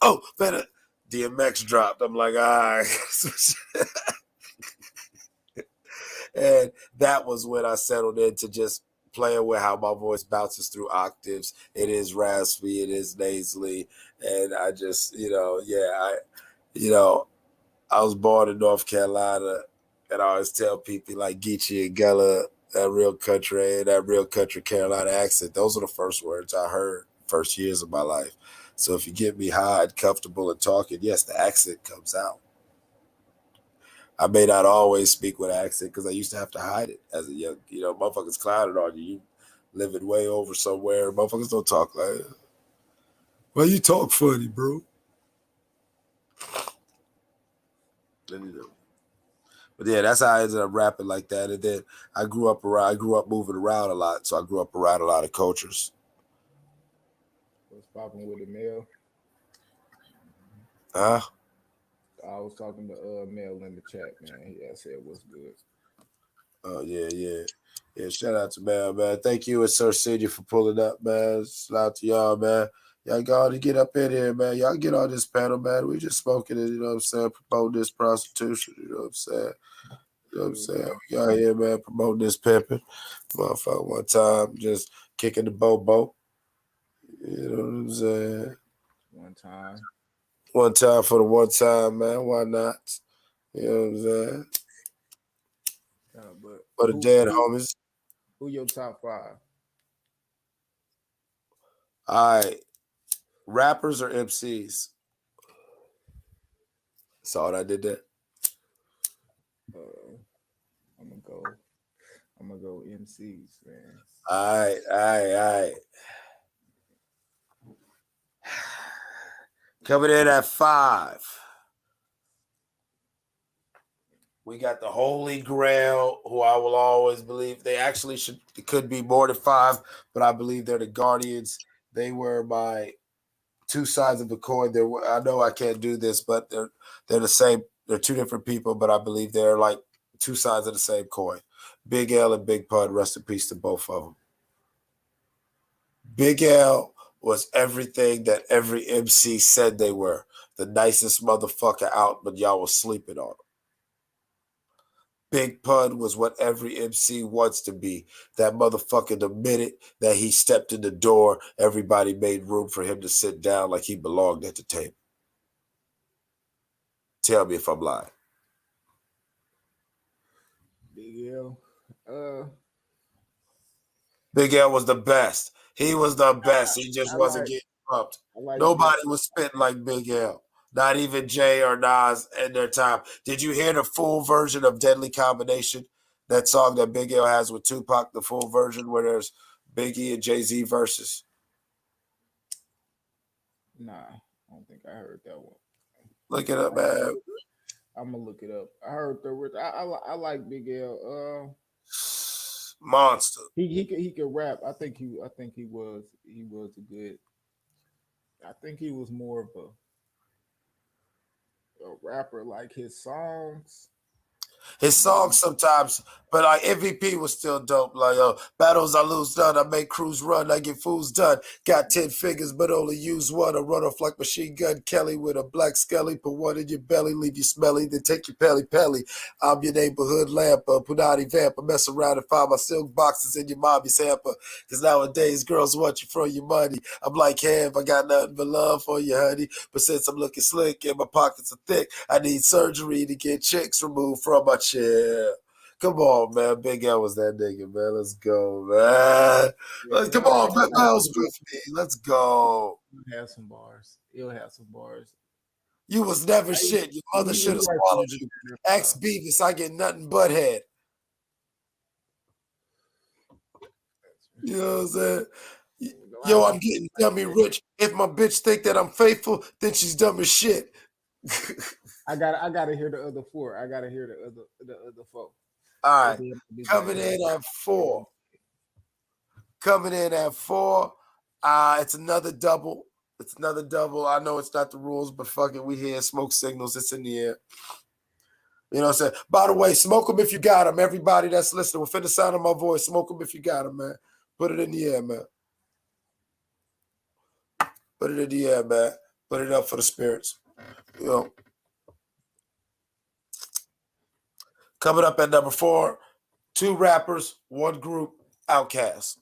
Oh, better. DMX dropped. I'm like, all right. And that was when I settled into just playing with how my voice bounces through octaves. It is raspy, it is nasally. And I just, I was born in North Carolina, and I always tell people like Geechee and Gella, that real country Carolina accent. Those are the first words I heard first years of my life. So if you get me high and comfortable and talking, yes, the accent comes out. I may not always speak with accent because I used to have to hide it as a young, motherfuckers clouded on you. You living way over somewhere. Motherfuckers don't talk like that. Well, you talk funny, bro. But yeah, that's how I ended up rapping like that. And then I grew up moving around a lot. So I grew up around a lot of cultures. What's popping with the mail? Huh? I was talking to Mel in the chat, man. Yeah, I said what's good. Oh, yeah. Yeah, shout out to man. Thank you and Sir Senior for pulling up, man. Shout out to y'all, man. Y'all got to get up in here, man. Y'all get on this panel, man. We just smoking it, you know what I'm saying? Promote this prostitution, you know what I'm saying? You know what I'm saying? We got here, man, promoting this pimping. Motherfucker, one time, just kicking the bobo. You know what I'm saying? One time. One time for the one time, man. Why not? You know what I'm saying? For the dead homies. Who your top 5? All right. Rappers or MCs? Saw what I did there? I'm gonna go MCs, man. All right. Coming in at 5. We got the Holy Grail, who I will always believe. They actually it could be more than 5, but I believe they're the Guardians. They were my two sides of the coin. I know I can't do this, but they're the same. They're two different people, but I believe they're like two sides of the same coin. Big L and Big Pun, rest in peace to both of them. Big L was everything that every MC said they were. The nicest motherfucker out, but y'all was sleeping on him. Big Pun was what every MC wants to be. That motherfucker, the minute that he stepped in the door, everybody made room for him to sit down like he belonged at the table. Tell me if I'm lying. Big L. Big L was the best. He was the best. He just wasn't getting pumped. Nobody was spitting like Big L. Not even Jay or Nas in their time. Did you hear the full version of Deadly Combination? That song that Big L has with Tupac, the full version where there's Biggie and Jay-Z verses? Nah, I don't think I heard that one. Look it up, man. I'm gonna look it up. I heard the words. I like Big L. Monster. He could rap. I think he was a good. I think he was more of a rapper. Like his songs. His songs sometimes, but like MVP was still dope. Like, battles I lose done, I make crews run, I get fools done. Got 10 fingers, but only use one. I run off like Machine Gun Kelly with a black skelly. Put one in your belly, leave you smelly, then take your pelly. I'm your neighborhood lamper, Punani vamper. Mess around and find my silk boxes in your mommy's hamper. Cause nowadays girls want you for your money. I'm like, Ham, I got nothing but love for you, honey. But since I'm looking slick and my pockets are thick, I need surgery to get chicks removed from my chair. Come on, man. Big L was that nigga, man. Let's go, man. Come on, Big L's with me. Let's go. He'll have some bars. You was never shit. Your mother should have swallowed you. Ex Beavis, I get nothing but head. You know what I'm saying? Yo, I'm getting dummy rich. If my bitch think that I'm faithful, then she's dumb as shit. I gotta hear the other four. I gotta hear the other four. All right. Coming in at 4. Coming in at 4. It's another double. It's another double. I know it's not the rules, but fuck it. We hear smoke signals. It's in the air. You know what I'm saying? By the way, smoke them if you got them. Everybody that's listening, within the sound of my voice, smoke them if you got them, man. Put it in the air, man. Put it in the air, man. Put it up for the spirits. You know. Coming up at number 4, 2 rappers, 1 group, Outkast.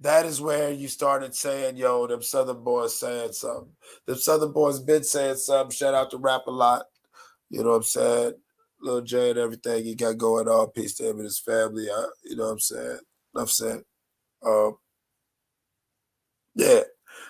That is where you started saying, yo, them Southern boys saying something. Them Southern boys been saying something. Shout out to Rap a Lot. You know what I'm saying? Lil J and everything he got going on. Peace to him and his family. You know what I'm saying? Enough said. Yeah.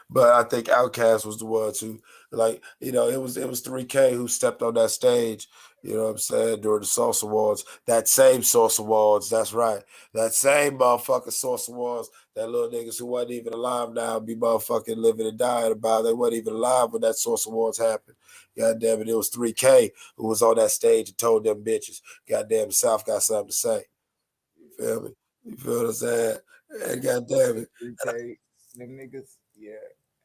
But I think Outkast was the one who, like, you know, it was 3K who stepped on that stage, you know what I'm saying, during the Source Awards. That same Source Awards, that's right. That same motherfucking Source Awards, that little niggas who wasn't even alive now be motherfucking living and dying about. They wasn't even alive when that Source Awards happened. God damn it, it was 3K who was on that stage and told them bitches, goddamn, the South got something to say. You feel me? You feel what I'm saying? And goddamn it. 3K, them niggas, yeah,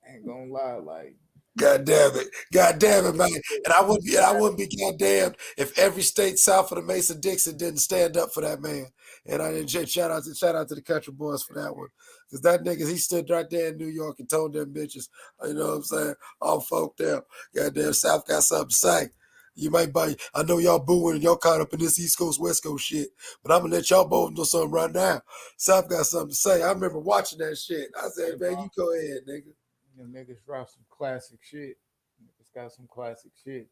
ain't gonna lie, like. God damn it, man. And I wouldn't be goddamned if every state south of the Mason-Dixon didn't stand up for that man. And I didn't shout out to the country boys for that one. Because that nigga, he stood right there in New York and told them bitches, you know what I'm saying? All folk there. Goddamn South got something to say. You might buy, I know y'all booing and y'all caught up in this East Coast, West Coast shit, but I'm gonna let y'all both know something right now. South got something to say. I remember watching that shit. I said, man, you go ahead, nigga. Them niggas drop some classic shit. Niggas got some classic shit.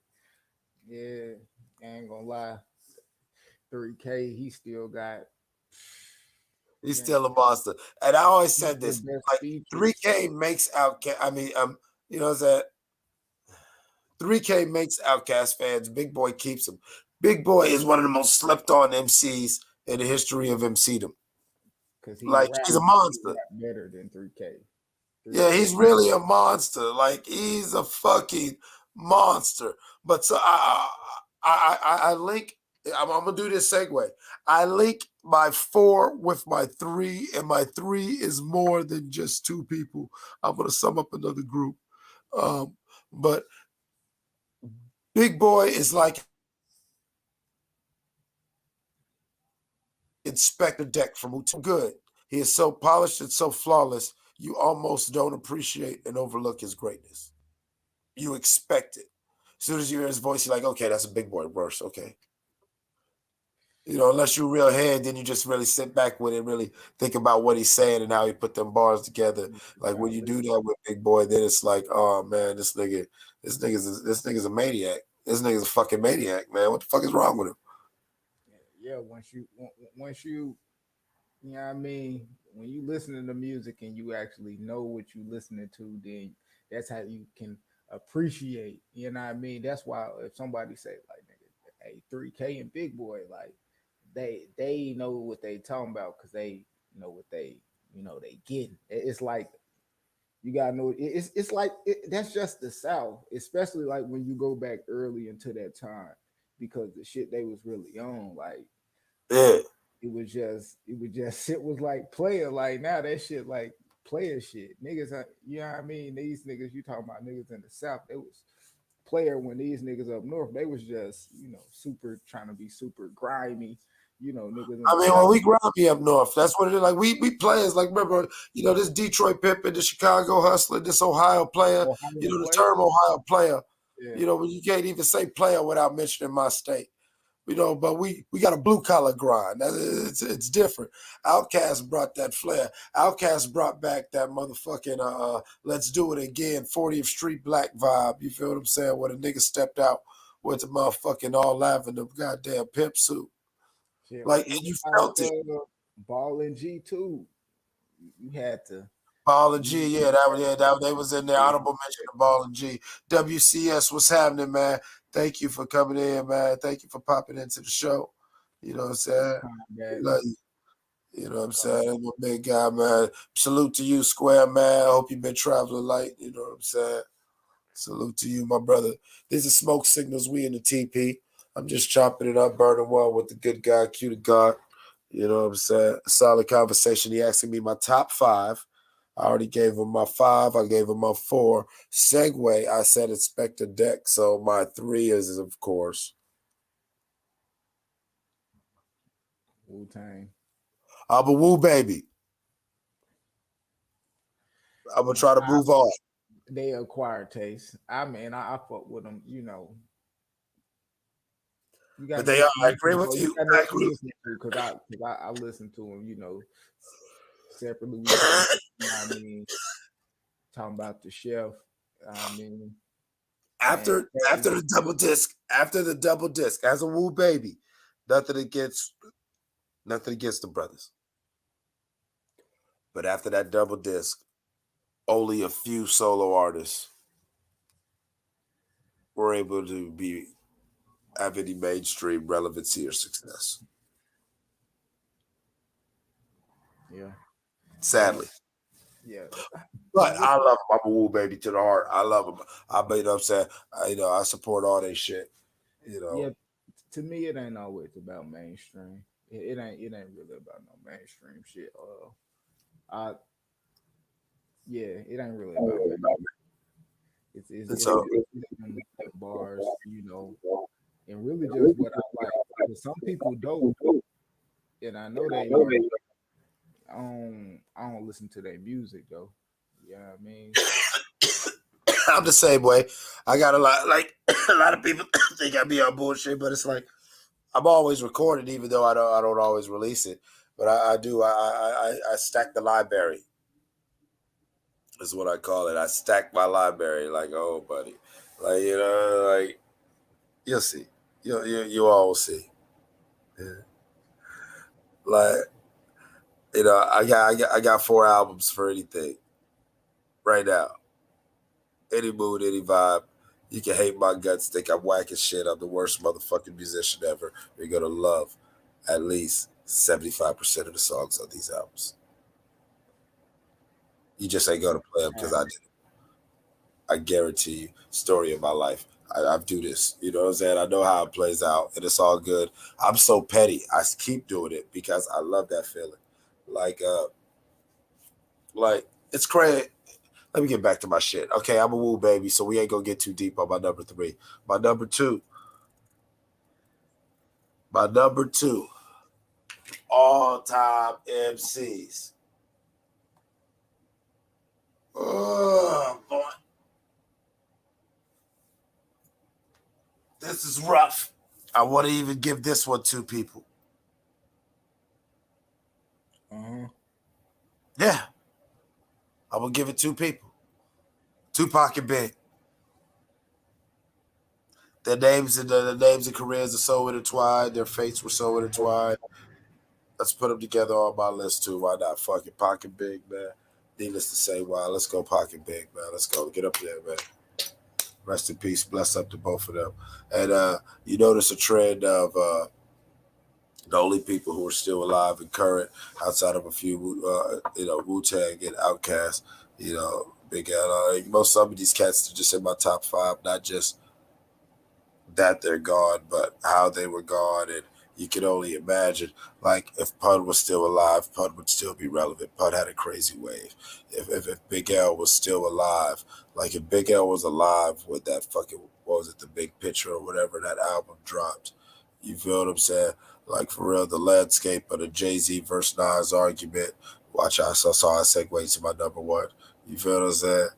Yeah, I ain't gonna lie. 3K, he still got. He's still a monster. And I always said this, like, 3K makes Outkast, you know what I'm saying? 3K makes Outkast fans. Big Boy keeps them. Big Boy is one of the most slept on MCs in the history of MCdom. Like, he's a monster. Better than 3K. Yeah, he's really a monster. Like, he's a fucking monster. But so I link, I'm gonna do this segue. I link my 4 with my 3, and my 3 is more than just 2 people. I'm gonna sum up another group. But Big Boy is like Inspector Deck from Wu-Tang. Good. He is so polished and so flawless, you almost don't appreciate and overlook his greatness. You expect it. As soon as you hear his voice, you're like, okay, that's a Big Boy verse. Okay. You know, unless you're a real head, then you just really sit back with it and really think about what he's saying and how he put them bars together. Like when you do that with Big Boy, then it's like, oh man, this nigga's a maniac. This nigga's a fucking maniac, man. What the fuck is wrong with him? Yeah, once you you know what I mean, when you listen to the music and you actually know what you're listening to, then that's how you can appreciate, you know what I mean? That's why if somebody say like, nigga, hey, 3K and Big Boy, like they know what they talking about because they know what they getting. It's like you gotta know it's like that's just the South, especially like when you go back early into that time, because the shit they was really on, like it was like player, like now that shit like player shit. Niggas, you know what I mean? These niggas, you talking about niggas in the South, they was player when these niggas up north, they was just, super trying to be super grimy. Niggas. I mean, when we grimy up north, that's what it is. Like we players. Like remember, this Detroit Pimpin', the Chicago Hustler, this Ohio player. The term Ohio player. Yeah. When you can't even say player without mentioning my state. But we got a blue collar grind. It's different. Outkast brought that flair. Outkast brought back that motherfucking let's do it again 40th Street Black vibe. You feel what I'm saying? Where the nigga stepped out with the motherfucking all lavender goddamn pimp suit. Yeah, like and you felt it. Ball and G too. You had to. Ball and G, that they was in there. Honorable mention of Ball and G. WCS, what's happening, man? Thank you for coming in, man. Thank you for popping into the show. You know what I'm saying? Combat. Like, you know what I'm saying? I'm a big guy, man. Salute to you, Square, man. I hope you've been traveling light. You know what I'm saying? Salute to you, my brother. This is Smoke Signals. We in the TP. I'm just chopping it up, burning one with the good guy, Q the God. You know what I'm saying? A solid conversation. He asking me my top 5. I already gave him my 5. I gave him my 4. Segue, I said Inspector Deck. So my 3 is, of course, Wu-Tang. I'm a Woo baby. I'm going to try to move on. They acquired taste. I mean, I fuck with them, you know. You got But they are, I agree with you. you. Got I nothing to agree. listen to because I listen to them, you know, separately. We talk, you know what I mean, talking about the chef. I mean, After the double disc, as a Woo baby, nothing against the brothers. But after that double disc, only a few solo artists were able to have any mainstream relevancy or success. Yeah. Sadly. Yeah. But I love him. I'm a Woo baby to the heart. I love him. You know what I'm saying? I support all that shit. You know. Yeah. To me, it ain't always about mainstream. It ain't really about no mainstream shit. It ain't really about mainstream. It's bars, you know, and really just what I like. Because some people don't, and I know they don't. I don't listen to their music though. You know what I mean? I'm the same way. I got a lot of people think I be on bullshit, but it's like I'm always recording, even though I don't always release it. But I do. I stack the library. Is what I call it. I stack my library. Like, oh, buddy, like like you'll see. You all will see. Yeah. Like, I got 4 albums for anything right now. Any mood, any vibe. You can hate my guts, think I'm whack as shit. I'm the worst motherfucking musician ever. You're gonna love at least 75% of the songs on these albums. You just ain't gonna play them because I did. I guarantee you, story of my life. I do this. You know what I'm saying? I know how it plays out, and it's all good. I'm so petty. I keep doing it because I love that feeling. Like it's crazy. Let me get back to my shit. Okay, I'm a Woo baby, so we ain't gonna get too deep on my number 3. My number two, all-time MCs. Oh boy, this is rough. I want to even give this one 2 people. Yeah, I'm gonna give it 2 people. Tupac and Big. Their names and careers are so intertwined. Their fates were so intertwined. Let's put them together on my list too. Why not? Fucking Pac and Big, man. Needless to say, why? Let's go Pac and Big, man. Let's go. Get up there, man. Rest in peace. Bless up to both of them. And you notice a trend of the only people who are still alive and current, outside of a few, Wu-Tang and Outkast, Big L. Most some of these cats are just in my top 5, not just that they're gone, but how they were gone. And you can only imagine, like, if Pun was still alive, Pun would still be relevant. Pun had a crazy wave. If Big L was still alive, like if Big L was alive with that fucking, what was it, The Big Picture or whatever that album dropped, you feel what I'm saying? Like, for real, the landscape of the Jay-Z versus Nas argument, watch, I saw I segue to my number 1. You feel what I'm saying?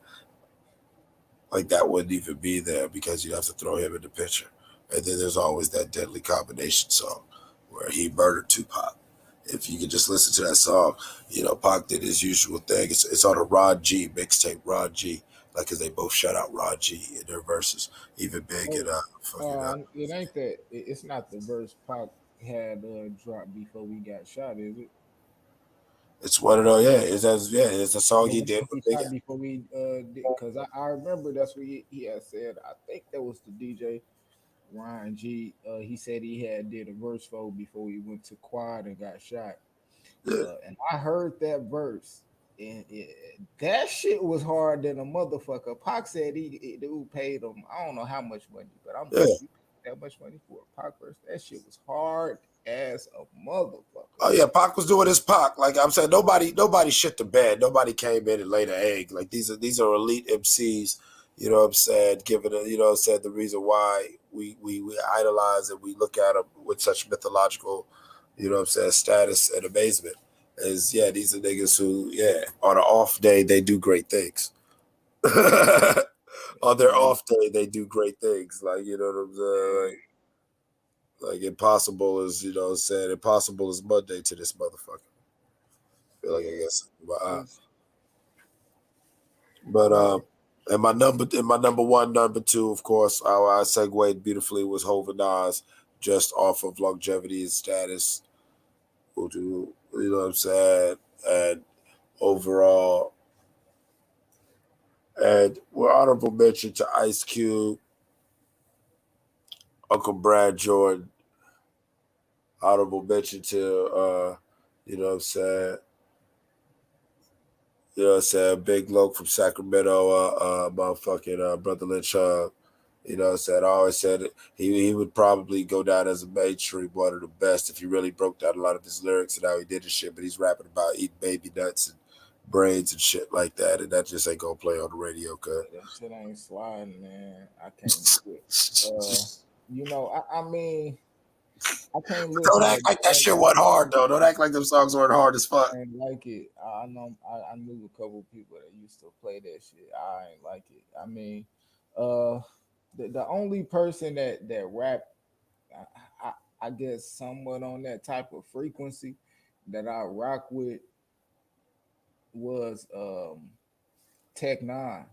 Like, that wouldn't even be there because you have to throw him in the picture. And then there's always that Deadly Combination song where he murdered Tupac. If you could just listen to that song, Pac did his usual thing. It's on a Ron G mixtape, Ron G. Like, because they both shout out Ron G in their verses. Even Big and it ain't that. It's not the verse Pac had dropped before we got shot, is it? It's one of those, it's a song he did with Big L. Before we did, because I remember that's what he had said. I think that was the DJ Ryan G. He said he had did a verse for before he went to quad and got shot. And I heard that verse, and that shit was hard than a motherfucker. Pac said he dude paid him I don't know how much money, but I'm Yeah. like, you paid that much money for a Pac verse? That shit was hard as a motherfucker. Oh yeah, Pac was doing his Pac. Like I'm saying, nobody shit the bed. Nobody came in and laid an egg. Like these are elite MCs. You know what I'm saying? Given you know what I'm saying, the reason why we idolize and we look at them with such mythological, you know what I'm saying, status and amazement is these are niggas who on an off day they do great things. On their off day they do great things. Like you know what I'm saying. Like impossible is, you know what I'm saying, impossible is Monday to this motherfucker. I feel like I guess. But and my number one, number two, of course, I segued beautifully was Hov and Nas, just off of longevity and status. You know what I'm saying? And overall, and we're honorable mention to Ice Cube, Uncle Brad Jordan, honorable mention to you know what I'm saying, you know what I'm saying, Big Loke from Sacramento, motherfucking Brother Lynch. You know what I'm saying? I always said he would probably go down as a mainstream one of the best if he really broke down a lot of his lyrics and how he did his shit. But he's rapping about eating baby nuts and braids and shit like that, and that just ain't gonna play on the radio, cuz. That shit ain't sliding, man. I can't quit. You know, I mean, I can't listen. Don't act like that shit wasn't hard though. Don't act like them songs weren't hard as fuck. I ain't like it. I know. I knew a couple people that used to play that shit. I ain't like it. I mean, the only person that rap, I guess somewhat on that type of frequency that I rock with was Tech Nine.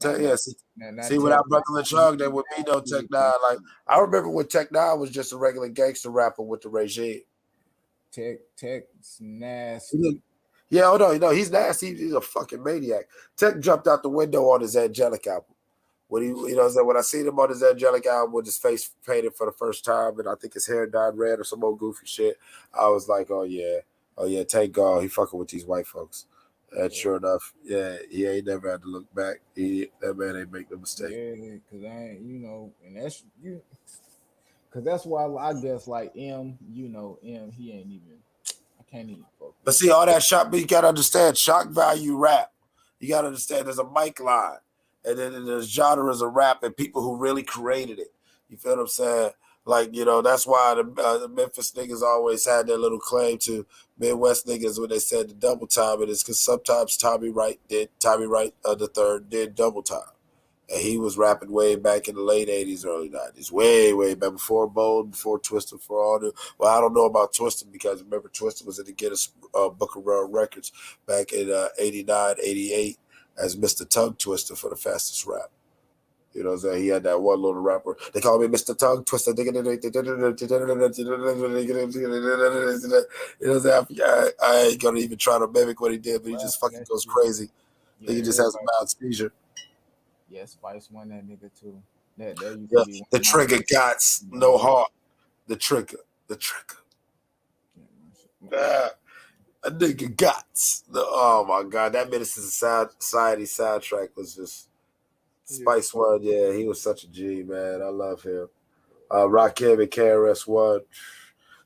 See, without Brother LeChug, they would be no Tech Nine. Like I remember when Tech Nine was just a regular gangster rapper with the regime. Tech's nasty. Yeah, hold on, you know he's nasty. He's a fucking maniac. Tech jumped out the window on his Angelic album. When he, you know, when I seen him on his Angelic album with his face painted for the first time, and I think his hair dyed red or some old goofy shit, I was like, oh yeah, thank God he fucking with these white folks. And sure enough, he ain't never had to look back. That man ain't make no mistake. Yeah, cause I ain't, you know, and that's you, cause that's why I guess like M, you know, M, he ain't even. I can't even focus. But see, all that shock, but you gotta understand shock value rap. You gotta understand there's a mic line, and then there's genres of rap and people who really created it. You feel what I'm saying? Like, you know, that's why the Memphis niggas always had their little claim to Midwest niggas when they said the double time. It is because sometimes Tommy Wright the third did double time. And he was rapping way back in the late 80s, early 90s. Way back before Bold, before Twister, for all the... Well, I don't know about Twister because remember Twister was in the Guinness Book of World Records back in 89, 88 as Mr. Tongue Twister for the fastest rap. You know what I'm saying? He had that one little rapper. They call me Mr. Tongue Twister. You know what I'm saying? I ain't gonna even try to mimic what he did, but he just fucking goes crazy. I think he just has a mild seizure. Yeah, Spice won that nigga too. That used Yeah, to be the trigger gots no heart. The trigger. A nigga gots. Oh my god, that Medicine Society soundtrack was just Spice One. Yeah, he was such a G, man. I love him. Rakim and KRS-One.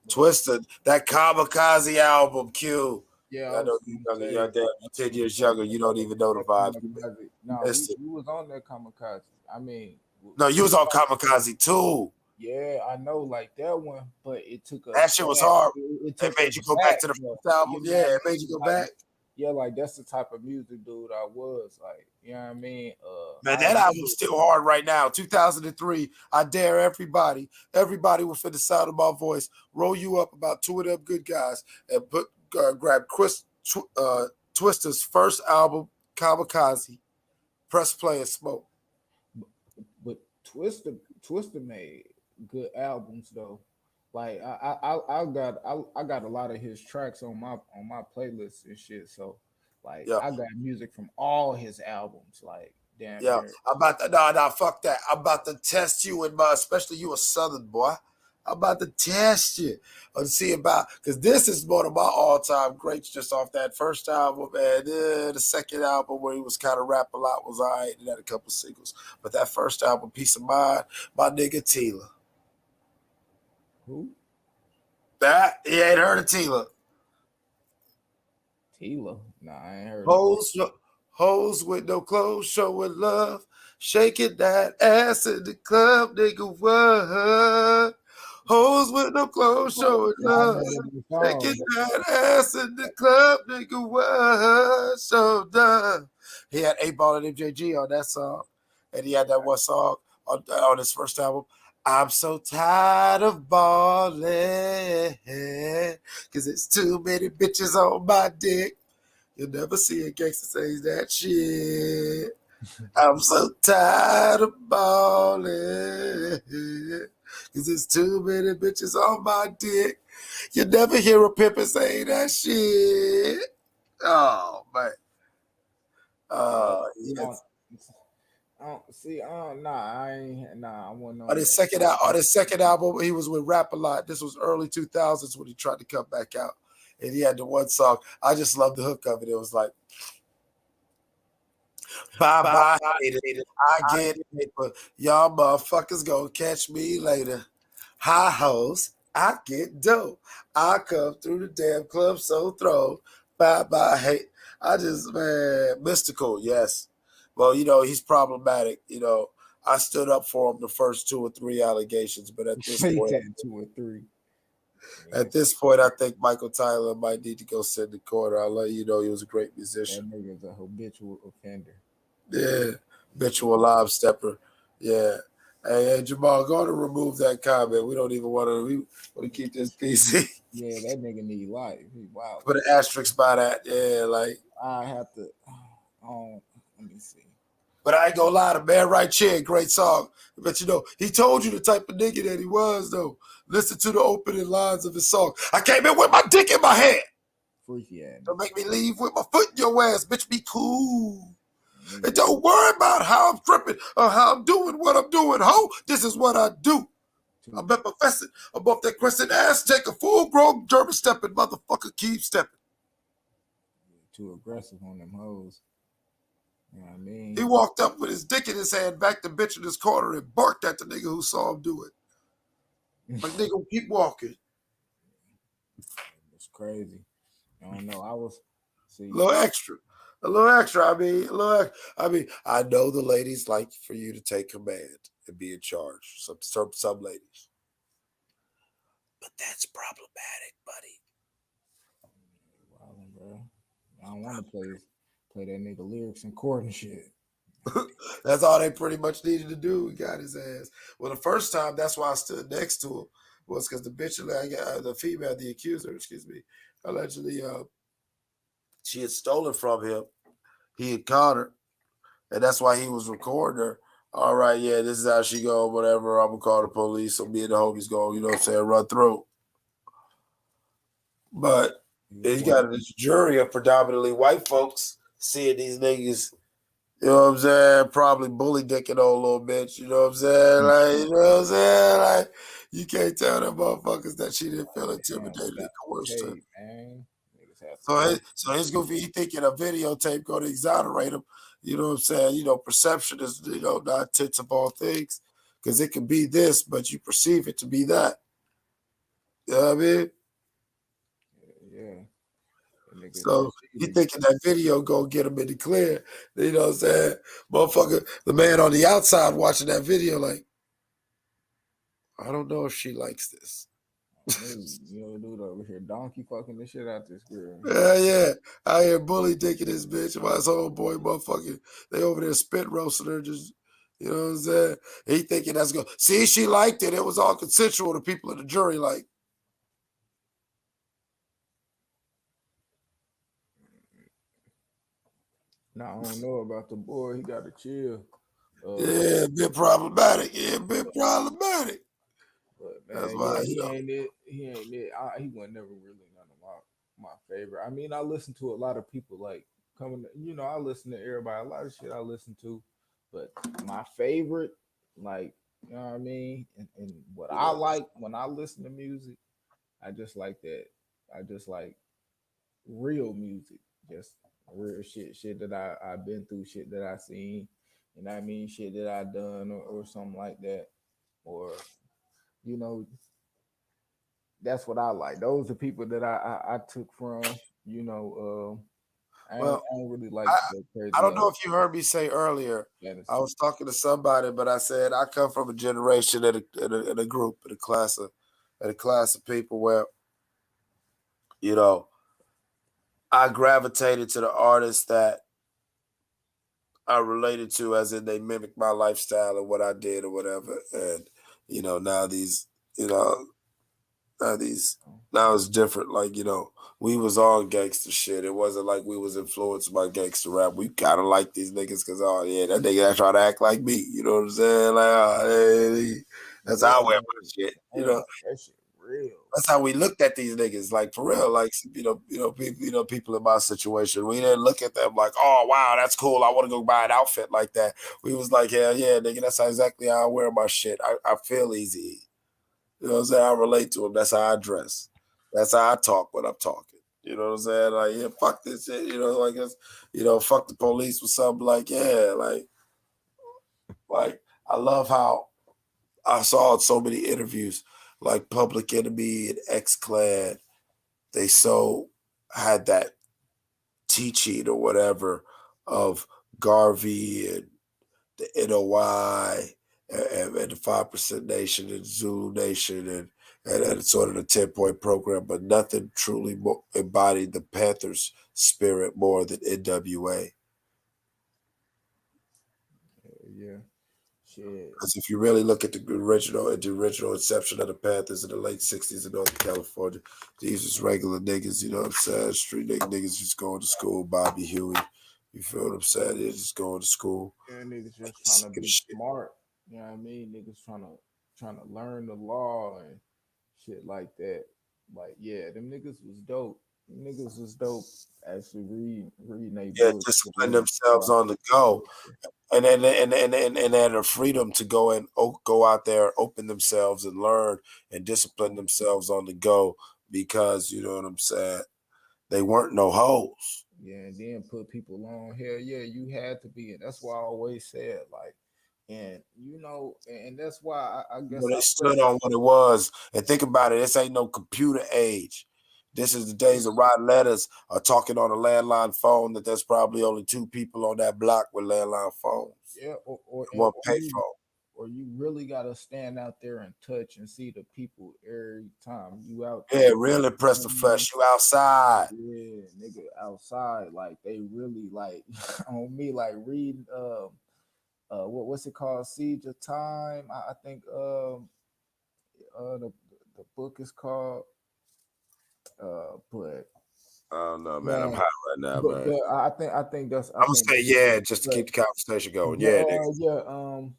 Twisted, that Kamikaze album, Q. Yeah, I know you're 10 years younger. You don't even know the vibes. No, you was on that Kamikaze. I mean, no, you was on Kamikaze too. Yeah, I know, like that one, but it took that shit was hard. It made you go back to the first album. Yeah, it made you go back. Yeah, like that's the type of music dude I was. Like, you know what I mean? Man, that album's still hard right now. 2003. I dare everybody within the sound of my voice, roll you up about two of them good guys and grab Twister's first album, Kamikaze, press play and smoke. But Twister made good albums though. Like I got a lot of his tracks on my playlist and shit. So like I got music from all his albums. Like Damn Yeah, near. I'm about to no, fuck that. I'm about to test you and especially you a Southern boy. I'm about to test you and see about because this is one of my all-time greats just off that first album and the second album where he was kind of rap a lot was all right and had a couple singles. But that first album, Peace of Mind, my nigga Tila. Who? That he ain't heard of Tila. Tila? Nah, I ain't heard of Hoes with no clothes, showing love, shaking that ass in the club, nigga. What? Hoes with no clothes, showing Yeah, I love, know that new song. shaking that ass in the club, nigga. What? So done. He had 8 Ball and MJG on that song, and he had that one song on his first album. I'm so tired of balling, cause it's too many bitches on my dick. You'll never see a gangster say that shit. I'm so tired of balling. Cause there's too many bitches on my dick. You never hear a pimpin' say that shit. Oh, man. Yes. I ain't. Nah, I wasn't on On that. his second album, he was with Rap a Lot. This was early 2000s when he tried to come back out. And he had the one song. I just love the hook of it. It was like, bye, hater. I get paper. Y'all motherfuckers gonna catch me later. High hoes, I get dope. I come through the damn club so throw. Bye, hate. I just, man, mystical, yes. Well, he's problematic. I stood up for him the first 2 or 3 allegations, but at this He point, said 2 or 3. I think Michael Tyler might need to go sit in the corner. I'll let you know he was a great musician. That nigga's a habitual offender. Yeah, habitual live stepper. Yeah. Hey, Jamal, go on and remove that comment. We don't even want to. We want to keep this PC. Yeah, that nigga need life. He wild. Put an asterisk by that. Yeah, like I have to. Let me see. But I ain't gonna lie, the Man Right Chin, great song. But he told you the type of nigga that he was, though. Listen to the opening lines of his song. I came in with my dick in my hand. Freaky ass. Don't make me leave with my foot in your ass, bitch. Be cool. And don't worry about how I'm tripping or how I'm doing what I'm doing, ho. This is what I do. I'm professing above that crescent ass. Take a full-grown German stepping motherfucker. Keep stepping. Too aggressive on them hoes. You know what I mean? He walked up with his dick in his hand, back the bitch in his corner, and barked at the nigga who saw him do it. Like, nigga, keep walking. It's crazy. I don't know. I was a little extra. I mean, I know the ladies like for you to take command and be in charge. Some ladies, but that's problematic, buddy. Wow, bro. I don't want to play that nigga lyrics in court and shit. That's all they pretty much needed to do. We got his ass. Well, the first time, that's why I stood next to him, was because the bitch, the female, the accuser, excuse me, allegedly, she had stolen from him. He had caught her, and that's why he was recording her. All right, yeah, this is how she go, whatever. I'm gonna call the police. So me and the homies go, run through. But he got this jury of predominantly white folks seeing these niggas. You know what I'm saying? Probably bully dicking on a little bitch. You know what I'm saying? Like, you know what I'm saying? Like, you can't tell them motherfuckers that she didn't feel intimidated and coerced her. So his goofy, he thinking a videotape going to exonerate him. You know what I'm saying? Perception is, not tits of all things. Because it can be this, but you perceive it to be that. You know what I mean? Yeah. So he thinking that video gonna get him in the clear. You know what I'm saying? Motherfucker, the man on the outside watching that video like, I don't know if she likes this. Dude over here donkey fucking the shit out this girl. Yeah. I hear bully dicking this bitch. My homeboy motherfucking, they over there spit roasting her just, you know what I'm saying? He thinking that's good. See, she liked it. It was all consensual. The people in the jury like. Now I don't know about the boy. He got to chill. Yeah, a bit problematic. But man, that's why he ain't it. He was never really none of my favorite. I mean, I listen to a lot of people like coming. I listen to everybody. A lot of shit I listen to. But my favorite, like, you know what I mean, and what I like when I listen to music, I just like that. I just like real music, just real shit that I've been through, shit that I seen, you know what I mean, shit that I done or something like that, or you know, that's what I like. Those are people that I took from, you know. Well, I ain't really like the I crazy don't know ass if you heard me say earlier. I fantasy. was talking to somebody, but I said I come from a generation in a group, in a class of people where, you know, I gravitated to the artists that I related to, as in they mimic my lifestyle and what I did or whatever. And you know, you know, now it's different. Like, you know, we was on gangster shit. It wasn't like we was influenced by gangster rap. We kind of like these niggas because, oh yeah, that nigga that try to act like me. You know what I'm saying? Like, oh, hey, that's how I wear my shit. You know, That shit real. that's how we looked at these niggas. Like for real. Like, people in my situation, we didn't look at them like, oh wow, that's cool. I want to go buy an outfit like that. We was like, hell yeah, nigga, that's exactly how I wear my shit. I feel easy. You know what I'm saying? I relate to them. That's how I dress. That's how I talk when I'm talking. You know what I'm saying? Like, yeah, fuck this shit. You know, like, it's, you know, fuck the police with something like, yeah, like I love how I saw in so many interviews, like Public Enemy and X-Clan, they so had that teaching or whatever of Garvey and the NOI and the 5% Nation and Zulu Nation and sort of the 10-point program, but nothing truly embodied the Panthers' spirit more than NWA. Yeah, shit. Because if you really look at the original inception of the Panthers in the late 60s in Northern California, these was regular niggas, you know what I'm saying? Street niggas just going to school, Bobby Huey. You feel what I'm saying? They're just going to school. Yeah, niggas just trying to be smart. You know what I mean? Niggas trying to learn the law and shit like that. Like, yeah, them niggas was dope. Them niggas was dope. Actually, reading they Yeah, books. discipline themselves on the go, and then had the freedom to go and go out there, open themselves, and learn and discipline themselves on the go because you know what I'm saying. They weren't no hoes. Yeah, and then put people on. Hell yeah, you had to be. And that's why I always said, like, and you know, and that's why I guess But I they play. stood on what it was. And think about it, this ain't no computer age. This is the days of writing letters or talking on a landline phone that there's probably only 2 people on that block with landline phones. Yeah, One payphone. Or you really gotta stand out there and touch and see the people every time you out there. Yeah, really press the flesh. You outside. Yeah, nigga, outside. Like they really like on me, like reading what's it called? Siege of Time. I think the book is called but I don't know, man. I'm hot right now, man. But I think that's I'm gonna say yeah, just to keep the conversation going. Yeah, nigga.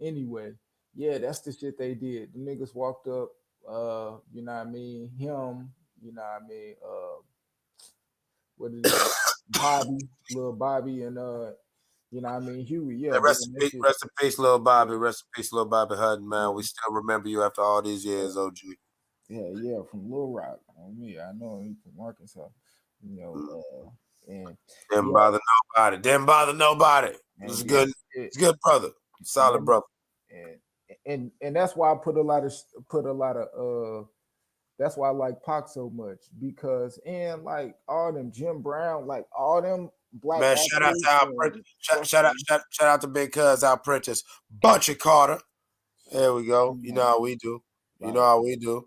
Anyway, yeah, that's the shit they did. The niggas walked up, you know what I mean, him, you know what I mean, what is it? Bobby, little Bobby, and you know what I mean, Huey. Yeah, rest in peace, little Bobby. Rest in peace, little Bobby Hutton, man. We still remember you after all these years, OG. Yeah, from Little Rock. On me, I know him from Arkansas. You know, and didn't bother nobody. Didn't bother nobody. It's good. It's good, brother. Solid brother. And that's why I put a lot of that's why I like Pac so much because and like all them Jim Brown, like all them black man. Shout out to our apprentice. Shout out to Big Cuz, our apprentice, Bunch of Carter. There we go. You know how we do. You know how we do.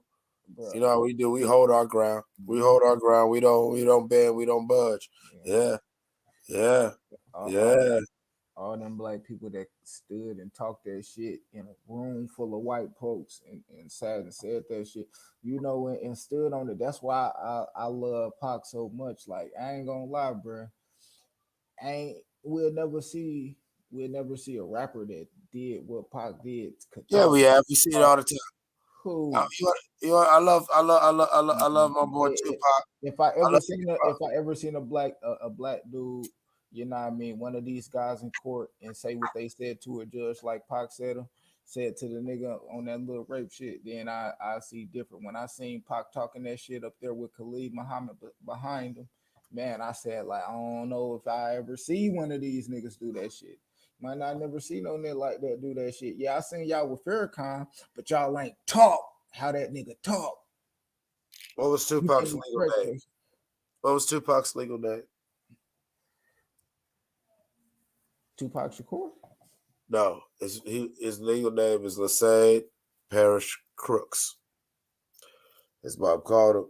You know how we do. We hold our ground. We hold our ground. We don't bend. We don't budge. Yeah. All them black people that stood and talked that shit in a room full of white folks and sat and said that shit, you know, and stood on it. That's why I love Pac so much. Like I ain't gonna lie, bro. We'll never see a rapper that did what Pac did. Yeah, we have. We see it all the time. Who? I love my boy Tupac. If I ever seen a black dude you know what I mean, one of these guys in court and say what they said to a judge, like Pac said to the nigga on that little rape shit, then I see different. When I seen Pac talking that shit up there with Khalid Muhammad behind him, man, I said like I don't know if I ever see one of these niggas do that shit. Might not never see no nigga like that do that shit. Yeah, I seen y'all with Farrakhan, but y'all ain't talk how that nigga talk. What was Tupac's legal name? What was Tupac's legal name? Tupac Shakur? No, his legal name is Lassane Parish Crooks. His mom called him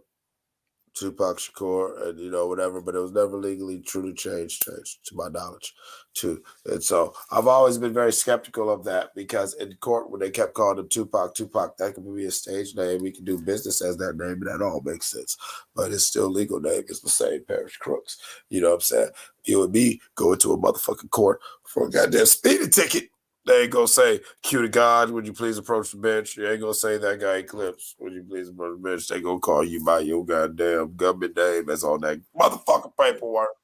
Tupac Shakur, and whatever, but it was never legally truly changed to my knowledge, too. And so I've always been very skeptical of that because in court when they kept calling him Tupac, that could be a stage name. We can do business as that name, and that all makes sense. But his still legal name is the same Parish Crooks. You know what I'm saying? You and me going to a motherfucking court for a goddamn speeding ticket. They ain't gonna say, "Cue to God, would you please approach the bench?" You ain't gonna say that guy Eclipse, "Would you please approach the bench?" They gonna call you by your goddamn government name that's on that motherfucking paperwork.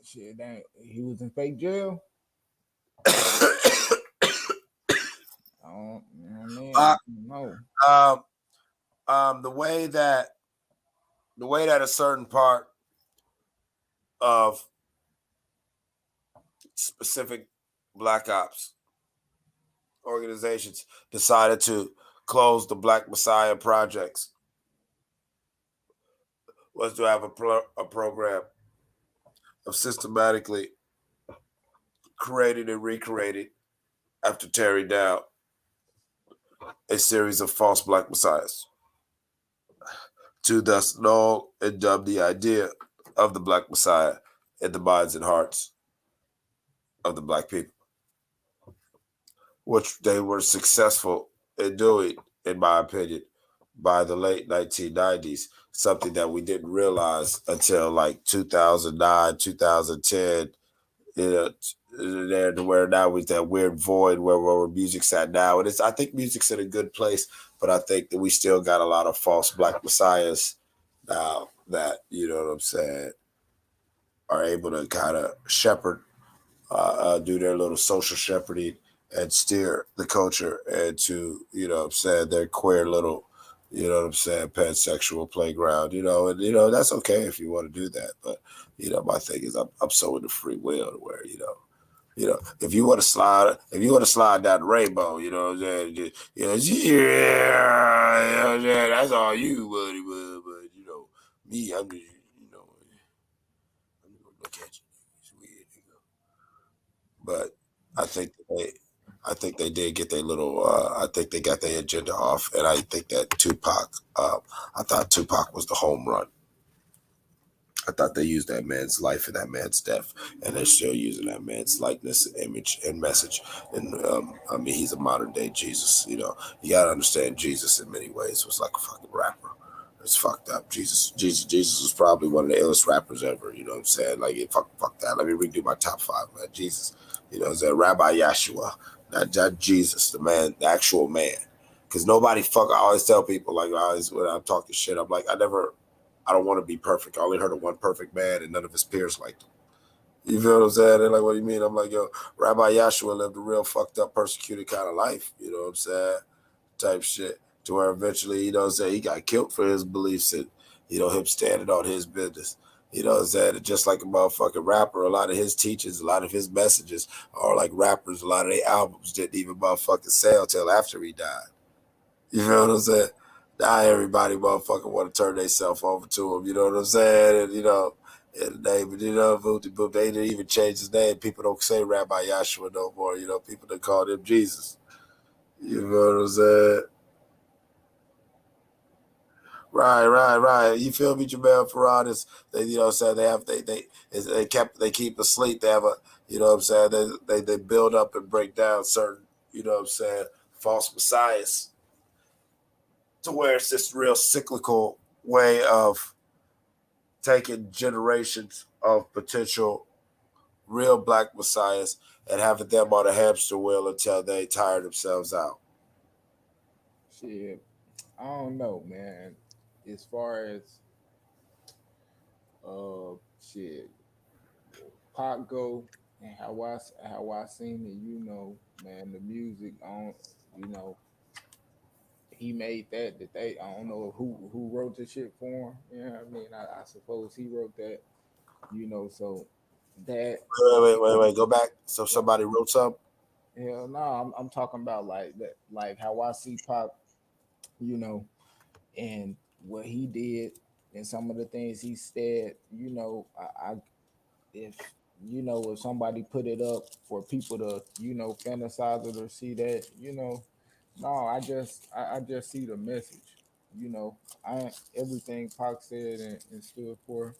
Shit, dang, he was in fake jail. Oh man, no. The way that a certain part of specific black ops organizations decided to close the Black Messiah projects was to have a program of systematically creating and recreating after tearing down a series of false Black Messiahs to thus null and dub the idea of the Black Messiah in the minds and hearts of the Black people, which they were successful in doing, in my opinion, by the late 1990s, something that we didn't realize until like 2009, 2010, there to where now is that weird void where music's at now. And I think music's in a good place, but I think that we still got a lot of false Black Messiahs now that, you know what I'm saying, are able to kind of shepherd, do their little social shepherding and steer the culture into, their queer little, pansexual playground, and, that's okay if you want to do that. But, my thing is I'm so into free will to where, if you want to slide down the rainbow, that's all you, buddy. But, me, I'm just, I'm gonna look at you. It's weird, But I think they did get their little. I think they got their agenda off, and I think that Tupac. I thought Tupac was the home run. I thought they used that man's life and that man's death, and they're still using that man's likeness, and image, and message. And he's a modern day Jesus. You gotta understand Jesus in many ways was like a fucking rapper. It's fucked up. Jesus was probably one of the illest rappers ever. You know what I'm saying? Like, fuck that. Let me redo my top 5, man. Jesus. It's a Rabbi Yeshua, not Jesus, the man, the actual man. Because nobody I always tell people, like, when I'm talking shit, I'm like, I don't want to be perfect. I only heard of one perfect man, and none of his peers liked him. You feel what I'm saying? They're like, what do you mean? I'm like, yo, Rabbi Yeshua lived a real fucked up, persecuted kind of life. You know what I'm saying? Type shit. To where eventually, he got killed for his beliefs and, him standing on his business. You know what I'm saying? Just like a motherfucking rapper, a lot of his teachings, a lot of his messages are like rappers. A lot of their albums didn't even motherfucking sell till after he died. You feel what I'm saying? Now everybody motherfucking want to turn themselves over to him. You know what I'm saying? And, and they, they didn't even change his name. People don't say Rabbi Yeshua no more. People that call him Jesus. You know what I'm saying? Right. You feel me, Jamel Farad? They, they keep asleep. They have a, what I'm saying? They build up and break down certain, what I'm saying, false messiahs, to where it's this real cyclical way of taking generations of potential real Black messiahs and having them on a hamster wheel until they tire themselves out. Shit, I don't know, man. As far as shit, Pac go and how I seen it, man, the music on, you know, he made that they I don't know who wrote the shit for him. You know what I mean? I suppose he wrote that, so that Wait. Go back. So somebody wrote something. hell no, I'm talking about like that, like how I see Pop, you know, and what he did and some of the things he said, I if if somebody put it up for people to, fantasize it or see that, no, I just see the message. I everything Pac said and stood for,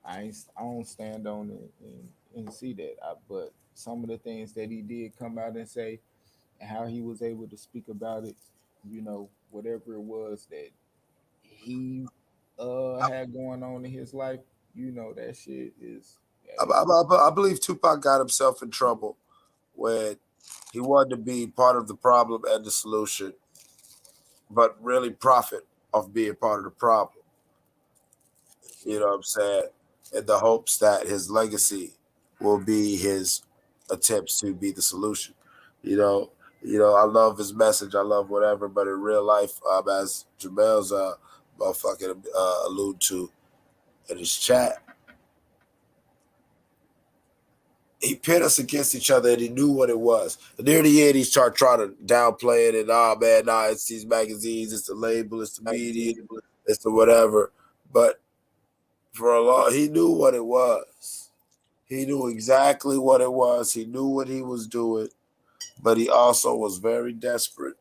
I don't stand on it and see that. But some of the things that he did come out and say, and how he was able to speak about it, whatever it was that he had going on in his life, that shit is. I believe Tupac got himself in trouble when he wanted to be part of the problem and the solution, but really profit off being part of the problem. You know what I'm saying? In the hopes that his legacy will be his attempts to be the solution. I love his message. I love whatever, but in real life, as Jamel's motherfucking allude to in his chat, he pit us against each other and he knew what it was. And near the end, he started trying to downplay it and it's these magazines, it's the label, it's the media, it's the whatever. But for a long, he knew what it was. He knew exactly what it was. He knew what he was doing, but he also was very desperate.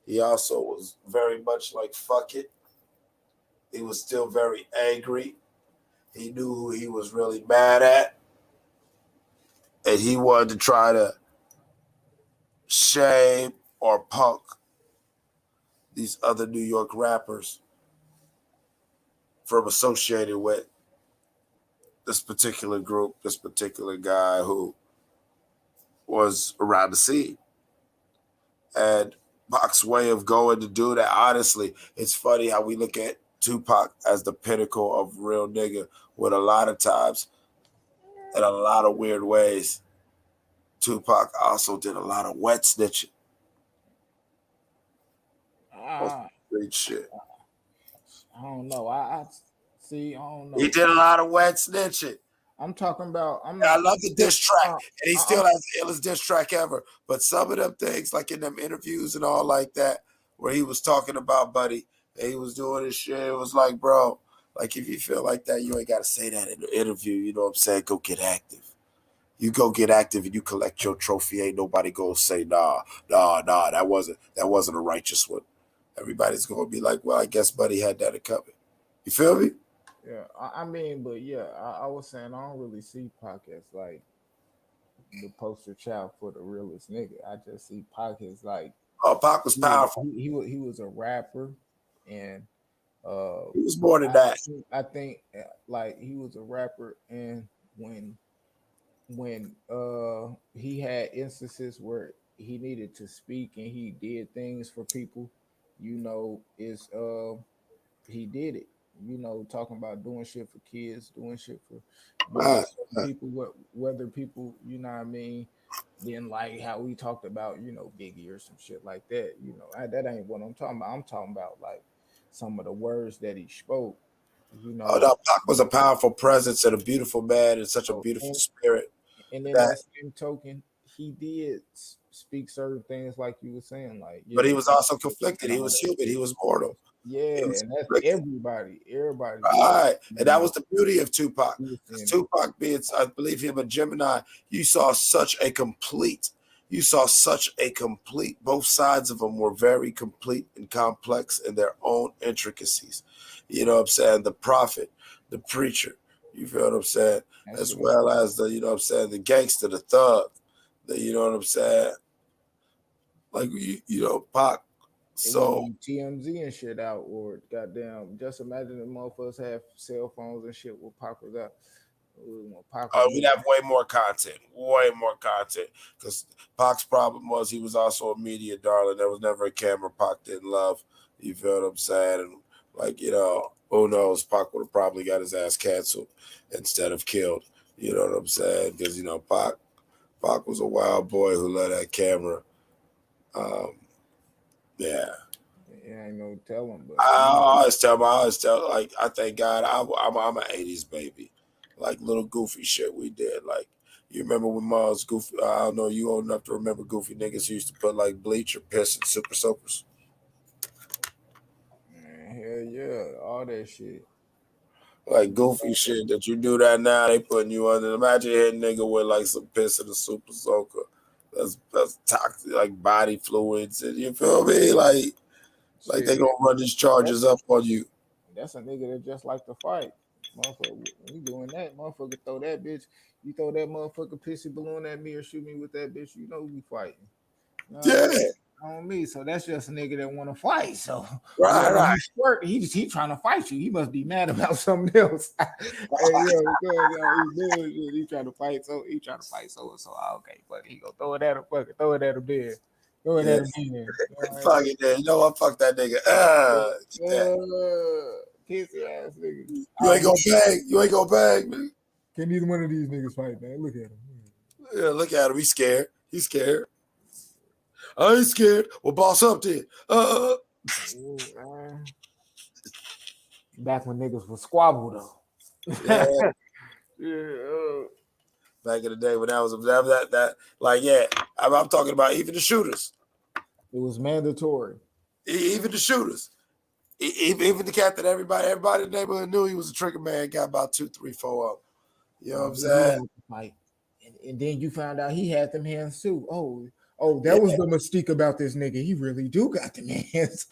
He also was very much like, fuck it. He was still very angry. He knew who he was really mad at. And he wanted to try to shame or punk these other New York rappers from associating with this particular group, this particular guy who was around the scene. And Pac's way of going to do that, honestly, it's funny how we look at Tupac as the pinnacle of real nigga, when a lot of times, in a lot of weird ways, Tupac also did a lot of wet snitching. Great shit. I don't know. I see. I don't know. He did a lot of wet snitching. I'm talking about. I love the diss track, and he still has the illest diss track ever. But some of them things, like in them interviews and all like that, where he was talking about Buddy, and he was doing his shit, it was like, bro, like if you feel like that, you ain't got to say that in the interview. You know what I'm saying? Go get active. You go get active and you collect your trophy. Ain't nobody gonna say nah. That wasn't a righteous one. Everybody's gonna be like, well, I guess Buddy had that in cover. You feel me? Yeah, I mean, but yeah, I was saying I don't really see Pac as like the poster child for the realest nigga. I just see Pac as like, Pac was powerful. He was a rapper, and he was more than that. I think like he was a rapper, and when he had instances where he needed to speak and he did things for people, is he did it. Talking about doing shit for kids, doing shit for people, whether people, you know what I mean, didn't like how we talked about, Biggie or some shit like that. That ain't what I'm talking about. I'm talking about like some of the words that he spoke. Pac was a powerful presence and a beautiful man and such a beautiful spirit. And then that same token, he did speak certain things like you were saying, like. But he was also conflicted. He was human. He was mortal. Yeah, and that's everybody. Everybody. All right, and that was the beauty of Tupac. Tupac being, I believe him a Gemini, you saw such a complete. Both sides of them were very complete and complex in their own intricacies. You know what I'm saying? The prophet, the preacher. You feel what I'm saying? As well as the, the gangster, the thug. You know what I'm saying? Like, Pac. So TMZ and shit out, or goddamn, just imagine the motherfuckers have cell phones and shit with Pac was out. We'd have way more content. Because Pac's problem was he was also a media darling. There was never a camera Pac didn't love. You feel what I'm saying? And like, who knows? Pac would have probably got his ass canceled instead of killed. You know what I'm saying? Because Pac was a wild boy who loved that camera. Yeah. Yeah, ain't no telling, but I always tell, like, I thank God I'm an 80s baby. Like, little goofy shit we did. Like, you remember when Mars Goofy, I don't know, you old enough to remember goofy niggas who used to put, like, bleach or piss in super soakers? man, hell yeah, all that shit. Like, goofy shit that you do that now, they putting you under. Imagine hitting nigga with, like, some piss in a super soaker. That's toxic, like, body fluids. And you feel me? Like they gonna run these charges up on you. That's a nigga that just like to fight. Motherfucker, we doing that. Motherfucker, throw that bitch. You throw that motherfucker pissy balloon at me or shoot me with that bitch. You know we fighting. You know Yeah. On me. So that's just a nigga that want to fight. So right. He squirt, he trying to fight you. He must be mad about something else. Hey, he trying to fight. So he trying to fight. So okay, fuck. He go throw it at him. Fuck it. Throw it at him there. Throw it at him there. Fuck it, there. You know what? Fuck that nigga. Pissy ass nigga. You ain't gonna bang. You ain't gonna bang, man. Can neither one of these niggas fight, man? Look at him. Yeah, look at him. He's scared. He's scared. I ain't scared. Well, boss up then. Back when niggas was squabble though. Yeah. Yeah. Back in the day when that was that like, yeah, I'm talking about even the shooters. It was mandatory. Even the shooters. Even the cat that everybody in the neighborhood knew he was a trigger man, got about 2, 3, 4 of them. You know what I'm saying? And then you found out he had them hands too. Oh, that was the mystique about this nigga. He really do got them hands.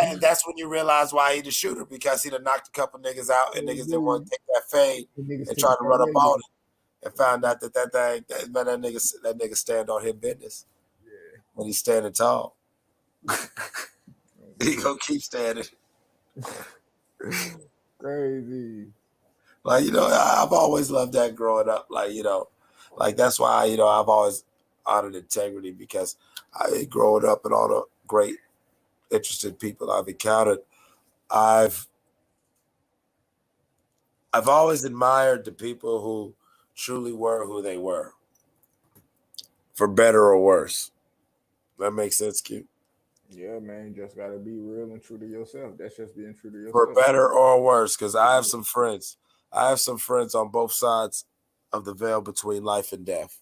And that's when you realize why he the shooter, because he done knocked a couple niggas out and niggas didn't want to take that fade and try to run up on it, and found out that nigga stand on his business. Yeah. When he's standing tall. He gonna keep standing. Crazy. Like, I've always loved that growing up. Like, like that's why, I've always honored integrity, because growing up and all the great, interesting people I've encountered, I've always admired the people who truly were who they were, for better or worse. That makes sense, Q? Yeah, man, you just gotta be real and true to yourself. That's just being true to yourself. For better or worse, because I have some friends. I have some friends on both sides of the veil between life and death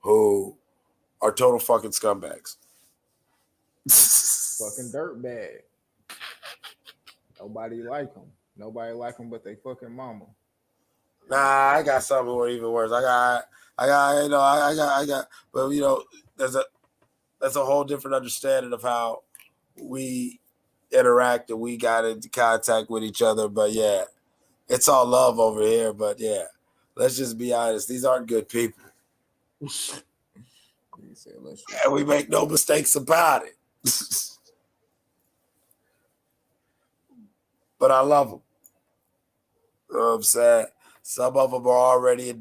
who are total fucking scumbags. Fucking dirtbag. Nobody like them. Nobody like them but they fucking mama. Nah, I got something more even worse. I got, but there's a whole different understanding of how we interact and we got into contact with each other. But yeah, it's all love over here. But yeah, let's just be honest. These aren't good people. And we make no mistakes about it. But I love them. You know what I'm saying? Some of them are already on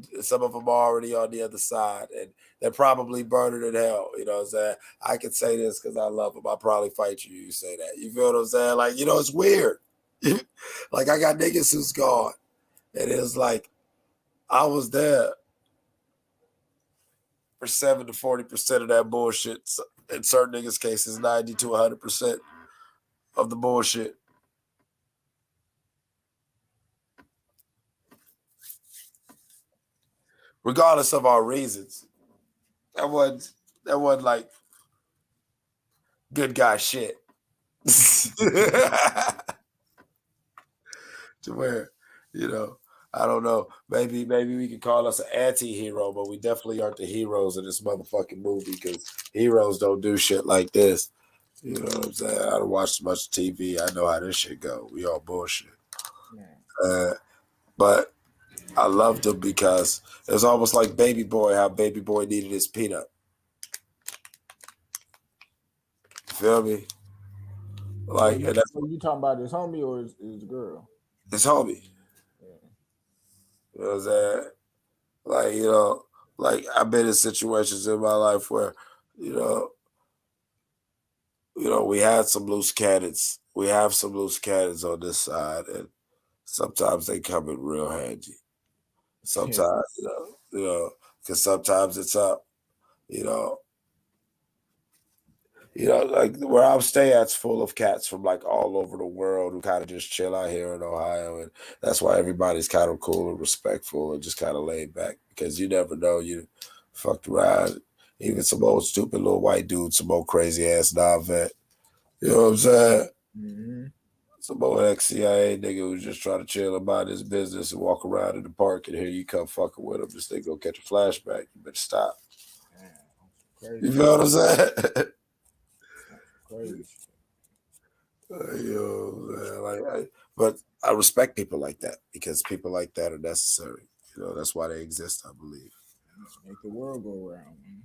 the other side, and they're probably burning in hell. You know what I'm saying? I can say this because I love them. I'll probably fight you. You say that. You feel what I'm saying? Like, it's weird. Like, I got niggas who's gone, and it's like I was there for 7 to 40% of that bullshit. In certain niggas' cases, 90 to 100% of the bullshit. Regardless of our reasons, that wasn't like good guy shit. To where, I don't know. Maybe we could call us an anti-hero, but we definitely aren't the heroes in this motherfucking movie, because heroes don't do shit like this. You know what I'm saying? I don't watch much TV. I know how this shit go. We all bullshit. But I loved him because it was almost like Baby Boy, how Baby Boy needed his peanut. Feel me? Like, so you talking about his homie or his girl? His homie. Yeah. You know what I'm saying? Like, I've been in situations in my life where, we had some loose cannons. We have some loose cannons on this side, and sometimes they come in real handy. Sometimes, because sometimes it's up, you know. Like where I'm staying at's full of cats from like all over the world who kind of just chill out here in Ohio, and that's why everybody's kind of cool and respectful and just kind of laid back because you never know you fucked around. Even some old stupid little white dude, some old crazy ass non-vet. You know what I'm saying? Mm-hmm. Some old ex-CIA nigga who's just trying to chill and mind his business and walk around in the park, and here you come fucking with him. This nigga go catch a flashback. You better stop. Crazy. You feel what I'm saying? Crazy. But I respect people like that because people like that are necessary. That's why they exist, I believe. Make the world go round, man.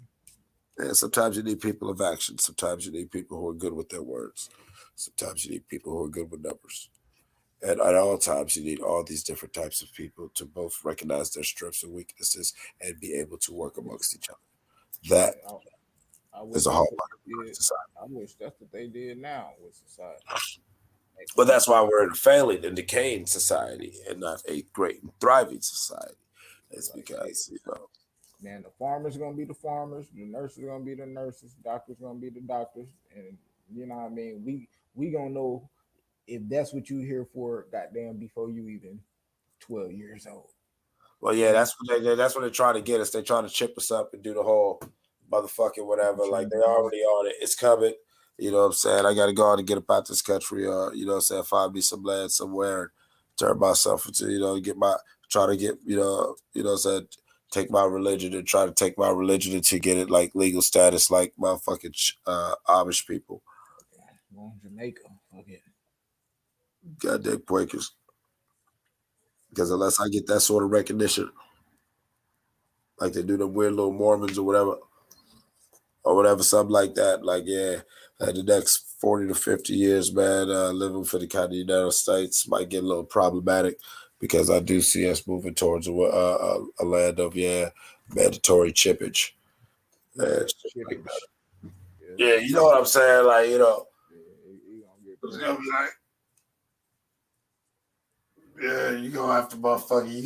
And sometimes you need people of action. Sometimes you need people who are good with their words. Sometimes you need people who are good with numbers. And at all times, you need all these different types of people to both recognize their strengths and weaknesses and be able to work amongst each other. That is a hallmark of society. I wish that's what they did now with society. But that's why we're in a failing and decaying society and not a great and thriving society. It's because, man, the farmers gonna be the farmers, the nurses gonna be the nurses, doctors gonna be the doctors, and you know what I mean. We gonna know if that's what you here for, goddamn, before you even 12 years old. Well, yeah, that's what they're trying to get us. They're trying to chip us up and do the whole motherfucking whatever. Like they're already on it. It's coming. You know what I'm saying? I got to go out and get up out this country. You know what I'm saying? Find me some land somewhere and turn myself into, try to get, what I'm saying? Take my religion and try to take my religion and to get it like legal status like motherfucking Amish people. Well, Jamaica. Okay. Goddamn Quakers. Because unless I get that sort of recognition, like they do the weird little Mormons or whatever, something like that. Like, yeah, the next 40 to 50 years, man, living for the kind of United States might get a little problematic because I do see us moving towards a land of, mandatory chippage. Yeah, you know what I'm saying? Like, it's gonna be like, yeah, you gonna have to motherfucker. You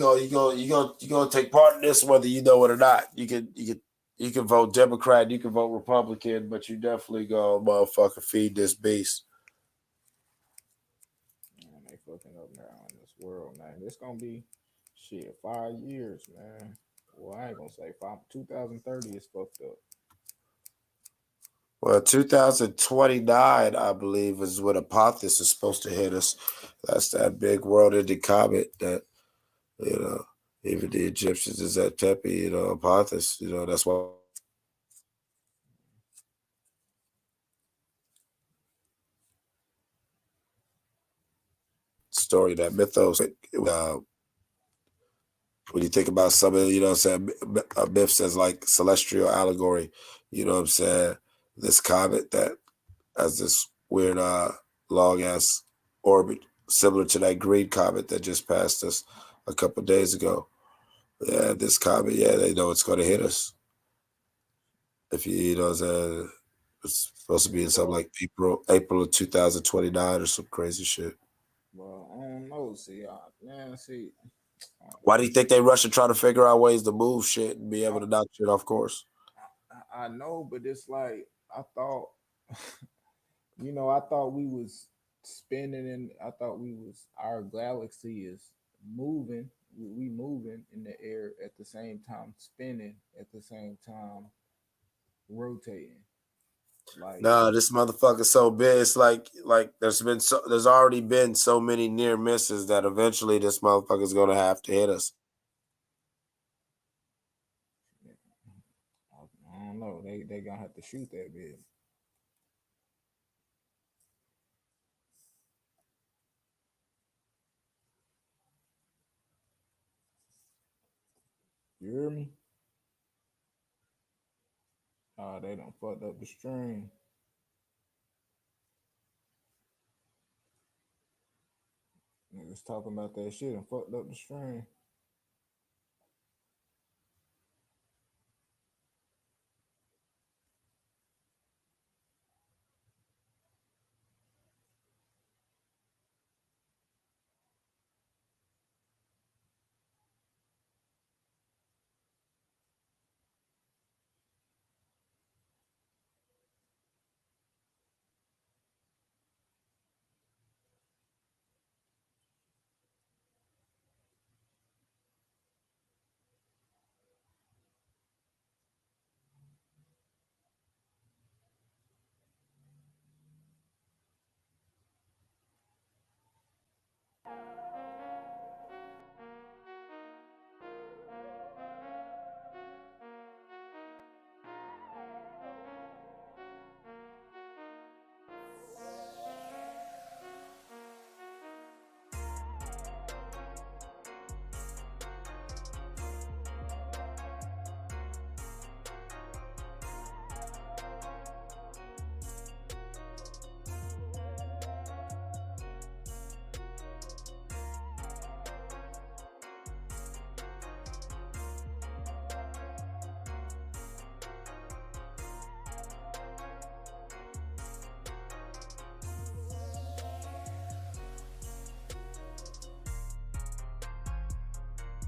gonna take part in this whether you know it or not. You can vote Democrat, you can vote Republican, but you definitely gonna motherfucker feed this beast. Man, they fucking up now in this world, man. It's gonna be 5 years, man. Well, I ain't gonna say 2030 is fucked up. Well, 2029, I believe, is when Apophis is supposed to hit us. That's that big world-ending comet that, even the Egyptians is at Tepe, Apophis, that's why. Story, that mythos, when you think about some of, myths as like celestial allegory, you know what I'm saying? This comet that has this weird long ass orbit similar to that green comet that just passed us a couple of days ago. Yeah, this comet, they know it's going to hit us. If it's supposed to be in something like April of 2029 or some crazy shit. Well, I don't know. See. Why do you think they rush and try to figure out ways to move shit and be able to knock shit off course? I know, but it's like I thought, I thought we was spinning, and I thought our galaxy is moving. We moving in the air at the same time, spinning at the same time, rotating. Like, nah, this motherfucker's so big. It's like there's already been so many near misses that eventually this motherfucker's gonna have to hit us. I don't know. They gonna have to shoot that bit. You hear me? Oh, they done fucked up the stream. Niggas talking about that shit and fucked up the stream.